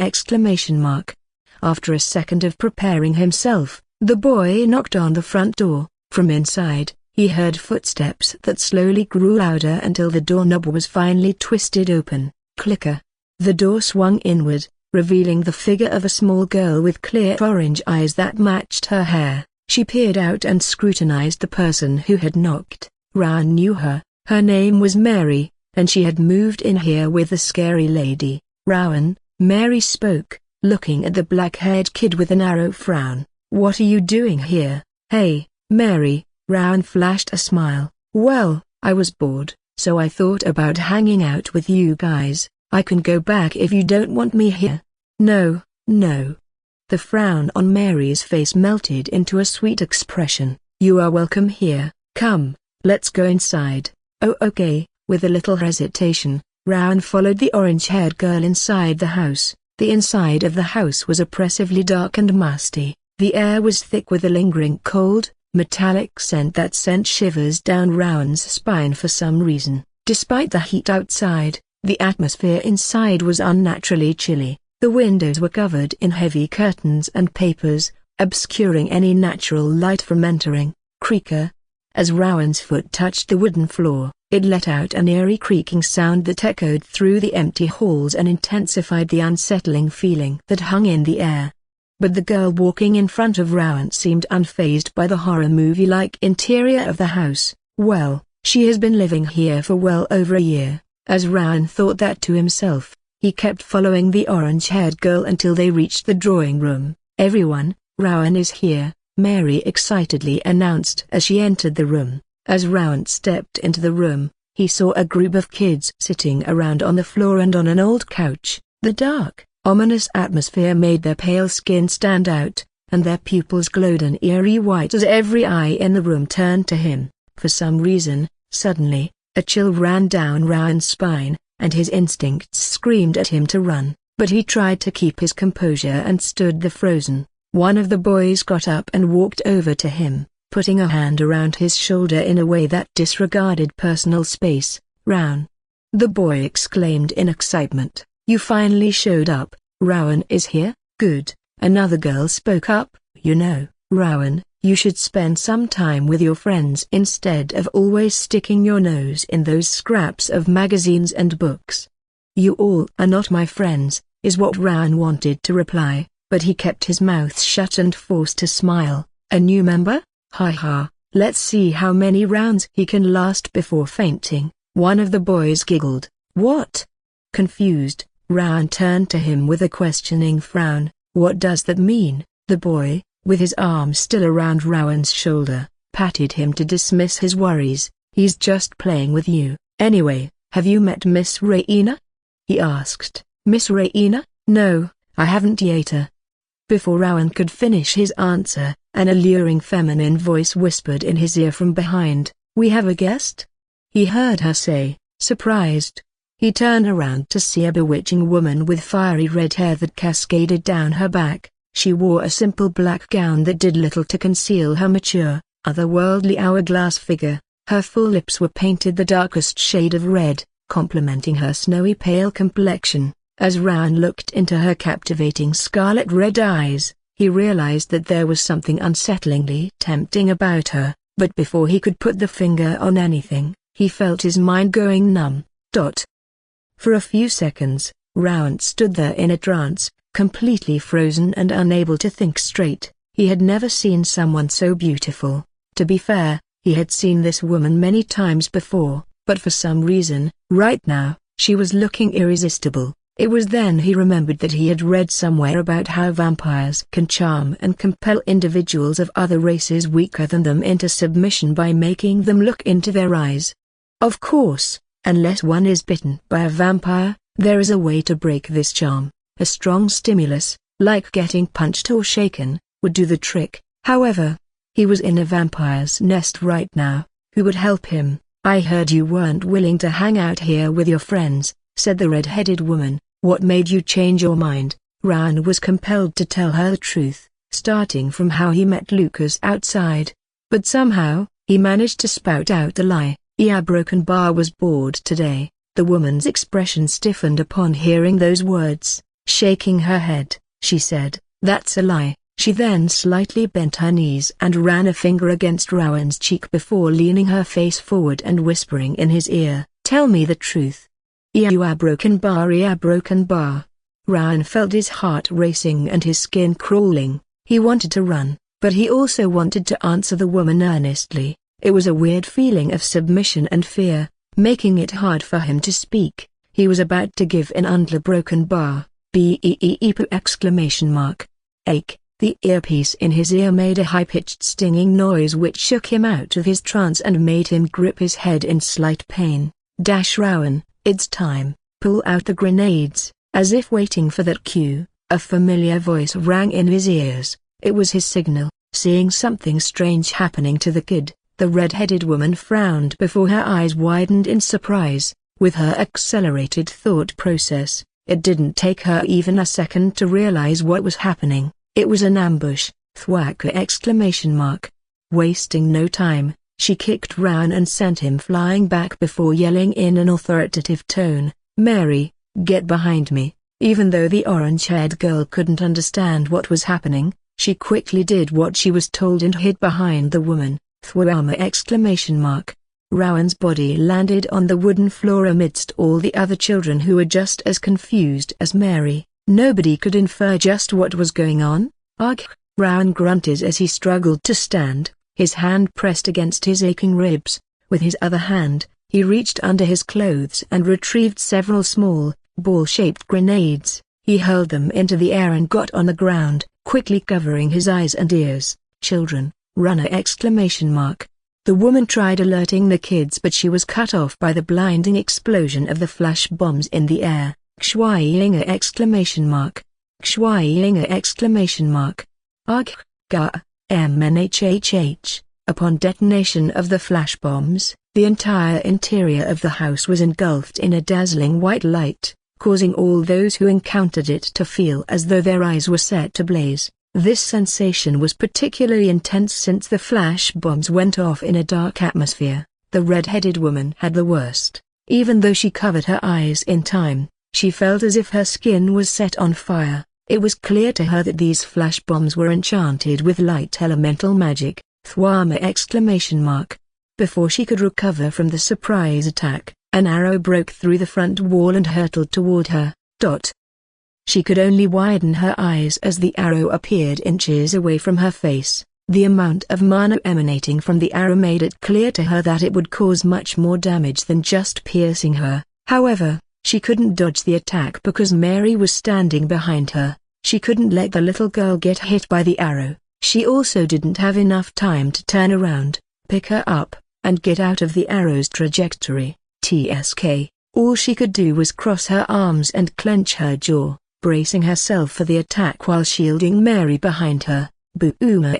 Speaker 1: After a second of preparing himself, the boy knocked on the front door. From inside, he heard footsteps that slowly grew louder until the doorknob was finally twisted open. Clicker. The door swung inward, revealing the figure of a small girl with clear orange eyes that matched her hair. She peered out and scrutinized the person who had knocked. Ryan knew her. Her name was Mary, and she had moved in here with the scary lady. Rowan, Mary spoke, looking at the black-haired kid with an arrow frown. What are you doing here? Hey, Mary. Rowan flashed a smile. Well, I was bored, so I thought about hanging out with you guys. I can go back if you don't want me here. No, no. The frown on Mary's face melted into a sweet expression. You are welcome here. Come, let's go inside. Oh, okay. With a little hesitation, Rowan followed the orange-haired girl inside the house. The inside of the house was oppressively dark and musty. The air was thick with a lingering cold, metallic scent that sent shivers down Rowan's spine for some reason. Despite the heat outside, the atmosphere inside was unnaturally chilly. The windows were covered in heavy curtains and papers, obscuring any natural light from entering. Creaker, As Rowan's foot touched the wooden floor, it let out an eerie creaking sound that echoed through the empty halls and intensified the unsettling feeling that hung in the air. But the girl walking in front of Rowan seemed unfazed by the horror movie-like interior of the house. Well, she has been living here for well over a year. As Rowan thought that to himself, he kept following the orange-haired girl until they reached the drawing room. "Everyone, Rowan is here," Mary excitedly announced as she entered the room. As Rowan stepped into the room, he saw a group of kids sitting around on the floor and on an old couch. The dark, ominous atmosphere made their pale skin stand out, and their pupils glowed an eerie white as every eye in the room turned to him. For some reason, suddenly, a chill ran down Rowan's spine, and his instincts screamed at him to run, but he tried to keep his composure and stood there frozen. One of the boys got up and walked over to him, putting a hand around his shoulder in a way that disregarded personal space. "Rowan!" the boy exclaimed in excitement. "You finally showed up. Rowan is here?" "Good," another girl spoke up. "You know, Rowan, you should spend some time with your friends instead of always sticking your nose in those scraps of magazines and books." "You all are not my friends," is what Rowan wanted to reply, but he kept his mouth shut and forced a smile. "A new member? Ha ha, let's see how many rounds he can last before fainting," one of the boys giggled. "What?" Confused, Rowan turned to him with a questioning frown. "What does that mean?" The boy, with his arm still around Rowan's shoulder, patted him to dismiss his worries. "He's just playing with you." "Anyway, have you met Miss Raina?" he asked. "Miss Raina? No, I haven't yet." Before Rowan could finish his answer, an alluring feminine voice whispered in his ear from behind, "We have a guest?" he heard her say, surprised. He turned around to see a bewitching woman with fiery red hair that cascaded down her back. She wore a simple black gown that did little to conceal her mature, otherworldly hourglass figure. Her full lips were painted the darkest shade of red, complementing her snowy pale complexion. As Rowan looked into her captivating scarlet red eyes, he realized that there was something unsettlingly tempting about her, but before he could put the finger on anything, he felt his mind going numb. For a few seconds, Rowan stood there in a trance, completely frozen and unable to think straight. He had never seen someone so beautiful. To be fair, he had seen this woman many times before, but for some reason, right now, she was looking irresistible. It was then he remembered that he had read somewhere about how vampires can charm and compel individuals of other races weaker than them into submission by making them look into their eyes. Of course, unless one is bitten by a vampire, there is a way to break this charm. A strong stimulus, like getting punched or shaken, would do the trick. However, he was in a vampire's nest right now. Who would help him? "I heard you weren't willing to hang out here with your friends," said the red-headed woman. "What made you change your mind?" Rowan was compelled to tell her the truth, starting from how he met Lucas outside. But somehow, he managed to spout out a lie. "Yeah, Broken Bar was bored today." The woman's expression stiffened upon hearing those words. Shaking her head, she said, "That's a lie." She then slightly bent her knees and ran a finger against Rowan's cheek before leaning her face forward and whispering in his ear, "Tell me the truth." "Yeah, Broken Bar, yeah, Broken Bar." Rowan felt his heart racing and his skin crawling. He wanted to run, but he also wanted to answer the woman earnestly. It was a weird feeling of submission and fear, making it hard for him to speak. He was about to give in under Broken Bar. Exclamation mark. Ache. The earpiece in his ear made a high-pitched stinging noise which shook him out of his trance and made him grip his head in slight pain. "Rowan, it's time. Pull out the grenades." As if waiting for that cue, a familiar voice rang in his ears. It was his signal. Seeing something strange happening to the kid, the red-headed woman frowned before her eyes widened in surprise. With her accelerated thought process, it didn't take her even a second to realize what was happening. It was an ambush. Thwacka! Exclamation mark. Wasting no time, she kicked Rowan and sent him flying back before yelling in an authoritative tone, "Mary, get behind me." Even though the orange-haired girl couldn't understand what was happening, she quickly did what she was told and hid behind the woman. Thwama! Rowan's body landed on the wooden floor amidst all the other children who were just as confused as Mary. Nobody could infer just what was going on. Arghh! Rowan grunted as he struggled to stand, his hand pressed against his aching ribs. With his other hand, he reached under his clothes and retrieved several small, ball-shaped grenades. He hurled them into the air and got on the ground, quickly covering his eyes and ears. Children, runner! The woman tried alerting the kids, but she was cut off by the blinding explosion of the flash bombs in the air. Gshwayinga! Gshwayinga! Arghh! Ga! MNHHH. Upon detonation of the flash bombs, the entire interior of the house was engulfed in a dazzling white light, causing all those who encountered it to feel as though their eyes were set ablaze. This sensation was particularly intense since the flash bombs went off in a dark atmosphere. The red-headed woman had the worst. Even though she covered her eyes in time, she felt as if her skin was set on fire. It was clear to her that these flash bombs were enchanted with light elemental magic. Thwama! Before she could recover from the surprise attack, an arrow broke through the front wall and hurtled toward her. She could only widen her eyes as the arrow appeared inches away from her face. The amount of mana emanating from the arrow made it clear to her that it would cause much more damage than just piercing her. However, she couldn't dodge the attack because Mary was standing behind her. She couldn't let the little girl get hit by the arrow. She also didn't have enough time to turn around, pick her up, and get out of the arrow's trajectory. All she could do was cross her arms and clench her jaw, bracing herself for the attack while shielding Mary behind her. Booma!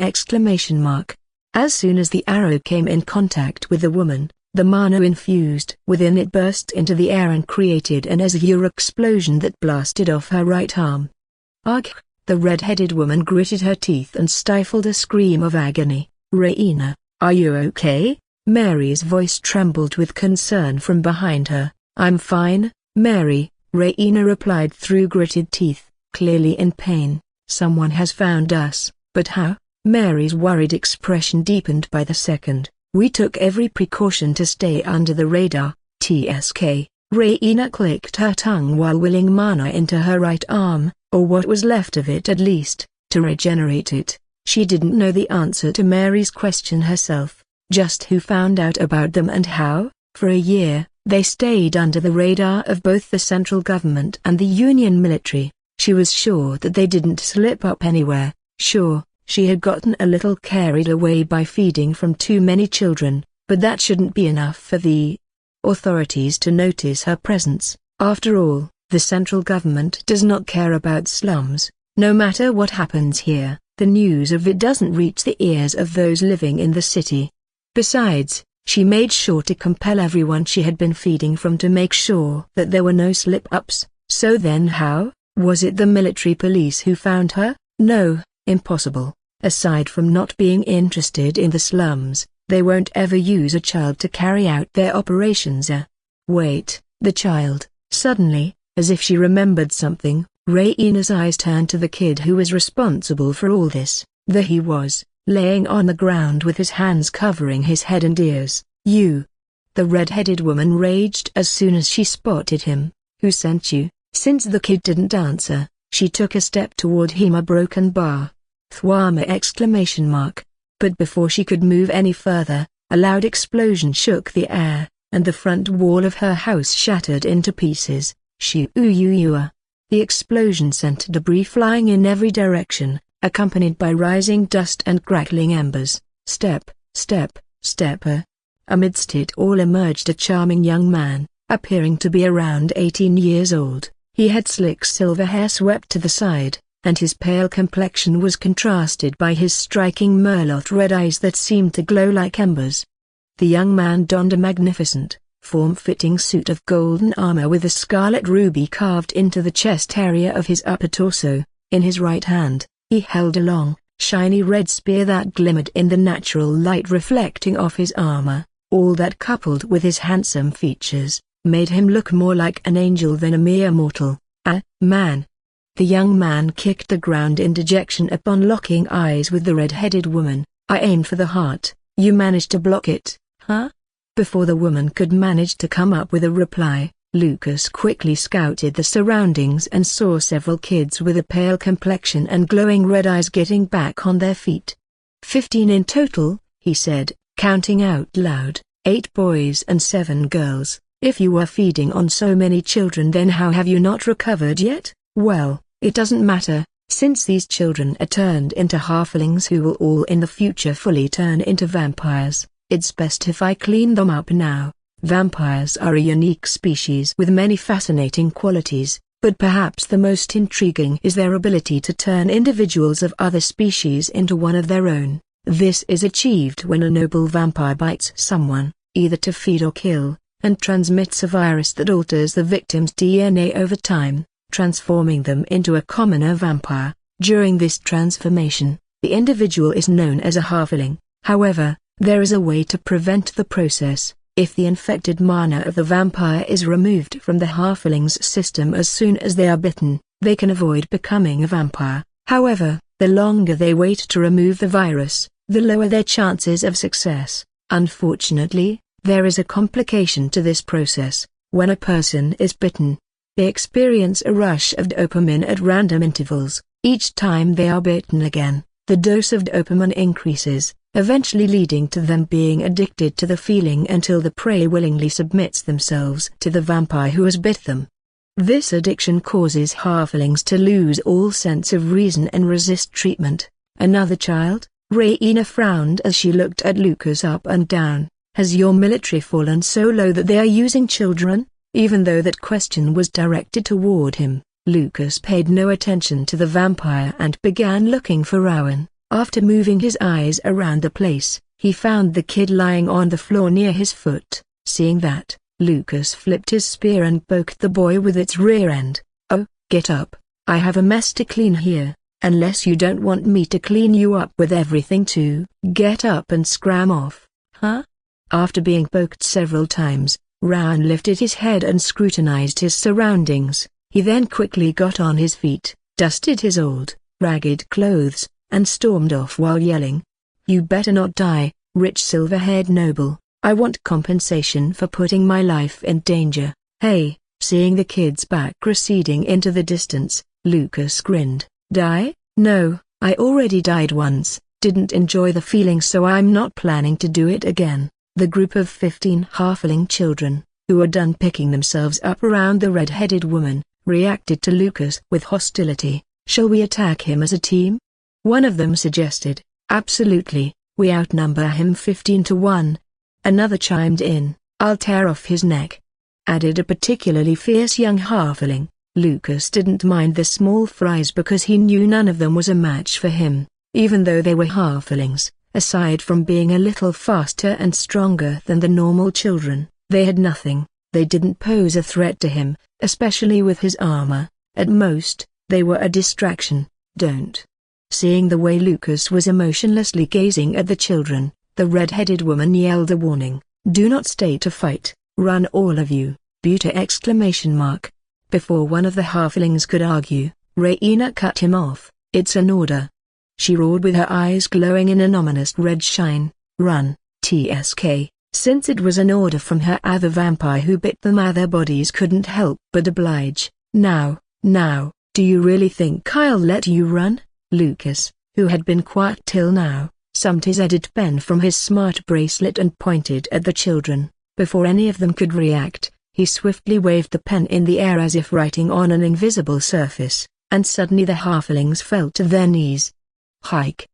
Speaker 1: As soon as the arrow came in contact with the woman, the mana infused within it burst into the air and created an azure explosion that blasted off her right arm. Arghh! The red-headed woman gritted her teeth and stifled a scream of agony. Raina, are you okay? Mary's voice trembled with concern from behind her. I'm fine, Mary, Raina replied through gritted teeth, clearly in pain. Someone has found us, but how? Mary's worried expression deepened by the second. We took every precaution to stay under the radar. Raina clicked her tongue while willing mana into her right arm, or what was left of it at least, to regenerate it. She didn't know the answer to Mary's question herself, just who found out about them and how. For a year, they stayed under the radar of both the central government and the Union military. She was sure that they didn't slip up anywhere. Sure, she had gotten a little carried away by feeding from too many children, but that shouldn't be enough for the authorities to notice her presence. After all, the central government does not care about slums. No matter what happens here, the news of it doesn't reach the ears of those living in the city. Besides, she made sure to compel everyone she had been feeding from to make sure that there were no slip-ups. So then how? Was it the military police who found her? No, impossible. Aside from not being interested in the slums, they won't ever use a child to carry out their operations. Wait, the child. Suddenly, as if she remembered something, Raina's eyes turned to the kid who was responsible for all this. There he was, laying on the ground with his hands covering his head and ears. You! The red-headed woman raged as soon as she spotted him. Who sent you? Since the kid didn't answer, she took a step toward him, a broken bar. Thwama! But before she could move any further, a loud explosion shook the air, and the front wall of her house shattered into pieces. Shoo-oo-yoo-yoo. The explosion sent debris flying in every direction, accompanied by rising dust and crackling embers. Step. Amidst it all emerged a charming young man, appearing to be around 18 years old. He had slick silver hair swept to the side, and his pale complexion was contrasted by his striking merlot red eyes that seemed to glow like embers. The young man donned a magnificent, form-fitting suit of golden armor with a scarlet ruby carved into the chest area of his upper torso. In his right hand, he held a long, shiny red spear that glimmered in the natural light reflecting off his armor. All that, coupled with his handsome features, made him look more like an angel than a mere mortal. Man! The young man kicked the ground in dejection upon locking eyes with the red-headed woman. I aimed for the heart, You managed to block it, huh? Before the woman could manage to come up with a reply, Lucas quickly scouted the surroundings and saw several kids with a pale complexion and glowing red eyes getting back on their feet. 15 in total, he said, counting out loud, 8 boys and 7 girls. If you are feeding on so many children, then how have you not recovered yet? Well, it doesn't matter, since these children are turned into halflings who will all in the future fully turn into vampires. It's best if I clean them up now. Vampires are a unique species with many fascinating qualities, but perhaps the most intriguing is their ability to turn individuals of other species into one of their own. This is achieved when a noble vampire bites someone, either to feed or kill, and transmits a virus that alters the victim's DNA over time, transforming them into a commoner vampire. During this transformation, the individual is known as a halfling. However, there is a way to prevent the process. If the infected mana of the vampire is removed from the halfling's system as soon as they are bitten, they can avoid becoming a vampire. However, the longer they wait to remove the virus, the lower their chances of success. Unfortunately, there is a complication to this process. When a person is bitten, they experience a rush of dopamine at random intervals. Each time they are bitten again, the dose of dopamine increases, eventually leading to them being addicted to the feeling until the prey willingly submits themselves to the vampire who has bit them. This addiction causes halflings to lose all sense of reason and resist treatment. Another child? Raina frowned as she looked at Lucas up and down. Has your military fallen so low that they are using children? Even though that question was directed toward him, Lucas paid no attention to the vampire and began looking for Rowan. After moving his eyes around the place, he found the kid lying on the floor near his foot. Seeing that, Lucas flipped his spear and poked the boy with its rear end. Oh, get up. I have a mess to clean here. Unless you don't want me to clean you up with everything too. Get up and scram off. Huh? After being poked several times, Rowan lifted his head and scrutinized his surroundings. He then quickly got on his feet, dusted his old, ragged clothes, and stormed off while yelling, "You better not die, rich silver-haired noble. I want compensation for putting my life in danger." Hey, seeing the kid's back receding into the distance, Lucas grinned. Die? No, I already died once, didn't enjoy the feeling, so I'm not planning to do it again. The group of 15 halfling children, who were done picking themselves up around the red-headed woman, reacted to Lucas with hostility. Shall we attack him as a team? One of them suggested. Absolutely, we outnumber him 15 to 1. Another chimed in. I'll tear off his neck. Added a particularly fierce young halfling. Lucas didn't mind the small fries because he knew none of them was a match for him, even though they were halflings. Aside from being a little faster and stronger than the normal children, they had nothing. They didn't pose a threat to him, especially with his armor. At most, they were a distraction. Don't. Seeing the way Lucas was emotionlessly gazing at the children, the red-headed woman yelled a warning. Do not stay to fight, run all of you, Buta! Before one of the halflings could argue, Raina cut him off. It's an order. She roared with her eyes glowing in an ominous red shine. Run, TSK. Since it was an order from her, other vampire who bit them, other bodies couldn't help but oblige. Now, do you really think I'll let you run? Lucas, who had been quiet till now, summoned his edit pen from his smart bracelet and pointed at the children. Before any of them could react, he swiftly waved the pen in the air as if writing on an invisible surface, and suddenly the halflings fell to their knees. Hike,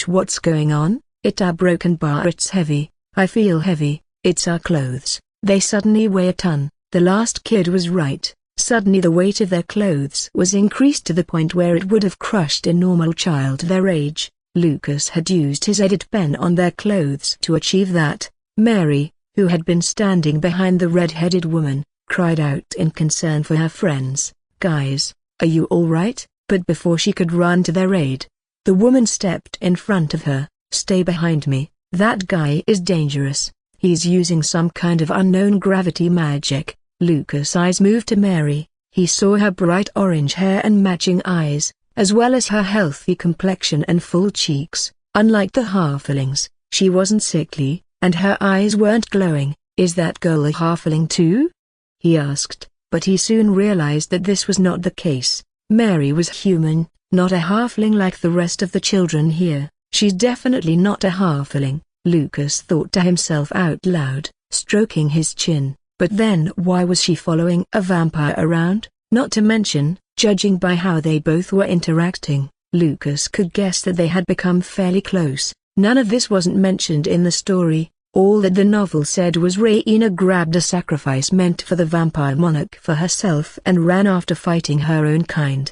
Speaker 1: what's going on? It's our broken bar. It's heavy, I feel heavy, it's our clothes. They suddenly weigh a ton. The last kid was right. Suddenly the weight of their clothes was increased to the point where it would have crushed a normal child their age. Lucas had used his edit pen on their clothes to achieve that. Mary, who had been standing behind the red-headed woman, cried out in concern for her friends. Guys, are you all right? But before she could run to their aid, the woman stepped in front of her. Stay behind me, that guy is dangerous. He's using some kind of unknown gravity magic. Lucas' eyes moved to Mary. He saw her bright orange hair and matching eyes, as well as her healthy complexion and full cheeks. Unlike the halflings, She wasn't sickly, and her eyes weren't glowing. "Is that girl a halfling too?" he asked, but he soon realized that this was not the case. Mary was human, not a halfling like the rest of the children here. "She's definitely not a halfling," Lucas thought to himself out loud, stroking his chin. But then why was she following a vampire around? Not to mention, judging by how they both were interacting, Lucas could guess that they had become fairly close. None of this wasn't mentioned in the story. All that the novel said was Raina grabbed a sacrifice meant for the vampire monarch for herself and ran after fighting her own kind.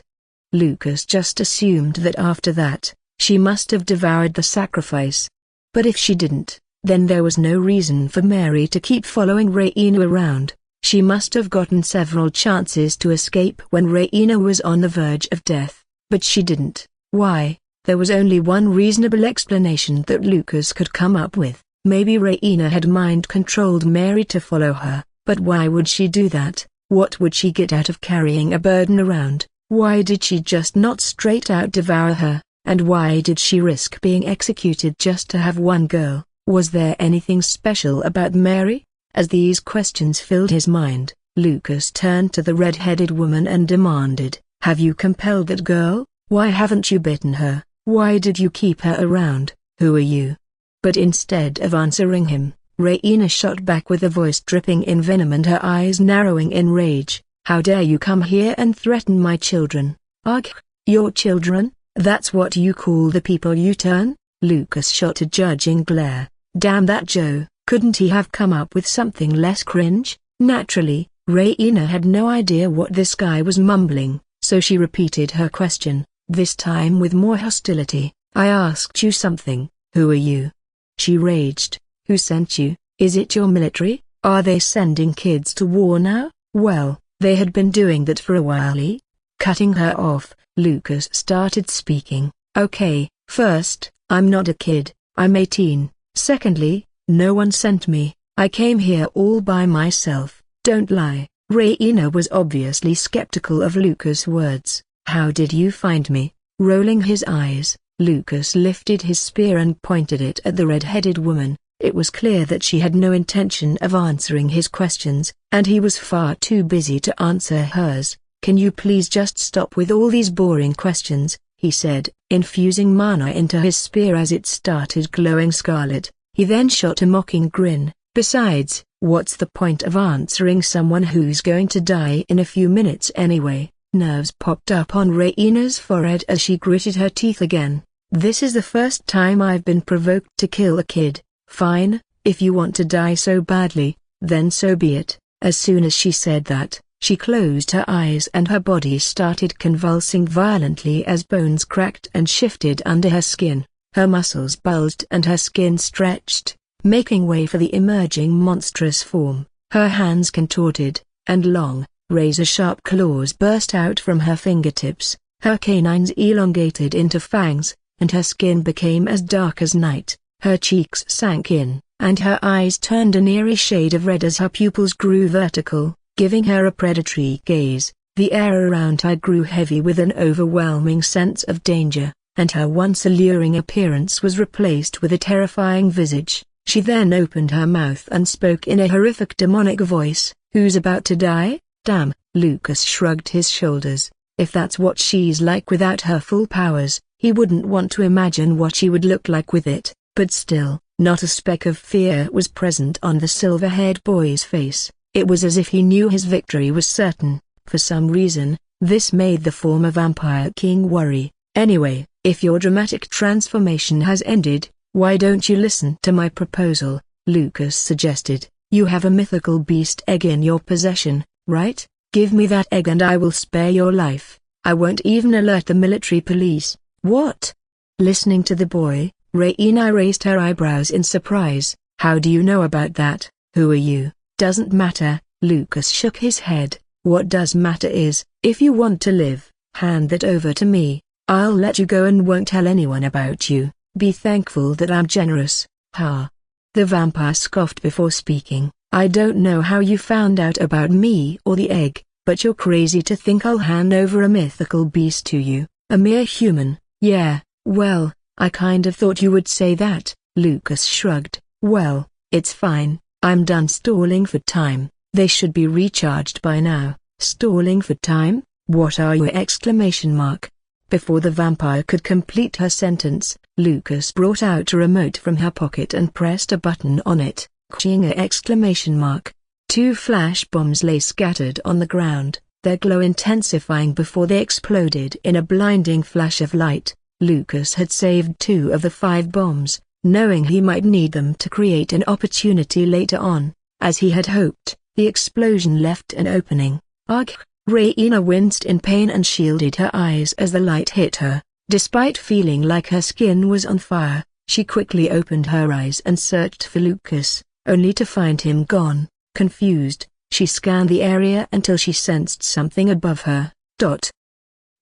Speaker 1: Lucas just assumed that after that, she must have devoured the sacrifice. But if she didn't, then there was no reason for Mary to keep following Raina around. She must have gotten several chances to escape when Raina was on the verge of death, but she didn't. Why? There was only one reasonable explanation that Lucas could come up with. Maybe Raina had mind-controlled Mary to follow her, but why would she do that? What would she get out of carrying a burden around? Why did she just not straight out devour her? And why did she risk being executed just to have one girl? Was there anything special about Mary? As these questions filled his mind, Lucas turned to the red-headed woman and demanded, "Have you compelled that girl? Why haven't you bitten her? Why did you keep her around? Who are you?" But instead of answering him, Raina shot back with a voice dripping in venom and her eyes narrowing in rage. "How dare you come here and threaten my children? Arghh, your children? That's what you call the people you turn?" Lucas shot a judging glare. Damn that Joe, couldn't he have come up with something less cringe? Naturally, Raina had no idea what this guy was mumbling, so she repeated her question, this time with more hostility. "I asked you something, who are you?" She raged. "Who sent you? Is it your military? Are they sending kids to war now?" Well, they had been doing that for a while. Cutting her off, Lucas started speaking. "Okay, first, I'm not a kid, I'm 18. Secondly, no one sent me, I came here all by myself." "Don't lie." Raina was obviously skeptical of Lucas' words. "How did you find me?" Rolling his eyes, Lucas lifted his spear and pointed it at the red-headed woman. It was clear that she had no intention of answering his questions, and he was far too busy to answer hers. "Can you please just stop with all these boring questions?" he said, infusing mana into his spear as it started glowing scarlet. He then shot a mocking grin. "Besides, what's the point of answering someone who's going to die in a few minutes anyway?" Nerves popped up on Raina's forehead as she gritted her teeth again. "This is the first time I've been provoked to kill a kid. Fine, if you want to die so badly, then so be it." As soon as she said that, she closed her eyes and her body started convulsing violently as bones cracked and shifted under her skin. Her muscles bulged and her skin stretched, making way for the emerging monstrous form. Her hands contorted, and long, razor-sharp claws burst out from her fingertips. Her canines elongated into fangs, and her skin became as dark as night. Her cheeks sank in, and her eyes turned an eerie shade of red as her pupils grew vertical, giving her a predatory gaze. The air around her grew heavy with an overwhelming sense of danger, and her once alluring appearance was replaced with a terrifying visage. She then opened her mouth and spoke in a horrific demonic voice. "Who's about to die?" "Damn," Lucas shrugged his shoulders. If that's what she's like without her full powers, he wouldn't want to imagine what she would look like with it. But still, not a speck of fear was present on the silver-haired boy's face. It was as if he knew his victory was certain. For some reason, this made the former vampire king worry. "Anyway, if your dramatic transformation has ended, why don't you listen to my proposal?" Lucas suggested. "You have a mythical beast egg in your possession, right? Give me that egg and I will spare your life. I won't even alert the military police." "What?" Listening to the boy, Raina raised her eyebrows in surprise. "How do you know about that? Who are you?" "Doesn't matter," Lucas shook his head. "What does matter is, if you want to live, hand that over to me. I'll let you go and won't tell anyone about you. Be thankful that I'm generous." "Ha!" The vampire scoffed before speaking. "I don't know how you found out about me or the egg, but you're crazy to think I'll hand over a mythical beast to you, a mere human." "Yeah, well, I kind of thought you would say that," Lucas shrugged. Well, it's fine, I'm done stalling for time, they should be recharged by now. Stalling for time? What are you? Exclamation mark. Before the vampire could complete her sentence, Lucas brought out a remote from her pocket and pressed a button on it. Chinga! Exclamation mark. 2 flash bombs lay scattered on the ground, their glow intensifying before they exploded in a blinding flash of light. Lucas had saved 2 of the 5 bombs, knowing he might need them to create an opportunity later on. As he had hoped, the explosion left an opening. Arghh! Raina winced in pain and shielded her eyes as the light hit her. Despite feeling like her skin was on fire, she quickly opened her eyes and searched for Lucas, only to find him gone. Confused, she scanned the area until she sensed something above her.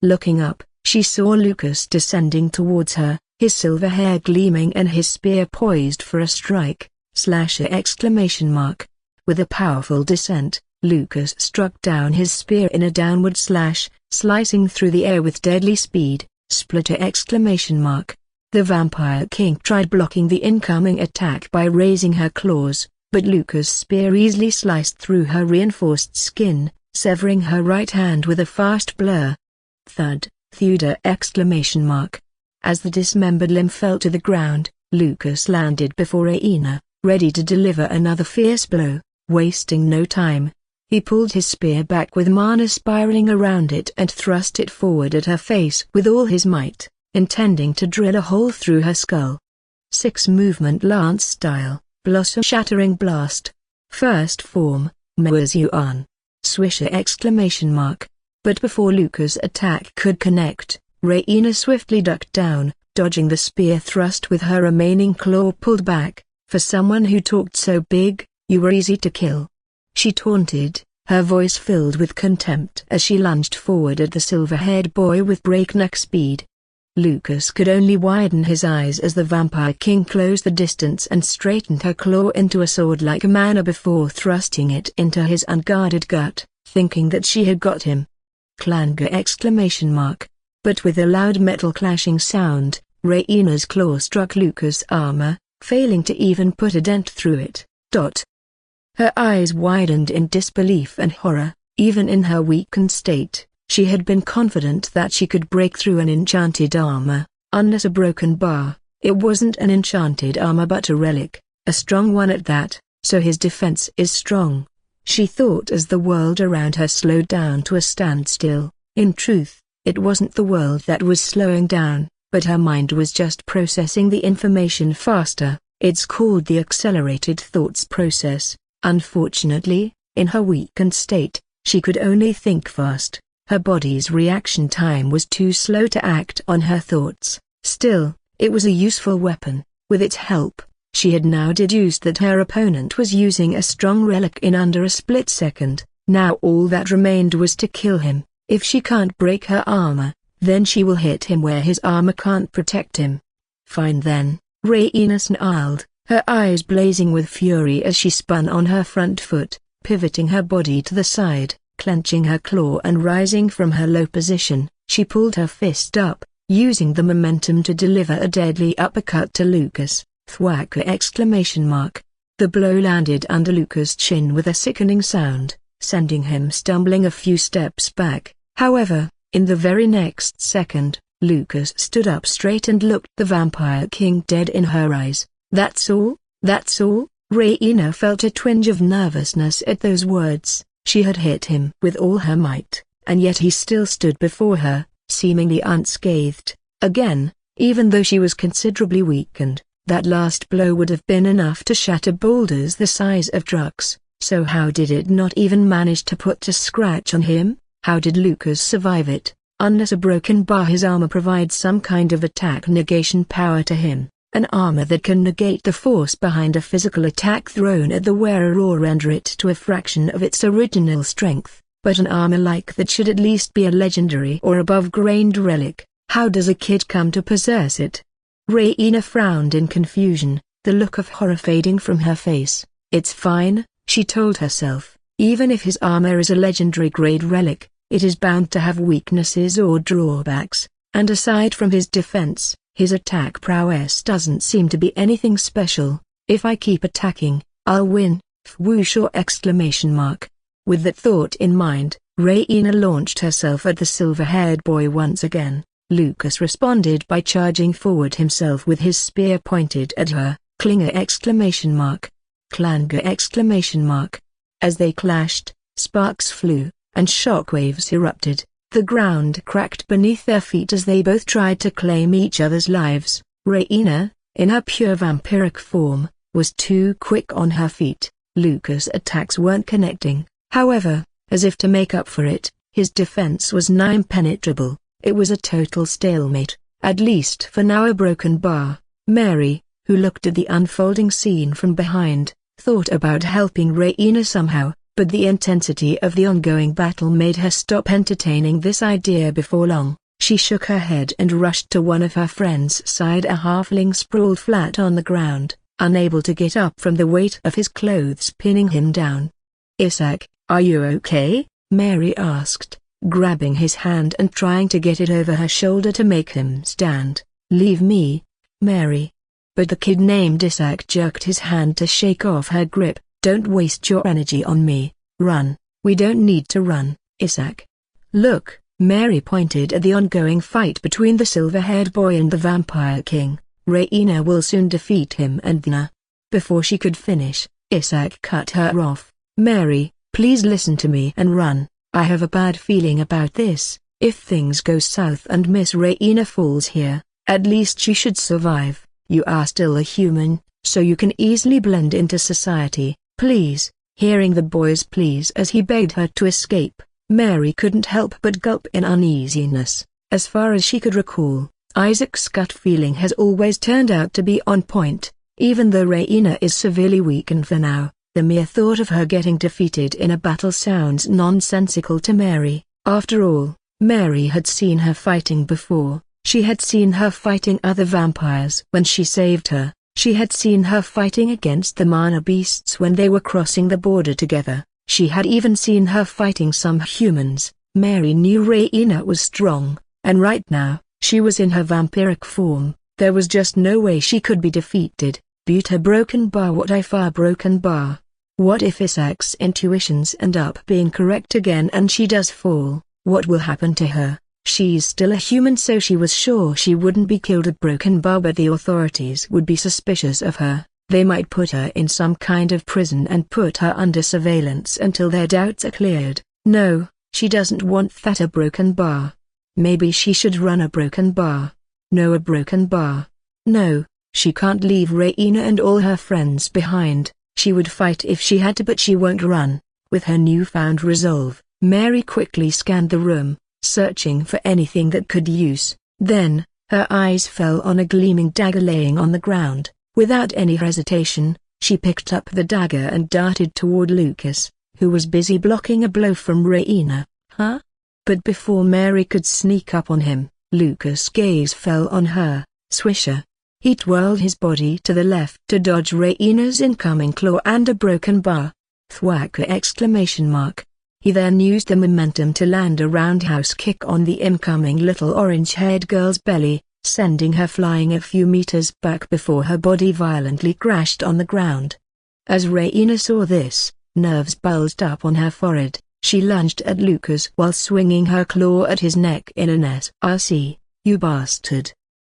Speaker 1: Looking up, she saw Lucas descending towards her, his silver hair gleaming and his spear poised for a strike. Slasher! Exclamation mark. With a powerful descent, Lucas struck down his spear in a downward slash, slicing through the air with deadly speed. Splitter! Exclamation mark. The Vampire King tried blocking the incoming attack by raising her claws, but Lucas' spear easily sliced through her reinforced skin, severing her right hand with a fast blur. Thud! Thuda! Exclamation mark. As the dismembered limb fell to the ground, Lucas landed before Raina, ready to deliver another fierce blow. Wasting no time, he pulled his spear back with mana spiraling around it and thrust it forward at her face with all his might, intending to drill a hole through her skull. 6 movement lance style, blossom shattering blast. First form, Moa's Yuan. Swisher! Exclamation mark. But before Lucas' attack could connect, Raina swiftly ducked down, dodging the spear thrust with her remaining claw pulled back. For someone who talked so big, you were easy to kill. She taunted, her voice filled with contempt as she lunged forward at the silver-haired boy with breakneck speed. Lucas could only widen his eyes as the Vampire King closed the distance and straightened her claw into a sword-like manner before thrusting it into his unguarded gut, thinking that she had got him. Clanger! Exclamation mark. But with a loud metal clashing sound, Raina's claw struck Lucas' armor, failing to even put a dent through it. Her eyes widened in disbelief and horror. Even in her weakened state, she had been confident that she could break through an enchanted armor, unless a broken bar. It wasn't an enchanted armor but a relic, a strong one at that, so his defense is strong. She thought as the world around her slowed down to a standstill. In truth, it wasn't the world that was slowing down, but her mind was just processing the information faster. It's called the accelerated thoughts process. Unfortunately, in her weakened state, she could only think fast. Her body's reaction time was too slow to act on her thoughts. Still, it was a useful weapon. With its help, she had now deduced that her opponent was using a strong relic in under a split second. Now all that remained was to kill him. If she can't break her armor, then she will hit him where his armor can't protect him. Fine then, Raina snarled, her eyes blazing with fury as she spun on her front foot, pivoting her body to the side, clenching her claw and rising from her low position. She pulled her fist up, using the momentum to deliver a deadly uppercut to Lucas. Thwack! Exclamation mark. The blow landed under Lucas' chin with a sickening sound, sending him stumbling a few steps back. However, in the very next second, Lucas stood up straight and looked the Vampire King dead in her eyes. That's all? That's all? Raina felt a twinge of nervousness at those words. She had hit him with all her might, and yet he still stood before her, seemingly unscathed. Again, even though she was considerably weakened, that last blow would have been enough to shatter boulders the size of trucks. So how did it not even manage to put a scratch on him? How did Lucas survive it? Unless a broken bar, his armor provides some kind of attack negation power to him. An armor that can negate the force behind a physical attack thrown at the wearer or render it to a fraction of its original strength. But an armor like that should at least be a legendary or above-grained relic. How does a kid come to possess it? Raina frowned in confusion, the look of horror fading from her face. It's fine, she told herself. Even if his armor is a legendary grade relic, it is bound to have weaknesses or drawbacks, and aside from his defense, His attack prowess doesn't seem to be anything special. If I keep attacking, I'll win. Whooshaw! With that thought in mind, Raina launched herself at the silver-haired boy once again. Lucas responded by charging forward himself with his spear pointed at her. Clanger! Clanger! As they clashed, sparks flew, and shockwaves erupted. The ground cracked beneath their feet as they both tried to claim each other's lives. Raina, in her pure vampiric form, was too quick on her feet. Lucas' attacks weren't connecting. However, as if to make up for it, his defense was nigh impenetrable. It was a total stalemate, at least for now. A broken bar. Mary, who looked at the unfolding scene from behind, thought about helping Raina somehow, but the intensity of the ongoing battle made her stop entertaining this idea before long. She shook her head and rushed to one of her friends' side. A halfling sprawled flat on the ground, unable to get up from the weight of his clothes pinning him down. "Isaac, are you okay?" Mary asked, grabbing his hand and trying to get it over her shoulder to make him stand. "Leave me, Mary." But the kid named Isaac jerked his hand to shake off her grip. "Don't waste your energy on me, run." "We don't need to run, Isaac. Look." Mary pointed at the ongoing fight between the silver-haired boy and the Vampire King. "Raina will soon defeat him and Nah." Before she could finish, Isaac cut her off. "Mary, please listen to me and run. I have a bad feeling about this. If things go south and Miss Raina falls here, at least she should survive. You are still a human, so you can easily blend into society. Please." Hearing the boy's pleas as he begged her to escape, Mary couldn't help but gulp in uneasiness. As far as she could recall, Isaac's gut feeling has always turned out to be on point. Even though Raina is severely weakened for now, the mere thought of her getting defeated in a battle sounds nonsensical to Mary. After all, Mary had seen her fighting before. She had seen her fighting other vampires when she saved her. She had seen her fighting against the mana beasts when they were crossing the border together. She had even seen her fighting some humans. Mary knew Raina was strong, and right now, she was in her vampiric form. There was just no way she could be defeated. But her broken bar. What if our broken bar? What if Isaac's intuitions end up being correct again and she does fall? What will happen to her? She's still a human, so she was sure she wouldn't be killed at broken bar, but the authorities would be suspicious of her. They might put her in some kind of prison and put her under surveillance until their doubts are cleared. No, she doesn't want that. A broken bar. Maybe she should run. A broken bar. No, a broken bar. No, she can't leave Raina and all her friends behind. She would fight if she had to, but she won't run. With her newfound resolve, Mary quickly scanned the room, searching for anything that could use. Then, her eyes fell on a gleaming dagger laying on the ground. Without any hesitation, she picked up the dagger and darted toward Lucas, who was busy blocking a blow from Raina. "Huh?" But before Mary could sneak up on him, Lucas' gaze fell on her. Swisher. He twirled his body to the left to dodge Raina's incoming claw and a broken bar. Thwacker! He then used the momentum to land a roundhouse kick on the incoming little orange-haired girl's belly, sending her flying a few meters back before her body violently crashed on the ground. As Raina saw this, nerves bulged up on her forehead. She lunged at Lucas while swinging her claw at his neck in an "SRC, you bastard!"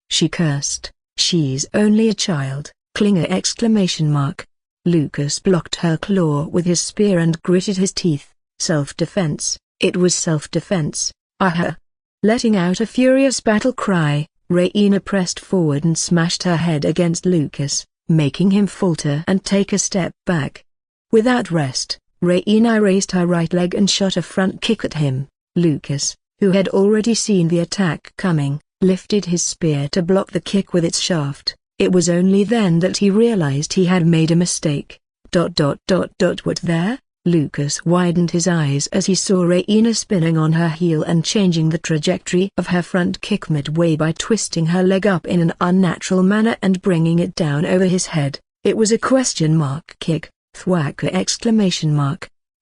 Speaker 1: she cursed. "She's only a child." Clinger! Lucas blocked her claw with his spear and gritted his teeth. Self-defense. It was self-defense. Arghh! Letting out a furious battle cry, Raina pressed forward and smashed her head against Lucas, making him falter and take a step back. Without rest, Raina raised her right leg and shot a front kick at him. Lucas, who had already seen the attack coming, lifted his spear to block the kick with its shaft. It was only then that he realized he had made a mistake. What there? Lucas widened his eyes as he saw Raina spinning on her heel and changing the trajectory of her front kick midway by twisting her leg up in an unnatural manner and bringing it down over his head. It was a question mark kick. Thwacker!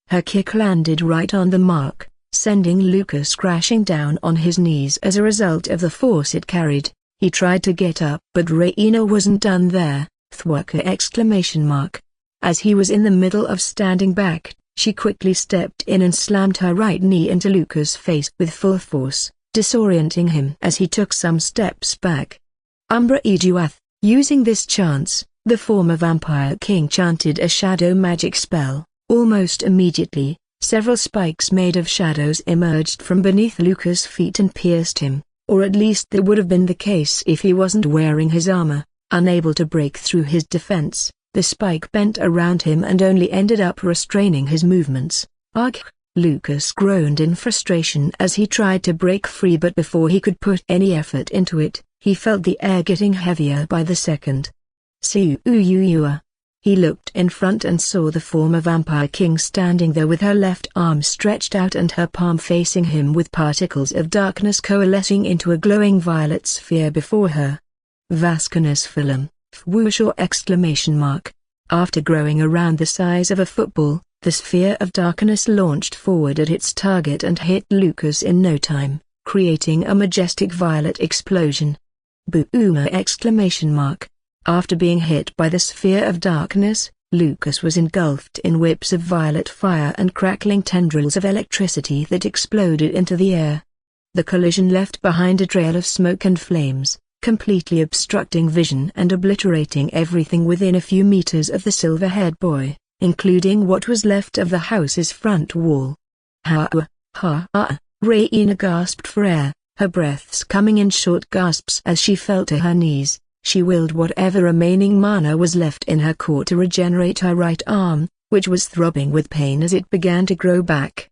Speaker 1: Her kick landed right on the mark, sending Lucas crashing down on his knees as a result of the force it carried. He tried to get up, but Raina wasn't done there. Thwaka! As he was in the middle of standing back, she quickly stepped in and slammed her right knee into Lucas' face with full force, disorienting him as he took some steps back. Umbra Eduath. Using this chance, the former vampire king chanted a shadow magic spell. Almost immediately, several spikes made of shadows emerged from beneath Lucas' feet and pierced him, or at least that would have been the case if he wasn't wearing his armor. Unable to break through his defense, the spike bent around him and only ended up restraining his movements. Arghh! Lucas groaned in frustration as he tried to break free, but before he could put any effort into it, he felt the air getting heavier by the second. Siu-yu-yu-a. He looked in front and saw the former vampire king standing there with her left arm stretched out and her palm facing him, with particles of darkness coalescing into a glowing violet sphere before her. Vasconus film. Whooshaw! After growing around the size of a football, the sphere of darkness launched forward at its target and hit Lucas in no time, creating a majestic violet explosion. Booma! After being hit by the sphere of darkness, Lucas was engulfed in whips of violet fire and crackling tendrils of electricity that exploded into the air. The collision left behind a trail of smoke and flames, completely obstructing vision and obliterating everything within a few meters of the silver-haired boy, including what was left of the house's front wall. Raina gasped for air, her breaths coming in short gasps as she fell to her knees. She willed whatever remaining mana was left in her core to regenerate her right arm, which was throbbing with pain as it began to grow back.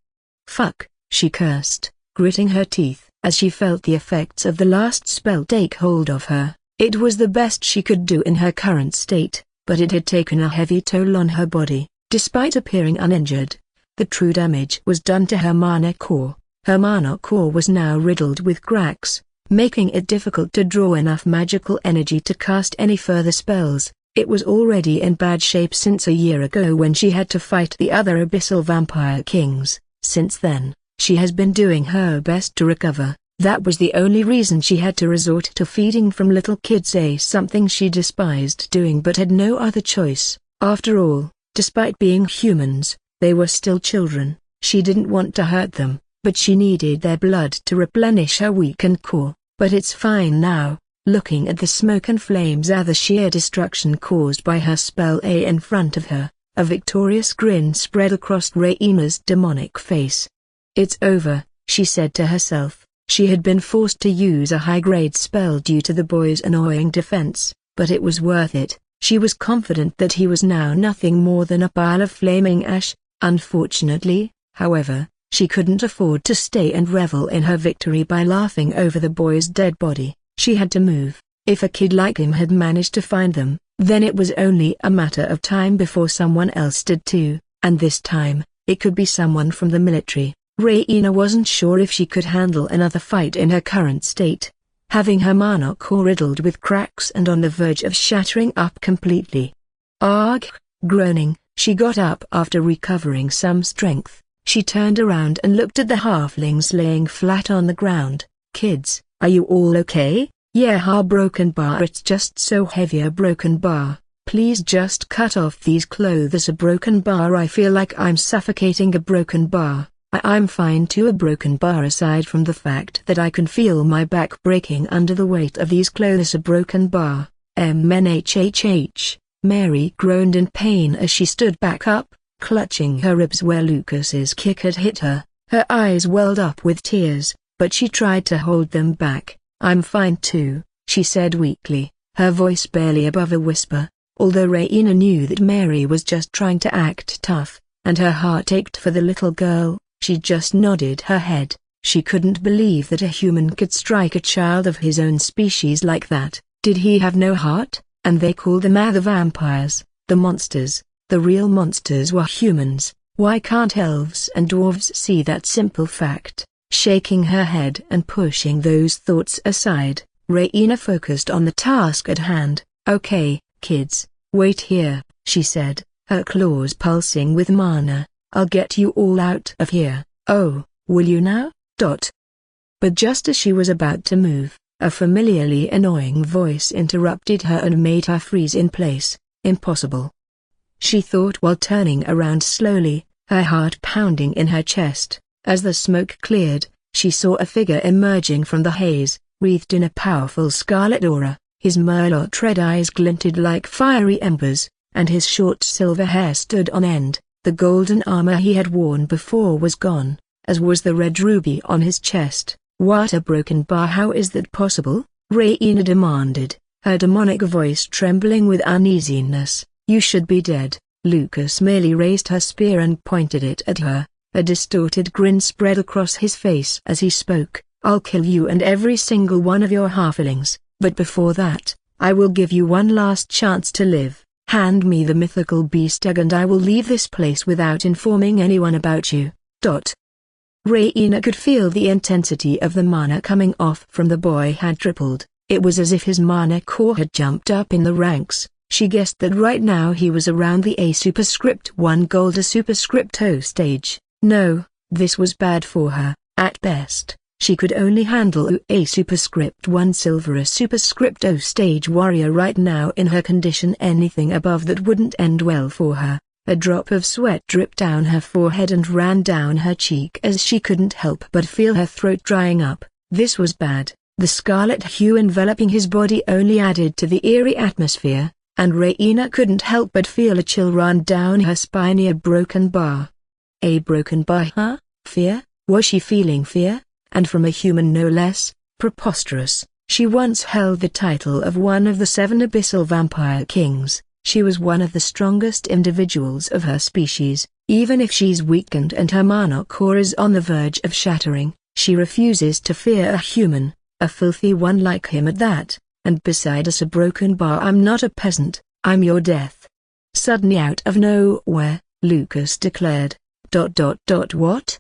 Speaker 1: Fuck, she cursed, gritting her teeth, as she felt the effects of the last spell take hold of her. It was the best she could do in her current state, but it had taken a heavy toll on her body. Despite appearing uninjured, the true damage was done to her mana core. Her mana core was now riddled with cracks, making it difficult to draw enough magical energy to cast any further spells. It was already in bad shape since a year ago when she had to fight the other abyssal vampire kings. Since then, she has been doing her best to recover. That was the only reason she had to resort to feeding from little kids, something she despised doing but had no other choice. After all, despite being humans, they were still children. She didn't want to hurt them, but she needed their blood to replenish her weakened core. But it's fine now. Looking at the smoke and flames and the sheer destruction caused by her spell in front of her, a victorious grin spread across Raina's demonic face. It's over, she said to herself. She had been forced to use a high-grade spell due to the boy's annoying defense, but it was worth it. She was confident that he was now nothing more than a pile of flaming ash. Unfortunately, however, she couldn't afford to stay and revel in her victory by laughing over the boy's dead body. She had to move. If a kid like him had managed to find them, then it was only a matter of time before someone else did too, and this time, it could be someone from the military. Raina wasn't sure if she could handle another fight in her current state. Having her mana core riddled with cracks and on the verge of shattering up completely. Arghh! Groaning, she got up after recovering some strength. She turned around and looked at the halflings laying flat on the ground. Kids, are you all okay? Yeah, broken bar. It's just so heavy, a broken bar. Please just cut off these clothes. A broken bar. I feel like I'm suffocating. A broken bar. I'm fine too. A broken bar. Aside from the fact that I can feel my back breaking under the weight of these clothes. A broken bar. MNHHH. Mary groaned in pain as she stood back up, clutching her ribs where Lucas's kick had hit her. Her eyes welled up with tears, but she tried to hold them back. I'm fine too, she said weakly, her voice barely above a whisper. Although Raina knew that Mary was just trying to act tough, and her heart ached for the little girl, she just nodded her head. She couldn't believe that a human could strike a child of his own species like that. Did he have no heart? And they called them the vampires, the monsters. The real monsters were humans. Why can't elves and dwarves see that simple fact? Shaking her head and pushing those thoughts aside, Raina focused on the task at hand. Okay, kids, wait here, she said, her claws pulsing with mana. I'll get you all out of here. Oh, will you now? But just as she was about to move, A familiarly annoying voice interrupted her and made her freeze in place. Impossible, she thought while turning around slowly, her heart pounding in her chest. As the smoke cleared, she saw a figure emerging from the haze, wreathed in a powerful scarlet aura. His merlot red eyes glinted like fiery embers, and his short silver hair stood on end. The golden armor he had worn before was gone, as was the red ruby on his chest. "What a broken bar! How is that possible?" Raina demanded, her demonic voice trembling with uneasiness. "You should be dead." Lucas merely raised her spear and pointed it at her. A distorted grin spread across his face as he spoke. "I'll kill you and every single one of your halflings, but before that, I will give you one last chance to live. Hand me the mythical beast egg and I will leave this place without informing anyone about you." Raina could feel the intensity of the mana coming off from the boy had tripled. It was as if his mana core had jumped up in the ranks. She guessed that right now he was around the A superscript 1 gold A superscript O stage. No, this was bad for her. At best, she could only handle A superscript 1 silver A superscript O stage warrior right now in her condition. Anything above that wouldn't end well for her. A drop of sweat dripped down her forehead and ran down her cheek as she couldn't help but feel her throat drying up. This was bad. The scarlet hue enveloping his body only added to the eerie atmosphere, and Raina couldn't help but feel a chill run down her spine. A broken bar. A broken bar, huh? Fear? Was she feeling fear? And from a human no less? Preposterous. She once held the title of one of the 7 abyssal vampire kings. She was one of the strongest individuals of her species. Even if she's weakened and her mana core is on the verge of shattering, she refuses to fear a human, a filthy one like him at that. And beside us a broken bar. "I'm not a peasant, I'm your death." Suddenly out of nowhere, Lucas declared. What?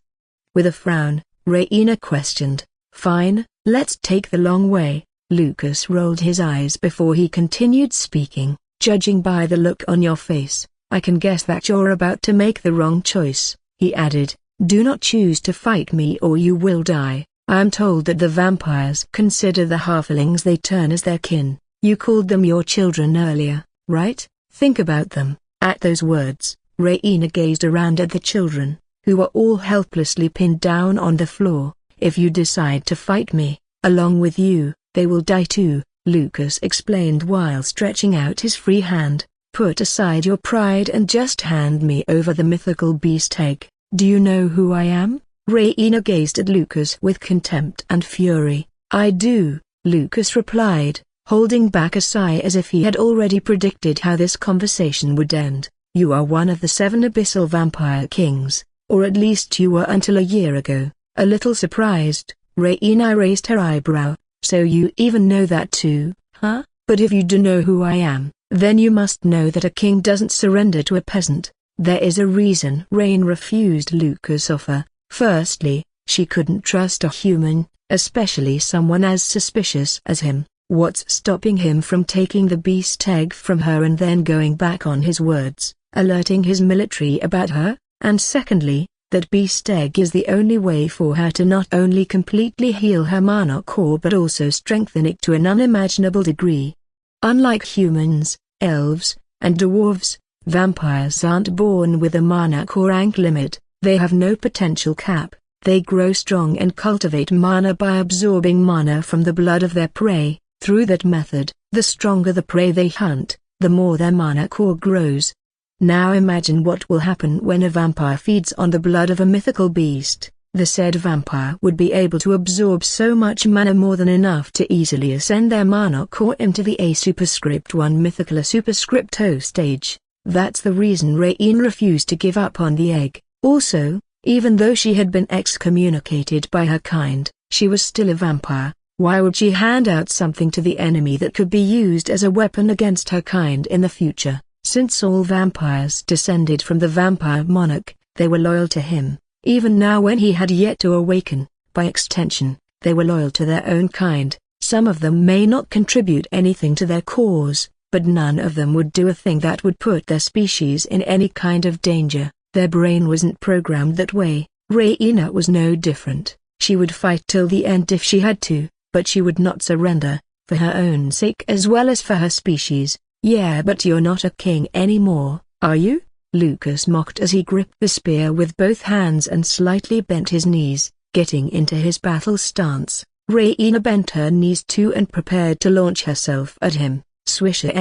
Speaker 1: With a frown, Raina questioned. "Fine, let's take the long way." Lucas rolled his eyes before he continued speaking. "Judging by the look on your face, I can guess that you're about to make the wrong choice," he added. "Do not choose to fight me or you will die. I am told that the vampires consider the halflings they turn as their kin. You called them your children earlier, right? Think about them." At those words, Raina gazed around at the children, who were all helplessly pinned down on the floor. "If you decide to fight me, along with you, they will die too," Lucas explained while stretching out his free hand. "Put aside your pride and just hand me over the mythical beast egg." "Do you know who I am?" Raina gazed at Lucas with contempt and fury. "I do," Lucas replied, holding back a sigh as if he had already predicted how this conversation would end. "You are one of the 7 abyssal vampire kings, or at least you were until a year ago." A little surprised, Raina raised her eyebrow. "So you even know that too, huh? But if you do know who I am, then you must know that a king doesn't surrender to a peasant." There is a reason Rain refused Lucas' offer. Firstly, she couldn't trust a human, especially someone as suspicious as him. What's stopping him from taking the beast egg from her and then going back on his words, alerting his military about her? And secondly, that beast egg is the only way for her to not only completely heal her mana core but also strengthen it to an unimaginable degree. Unlike humans, elves, and dwarves, vampires aren't born with a mana core rank limit. They have no potential cap. They grow strong and cultivate mana by absorbing mana from the blood of their prey. Through that method, the stronger the prey they hunt, the more their mana core grows. Now imagine what will happen when a vampire feeds on the blood of a mythical beast. The said vampire would be able to absorb so much mana, more than enough to easily ascend their mana core into the A superscript 1 mythical A superscript O stage. That's the reason Rain refused to give up on the egg. Also, even though she had been excommunicated by her kind, she was still a vampire. Why would she hand out something to the enemy that could be used as a weapon against her kind in the future? Since all vampires descended from the vampire monarch, they were loyal to him. Even now when he had yet to awaken, by extension, they were loyal to their own kind. Some of them may not contribute anything to their cause, but none of them would do a thing that would put their species in any kind of danger. Their brain wasn't programmed that way. Raina was no different. She would fight till the end if she had to, but she would not surrender, for her own sake as well as for her species. Yeah, but you're not a king anymore, are you? Lucas mocked as he gripped the spear with both hands and slightly bent his knees, getting into his battle stance. Raina bent her knees too and prepared to launch herself at him. Swisher!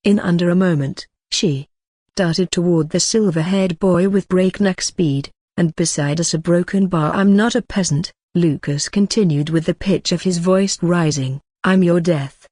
Speaker 1: In under a moment, she darted toward the silver-haired boy with breakneck speed, and beside us a broken bar. I'm not a peasant, Lucas continued with the pitch of his voice rising. I'm your death!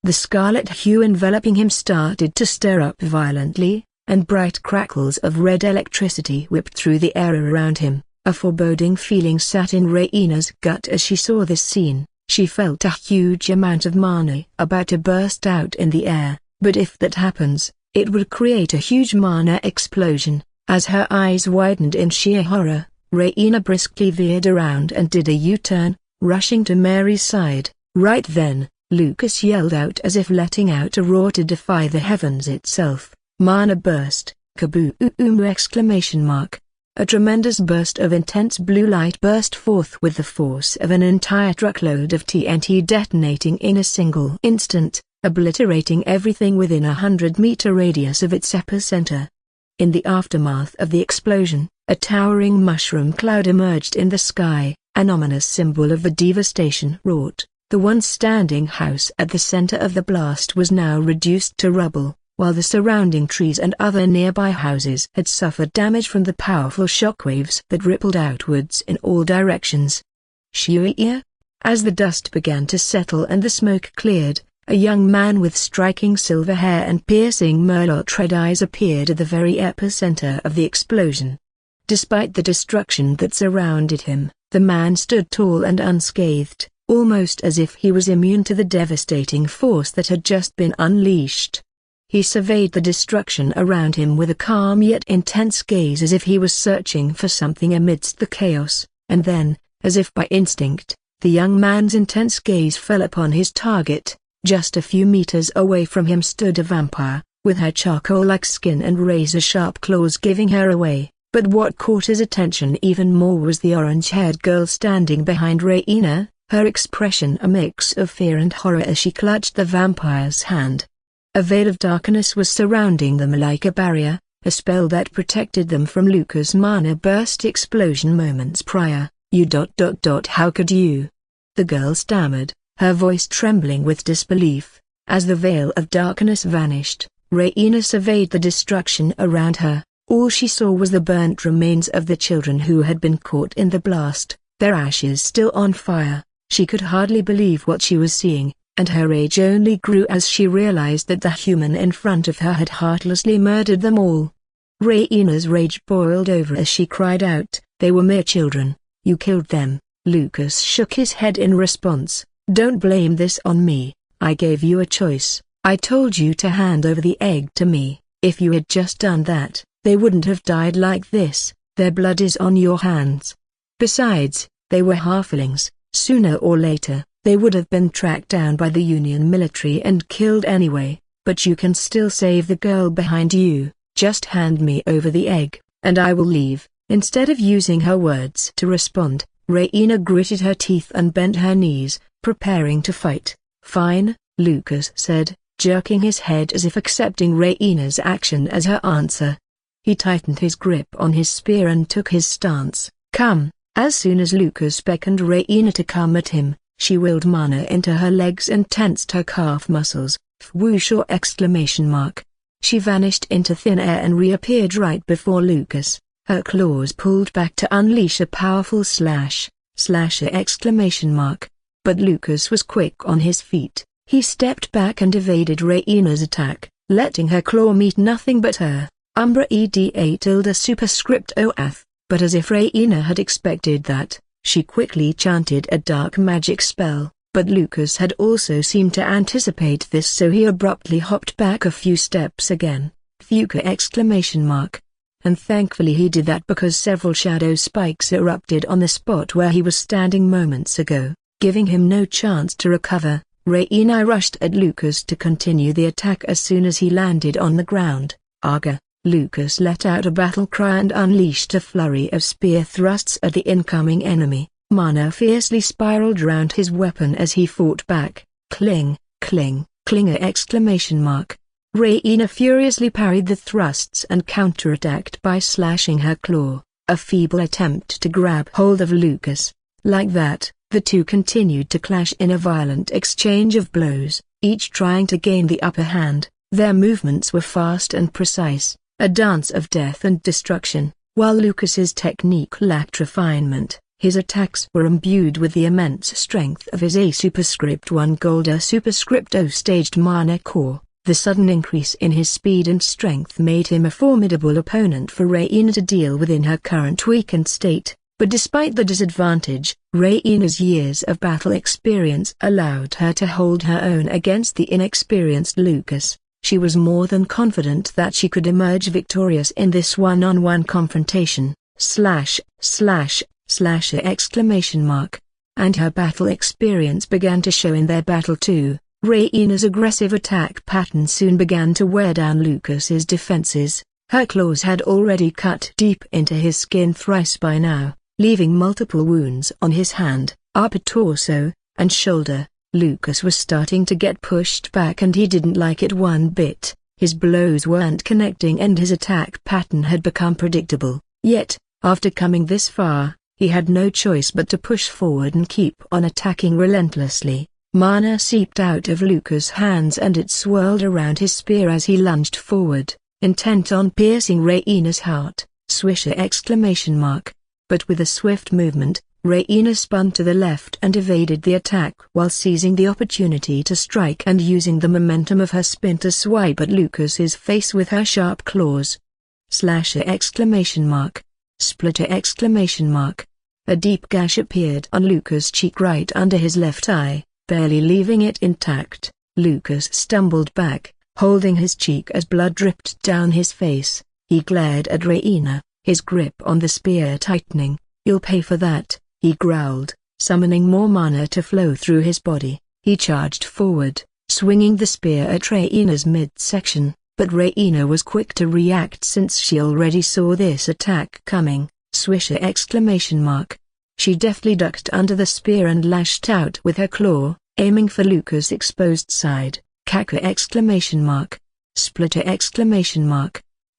Speaker 1: The scarlet hue enveloping him started to stir up violently, and bright crackles of red electricity whipped through the air around him. A foreboding feeling sat in Raina's gut as she saw this scene. She felt a huge amount of mana about to burst out in the air, but if that happens, it would create a huge mana explosion. As her eyes widened in sheer horror, Raina briskly veered around and did a U-turn, rushing to Mary's side. Right then, Lucas yelled out as if letting out a roar to defy the heavens itself. Mana burst, kaboom! A tremendous burst of intense blue light burst forth with the force of an entire truckload of TNT detonating in a single instant, obliterating everything within a 100-meter radius of its epicenter. In the aftermath of the explosion, a towering mushroom cloud emerged in the sky, an ominous symbol of the devastation wrought. The once standing house at the center of the blast was now reduced to rubble, while the surrounding trees and other nearby houses had suffered damage from the powerful shockwaves that rippled outwards in all directions. Shuya? As the dust began to settle and the smoke cleared, a young man with striking silver hair and piercing merlot red eyes appeared at the very epicenter of the explosion. Despite the destruction that surrounded him, the man stood tall and unscathed, almost as if he was immune to the devastating force that had just been unleashed. He surveyed the destruction around him with a calm yet intense gaze as if he was searching for something amidst the chaos, and then, as if by instinct, the young man's intense gaze fell upon his target. Just a few meters away from him stood a vampire, with her charcoal-like skin and razor-sharp claws giving her away, but what caught his attention even more was the orange-haired girl standing behind Raina, her expression a mix of fear and horror as she clutched the vampire's hand. A veil of darkness was surrounding them like a barrier, a spell that protected them from Lucas' mana burst explosion moments prior. How could you? The girl stammered, her voice trembling with disbelief. As the veil of darkness vanished, Raina surveyed the destruction around her. All she saw was the burnt remains of the children who had been caught in the blast, their ashes still on fire. She could hardly believe what she was seeing, and her rage only grew as she realized that the human in front of her had heartlessly murdered them all. Raina's rage boiled over as she cried out, "They were mere children, you killed them." Lucas shook his head in response. "Don't blame this on me, I gave you a choice. I told you to hand over the egg to me. If you had just done that, they wouldn't have died like this. Their blood is on your hands. Besides, they were halflings. Sooner or later, they would have been tracked down by the Union military and killed anyway, but you can still save the girl behind you. Just hand me over the egg, and I will leave." Instead of using her words to respond, Raina gritted her teeth and bent her knees, preparing to fight. "Fine," Lucas said, jerking his head as if accepting Raina's action as her answer. He tightened his grip on his spear and took his stance. "Come." As soon as Lucas beckoned Raina to come at him, she willed mana into her legs and tensed her calf muscles. Whooshaw! She vanished into thin air and reappeared right before Lucas, her claws pulled back to unleash a powerful slasher! But Lucas was quick on his feet. He stepped back and evaded Raina's attack, letting her claw meet nothing but her Umbra Eda tilde superscript Oath. But as if Raina had expected that, she quickly chanted a dark magic spell, but Lucas had also seemed to anticipate this, so he abruptly hopped back a few steps again. And thankfully he did that, because several shadow spikes erupted on the spot where he was standing moments ago, giving him no chance to recover. Raina rushed at Lucas to continue the attack as soon as he landed on the ground. Arghh! Lucas let out a battle cry and unleashed a flurry of spear thrusts at the incoming enemy. Mana fiercely spiraled round his weapon as he fought back. Cling, cling, clinger! Raina furiously parried the thrusts and counterattacked by slashing her claw, a feeble attempt to grab hold of Lucas. Like that, the two continued to clash in a violent exchange of blows, each trying to gain the upper hand. Their movements were fast and precise, a dance of death and destruction. While Lucas's technique lacked refinement, his attacks were imbued with the immense strength of his A*1 Gold A*O staged mana core. The sudden increase in his speed and strength made him a formidable opponent for Raina to deal with in her current weakened state. But despite the disadvantage, Raina's years of battle experience allowed her to hold her own against the inexperienced Lucas. She was more than confident that she could emerge victorious in this one-on-one confrontation. And her battle experience began to show in their battle too. Raina's aggressive attack pattern soon began to wear down Lucas's defenses. Her claws had already cut deep into his skin thrice by now, leaving multiple wounds on his hand, upper torso, and shoulder. Lucas was starting to get pushed back and he didn't like it one bit. His blows weren't connecting and his attack pattern had become predictable. Yet, after coming this far, he had no choice but to push forward and keep on attacking relentlessly. Mana seeped out of Lucas' hands and it swirled around his spear as he lunged forward, intent on piercing Raina's heart. Swisher! But with a swift movement, Raina spun to the left and evaded the attack while seizing the opportunity to strike and using the momentum of her spin to swipe at Lucas's face with her sharp claws. Slasher! Splitter! A deep gash appeared on Lucas' cheek right under his left eye, barely leaving it intact. Lucas stumbled back, holding his cheek as blood dripped down his face. He glared at Raina, his grip on the spear tightening. "You'll pay for that," he growled, summoning more mana to flow through his body. He charged forward, swinging the spear at Raina's midsection, but Raina was quick to react since she already saw this attack coming. Swisher! She deftly ducked under the spear and lashed out with her claw, aiming for Lucas' exposed side. Caca! Splitter!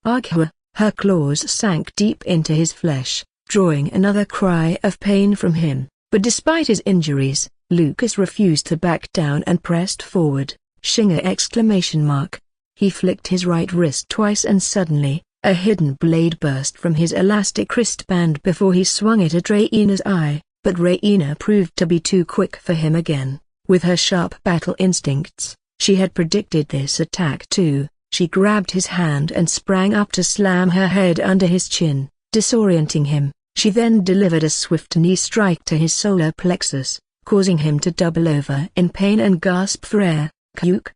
Speaker 1: Arghh! Her claws sank deep into his flesh, drawing another cry of pain from him. But despite his injuries, Lucas refused to back down and pressed forward. Shinger! He flicked his right wrist twice and suddenly, a hidden blade burst from his elastic wristband before he swung it at Raina's eye, but Raina proved to be too quick for him again. With her sharp battle instincts, she had predicted this attack too. She grabbed his hand and sprang up to slam her head under his chin, disorienting him. She then delivered a swift knee strike to his solar plexus, causing him to double over in pain and gasp for air. Kyuk,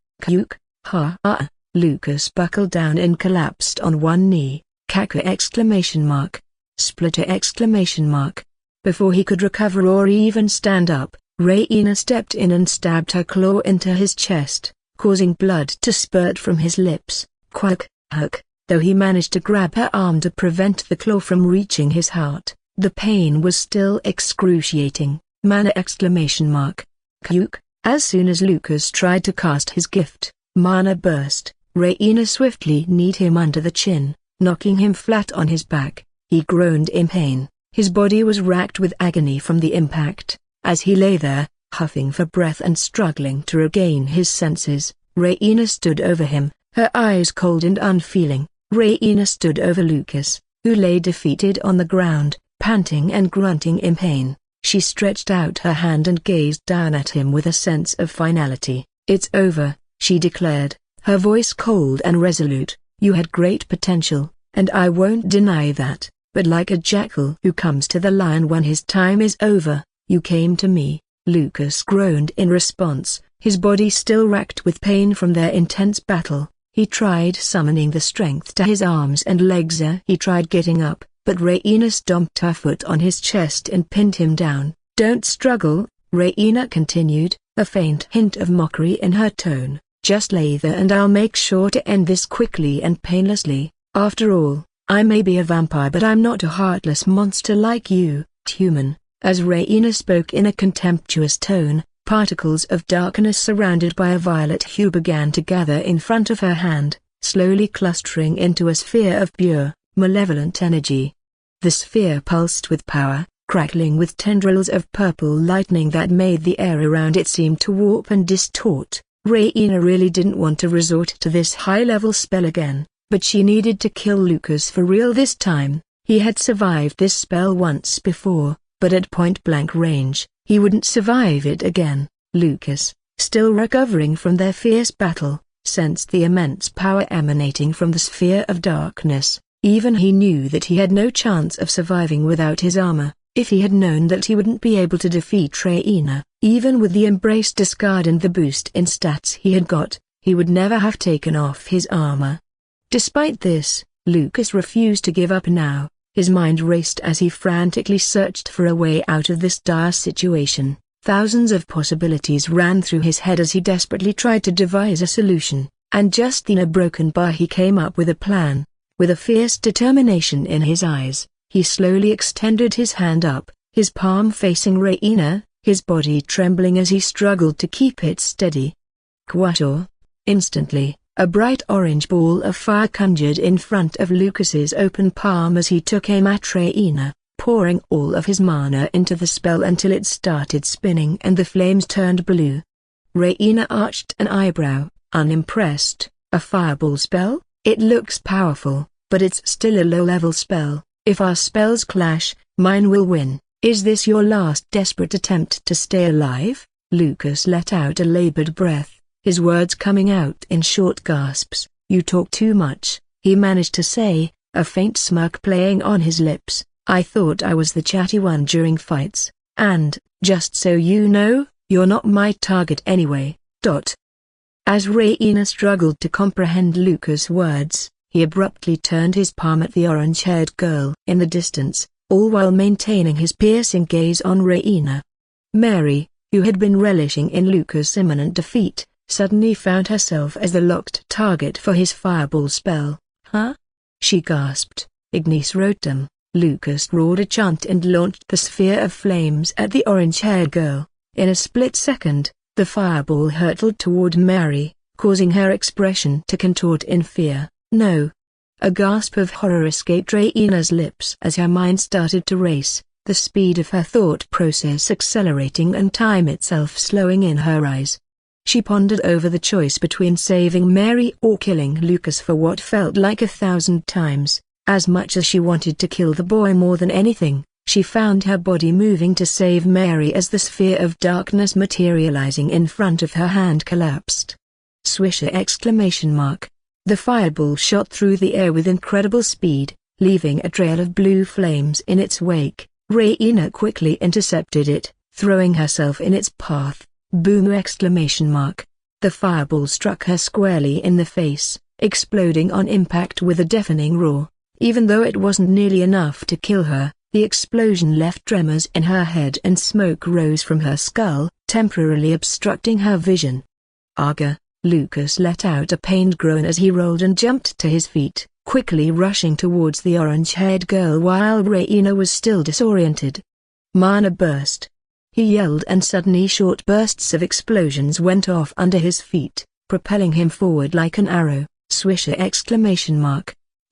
Speaker 1: ha ah. Lucas buckled down and collapsed on one knee. Caca! Splitter! Before he could recover or even stand up, Raina stepped in and stabbed her claw into his chest, causing blood to spurt from his lips. Quack! Though he managed to grab her arm to prevent the claw from reaching his heart, the pain was still excruciating. Mana! Kyuk! As soon as Lucas tried to cast his gift, mana burst. Raina swiftly kneed him under the chin, knocking him flat on his back. He groaned in pain. His body was racked with agony from the impact. As he lay there, huffing for breath and struggling to regain his senses, Raina stood over him, her eyes cold and unfeeling. Raina stood over Lucas, who lay defeated on the ground, panting and grunting in pain. She stretched out her hand and gazed down at him with a sense of finality. "It's over," she declared, her voice cold and resolute. "You had great potential, and I won't deny that, but like a jackal who comes to the lion when his time is over, you came to me." Lucas groaned in response, his body still racked with pain from their intense battle. He tried summoning the strength to his arms and legs. He tried getting up, but Raina stomped her foot on his chest and pinned him down. "Don't struggle," Raina continued, a faint hint of mockery in her tone. "Just lay there and I'll make sure to end this quickly and painlessly. After all, I may be a vampire but I'm not a heartless monster like you, human." As Raina spoke in a contemptuous tone, particles of darkness surrounded by a violet hue began to gather in front of her hand, slowly clustering into a sphere of pure, malevolent energy. The sphere pulsed with power, crackling with tendrils of purple lightning that made the air around it seem to warp and distort. Raina really didn't want to resort to this high-level spell again, but she needed to kill Lucas for real this time. He had survived this spell once before, but at point-blank range, he wouldn't survive it again. Lucas, still recovering from their fierce battle, sensed the immense power emanating from the sphere of darkness. Even he knew that he had no chance of surviving without his armor. If he had known that he wouldn't be able to defeat Raina, even with the embrace discard and the boost in stats he had got, he would never have taken off his armor. Despite this, Lucas refused to give up now. His mind raced as he frantically searched for a way out of this dire situation. Thousands of possibilities ran through his head as he desperately tried to devise a solution, and just in a broken bar he came up with a plan. With a fierce determination in his eyes, he slowly extended his hand up, his palm facing Raina, his body trembling as he struggled to keep it steady. Quator! Instantly, a bright orange ball of fire conjured in front of Lucas's open palm as he took aim at Raina, pouring all of his mana into the spell until it started spinning and the flames turned blue. Raina arched an eyebrow, unimpressed. A fireball spell? It looks powerful, but it's still a low-level spell. If our spells clash, mine will win. Is this your last desperate attempt to stay alive? Lucas let out a labored breath, his words coming out in short gasps. You talk too much, he managed to say, a faint smirk playing on his lips. I thought I was the chatty one during fights, and, just so you know, you're not my target anyway. As Raina struggled to comprehend Lucas' words, he abruptly turned his palm at the orange-haired girl in the distance, all while maintaining his piercing gaze on Raina. Mary, who had been relishing in Lucas' imminent defeat, suddenly found herself as the locked target for his fireball spell. Huh? She gasped. Ignis rotum. Lucas roared a chant and launched the sphere of flames at the orange-haired girl. In a split second, the fireball hurtled toward Mary, causing her expression to contort in fear. No. A gasp of horror escaped Raina's lips as her mind started to race, the speed of her thought process accelerating and time itself slowing in her eyes. She pondered over the choice between saving Mary or killing Lucas for what felt like 1,000 times. As much as she wanted to kill the boy more than anything, she found her body moving to save Mary as the sphere of darkness materializing in front of her hand collapsed. Swisher! The fireball shot through the air with incredible speed, leaving a trail of blue flames in its wake. Raina quickly intercepted it, throwing herself in its path. Boom! The fireball struck her squarely in the face, exploding on impact with a deafening roar. Even though it wasn't nearly enough to kill her, the explosion left tremors in her head and smoke rose from her skull, temporarily obstructing her vision. Arghh! Lucas let out a pained groan as he rolled and jumped to his feet, quickly rushing towards the orange-haired girl while Raina was still disoriented. Mana burst! He yelled and suddenly short bursts of explosions went off under his feet, propelling him forward like an arrow. Swisher!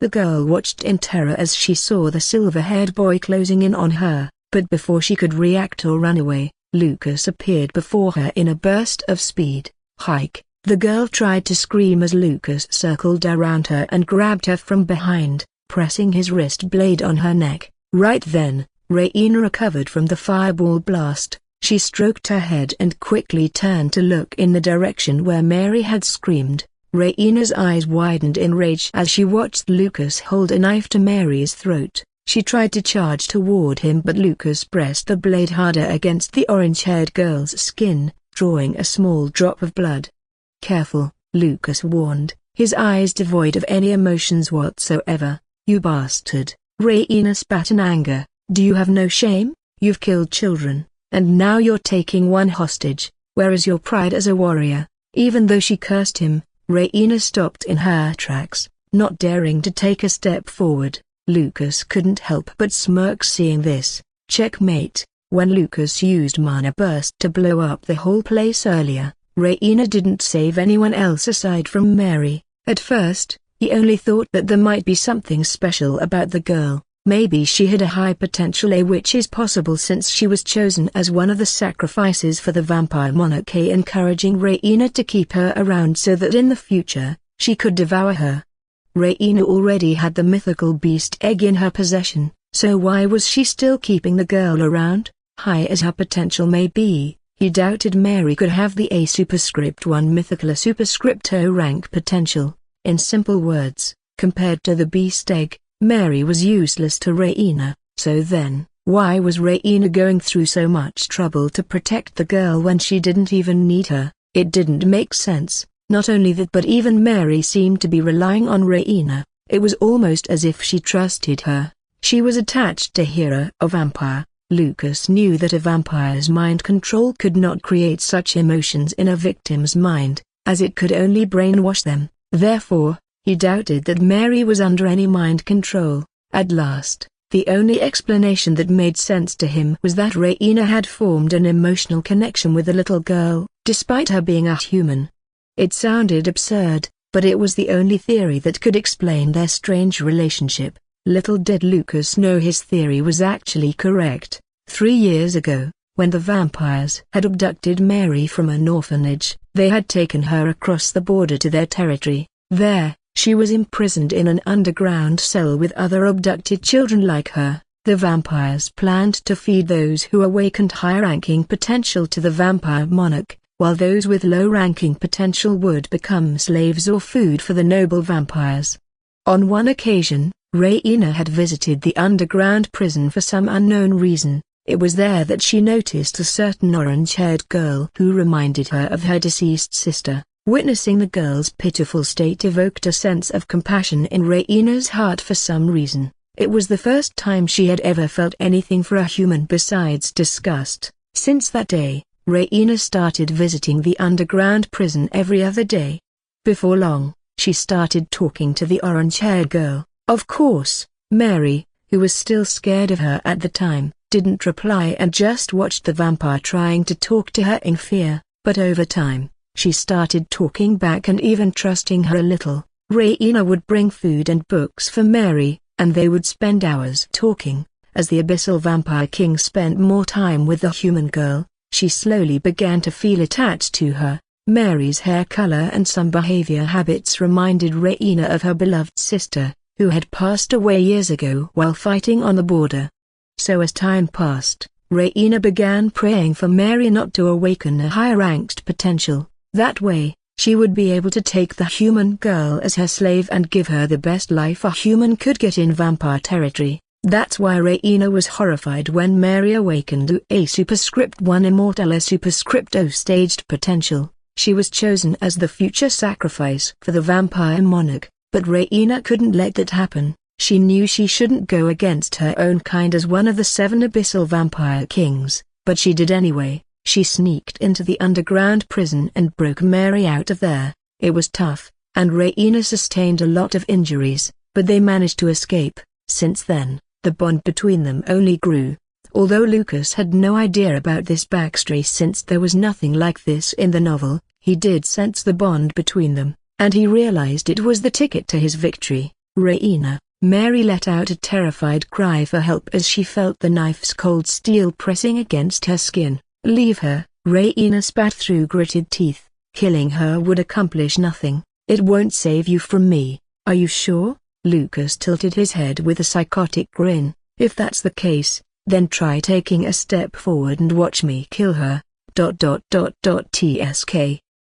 Speaker 1: The girl watched in terror as she saw the silver-haired boy closing in on her, but before she could react or run away, Lucas appeared before her in a burst of speed. Hike! The girl tried to scream as Lucas circled around her and grabbed her from behind, pressing his wrist blade on her neck. Right then, Raina recovered from the fireball blast. She stroked her head and quickly turned to look in the direction where Mary had screamed. Raina's eyes widened in rage as she watched Lucas hold a knife to Mary's throat. She tried to charge toward him but Lucas pressed the blade harder against the orange-haired girl's skin, drawing a small drop of blood. Careful, Lucas warned, his eyes devoid of any emotions whatsoever. You bastard! Raina spat in anger. Do you have no shame? You've killed children, and now you're taking one hostage. Where is your pride as a warrior? Even though she cursed him, Raina stopped in her tracks, not daring to take a step forward. Lucas couldn't help but smirk seeing this. Checkmate. When Lucas used Mana Burst to blow up the whole place earlier, Raina didn't save anyone else aside from Mary. At first, he only thought that there might be something special about the girl. Maybe she had a high potential, which is possible since she was chosen as one of the sacrifices for the vampire monarch, encouraging Raina to keep her around so that in the future, she could devour her. Raina already had the mythical beast egg in her possession, so why was she still keeping the girl around? High as her potential may be, he doubted Mary could have the A superscript 1 mythical A superscript O rank potential. In simple words, compared to the beast egg, Mary was useless to Raina. So then, why was Raina going through so much trouble to protect the girl when she didn't even need her? It didn't make sense. Not only that, but even Mary seemed to be relying on Raina. It was almost as if she trusted her. She was attached to her, a vampire. Lucas knew that a vampire's mind control could not create such emotions in a victim's mind, as it could only brainwash them. Therefore, he doubted that Mary was under any mind control. At last, the only explanation that made sense to him was that Raina had formed an emotional connection with the little girl, despite her being a human. It sounded absurd, but it was the only theory that could explain their strange relationship. Little did Lucas know his theory was actually correct. 3 years ago, when the vampires had abducted Mary from an orphanage, they had taken her across the border to their territory. There, she was imprisoned in an underground cell with other abducted children like her. The vampires planned to feed those who awakened high-ranking potential to the vampire monarch, while those with low-ranking potential would become slaves or food for the noble vampires. On one occasion, Raina had visited the underground prison for some unknown reason. It was there that she noticed a certain orange-haired girl who reminded her of her deceased sister. Witnessing the girl's pitiful state evoked a sense of compassion in Raina's heart for some reason. It was the first time she had ever felt anything for a human besides disgust. Since that day, Raina started visiting the underground prison every other day. Before long, she started talking to the orange-haired girl. Of course, Mary, who was still scared of her at the time, didn't reply and just watched the vampire trying to talk to her in fear. But over time, she started talking back and even trusting her a little. Raina would bring food and books for Mary, and they would spend hours talking. As the abyssal vampire king spent more time with the human girl, she slowly began to feel attached to her. Mary's hair color and some behavior habits reminded Raina of her beloved sister, who had passed away years ago while fighting on the border. So as time passed, Raina began praying for Mary not to awaken a higher-ranked potential. That way, she would be able to take the human girl as her slave and give her the best life a human could get in vampire territory. That's why Raina was horrified when Mary awakened to a superscript 1 immortal A superscript O staged potential. She was chosen as the future sacrifice for the vampire monarch, but Raina couldn't let that happen. She knew she shouldn't go against her own kind as one of the 7 abyssal vampire kings, but she did anyway. She sneaked into the underground prison and broke Mary out of there. It was tough, and Raina sustained a lot of injuries, but they managed to escape. Since then, the bond between them only grew. Although Lucas had no idea about this backstory since there was nothing like this in the novel, he did sense the bond between them, and he realized it was the ticket to his victory. Raina. Mary let out a terrified cry for help as she felt the knife's cold steel pressing against her skin. Leave her, Raina spat through gritted teeth. Killing her would accomplish nothing. It won't save you from me. Are you sure? Lucas tilted his head with a psychotic grin. If that's the case, then try taking a step forward and watch me kill her. Tsk.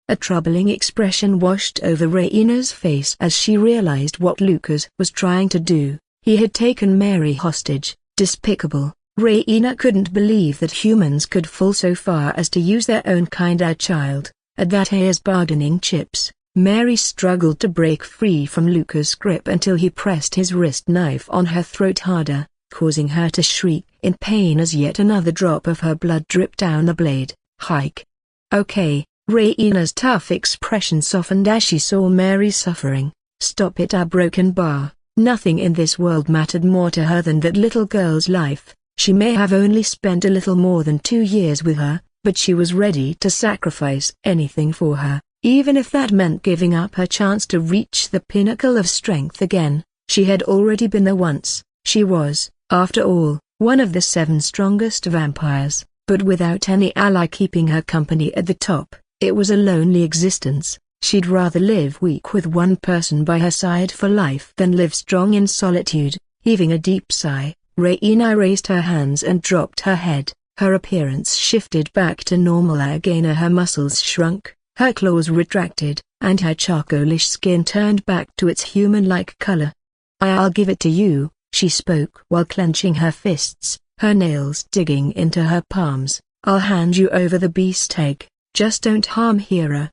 Speaker 1: A troubling expression washed over Raina's face as she realized what Lucas was trying to do. He had taken Mary hostage. Despicable. Raina couldn't believe that humans could fall so far as to use their own kind as child. At that as bargaining chips, Mary struggled to break free from Lucas' grip until he pressed his wrist knife on her throat harder, causing her to shriek in pain as yet another drop of her blood dripped down the blade. Hike. Okay. Raina's tough expression softened as she saw Mary suffering. Stop it, a broken bar. Nothing in this world mattered more to her than that little girl's life. She may have only spent a little more than 2 years with her, but she was ready to sacrifice anything for her, even if that meant giving up her chance to reach the pinnacle of strength again. She had already been there once. She was, after all, one of the 7 strongest vampires, but without any ally keeping her company at the top. It was a lonely existence. She'd rather live weak with one person by her side for life than live strong in solitude. Heaving a deep sigh, Raina raised her hands and dropped her head. Her appearance shifted back to normal again. Her muscles shrunk, her claws retracted, and her charcoalish skin turned back to its human-like color. "I'll give it to you," she spoke while clenching her fists, her nails digging into her palms. "I'll hand you over the beast egg, just don't harm Hera."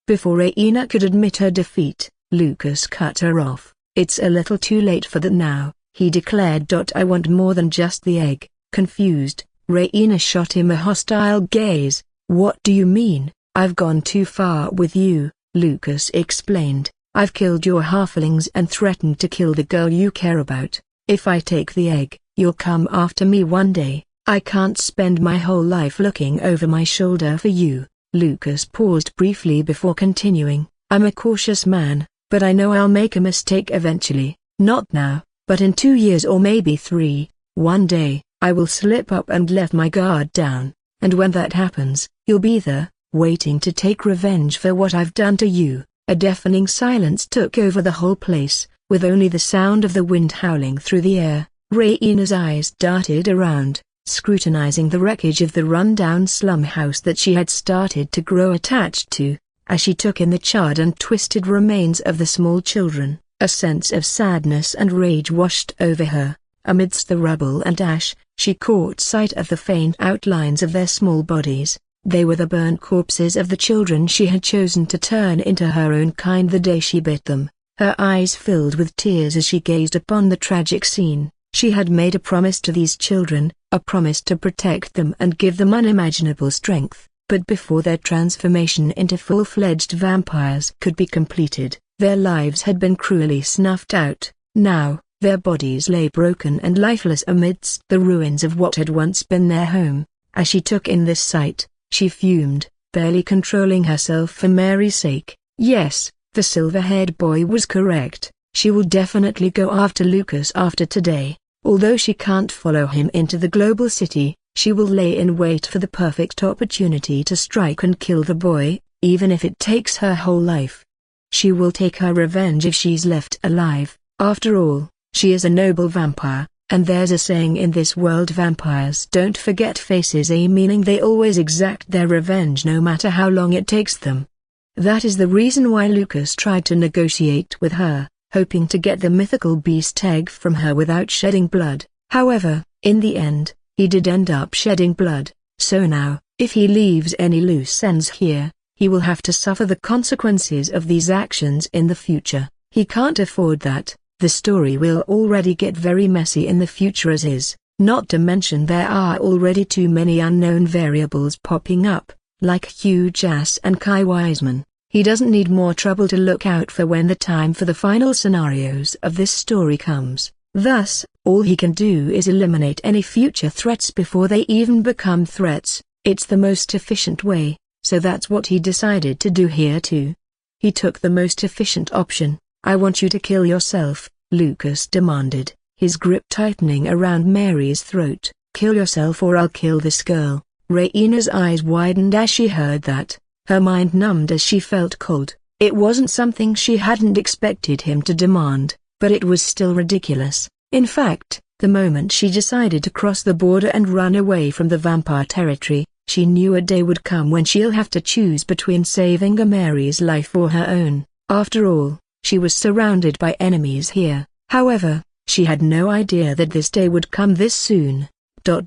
Speaker 1: Before Raina could admit her defeat, Lucas cut her off. "It's a little too late for that now," he declared. "I want more than just the egg." Confused, Raina shot him a hostile gaze. "What do you mean? I've gone too far with you," Lucas explained. "I've killed your halflings and threatened to kill the girl you care about. If I take the egg, you'll come after me one day. I can't spend my whole life looking over my shoulder for you." Lucas paused briefly before continuing. "I'm a cautious man, but I know I'll make a mistake eventually. Not now, but in 2 years or maybe 3. One day, I will slip up and let my guard down, and when that happens, you'll be there, waiting to take revenge for what I've done to you." A deafening silence took over the whole place, with only the sound of the wind howling through the air. Raina's eyes darted around, scrutinizing the wreckage of the run-down slum house that she had started to grow attached to. As she took in the charred and twisted remains of the small children, a sense of sadness and rage washed over her. Amidst the rubble and ash, she caught sight of the faint outlines of their small bodies. They were the burnt corpses of the children she had chosen to turn into her own kind the day she bit them. Her eyes filled with tears as she gazed upon the tragic scene. She had made a promise to these children, a promise to protect them and give them unimaginable strength. But before their transformation into full-fledged vampires could be completed, their lives had been cruelly snuffed out. Now, their bodies lay broken and lifeless amidst the ruins of what had once been their home. As she took in this sight, she fumed, barely controlling herself for Mary's sake. Yes, the silver-haired boy was correct. She will definitely go after Lucas after today. Although she can't follow him into the global city, she will lay in wait for the perfect opportunity to strike and kill the boy, even if it takes her whole life. She will take her revenge if she's left alive. After all, she is a noble vampire, and there's a saying in this world: vampires don't forget faces, meaning they always exact their revenge no matter how long it takes them. That is the reason why Lucas tried to negotiate with her, hoping to get the mythical beast egg from her without shedding blood. However, in the end, he did end up shedding blood. So now, if he leaves any loose ends here, he will have to suffer the consequences of these actions in the future. He can't afford that. The story will already get very messy in the future as is, not to mention there are already too many unknown variables popping up, like Hugh Jass and Kai Wiseman. He doesn't need more trouble to look out for when the time for the final scenarios of this story comes. Thus, all he can do is eliminate any future threats before they even become threats. It's the most efficient way, so that's what he decided to do here too. He took the most efficient option. "I want you to kill yourself," Lucas demanded, his grip tightening around Mary's throat. "Kill yourself or I'll kill this girl." Raina's eyes widened as she heard that, her mind numbed as she felt cold. It wasn't something she hadn't expected him to demand, but it was still ridiculous. In fact, the moment she decided to cross the border and run away from the vampire territory, she knew a day would come when she'll have to choose between saving Mary's life or her own. After all, she was surrounded by enemies here. However, she had no idea that this day would come this soon. Are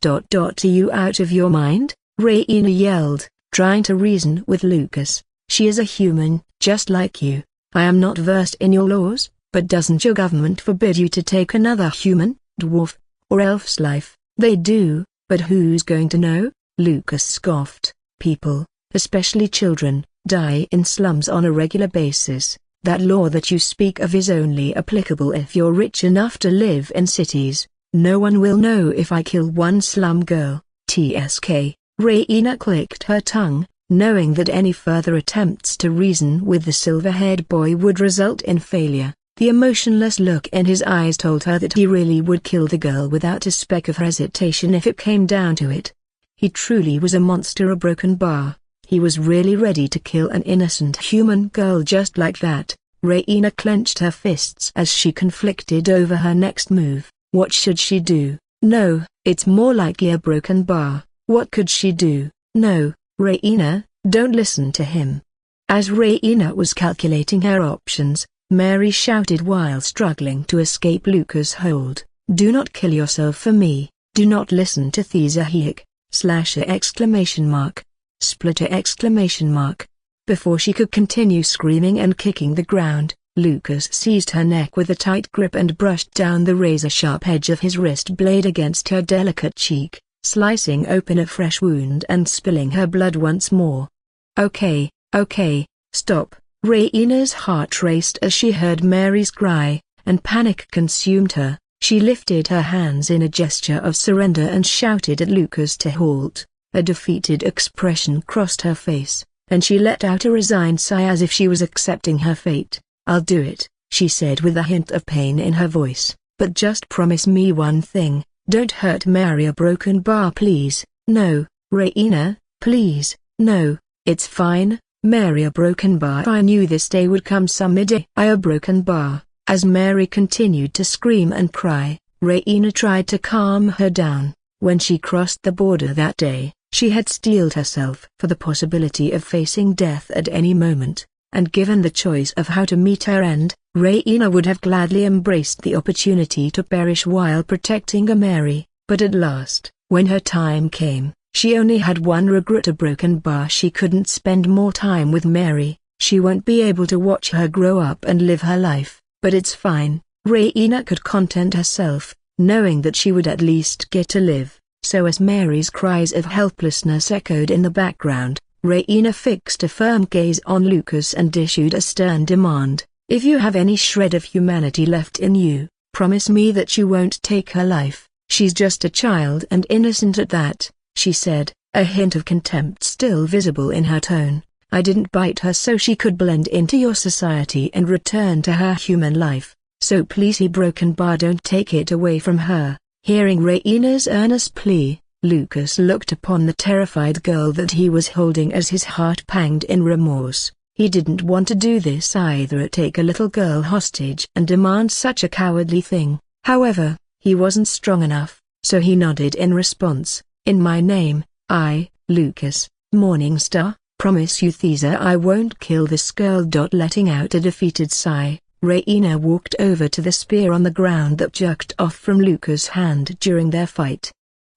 Speaker 1: you out of your mind? Raina yelled, trying to reason with Lucas. She is a human, just like you. I am not versed in your laws, but doesn't your government forbid you to take another human, dwarf, or elf's life? They do, but who's going to know? Lucas scoffed. People, especially children, die in slums on a regular basis. That law that you speak of is only applicable if you're rich enough to live in cities. No one will know if I kill one slum girl. TSK. Raina clicked her tongue, knowing that any further attempts to reason with the silver-haired boy would result in failure. The emotionless look in his eyes told her that he really would kill the girl without a speck of hesitation if it came down to it. He truly was a monster, a broken bar. He was really ready to kill an innocent human girl just like that. Raina clenched her fists as she conflicted over her next move. What should she do? No, it's more likely a broken bar. What could she do? No, Raina, don't listen to him. As Raina was calculating her options, Mary shouted while struggling to escape Lucas' hold. Do not kill yourself for me. Do not listen to Thesa Heek. Slasher exclamation mark. Splitter exclamation mark. Before she could continue screaming and kicking the ground, Lucas seized her neck with a tight grip and brushed down the razor-sharp edge of his wrist blade against her delicate cheek, slicing open a fresh wound and spilling her blood once more. Okay, stop. Raina's heart raced as she heard Mary's cry, and panic consumed her. She lifted her hands in a gesture of surrender and shouted at Lucas to halt. A defeated expression crossed her face, and she let out a resigned sigh as if she was accepting her fate. I'll do it, she said with a hint of pain in her voice, but just promise me one thing, don't hurt Mary. A broken bar please. No, Raina, please, no, it's fine, Mary. A broken bar. I knew this day would come someday. A broken bar. As Mary continued to scream and cry, Raina tried to calm her down. When she crossed the border that day, she had steeled herself for the possibility of facing death at any moment, and given the choice of how to meet her end, Raina would have gladly embraced the opportunity to perish while protecting Mary. But at last, when her time came, she only had one regret: a broken bar. She couldn't spend more time with Mary. She won't be able to watch her grow up and live her life, but it's fine. Raina could content herself, knowing that she would at least get to live. So as Mary's cries of helplessness echoed in the background, Raina fixed a firm gaze on Lucas and issued a stern demand. If you have any shred of humanity left in you, promise me that you won't take her life. She's just a child and innocent at that, she said, a hint of contempt still visible in her tone. I didn't bite her so she could blend into your society and return to her human life, so please, broken bar, don't take it away from her. Hearing Raina's earnest plea, Lucas looked upon the terrified girl that he was holding as his heart panged in remorse. He didn't want to do this either, take a little girl hostage and demand such a cowardly thing. However, he wasn't strong enough, so he nodded in response. In my name, I, Lucas Morningstar, promise you Thesa I won't kill this girl. Letting out a defeated sigh, Raina walked over to the spear on the ground that jerked off from Lucas' hand during their fight.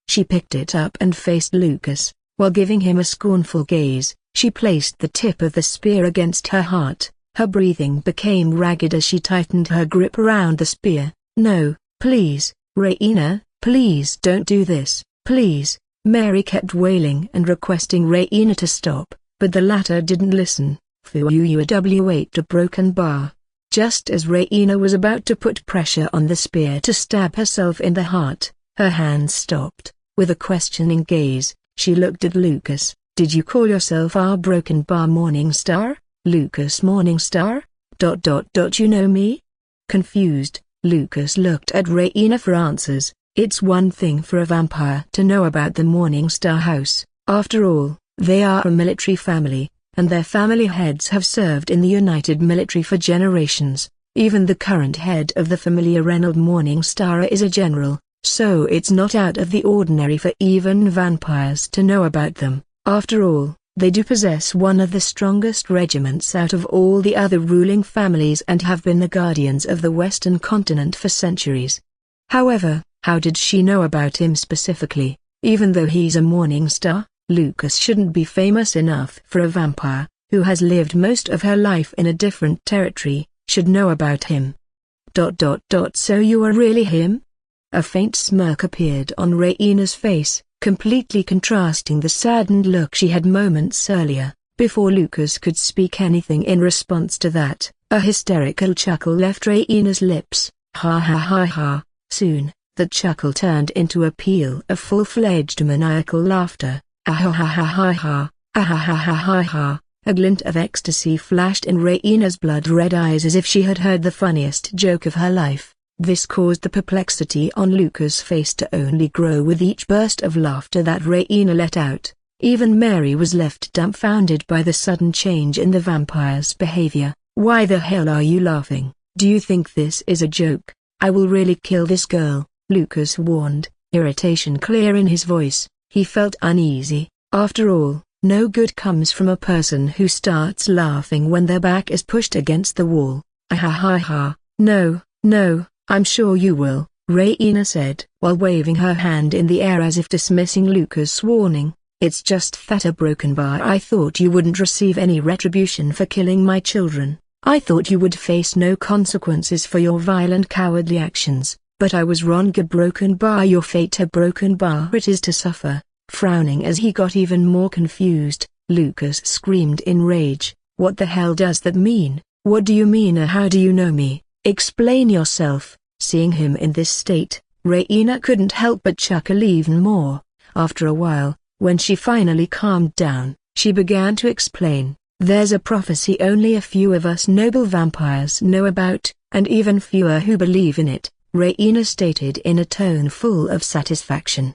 Speaker 1: She picked it up and faced Lucas, while giving him a scornful gaze. She placed the tip of the spear against her heart. Her breathing became ragged as she tightened her grip around the spear. No, please, Raina, please don't do this, please. Mary kept wailing and requesting Raina to stop, but the latter didn't listen. A broken bar. Just as Raina was about to put pressure on the spear to stab herself in the heart, her hand stopped. With a questioning gaze, she looked at Lucas. Did you call yourself our broken bar Morningstar, Lucas Morningstar? You know me? Confused, Lucas looked at Raina for answers. It's one thing for a vampire to know about the Morningstar house. After all, they are a military family, and their family heads have served in the United Military for generations. Even the current head of the family, Reynold Morningstar, is a general, so it's not out of the ordinary for even vampires to know about them. After all, they do possess one of the strongest regiments out of all the other ruling families and have been the guardians of the Western continent for centuries. However, how did she know about him specifically? Even though he's a Morningstar, Lucas shouldn't be famous enough for a vampire, who has lived most of her life in a different territory, should know about him. So you are really him? A faint smirk appeared on Raina's face, completely contrasting the saddened look she had moments earlier. Before Lucas could speak anything in response to that, a hysterical chuckle left Raina's lips. Ha ha ha ha, soon, That chuckle turned into a peal of full-fledged maniacal laughter. Ah ha ha ha ha ha, ah ha ha ha ha ha. A glint of ecstasy flashed in Raina's blood-red eyes as if she had heard the funniest joke of her life. This caused the perplexity on Lucas' face to only grow with each burst of laughter that Raina let out. Even Mary was left dumbfounded by the sudden change in the vampire's behavior. "Why the hell are you laughing? Do you think this is a joke? I will really kill this girl," Lucas warned, irritation clear in his voice. He felt uneasy. After all, no good comes from a person who starts laughing when their back is pushed against the wall. "Ah ha ha ha, no, no, I'm sure you will," Raina said, while waving her hand in the air as if dismissing Lucas' warning. "It's just that a broken bar. I thought you wouldn't receive any retribution for killing my children. I thought you would face no consequences for your violent cowardly actions, but I was wrong. A broken bar, your fate. A broken bar it is to suffer." Frowning as he got even more confused, Lucas screamed in rage, "What the hell does that mean? What do you mean? How do you know me? Explain yourself." Seeing him in this state, Raina couldn't help but chuckle even more. After a while, when she finally calmed down, she began to explain. "There's a prophecy only a few of us noble vampires know about, and even fewer who believe in it," Raina stated in a tone full of satisfaction.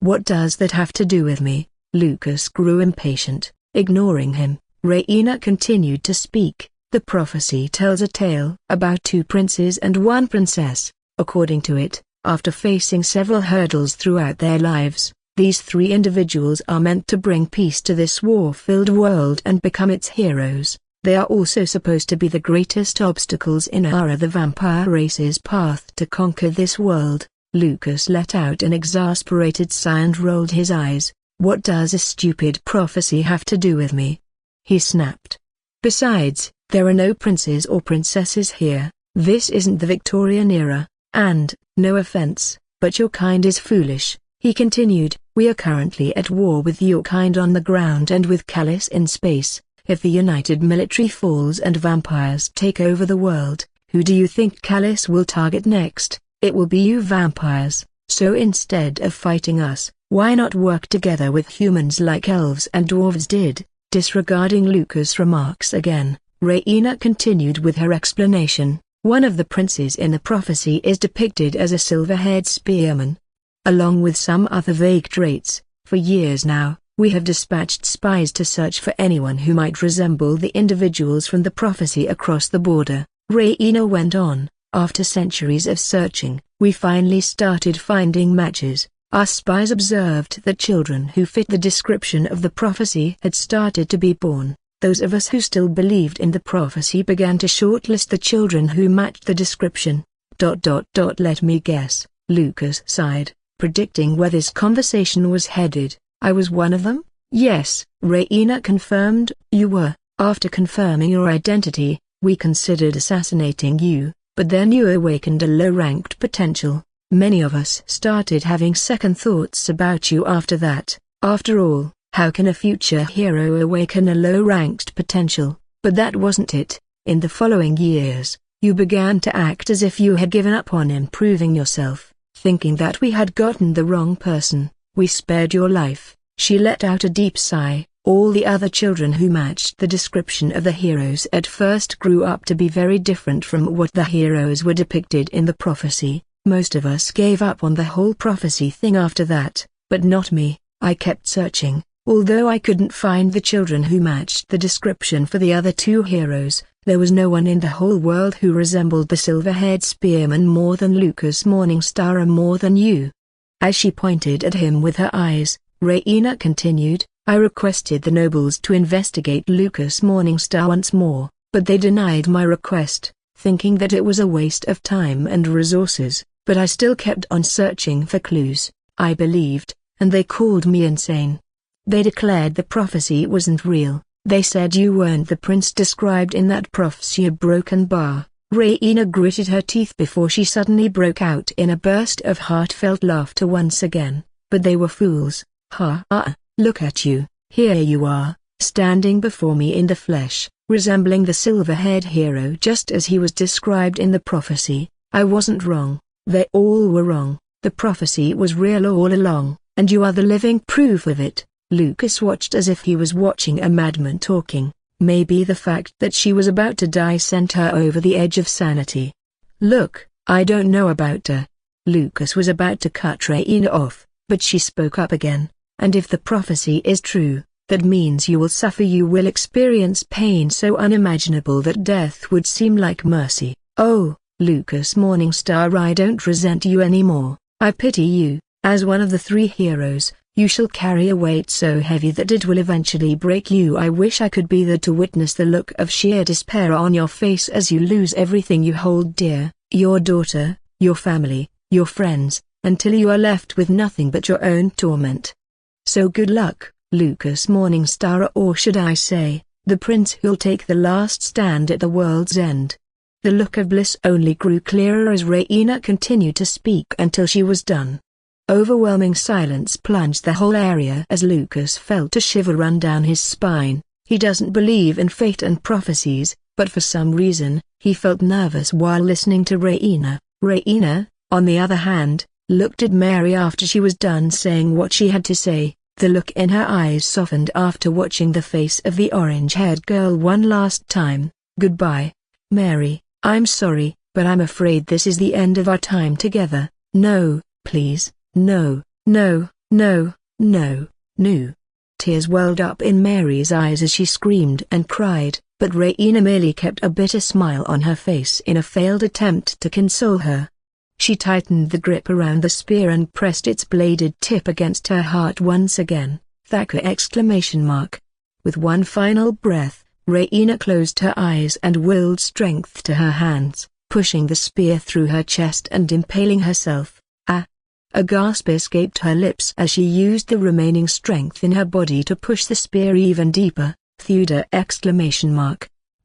Speaker 1: "What does that have to do with me?" Lucas grew impatient. Ignoring him, Raina continued to speak. "The prophecy tells a tale about two princes and one princess. According to it, after facing several hurdles throughout their lives, these three individuals are meant to bring peace to this war-filled world and become its heroes. They are also supposed to be the greatest obstacles in Arghh, the vampire race's path to conquer this world." Lucas let out an exasperated sigh and rolled his eyes. "What does a stupid prophecy have to do with me?" he snapped. "Besides, there are no princes or princesses here. This isn't the Victorian era, and, no offense, but your kind is foolish," he continued. "We are currently at war with your kind on the ground and with Callus in space. If the United Military falls and vampires take over the world, who do you think Callus will target next? It will be you vampires. So instead of fighting us, why not work together with humans like elves and dwarves did?" Disregarding Lucas' remarks again, Raina continued with her explanation. "One of the princes in the prophecy is depicted as a silver-haired spearman, along with some other vague traits. For years now, we have dispatched spies to search for anyone who might resemble the individuals from the prophecy across the border," Raina went on. "After centuries of searching, we finally started finding matches. Our spies observed that children who fit the description of the prophecy had started to be born. Those of us who still believed in the prophecy began to shortlist the children who matched the description. Let me guess," Lucas sighed, predicting where this conversation was headed. "I was one of them?" "Yes," Raina confirmed. "You were. After confirming your identity, we considered assassinating you, but then you awakened a low-ranked potential. Many of us started having second thoughts about you after that. After all, how can a future hero awaken a low-ranked potential? But that wasn't it. In the following years, you began to act as if you had given up on improving yourself. Thinking that we had gotten the wrong person, we spared your life." She let out a deep sigh. "All the other children who matched the description of the heroes at first grew up to be very different from what the heroes were depicted in the prophecy. Most of us gave up on the whole prophecy thing after that, but not me. I kept searching. Although I couldn't find the children who matched the description for the other two heroes, there was no one in the whole world who resembled the silver-haired spearman more than Lucas Morningstar, or more than you." As she pointed at him with her eyes, Raina continued, "I requested the nobles to investigate Lucas Morningstar once more, but they denied my request, thinking that it was a waste of time and resources, but I still kept on searching for clues. I believed, and they called me insane. They declared the prophecy wasn't real. They said you weren't the prince described in that prophecy." A broken bar. Raina gritted her teeth before she suddenly broke out in a burst of heartfelt laughter once again. "But they were fools. Ha ha, look at you, here you are, standing before me in the flesh, resembling the silver-haired hero just as he was described in the prophecy. I wasn't wrong, they all were wrong. The prophecy was real all along, and you are the living proof of it." Lucas watched as if he was watching a madman talking. Maybe the fact that she was about to die sent her over the edge of sanity. "Look, I don't know about her." Lucas was about to cut Raina off, but she spoke up again. "And if the prophecy is true, that means you will suffer. You will experience pain so unimaginable that death would seem like mercy." "Oh, Lucas Morningstar, I don't resent you anymore. I pity you. As one of the three heroes, you shall carry a weight so heavy that it will eventually break you. I wish I could be there to witness the look of sheer despair on your face as you lose everything you hold dear, your daughter, your family, your friends, until you are left with nothing but your own torment. So good luck, Lucas Morningstar, or should I say, the prince who'll take the last stand at the world's end." The look of bliss only grew clearer as Raina continued to speak until she was done. Overwhelming silence plunged the whole area as Lucas felt a shiver run down his spine. He doesn't believe in fate and prophecies, but for some reason, he felt nervous while listening to Raina. Raina, on the other hand, looked at Mary after she was done saying what she had to say. The look in her eyes softened after watching the face of the orange-haired girl one last time. "Goodbye, Mary, I'm sorry, but I'm afraid this is the end of our time together. No, please. No, no, no, no, no." Tears welled up in Mary's eyes as she screamed and cried, but Raina merely kept a bitter smile on her face in a failed attempt to console her. She tightened the grip around the spear and pressed its bladed tip against her heart once again. "Thacker!" With one final breath, Raina closed her eyes and willed strength to her hands, pushing the spear through her chest and impaling herself. A gasp escaped her lips as she used the remaining strength in her body to push the spear even deeper. "Thuda!"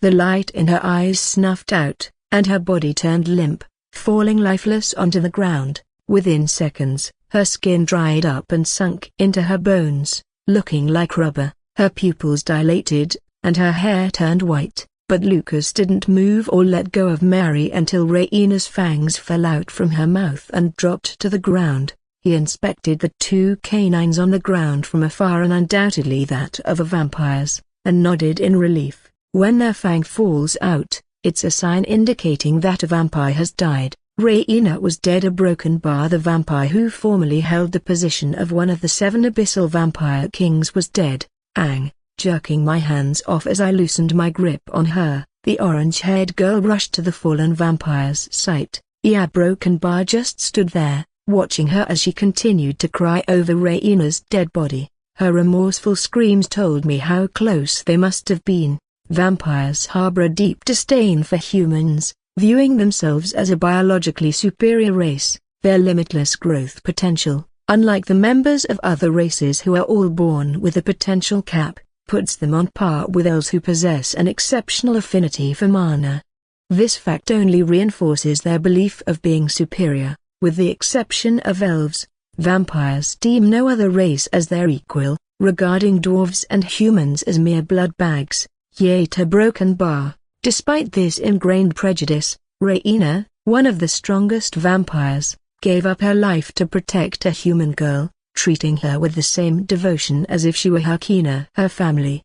Speaker 1: The light in her eyes snuffed out, and her body turned limp, falling lifeless onto the ground. Within seconds, her skin dried up and sunk into her bones, looking like rubber. Her pupils dilated, and her hair turned white. But Lucas didn't move or let go of Mary until Raina's fangs fell out from her mouth and dropped to the ground. He inspected the two canines on the ground from afar, and undoubtedly that of a vampire's, and nodded in relief. "When their fang falls out, it's a sign indicating that a vampire has died." Raina was dead. A broken bar, the vampire who formerly held the position of one of the 7 abyssal vampire kings, was dead. Jerking my hands off as I loosened my grip on her, the orange-haired girl rushed to the fallen vampire's side. Broken Bar just stood there, watching her as she continued to cry over Raina's dead body. Her remorseful screams told me how close they must have been. Vampires harbor a deep disdain for humans, viewing themselves as a biologically superior race. Their limitless growth potential, unlike the members of other races who are all born with a potential cap, puts them on par with those who possess an exceptional affinity for mana. This fact only reinforces their belief of being superior. With the exception of elves, vampires deem no other race as their equal, regarding dwarves and humans as mere blood bags. Broken Bar. Despite this ingrained prejudice, Raina, one of the strongest vampires, gave up her life to protect a human girl, treating her with the same devotion as if she were her family.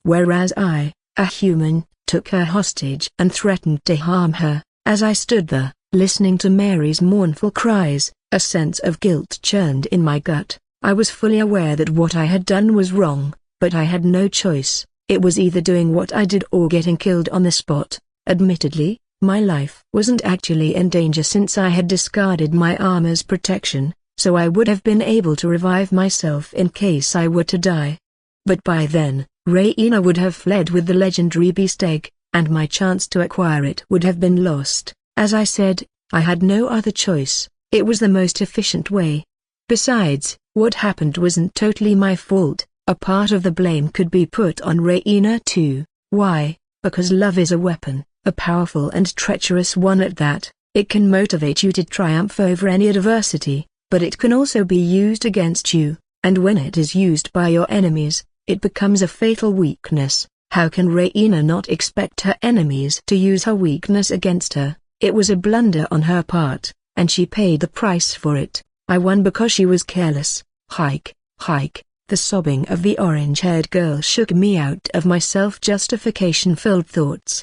Speaker 1: Whereas I, a human, took her hostage and threatened to harm her. As I stood there, listening to Mary's mournful cries, a sense of guilt churned in my gut. I was fully aware that what I had done was wrong, but I had no choice. It was either doing what I did or getting killed on the spot. Admittedly, my life wasn't actually in danger since I had discarded my armor's protection, so I would have been able to revive myself in case I were to die. But by then, Raina would have fled with the legendary beast egg, and my chance to acquire it would have been lost. As I said, I had no other choice. It was the most efficient way. Besides, what happened wasn't totally my fault. A part of the blame could be put on Raina too. Why? Because love is a weapon, a powerful and treacherous one at that. It can motivate you to triumph over any adversity, but it can also be used against you, and when it is used by your enemies, it becomes a fatal weakness. How can Raina not expect her enemies to use her weakness against her? It was a blunder on her part, and she paid the price for it. I won because she was careless. Hike, hike. The sobbing of the orange-haired girl shook me out of my self-justification-filled thoughts.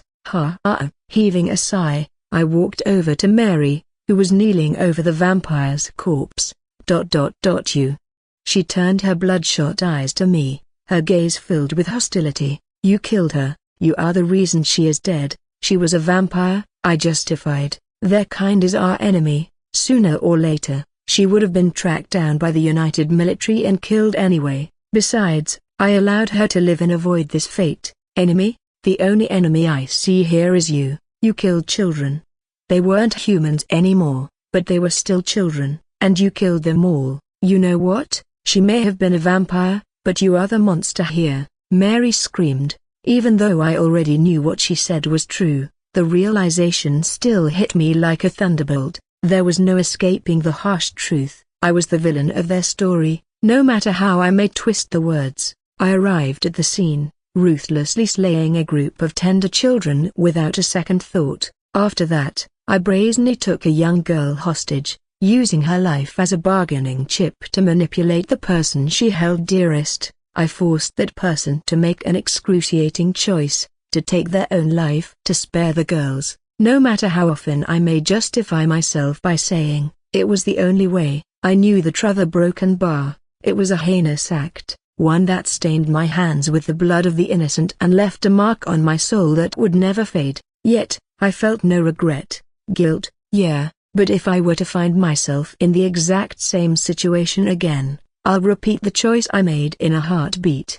Speaker 1: Heaving a sigh, I walked over to Mary, who was kneeling over the vampire's corpse. You. She turned her bloodshot eyes to me, her gaze filled with hostility. You killed her. You are the reason she is dead. She was a vampire, I justified. Their kind is our enemy. Sooner or later, she would have been tracked down by the United military and killed anyway. Besides, I allowed her to live and avoid this fate. Enemy? The only enemy I see here is you. You killed children. They weren't humans anymore, but they were still children, and you killed them all. You know what? She may have been a vampire, but you are the monster here. Mary screamed. Even though I already knew what she said was true, the realization still hit me like a thunderbolt. There was no escaping the harsh truth. I was the villain of their story, no matter how I may twist the words. I arrived at the scene, ruthlessly slaying a group of tender children without a second thought. After that, I brazenly took a young girl hostage, using her life as a bargaining chip to manipulate the person she held dearest. I forced that person to make an excruciating choice, to take their own life to spare the girls. No matter how often I may justify myself by saying, it was the only way, I knew the other broken bar. It was a heinous act, one that stained my hands with the blood of the innocent and left a mark on my soul that would never fade. Yet, I felt no regret. Guilt, yeah, but if I were to find myself in the exact same situation again, I'll repeat the choice I made in a heartbeat.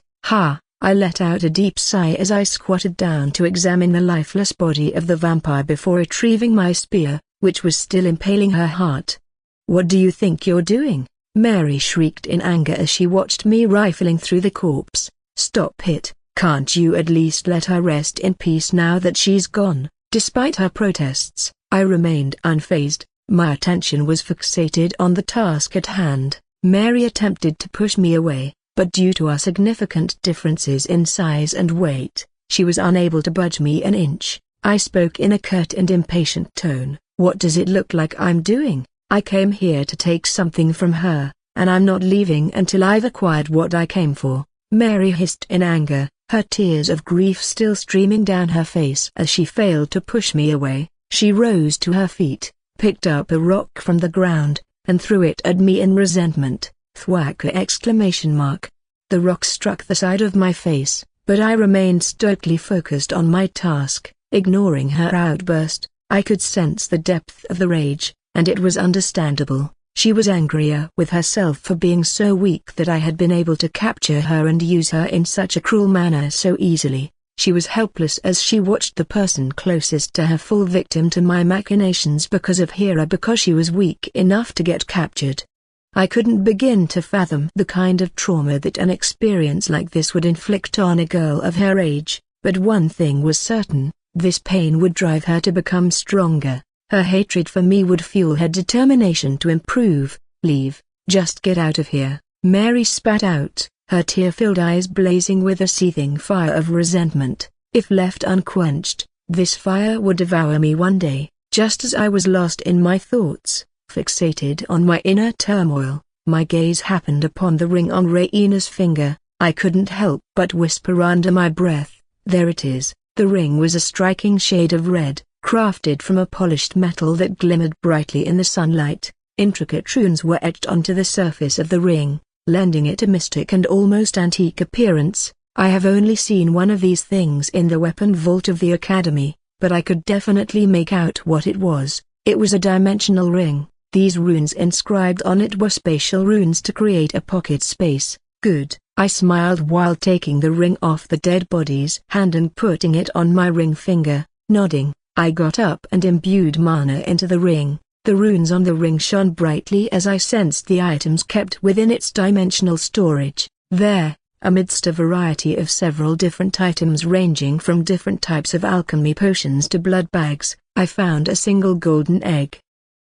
Speaker 1: I let out a deep sigh as I squatted down to examine the lifeless body of the vampire before retrieving my spear, which was still impaling her heart. What do you think you're doing? Mary shrieked in anger as she watched me rifling through the corpse. Stop it, can't you at least let her rest in peace now that she's gone? Despite her protests, I remained unfazed. My attention was fixated on the task at hand. Mary attempted to push me away, but due to our significant differences in size and weight, she was unable to budge me an inch. I spoke in a curt and impatient tone. What does it look like I'm doing? I came here to take something from her, and I'm not leaving until I've acquired what I came for. Mary hissed in anger, her tears of grief still streaming down her face as she failed to push me away. She rose to her feet, picked up a rock from the ground, and threw it at me in resentment. Thwack! Exclamation mark. The rock struck the side of my face, but I remained stoically focused on my task, ignoring her outburst. I could sense the depth of the rage, and it was understandable. She was angrier with herself for being so weak that I had been able to capture her and use her in such a cruel manner so easily. She was helpless as she watched the person closest to her fall victim to my machinations because she was weak enough to get captured. I couldn't begin to fathom the kind of trauma that an experience like this would inflict on a girl of her age, but one thing was certain, this pain would drive her to become stronger. Her hatred for me would fuel her determination to improve. Leave, just get out of here. Mary spat out, her tear-filled eyes blazing with a seething fire of resentment. If left unquenched, this fire would devour me one day. Just as I was lost in my thoughts, fixated on my inner turmoil, my gaze happened upon the ring on Raina's finger. I couldn't help but whisper under my breath, there it is. The ring was a striking shade of red, crafted from a polished metal that glimmered brightly in the sunlight. Intricate runes were etched onto the surface of the ring, lending it a mystic and almost antique appearance. I have only seen one of these things in the weapon vault of the Academy, but I could definitely make out what it was. It was a dimensional ring. These runes inscribed on it were spatial runes to create a pocket space. Good. I smiled while taking the ring off the dead body's hand and putting it on my ring finger. Nodding, I got up and imbued mana into the ring. The runes on the ring shone brightly as I sensed the items kept within its dimensional storage. There, amidst a variety of several different items ranging from different types of alchemy potions to blood bags, I found a single golden egg.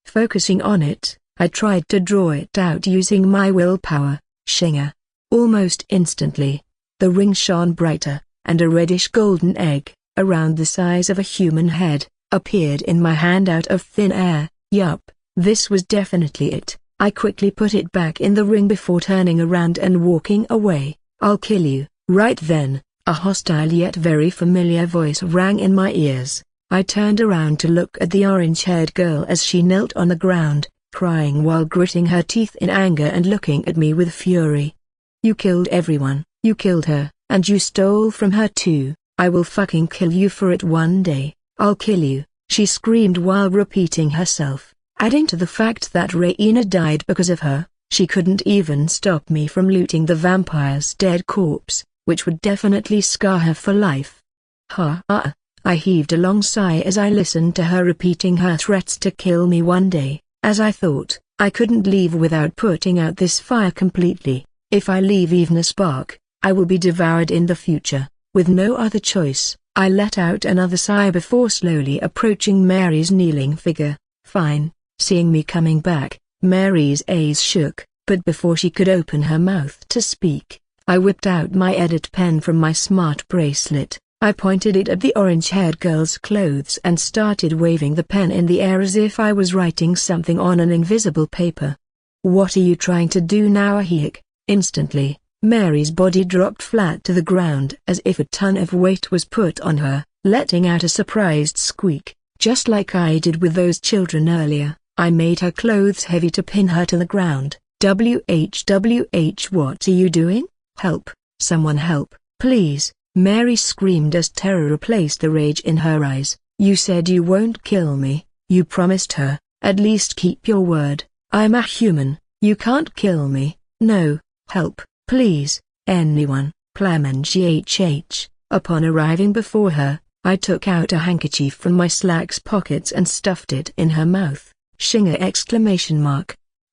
Speaker 1: Focusing on it, I tried to draw it out using my willpower. Shinger. Almost instantly, the ring shone brighter, and a reddish-golden egg, around the size of a human head, appeared in my hand out of thin air. Yup, this was definitely it. I quickly put it back in the ring before turning around and walking away. "I'll kill you." Right then, a hostile yet very familiar voice rang in my ears. I turned around to look at the orange-haired girl as she knelt on the ground, crying while gritting her teeth in anger and looking at me with fury. "You killed everyone, you killed her, and you stole from her too. I will fucking kill you for it one day. I'll kill you," she screamed while repeating herself, adding to the fact that Raina died because of her. She couldn't even stop me from looting the vampire's dead corpse, which would definitely scar her for life. Ha ha! I heaved a long sigh as I listened to her repeating her threats to kill me one day. As I thought, I couldn't leave without putting out this fire completely. If I leave even a spark, I will be devoured in the future. With no other choice, I let out another sigh before slowly approaching Mary's kneeling figure. "Fine." Seeing me coming back, Mary's eyes shook, but before she could open her mouth to speak, I whipped out my edit pen from my smart bracelet. I pointed it at the orange-haired girl's clothes and started waving the pen in the air as if I was writing something on an invisible paper. "What are you trying to do now, Arghh?" Instantly, Mary's body dropped flat to the ground as if a ton of weight was put on her, letting out a surprised squeak. Just like I did with those children earlier, I made her clothes heavy to pin her to the ground. "WH, what are you doing? Help, someone help, please!" Mary screamed as terror replaced the rage in her eyes. "You said you won't kill me, you promised her, at least keep your word. I'm a human, you can't kill me. No, help, please, anyone, PLAMNGHH. Upon arriving before her, I took out a handkerchief from my slacks pockets and stuffed it in her mouth. Shinger!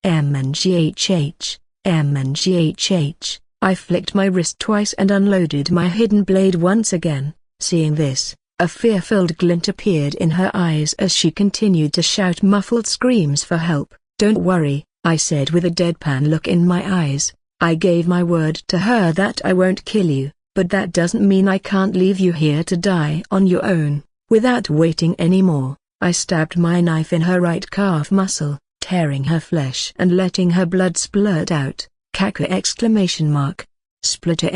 Speaker 1: MNGHH, MNGHH. I flicked my wrist twice and unloaded my hidden blade once again. Seeing this, a fear-filled glint appeared in her eyes as she continued to shout muffled screams for help. "Don't worry," I said with a deadpan look in my eyes. "I gave my word to her that I won't kill you, but that doesn't mean I can't leave you here to die on your own." Without waiting any more, I stabbed my knife in her right calf muscle, tearing her flesh and letting her blood splurt out. "Caca!" Splitter!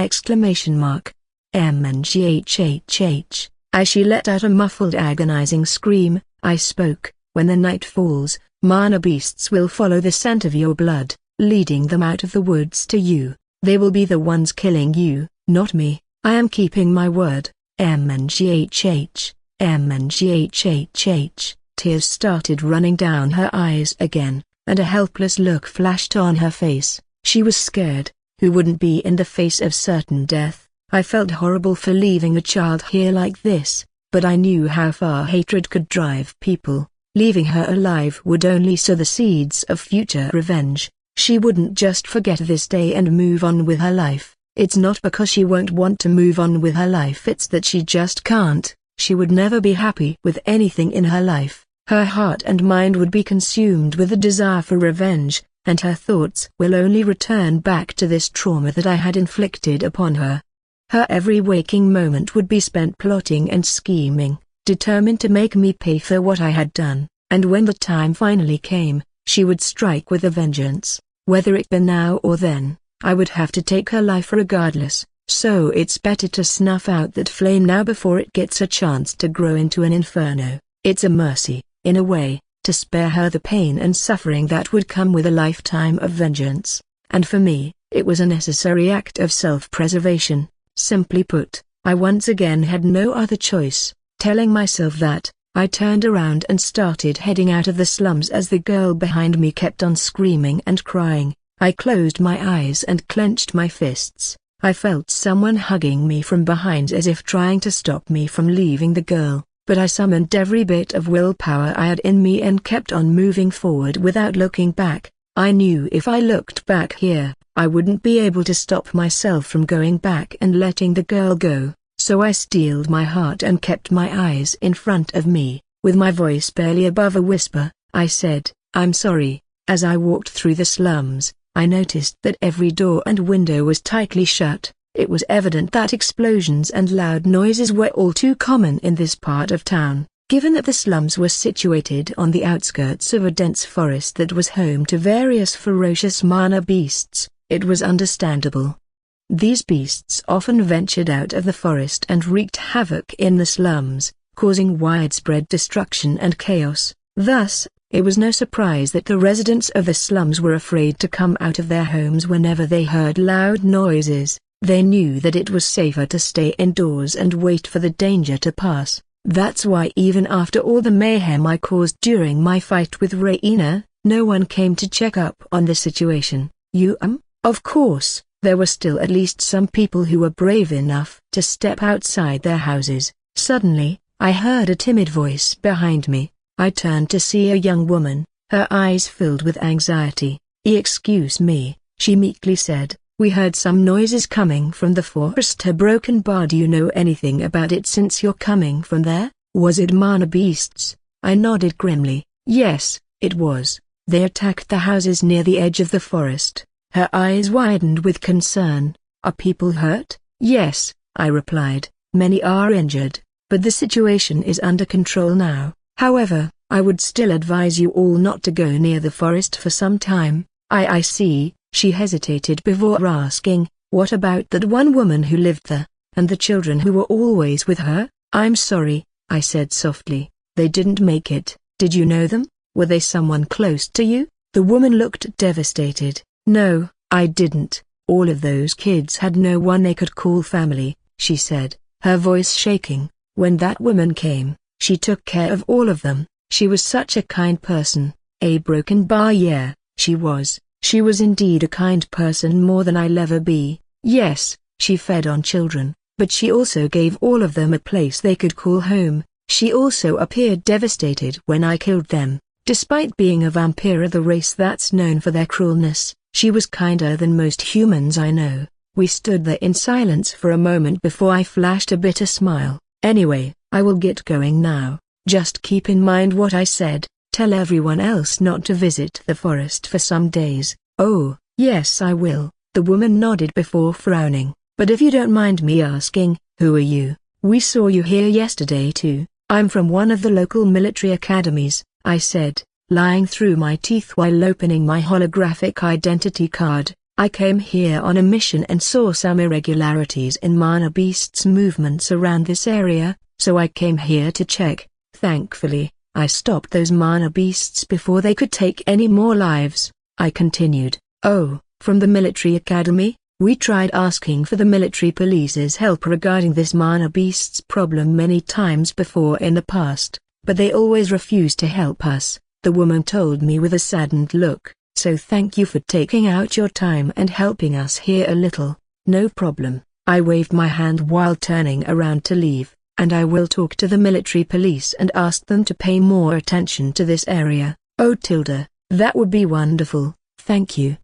Speaker 1: MNGHHH. As she let out a muffled agonizing scream, I spoke. "When the night falls, mana beasts will follow the scent of your blood, leading them out of the woods to you. They will be the ones killing you, not me. I am keeping my word." MNGHH, MNGHHH. Tears started running down her eyes again, and a helpless look flashed on her face. She was scared. Who wouldn't be in the face of certain death? I felt horrible for leaving a child here like this, but I knew how far hatred could drive people. Leaving her alive would only sow the seeds of future revenge. She wouldn't just forget this day and move on with her life. It's not because she won't want to move on with her life, it's that she just can't. She would never be happy with anything in her life. Her heart and mind would be consumed with a desire for revenge, and her thoughts will only return back to this trauma that I had inflicted upon her. Her every waking moment would be spent plotting and scheming, determined to make me pay for what I had done, and when the time finally came, she would strike with a vengeance. Whether it be now or then, I would have to take her life regardless, so it's better to snuff out that flame now before it gets a chance to grow into an inferno. It's a mercy, in a way, to spare her the pain and suffering that would come with a lifetime of vengeance, and for me, it was a necessary act of self-preservation. Simply put, I once again had no other choice. Telling myself that, I turned around and started heading out of the slums as the girl behind me kept on screaming and crying. I closed my eyes and clenched my fists. I felt someone hugging me from behind as if trying to stop me from leaving the girl, but I summoned every bit of willpower I had in me and kept on moving forward without looking back. I knew if I looked back here, I wouldn't be able to stop myself from going back and letting the girl go, so I steeled my heart and kept my eyes in front of me. With my voice barely above a whisper, I said, "I'm sorry." As I walked through the slums, I noticed that every door and window was tightly shut. It was evident that explosions and loud noises were all too common in this part of town. Given that the slums were situated on the outskirts of a dense forest that was home to various ferocious mana beasts, it was understandable. These beasts often ventured out of the forest and wreaked havoc in the slums, causing widespread destruction and chaos. Thus, it was no surprise that the residents of the slums were afraid to come out of their homes whenever they heard loud noises. They knew that it was safer to stay indoors and wait for the danger to pass. That's why even after all the mayhem I caused during my fight with Raina, no one came to check up on the situation. Of course, there were still at least some people who were brave enough to step outside their houses. Suddenly, I heard a timid voice behind me. I turned to see a young woman, her eyes filled with anxiety. "Excuse me," she meekly said. "We heard some noises coming from the forest. A broken bar. Do you know anything about it since you're coming from there? Was it mana beasts?" I nodded grimly. Yes, it was. They attacked the houses near the edge of the forest. Her eyes widened with concern. "Are people hurt?" "Yes," I replied. "Many are injured, but the situation is under control now. However, I would still advise you all not to go near the forest for some time." I see." She hesitated before asking, "What about that one woman who lived there, and the children who were always with her?" "I'm sorry," I said softly. "They didn't make it." "Did you know them? Were they someone close to you?" The woman looked devastated. "No, I didn't. All of those kids had no one they could call family," she said, her voice shaking. "When that woman came, she took care of all of them. She was such a kind person." A broken bar. Yeah, she was. She was indeed a kind person, more than I'll ever be. Yes, she fed on children, but she also gave all of them a place they could call home. She also appeared devastated when I killed them. Despite being a vampire, the race that's known for their cruelness, she was kinder than most humans I know. We stood there in silence for a moment before I flashed a bitter smile. "Anyway, I will get going now. Just keep in mind what I said. Tell everyone else not to visit the forest for some days." "Oh, yes, I will." The woman nodded before frowning. "But if you don't mind me asking, who are you? We saw you here yesterday too." "I'm from one of the local military academies," I said, lying through my teeth while opening my holographic identity card. "I came here on a mission and saw some irregularities in mana beasts' movements around this area, so I came here to check. Thankfully, I stopped those mana beasts before they could take any more lives," I continued. "Oh, from the military academy?" We tried asking for the military police's help regarding this mana beasts problem many times before in the past, but they always refused to help us, the woman told me with a saddened look. "So thank you for taking out your time and helping us here a little." "No problem." I waved my hand while turning around to leave. "And I will talk to the military police and ask them to pay more attention to this area." "Oh Tilda, that would be wonderful, thank you,"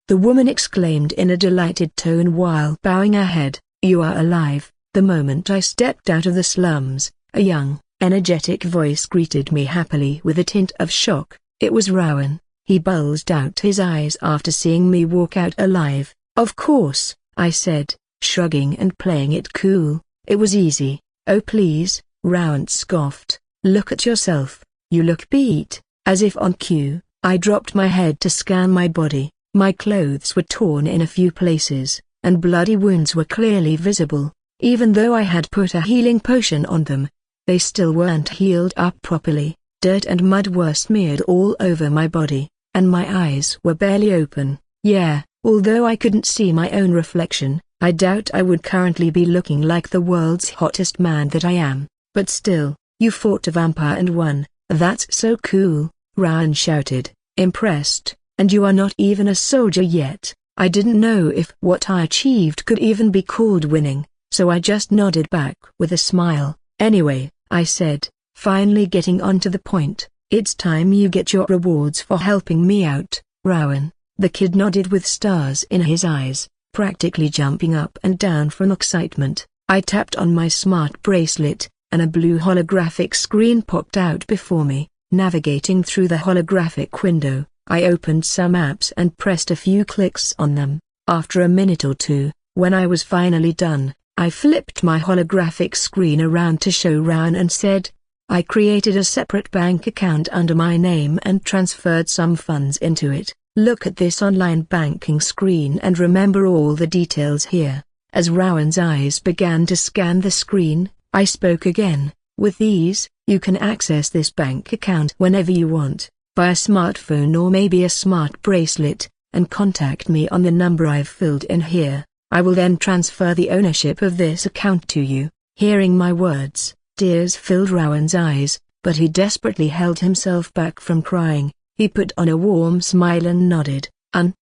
Speaker 1: the woman exclaimed in a delighted tone while bowing her head. "You are alive." The moment I stepped out of the slums, a young, energetic voice greeted me happily with a tint of shock. It was Rowan. He bulged out his eyes after seeing me walk out alive. "Of course," I said, shrugging and playing it cool. "It was easy." "Oh please," Rowan scoffed. "Look at yourself, you look beat." As if on cue, I dropped my head to scan my body. My clothes were torn in a few places, and bloody wounds were clearly visible. Even though I had put a healing potion on them, they still weren't healed up properly. Dirt and mud were smeared all over my body, and my eyes were barely open. Yeah, although I couldn't see my own reflection, I doubt I would currently be looking like the world's hottest man that I am. But still, "You fought a vampire and won, that's so cool," Rowan shouted, impressed. "And you are not even a soldier yet." I didn't know if what I achieved could even be called winning, so I just nodded back with a smile. "Anyway," I said, finally getting onto the point, "it's time you get your rewards for helping me out, Rowan." The kid nodded with stars in his eyes, practically jumping up and down from excitement. I tapped on my smart bracelet, and a blue holographic screen popped out before me. Navigating through the holographic window, I opened some apps and pressed a few clicks on them. After a minute or two, when I was finally done, I flipped my holographic screen around to show Rowan and said, I created a separate bank account under my name and transferred some funds into it. Look at this online banking screen and remember all the details here. As Rowan's eyes began to scan the screen, I spoke again. With these, you can access this bank account whenever you want, by a smartphone or maybe a smart bracelet, and contact me on the number I've filled in here. I will then transfer the ownership of this account to you. Hearing my words, tears filled Rowan's eyes, but he desperately held himself back from crying. He put on a warm smile and nodded.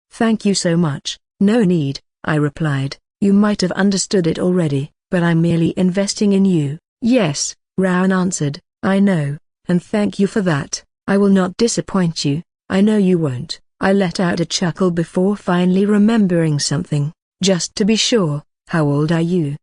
Speaker 1: Thank you so much." "No need," I replied. "You might have understood it already, but I'm merely investing in you." "Yes," Rowan answered, "I know, and thank you for that. I will not disappoint you." "I know you won't." I let out a chuckle before finally remembering something. "Just to be sure, how old are you?"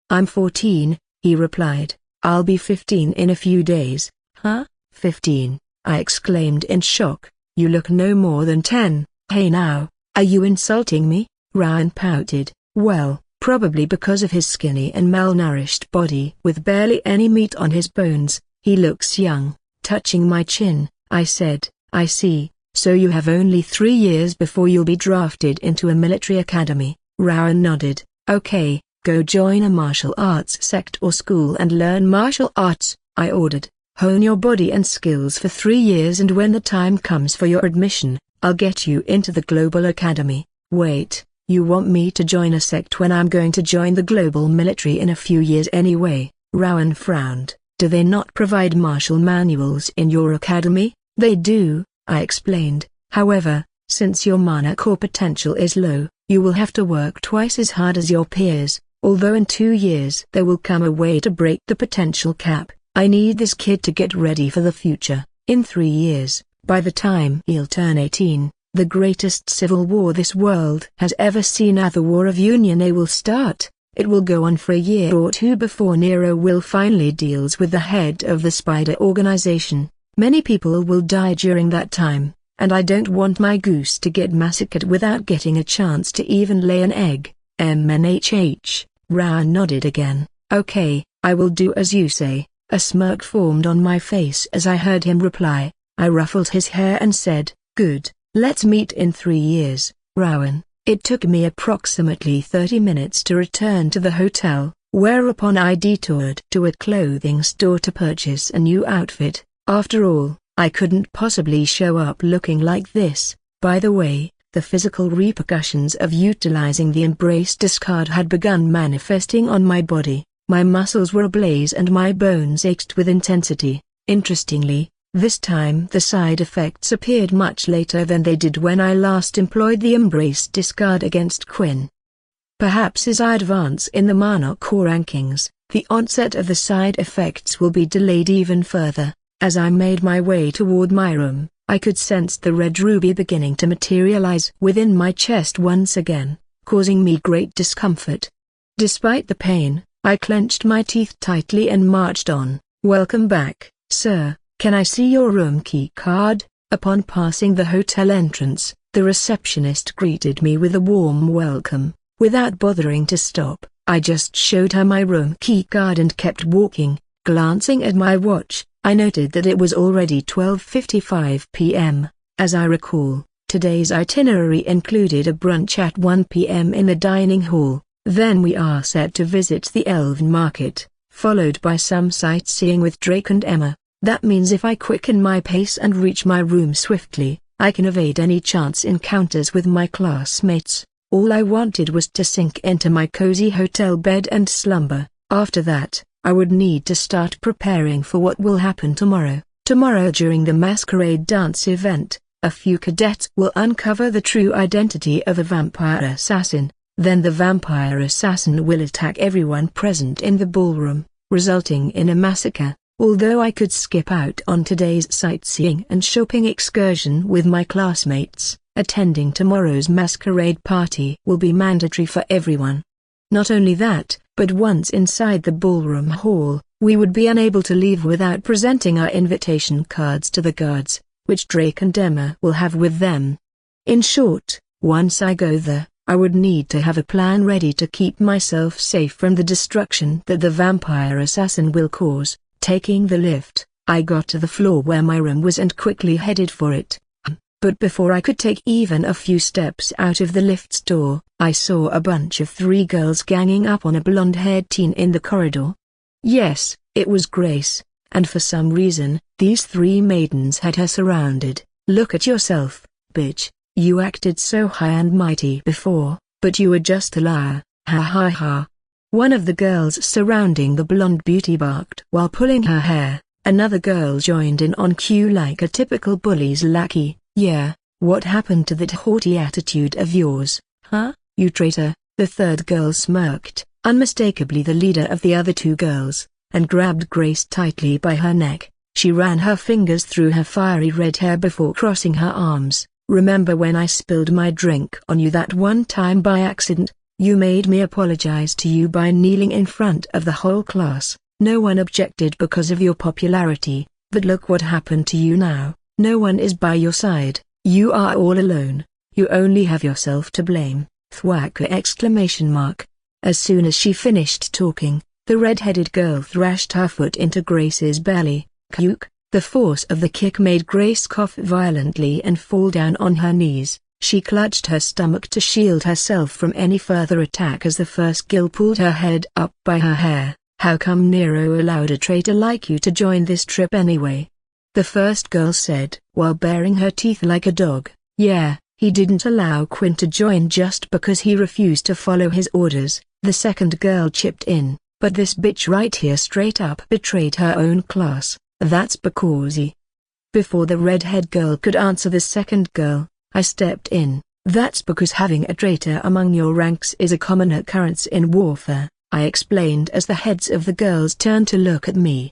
Speaker 1: "I'm 14, he replied. "I'll be 15 in a few days." "Huh? 15? I exclaimed in shock. "You look no more than 10. Hey now, are you insulting me?" Rowan pouted. "Well, probably because of his skinny and malnourished body with barely any meat on his bones, he looks young." Touching my chin, I said, "I see, so you have only 3 years before you'll be drafted into a military academy." Rowan nodded. "Okay, go join a martial arts sect or school and learn martial arts," I ordered. "Hone your body and skills for 3 years, and when the time comes for your admission, I'll get you into the Global Academy." "Wait, you want me to join a sect when I'm going to join the global military in a few years anyway?" Rowan frowned. "Do they not provide martial manuals in your academy?" "They do," I explained. "However, since your mana core potential is low, you will have to work twice as hard as your peers, although in 2 years there will come a way to break the potential cap. I need this kid to get ready for the future. In 3 years, by the time he'll turn 18, the greatest civil war this world has ever seen, the War of Union A, will start. It will go on for a year or two before Nero will finally deals with the head of the Spider organization. Many people will die during that time, and I don't want my goose to get massacred without getting a chance to even lay an egg." "MNHH, Rowan nodded again. "Okay, I will do as you say." A smirk formed on my face as I heard him reply. I ruffled his hair and said, "Good, let's meet in 3 years, Rowan." It took me approximately 30 minutes to return to the hotel, whereupon I detoured to a clothing store to purchase a new outfit. After all, I couldn't possibly show up looking like this. By the way, the physical repercussions of utilizing the embrace discard had begun manifesting on my body. My muscles were ablaze and my bones ached with intensity. Interestingly, this time the side effects appeared much later than they did when I last employed the embrace discard against Quinn. Perhaps as I advance in the mana core rankings, the onset of the side effects will be delayed even further. As I made my way toward my room, I could sense the red ruby beginning to materialize within my chest once again, causing me great discomfort. Despite the pain, I clenched my teeth tightly and marched on. "Welcome back, sir. Can I see your room key card?" Upon passing the hotel entrance, the receptionist greeted me with a warm welcome. Without bothering to stop, I just showed her my room key card and kept walking. Glancing at my watch, I noted that it was already 12:55 p.m. As I recall, today's itinerary included a brunch at 1 p.m. in the dining hall. Then we are set to visit the Elven Market, followed by some sightseeing with Drake and Emma. That means if I quicken my pace and reach my room swiftly, I can evade any chance encounters with my classmates. All I wanted was to sink into my cozy hotel bed and slumber. After that, I would need to start preparing for what will happen tomorrow. Tomorrow during the masquerade dance event, a few cadets will uncover the true identity of a vampire assassin. Then the vampire assassin will attack everyone present in the ballroom, resulting in a massacre. Although I could skip out on today's sightseeing and shopping excursion with my classmates, attending tomorrow's masquerade party will be mandatory for everyone. Not only that, but once inside the ballroom hall, we would be unable to leave without presenting our invitation cards to the guards, which Drake and Emma will have with them. In short, once I go there, I would need to have a plan ready to keep myself safe from the destruction that the vampire assassin will cause. Taking the lift, I got to the floor where my room was and quickly headed for it. But before I could take even a few steps out of the lift's door, I saw a bunch of 3 girls ganging up on a blonde-haired teen in the corridor. Yes, it was Grace, and for some reason, these 3 maidens had her surrounded. "Look at yourself, bitch, you acted so high and mighty before, but you were just a liar, ha ha ha." One of the girls surrounding the blonde beauty barked while pulling her hair. Another girl joined in on cue like a typical bully's lackey. "Yeah, what happened to that haughty attitude of yours, huh, you traitor?" The third girl smirked, unmistakably the leader of the other 2 girls, and grabbed Grace tightly by her neck. She ran her fingers through her fiery red hair before crossing her arms. "Remember when I spilled my drink on you that one time by accident? You made me apologize to you by kneeling in front of the whole class. No one objected because of your popularity, but look what happened to you now. No one is by your side. You are all alone. You only have yourself to blame." Thwacka! As soon as she finished talking, the red-headed girl thrashed her foot into Grace's belly. Kyuk! The force of the kick made Grace cough violently and fall down on her knees. She clutched her stomach to shield herself from any further attack as the first girl pulled her head up by her hair. "How come Nero allowed a traitor like you to join this trip anyway?" the first girl said, while baring her teeth like a dog. "Yeah, he didn't allow Quinn to join just because he refused to follow his orders," the second girl chipped in. "But this bitch right here straight up betrayed her own class. That's because he..." Before the redhead girl could answer the second girl, I stepped in. "That's because having a traitor among your ranks is a common occurrence in warfare," I explained as the heads of the girls turned to look at me.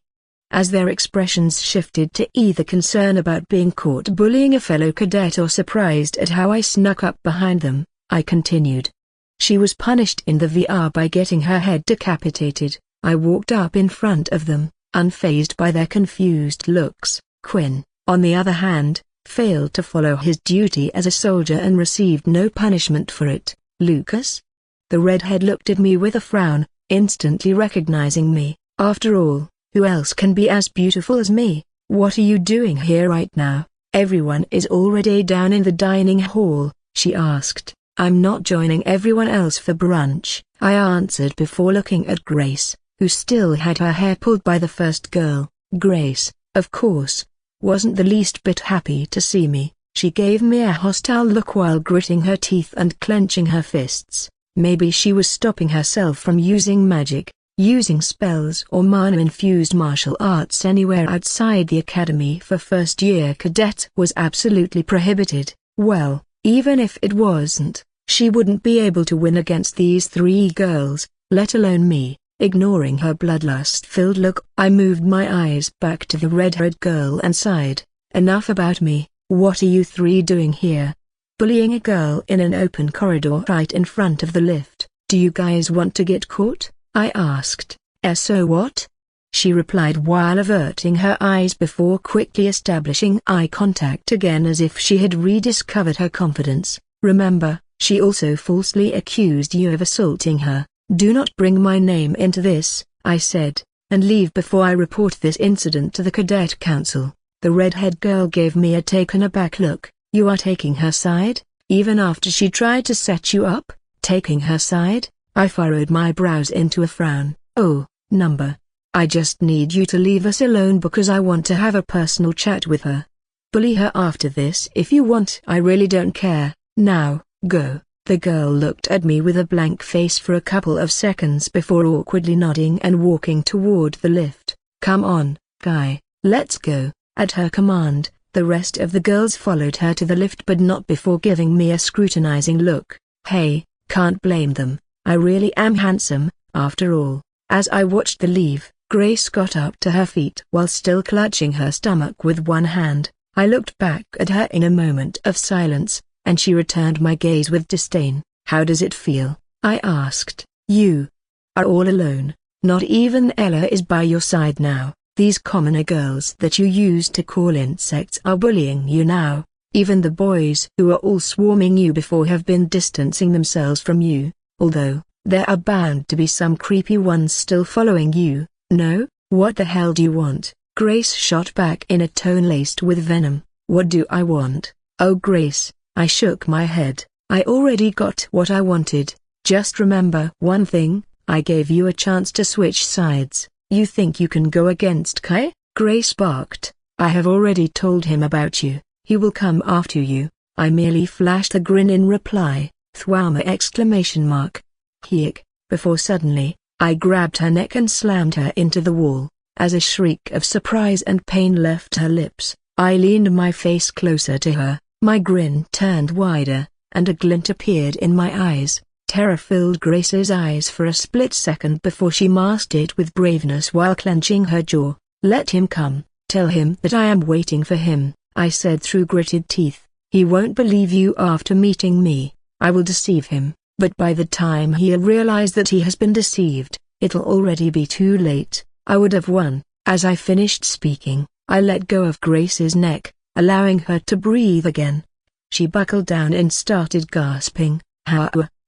Speaker 1: As their expressions shifted to either concern about being caught bullying a fellow cadet or surprised at how I snuck up behind them, I continued. "She was punished in the VR by getting her head decapitated." I walked up in front of them, unfazed by their confused looks. Quinn, on the other hand, failed to follow his duty as a soldier and received no punishment for it. "Lucas?" The redhead looked at me with a frown, instantly recognizing me. "After all, who else can be as beautiful as me? What are you doing here right now? Everyone is already down in the dining hall," she asked. "I'm not joining everyone else for brunch," I answered before looking at Grace, who still had her hair pulled by the first girl. Grace, of course, wasn't the least bit happy to see me. She gave me a hostile look while gritting her teeth and clenching her fists. Maybe she was stopping herself from using magic, using spells or mana-infused martial arts anywhere outside the academy for first-year cadets was absolutely prohibited. Well, even if it wasn't, she wouldn't be able to win against these 3 girls, let alone me. Ignoring her bloodlust-filled look, I moved my eyes back to the red-haired girl and sighed. "Enough about me, what are you 3 doing here? Bullying a girl in an open corridor right in front of the lift. Do you guys want to get caught?" I asked. "So what?" she replied while averting her eyes before quickly establishing eye contact again as if she had rediscovered her confidence. "Remember, she also falsely accused you of assaulting her. Do not bring my name into this," I said, "and leave before I report this incident to the cadet council." The redhead girl gave me a taken aback look. "You are taking her side, even after she tried to set you up?" "Taking her side?" I furrowed my brows into a frown. "Oh, number. I just need you to leave us alone because I want to have a personal chat with her. Bully her after this if you want. I really don't care. Now, go." The girl looked at me with a blank face for a couple of seconds before awkwardly nodding and walking toward the lift. "Come on, guy, let's go." At her command, the rest of the girls followed her to the lift but not before giving me a scrutinizing look. Hey, can't blame them. I really am handsome, after all. As I watched them leave, Grace got up to her feet while still clutching her stomach with one hand. I looked back at her in a moment of silence, and she returned my gaze with disdain. "How does it feel?" I asked. "You are all alone. Not even Ella is by your side now. These commoner girls that you used to call insects are bullying you now. Even the boys who are all swarming you before have been distancing themselves from you, although there are bound to be some creepy ones still following you, no?" What the hell do you want? Grace shot back in a tone laced with venom. What do I want? Oh Grace, I shook my head. I already got what I wanted. Just remember one thing, I gave you a chance to switch sides. You think you can go against Kai? Grace barked. I have already told him about you. He will come after you. I merely flashed a grin in reply. Thwama exclamation mark. Heek. Before suddenly, I grabbed her neck and slammed her into the wall. As a shriek of surprise and pain left her lips, I leaned my face closer to her. My grin turned wider, and a glint appeared in my eyes. Terror filled Grace's eyes for a split second before she masked it with braveness while clenching her jaw. Let him come. Tell him that I am waiting for him, I said through gritted teeth. He won't believe you after meeting me. I will deceive him, but by the time he'll realize that he has been deceived, it'll already be too late. I would have won. As I finished speaking, I let go of Grace's neck, allowing her to breathe again. She buckled down and started gasping.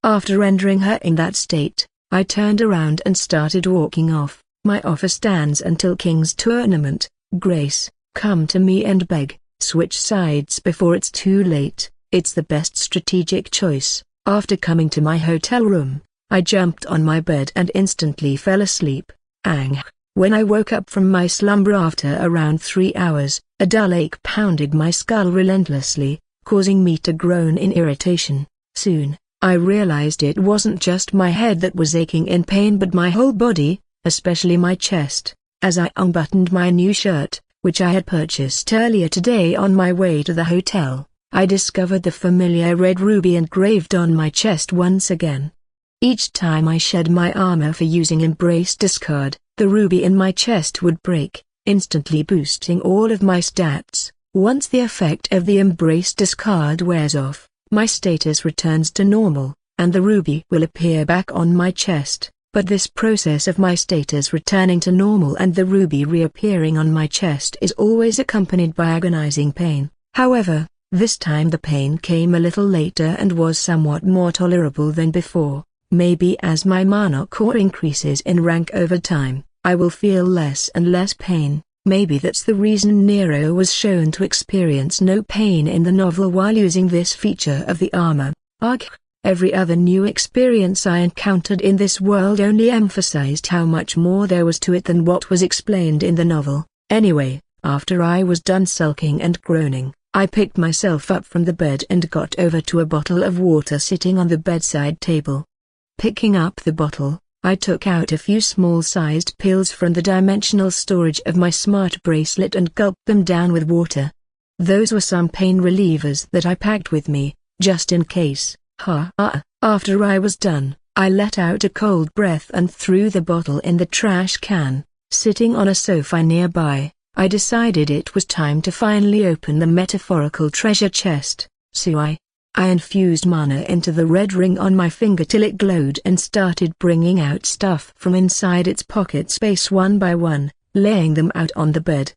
Speaker 1: After rendering her in that state, I turned around and started walking off. My offer stands until King's tournament. Grace, come to me and beg. Switch sides before it's too late. It's the best strategic choice. After coming to my hotel room, I jumped on my bed and instantly fell asleep. Arghh. When I woke up from my slumber after around 3 hours, a dull ache pounded my skull relentlessly, causing me to groan in irritation. Soon, I realized it wasn't just my head that was aching in pain but my whole body, especially my chest. As I unbuttoned my new shirt, which I had purchased earlier today on my way to the hotel, I discovered the familiar red ruby engraved on my chest once again. Each time I shed my armor for using Embrace Discard, the ruby in my chest would break, instantly boosting all of my stats. Once the effect of the Embrace Discard wears off, my status returns to normal, and the ruby will appear back on my chest. But this process of my status returning to normal and the ruby reappearing on my chest is always accompanied by agonizing pain. However, this time the pain came a little later and was somewhat more tolerable than before. Maybe as my mana core increases in rank over time, I will feel less and less pain. Maybe that's the reason Nero was shown to experience no pain in the novel while using this feature of the armor. Arghh. Every other new experience I encountered in this world only emphasized how much more there was to it than what was explained in the novel. Anyway, after I was done sulking and groaning, I picked myself up from the bed and got over to a bottle of water sitting on the bedside table. Picking up the bottle, I took out a few small-sized pills from the dimensional storage of my smart bracelet and gulped them down with water. Those were some pain relievers that I packed with me, just in case. After I was done, I let out a cold breath and threw the bottle in the trash can. Sitting on a sofa nearby, I decided it was time to finally open the metaphorical treasure chest. So I infused mana into the red ring on my finger till it glowed and started bringing out stuff from inside its pocket space one by one, laying them out on the bed.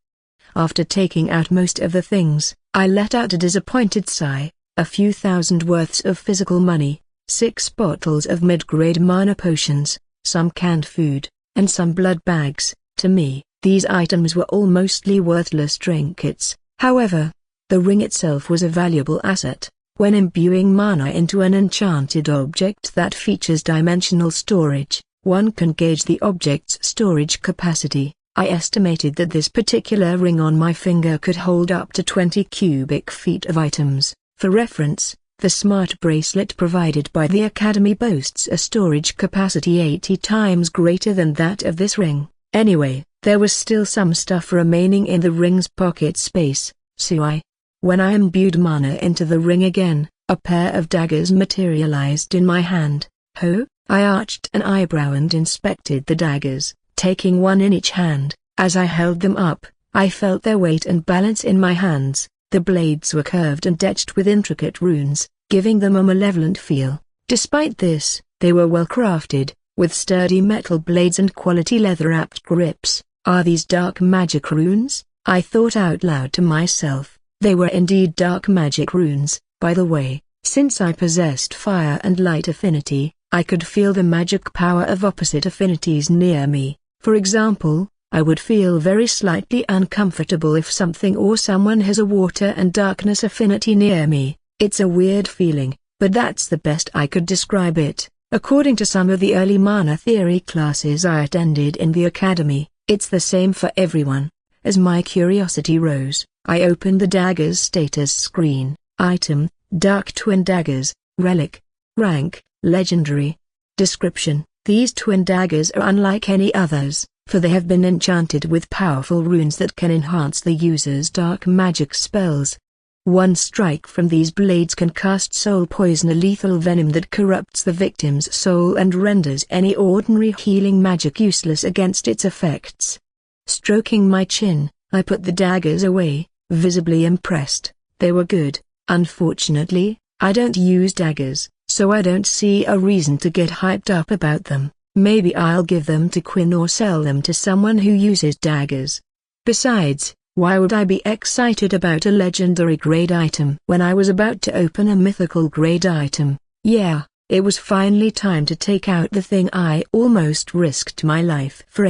Speaker 1: After taking out most of the things, I let out a disappointed sigh. A few thousand worths of physical money, 6 bottles of mid-grade mana potions, some canned food, and some blood bags. To me, these items were all mostly worthless trinkets. However, the ring itself was a valuable asset. When imbuing mana into an enchanted object that features dimensional storage, one can gauge the object's storage capacity. I estimated that this particular ring on my finger could hold up to 20 cubic feet of items. For reference, the smart bracelet provided by the Academy boasts a storage capacity 80 times greater than that of this ring. Anyway, there was still some stuff remaining in the ring's pocket space, so when I imbued mana into the ring again, a pair of daggers materialized in my hand. I arched an eyebrow and inspected the daggers, taking one in each hand. As I held them up, I felt their weight and balance in my hands. The blades were curved and etched with intricate runes, giving them a malevolent feel. Despite this, they were well crafted, with sturdy metal blades and quality leather-wrapped grips. Are these dark magic runes? I thought out loud to myself. They were indeed dark magic runes. By the way, since I possessed fire and light affinity, I could feel the magic power of opposite affinities near me. For example, I would feel very slightly uncomfortable if something or someone has a water and darkness affinity near me. It's a weird feeling, but that's the best I could describe it. According to some of the early mana theory classes I attended in the academy, it's the same for everyone. As my curiosity rose, I opened the dagger's status screen. Item: Dark Twin Daggers, Relic, Rank, Legendary. Description: These twin daggers are unlike any others, for they have been enchanted with powerful runes that can enhance the user's dark magic spells. One strike from these blades can cast soul poison, a lethal venom that corrupts the victim's soul and renders any ordinary healing magic useless against its effects. Stroking my chin, I put the daggers away, visibly impressed. They were good. Unfortunately, I don't use daggers, so I don't see a reason to get hyped up about them. Maybe I'll give them to Quinn or sell them to someone who uses daggers. Besides, why would I be excited about a legendary grade item when I was about to open a mythical grade item? Yeah, it was finally time to take out the thing I almost risked my life for.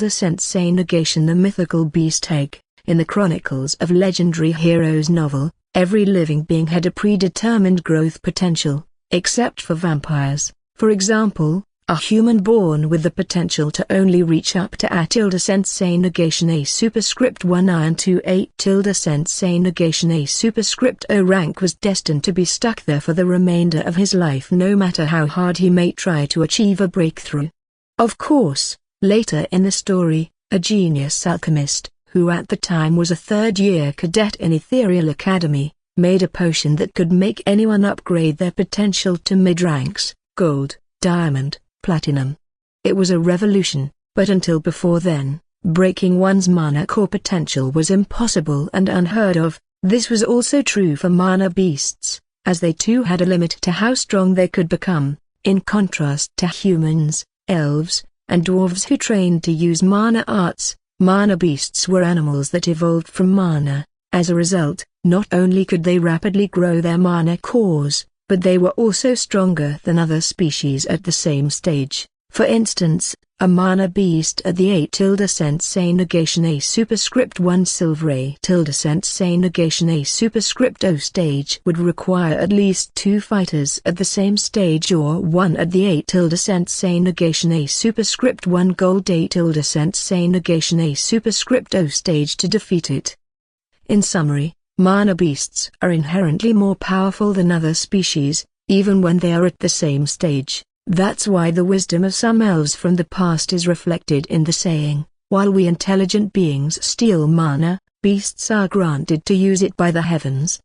Speaker 1: Sensei Negation, the mythical beast egg. In the Chronicles of Legendary Heroes novel, every living being had a predetermined growth potential, except for vampires. For example, a human born with the potential to only reach up to Sensei Negation A superscript 1 iron to 8 Sensei Negation A superscript O rank was destined to be stuck there for the remainder of his life, no matter how hard he may try to achieve a breakthrough. Of course, later in the story, a genius alchemist, who at the time was a third-year cadet in Ethereal Academy, made a potion that could make anyone upgrade their potential to mid-ranks, gold, diamond, platinum. It was a revolution, but until before then, breaking one's mana core potential was impossible and unheard of. This was also true for mana beasts, as they too had a limit to how strong they could become, in contrast to humans, elves, and dwarves who trained to use mana arts. Mana beasts were animals that evolved from mana. As a result, not only could they rapidly grow their mana cores, but they were also stronger than other species at the same stage. For instance, a mana beast at the 8 Sensei Negation A superscript 1 Silver 8 Sensei Negation A superscript O stage would require at least 2 fighters at the same stage, or 1 at the 8 Sensei Negation A superscript 1 Gold 8 Sensei Negation A superscript O stage to defeat it. In summary, mana beasts are inherently more powerful than other species, even when they are at the same stage. That's why the wisdom of some elves from the past is reflected in the saying, "While we intelligent beings steal mana, beasts are granted to use it by the heavens."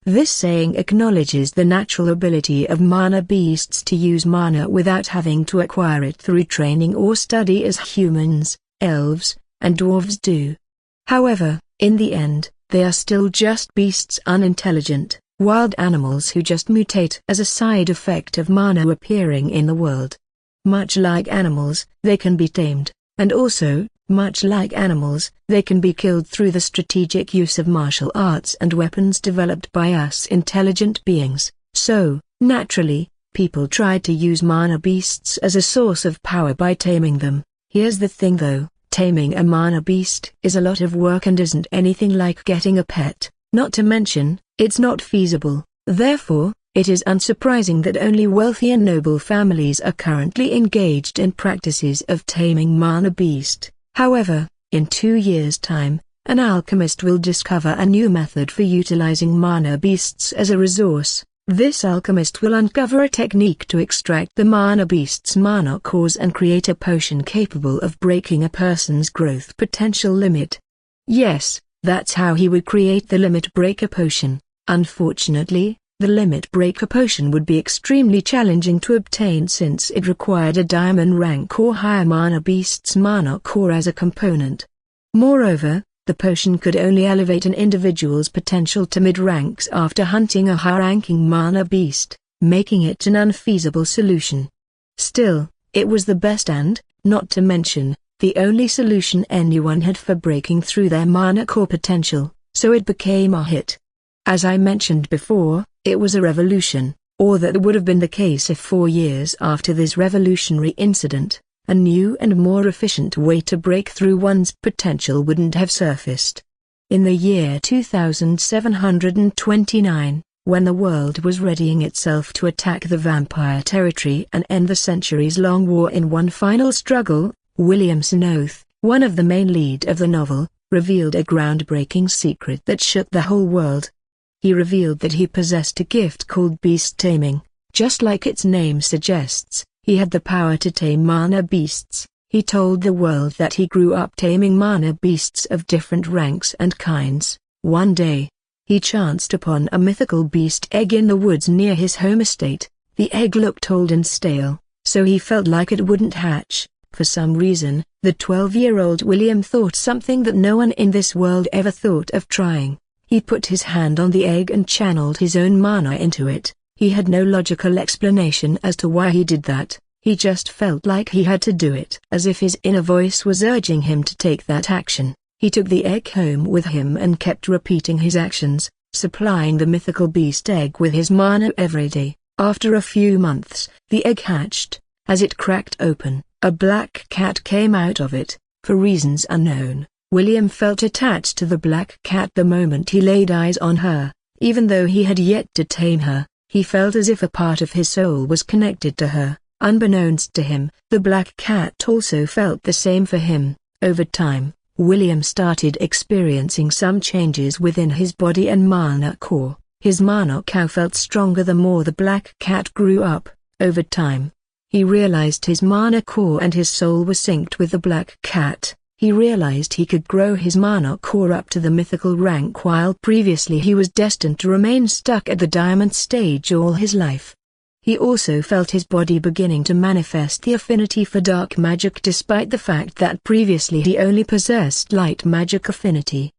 Speaker 1: This saying acknowledges the natural ability of mana beasts to use mana without having to acquire it through training or study as humans, elves, and dwarves do. However, in the end, they are still just beasts, unintelligent, wild animals who just mutate as a side effect of mana appearing in the world. Much like animals, they can be tamed, and also, much like animals, they can be killed through the strategic use of martial arts and weapons developed by us intelligent beings. So, naturally, people tried to use mana beasts as a source of power by taming them. Here's the thing though. Taming a mana beast is a lot of work and isn't anything like getting a pet, not to mention, it's not feasible. Therefore, it is unsurprising that only wealthy and noble families are currently engaged in practices of taming mana beast. However, in 2 years' time, an alchemist will discover a new method for utilizing mana beasts as a resource. This alchemist will uncover a technique to extract the mana beast's mana cores and create a potion capable of breaking a person's growth potential limit. Yes, that's how he would create the limit breaker potion. Unfortunately, the limit breaker potion would be extremely challenging to obtain since it required a diamond rank or higher mana beast's mana core as a component. Moreover, the potion could only elevate an individual's potential to mid-ranks after hunting a high-ranking mana beast, making it an unfeasible solution. Still, it was the best and, not to mention, the only solution anyone had for breaking through their mana core potential, so it became a hit. As I mentioned before, it was a revolution, or that would have been the case if 4 years after this revolutionary incident, a new and more efficient way to break through one's potential wouldn't have surfaced. In the year 2729, when the world was readying itself to attack the vampire territory and end the centuries-long war in one final struggle, William Snoth, one of the main lead of the novel, revealed a groundbreaking secret that shook the whole world. He revealed that he possessed a gift called beast taming. Just like its name suggests, he had the power to tame mana beasts. He told the world that he grew up taming mana beasts of different ranks and kinds. One day, he chanced upon a mythical beast egg in the woods near his home estate. The egg looked old and stale, so he felt like it wouldn't hatch. For some reason, the 12-year-old William thought something that no one in this world ever thought of trying. He put his hand on the egg and channeled his own mana into it. He had no logical explanation as to why he did that. He just felt like he had to do it, as if his inner voice was urging him to take that action. He took the egg home with him and kept repeating his actions, supplying the mythical beast egg with his mana every day. After a few months, the egg hatched. As it cracked open, a black cat came out of it. For reasons unknown, William felt attached to the black cat the moment he laid eyes on her. Even though he had yet to tame her, he felt as if a part of his soul was connected to her. Unbeknownst to him, the black cat also felt the same for him. Over time, William started experiencing some changes within his body and mana core. His mana core felt stronger the more the black cat grew up. Over time, he realized his mana core and his soul were synced with the black cat. He realized he could grow his mana core up to the mythical rank while previously he was destined to remain stuck at the diamond stage all his life. He also felt his body beginning to manifest the affinity for dark magic despite the fact that previously he only possessed light magic affinity.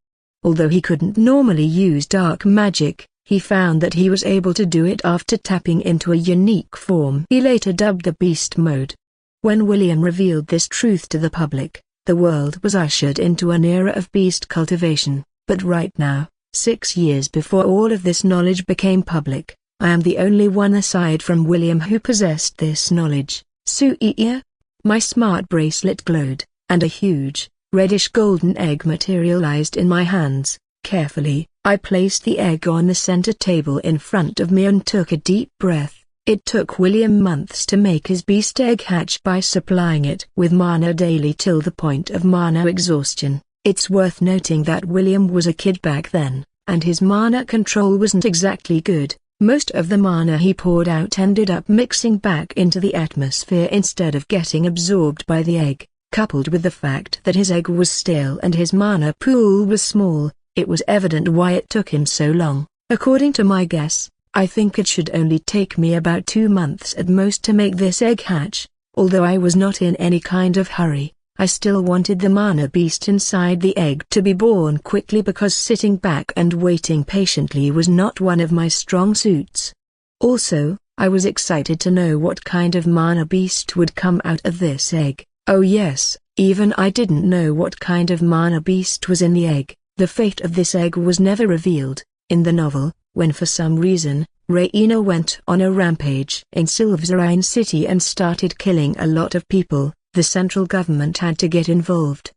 Speaker 1: Although he couldn't normally use dark magic, he found that he was able to do it after tapping into a unique form he later dubbed the beast mode. When William revealed this truth to the public, the world was ushered into an era of beast cultivation. But right now, 6 years before all of this knowledge became public, I am the only one aside from William who possessed this knowledge. Suia. My smart bracelet glowed, and a huge, reddish golden egg materialized in my hands. Carefully, I placed the egg on the center table in front of me and took a deep breath. It took William months to make his beast egg hatch by supplying it with mana daily till the point of mana exhaustion. It's worth noting that William was a kid back then, and his mana control wasn't exactly good. Most of the mana he poured out ended up mixing back into the atmosphere instead of getting absorbed by the egg. Coupled with the fact that his egg was stale and his mana pool was small, it was evident why it took him so long. According to my guess, I think it should only take me about 2 months at most to make this egg hatch. Although I was not in any kind of hurry, I still wanted the mana beast inside the egg to be born quickly because sitting back and waiting patiently was not one of my strong suits. Also, I was excited to know what kind of mana beast would come out of this egg. Oh yes, even I didn't know what kind of mana beast was in the egg. The fate of this egg was never revealed. In the novel, when for some reason, Raina went on a rampage in Silversrine City and started killing a lot of people, the central government had to get involved.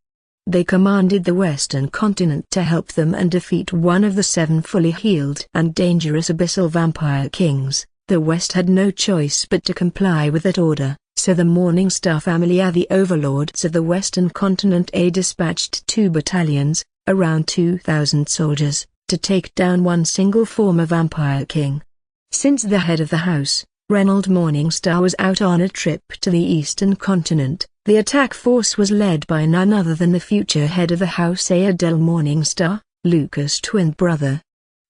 Speaker 1: They commanded the Western continent to help them and defeat one of the 7 fully healed and dangerous abyssal vampire kings. The West had no choice but to comply with that order, so the Morningstar family are the overlords of the Western continent. Dispatched 2 battalions, around 2,000 soldiers, to take down one single former vampire king. Since the head of the house, Reynold Morningstar, was out on a trip to the eastern continent, the attack force was led by none other than the future head of the house, Adele Morningstar, Lucas' twin brother.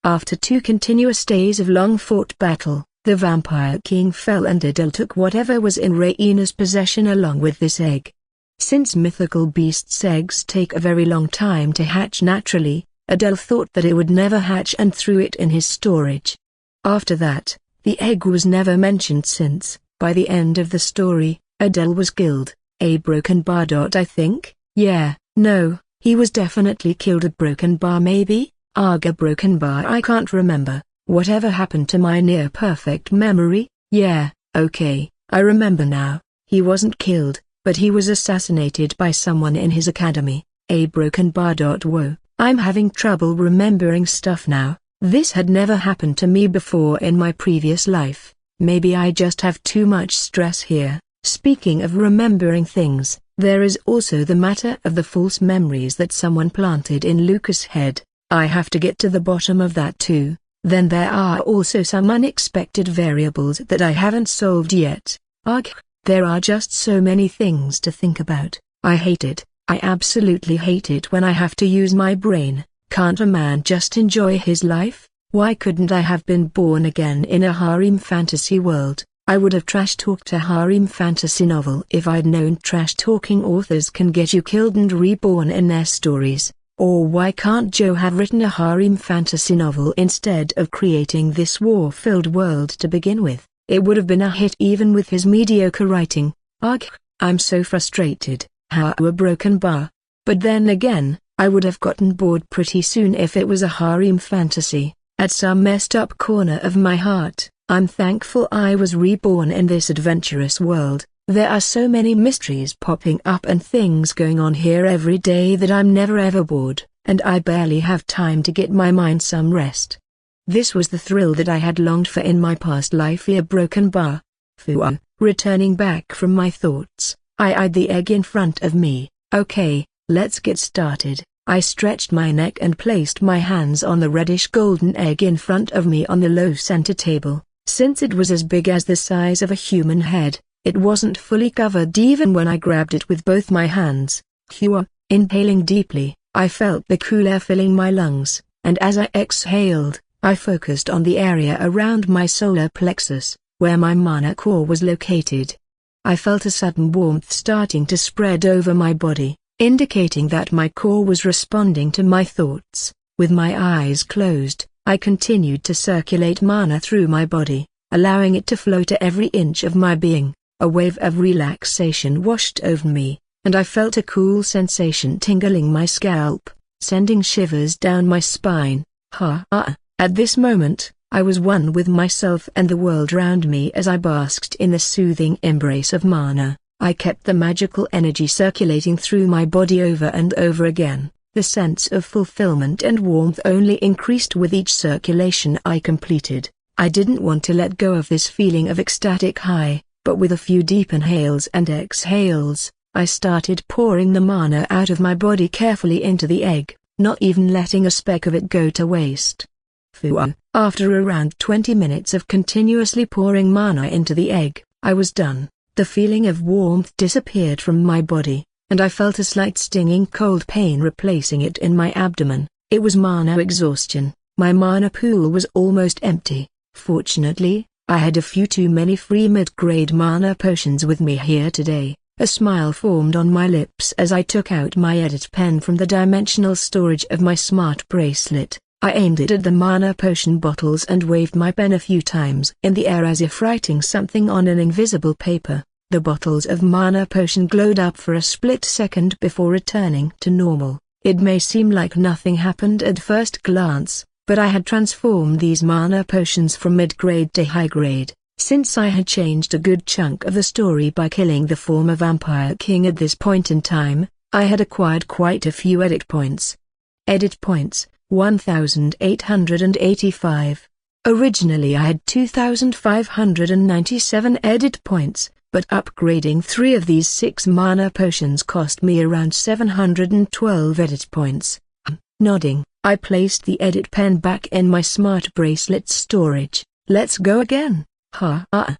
Speaker 1: After 2 continuous days of long-fought battle, the vampire king fell and Adele took whatever was in Raina's possession along with this egg. Since mythical beasts' eggs take a very long time to hatch naturally, Adele thought that it would never hatch and threw it in his storage. After that, the egg was never mentioned since. By the end of the story, Adele was killed. A broken bar. I think? Yeah, no, he was definitely killed at Broken Bar. Maybe? Arghh Broken Bar. I can't remember. Whatever happened to my near-perfect memory? Yeah, okay, I remember now. He wasn't killed, but he was assassinated by someone in his academy. A broken bar. Whoa, I'm having trouble remembering stuff now. This had never happened to me before in my previous life. Maybe I just have too much stress here. Speaking of remembering things, there is also the matter of the false memories that someone planted in Lucas' head. I have to get to the bottom of that too. Then there are also some unexpected variables that I haven't solved yet. Arghh, there are just so many things to think about. I hate it. I absolutely hate it when I have to use my brain. Can't a man just enjoy his life? Why couldn't I have been born again in a harem fantasy world? I would have trash-talked a harem fantasy novel if I'd known trash-talking authors can get you killed and reborn in their stories. Or why can't Joe have written a harem fantasy novel instead of creating this war-filled world to begin with? It would have been a hit even with his mediocre writing. Arghh, I'm so frustrated. How a broken bar. But then again, I would have gotten bored pretty soon if it was a harem fantasy. At some messed up corner of my heart, I'm thankful I was reborn in this adventurous world. There are so many mysteries popping up and things going on here every day that I'm never ever bored, and I barely have time to get my mind some rest. This was the thrill that I had longed for in my past life. A broken bar. Foo. Returning back from my thoughts, I eyed the egg in front of me. Okay, let's get started. I stretched my neck and placed my hands on the reddish golden egg in front of me on the low center table. Since it was as big as the size of a human head, it wasn't fully covered even when I grabbed it with both my hands. Inhaling deeply, I felt the cool air filling my lungs, and as I exhaled, I focused on the area around my solar plexus, where my mana core was located. I felt a sudden warmth starting to spread over my body, indicating that my core was responding to my thoughts. With my eyes closed, I continued to circulate mana through my body, allowing it to flow to every inch of my being. A wave of relaxation washed over me, and I felt a cool sensation tingling my scalp, sending shivers down my spine. At this moment, I was one with myself and the world around me as I basked in the soothing embrace of mana. I kept the magical energy circulating through my body over and over again. The sense of fulfillment and warmth only increased with each circulation I completed. I didn't want to let go of this feeling of ecstatic high, but with a few deep inhales and exhales, I started pouring the mana out of my body carefully into the egg, not even letting a speck of it go to waste. After around 20 minutes of continuously pouring mana into the egg, I was done. The feeling of warmth disappeared from my body, and I felt a slight stinging cold pain replacing it in my abdomen. It was mana exhaustion. My mana pool was almost empty. Fortunately, I had a few too many free mid-grade mana potions with me here today. A smile formed on my lips as I took out my edit pen from the dimensional storage of my smart bracelet. I aimed it at the mana potion bottles and waved my pen a few times in the air as if writing something on an invisible paper. The bottles of mana potion glowed up for a split second before returning to normal. It may seem like nothing happened at first glance, but I had transformed these mana potions from mid-grade to high-grade. Since I had changed a good chunk of the story by killing the former vampire king at this point in time, I had acquired quite a few edit points. Edit points, 1,885. Originally I had 2,597 edit points, but upgrading 3 of these 6 mana potions cost me around 712 edit points. Nodding, I placed the edit pen back in my smart bracelet storage. Let's go again. I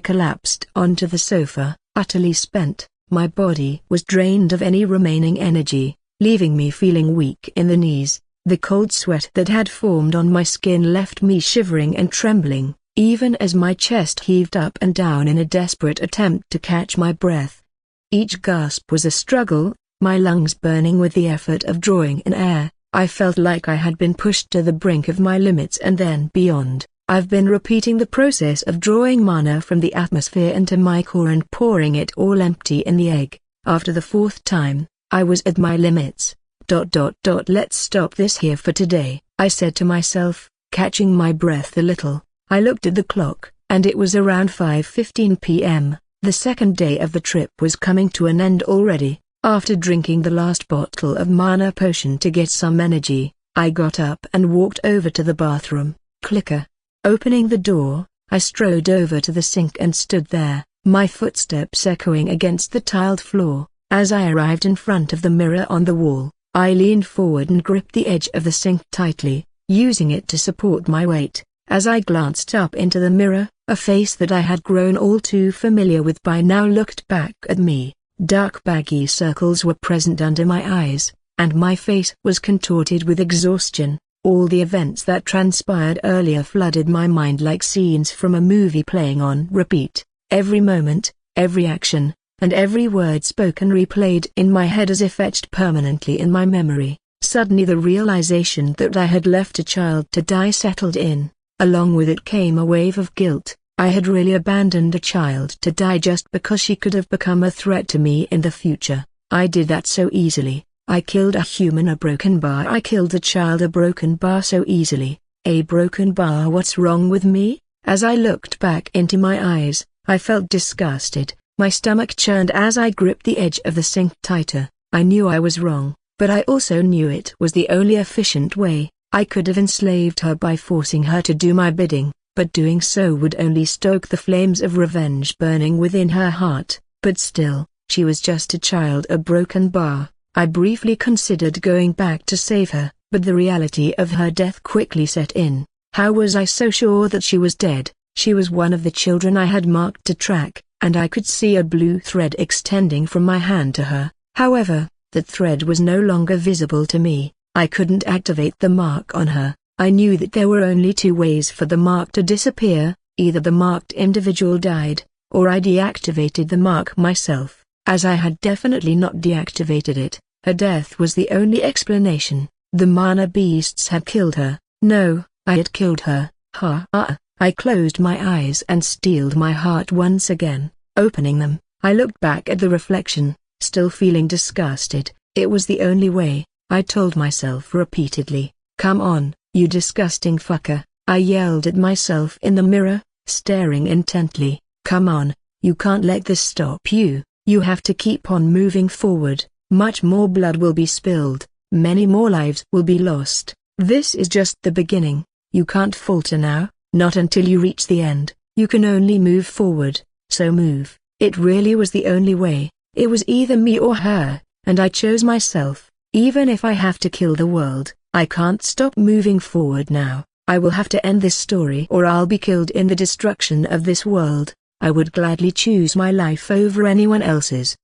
Speaker 1: collapsed onto the sofa, utterly spent. My body was drained of any remaining energy, leaving me feeling weak in the knees. The cold sweat that had formed on my skin left me shivering and trembling, even as my chest heaved up and down in a desperate attempt to catch my breath. Each gasp was a struggle, my lungs burning with the effort of drawing in air. I felt like I had been pushed to the brink of my limits and then beyond. I've been repeating the process of drawing mana from the atmosphere into my core and pouring it all empty in the egg. After the 4th time, I was at my limits. Let's stop this here for today, I said to myself, catching my breath a little. I looked at the clock, and it was around 5:15 p.m. The second day of the trip was coming to an end already. After drinking the last bottle of mana potion to get some energy, I got up and walked over to the bathroom. Clicker. Opening the door, I strode over to the sink and stood there, my footsteps echoing against the tiled floor. As I arrived in front of the mirror on the wall, I leaned forward and gripped the edge of the sink tightly, using it to support my weight. As I glanced up into the mirror, a face that I had grown all too familiar with by now looked back at me. Dark baggy circles were present under my eyes, and my face was contorted with exhaustion. All the events that transpired earlier flooded my mind like scenes from a movie playing on repeat. Every moment, every action, and every word spoken replayed in my head as if etched permanently in my memory. Suddenly the realization that I had left a child to die settled in. Along with it came a wave of guilt. I had really abandoned a child to die just because she could have become a threat to me in the future. I did that so easily. I killed a human, a broken bar. I killed a child, a broken bar, so easily. A broken bar. What's wrong with me? As I looked back into my eyes, I felt disgusted. My stomach churned as I gripped the edge of the sink tighter. I knew I was wrong, but I also knew it was the only efficient way. I could have enslaved her by forcing her to do my bidding, but doing so would only stoke the flames of revenge burning within her heart. But still, she was just a child, a broken bar. I briefly considered going back to save her, but the reality of her death quickly set in. How was I so sure that she was dead? She was one of the children I had marked to track, and I could see a blue thread extending from my hand to her. However, that thread was no longer visible to me. I couldn't activate the mark on her. I knew that there were only two ways for the mark to disappear: either the marked individual died, or I deactivated the mark myself. As I had definitely not deactivated it, her death was the only explanation. The mana beasts had killed her. No, I had killed her. I closed my eyes and steeled my heart once again. Opening them, I looked back at the reflection, still feeling disgusted. It was the only way, I told myself repeatedly. Come on, you disgusting fucker, I yelled at myself in the mirror, staring intently. Come on, you can't let this stop you. You have to keep on moving forward. Much more blood will be spilled, many more lives will be lost. This is just the beginning. You can't falter now, not until you reach the end. You can only move forward, so move. It really was the only way. It was either me or her, and I chose myself. Even if I have to kill the world, I can't stop moving forward now. I will have to end this story or I'll be killed in the destruction of this world. I would gladly choose my life over anyone else's.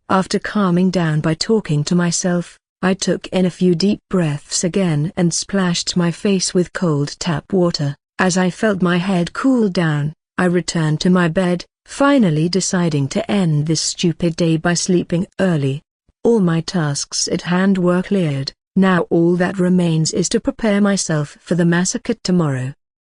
Speaker 1: After calming down by talking to myself, I took in a few deep breaths again and splashed my face with cold tap water. As I felt my head cool down, I returned to my bed, finally deciding to end this stupid day by sleeping early. All my tasks at hand were cleared. Now all that remains is to prepare myself for the massacre tomorrow.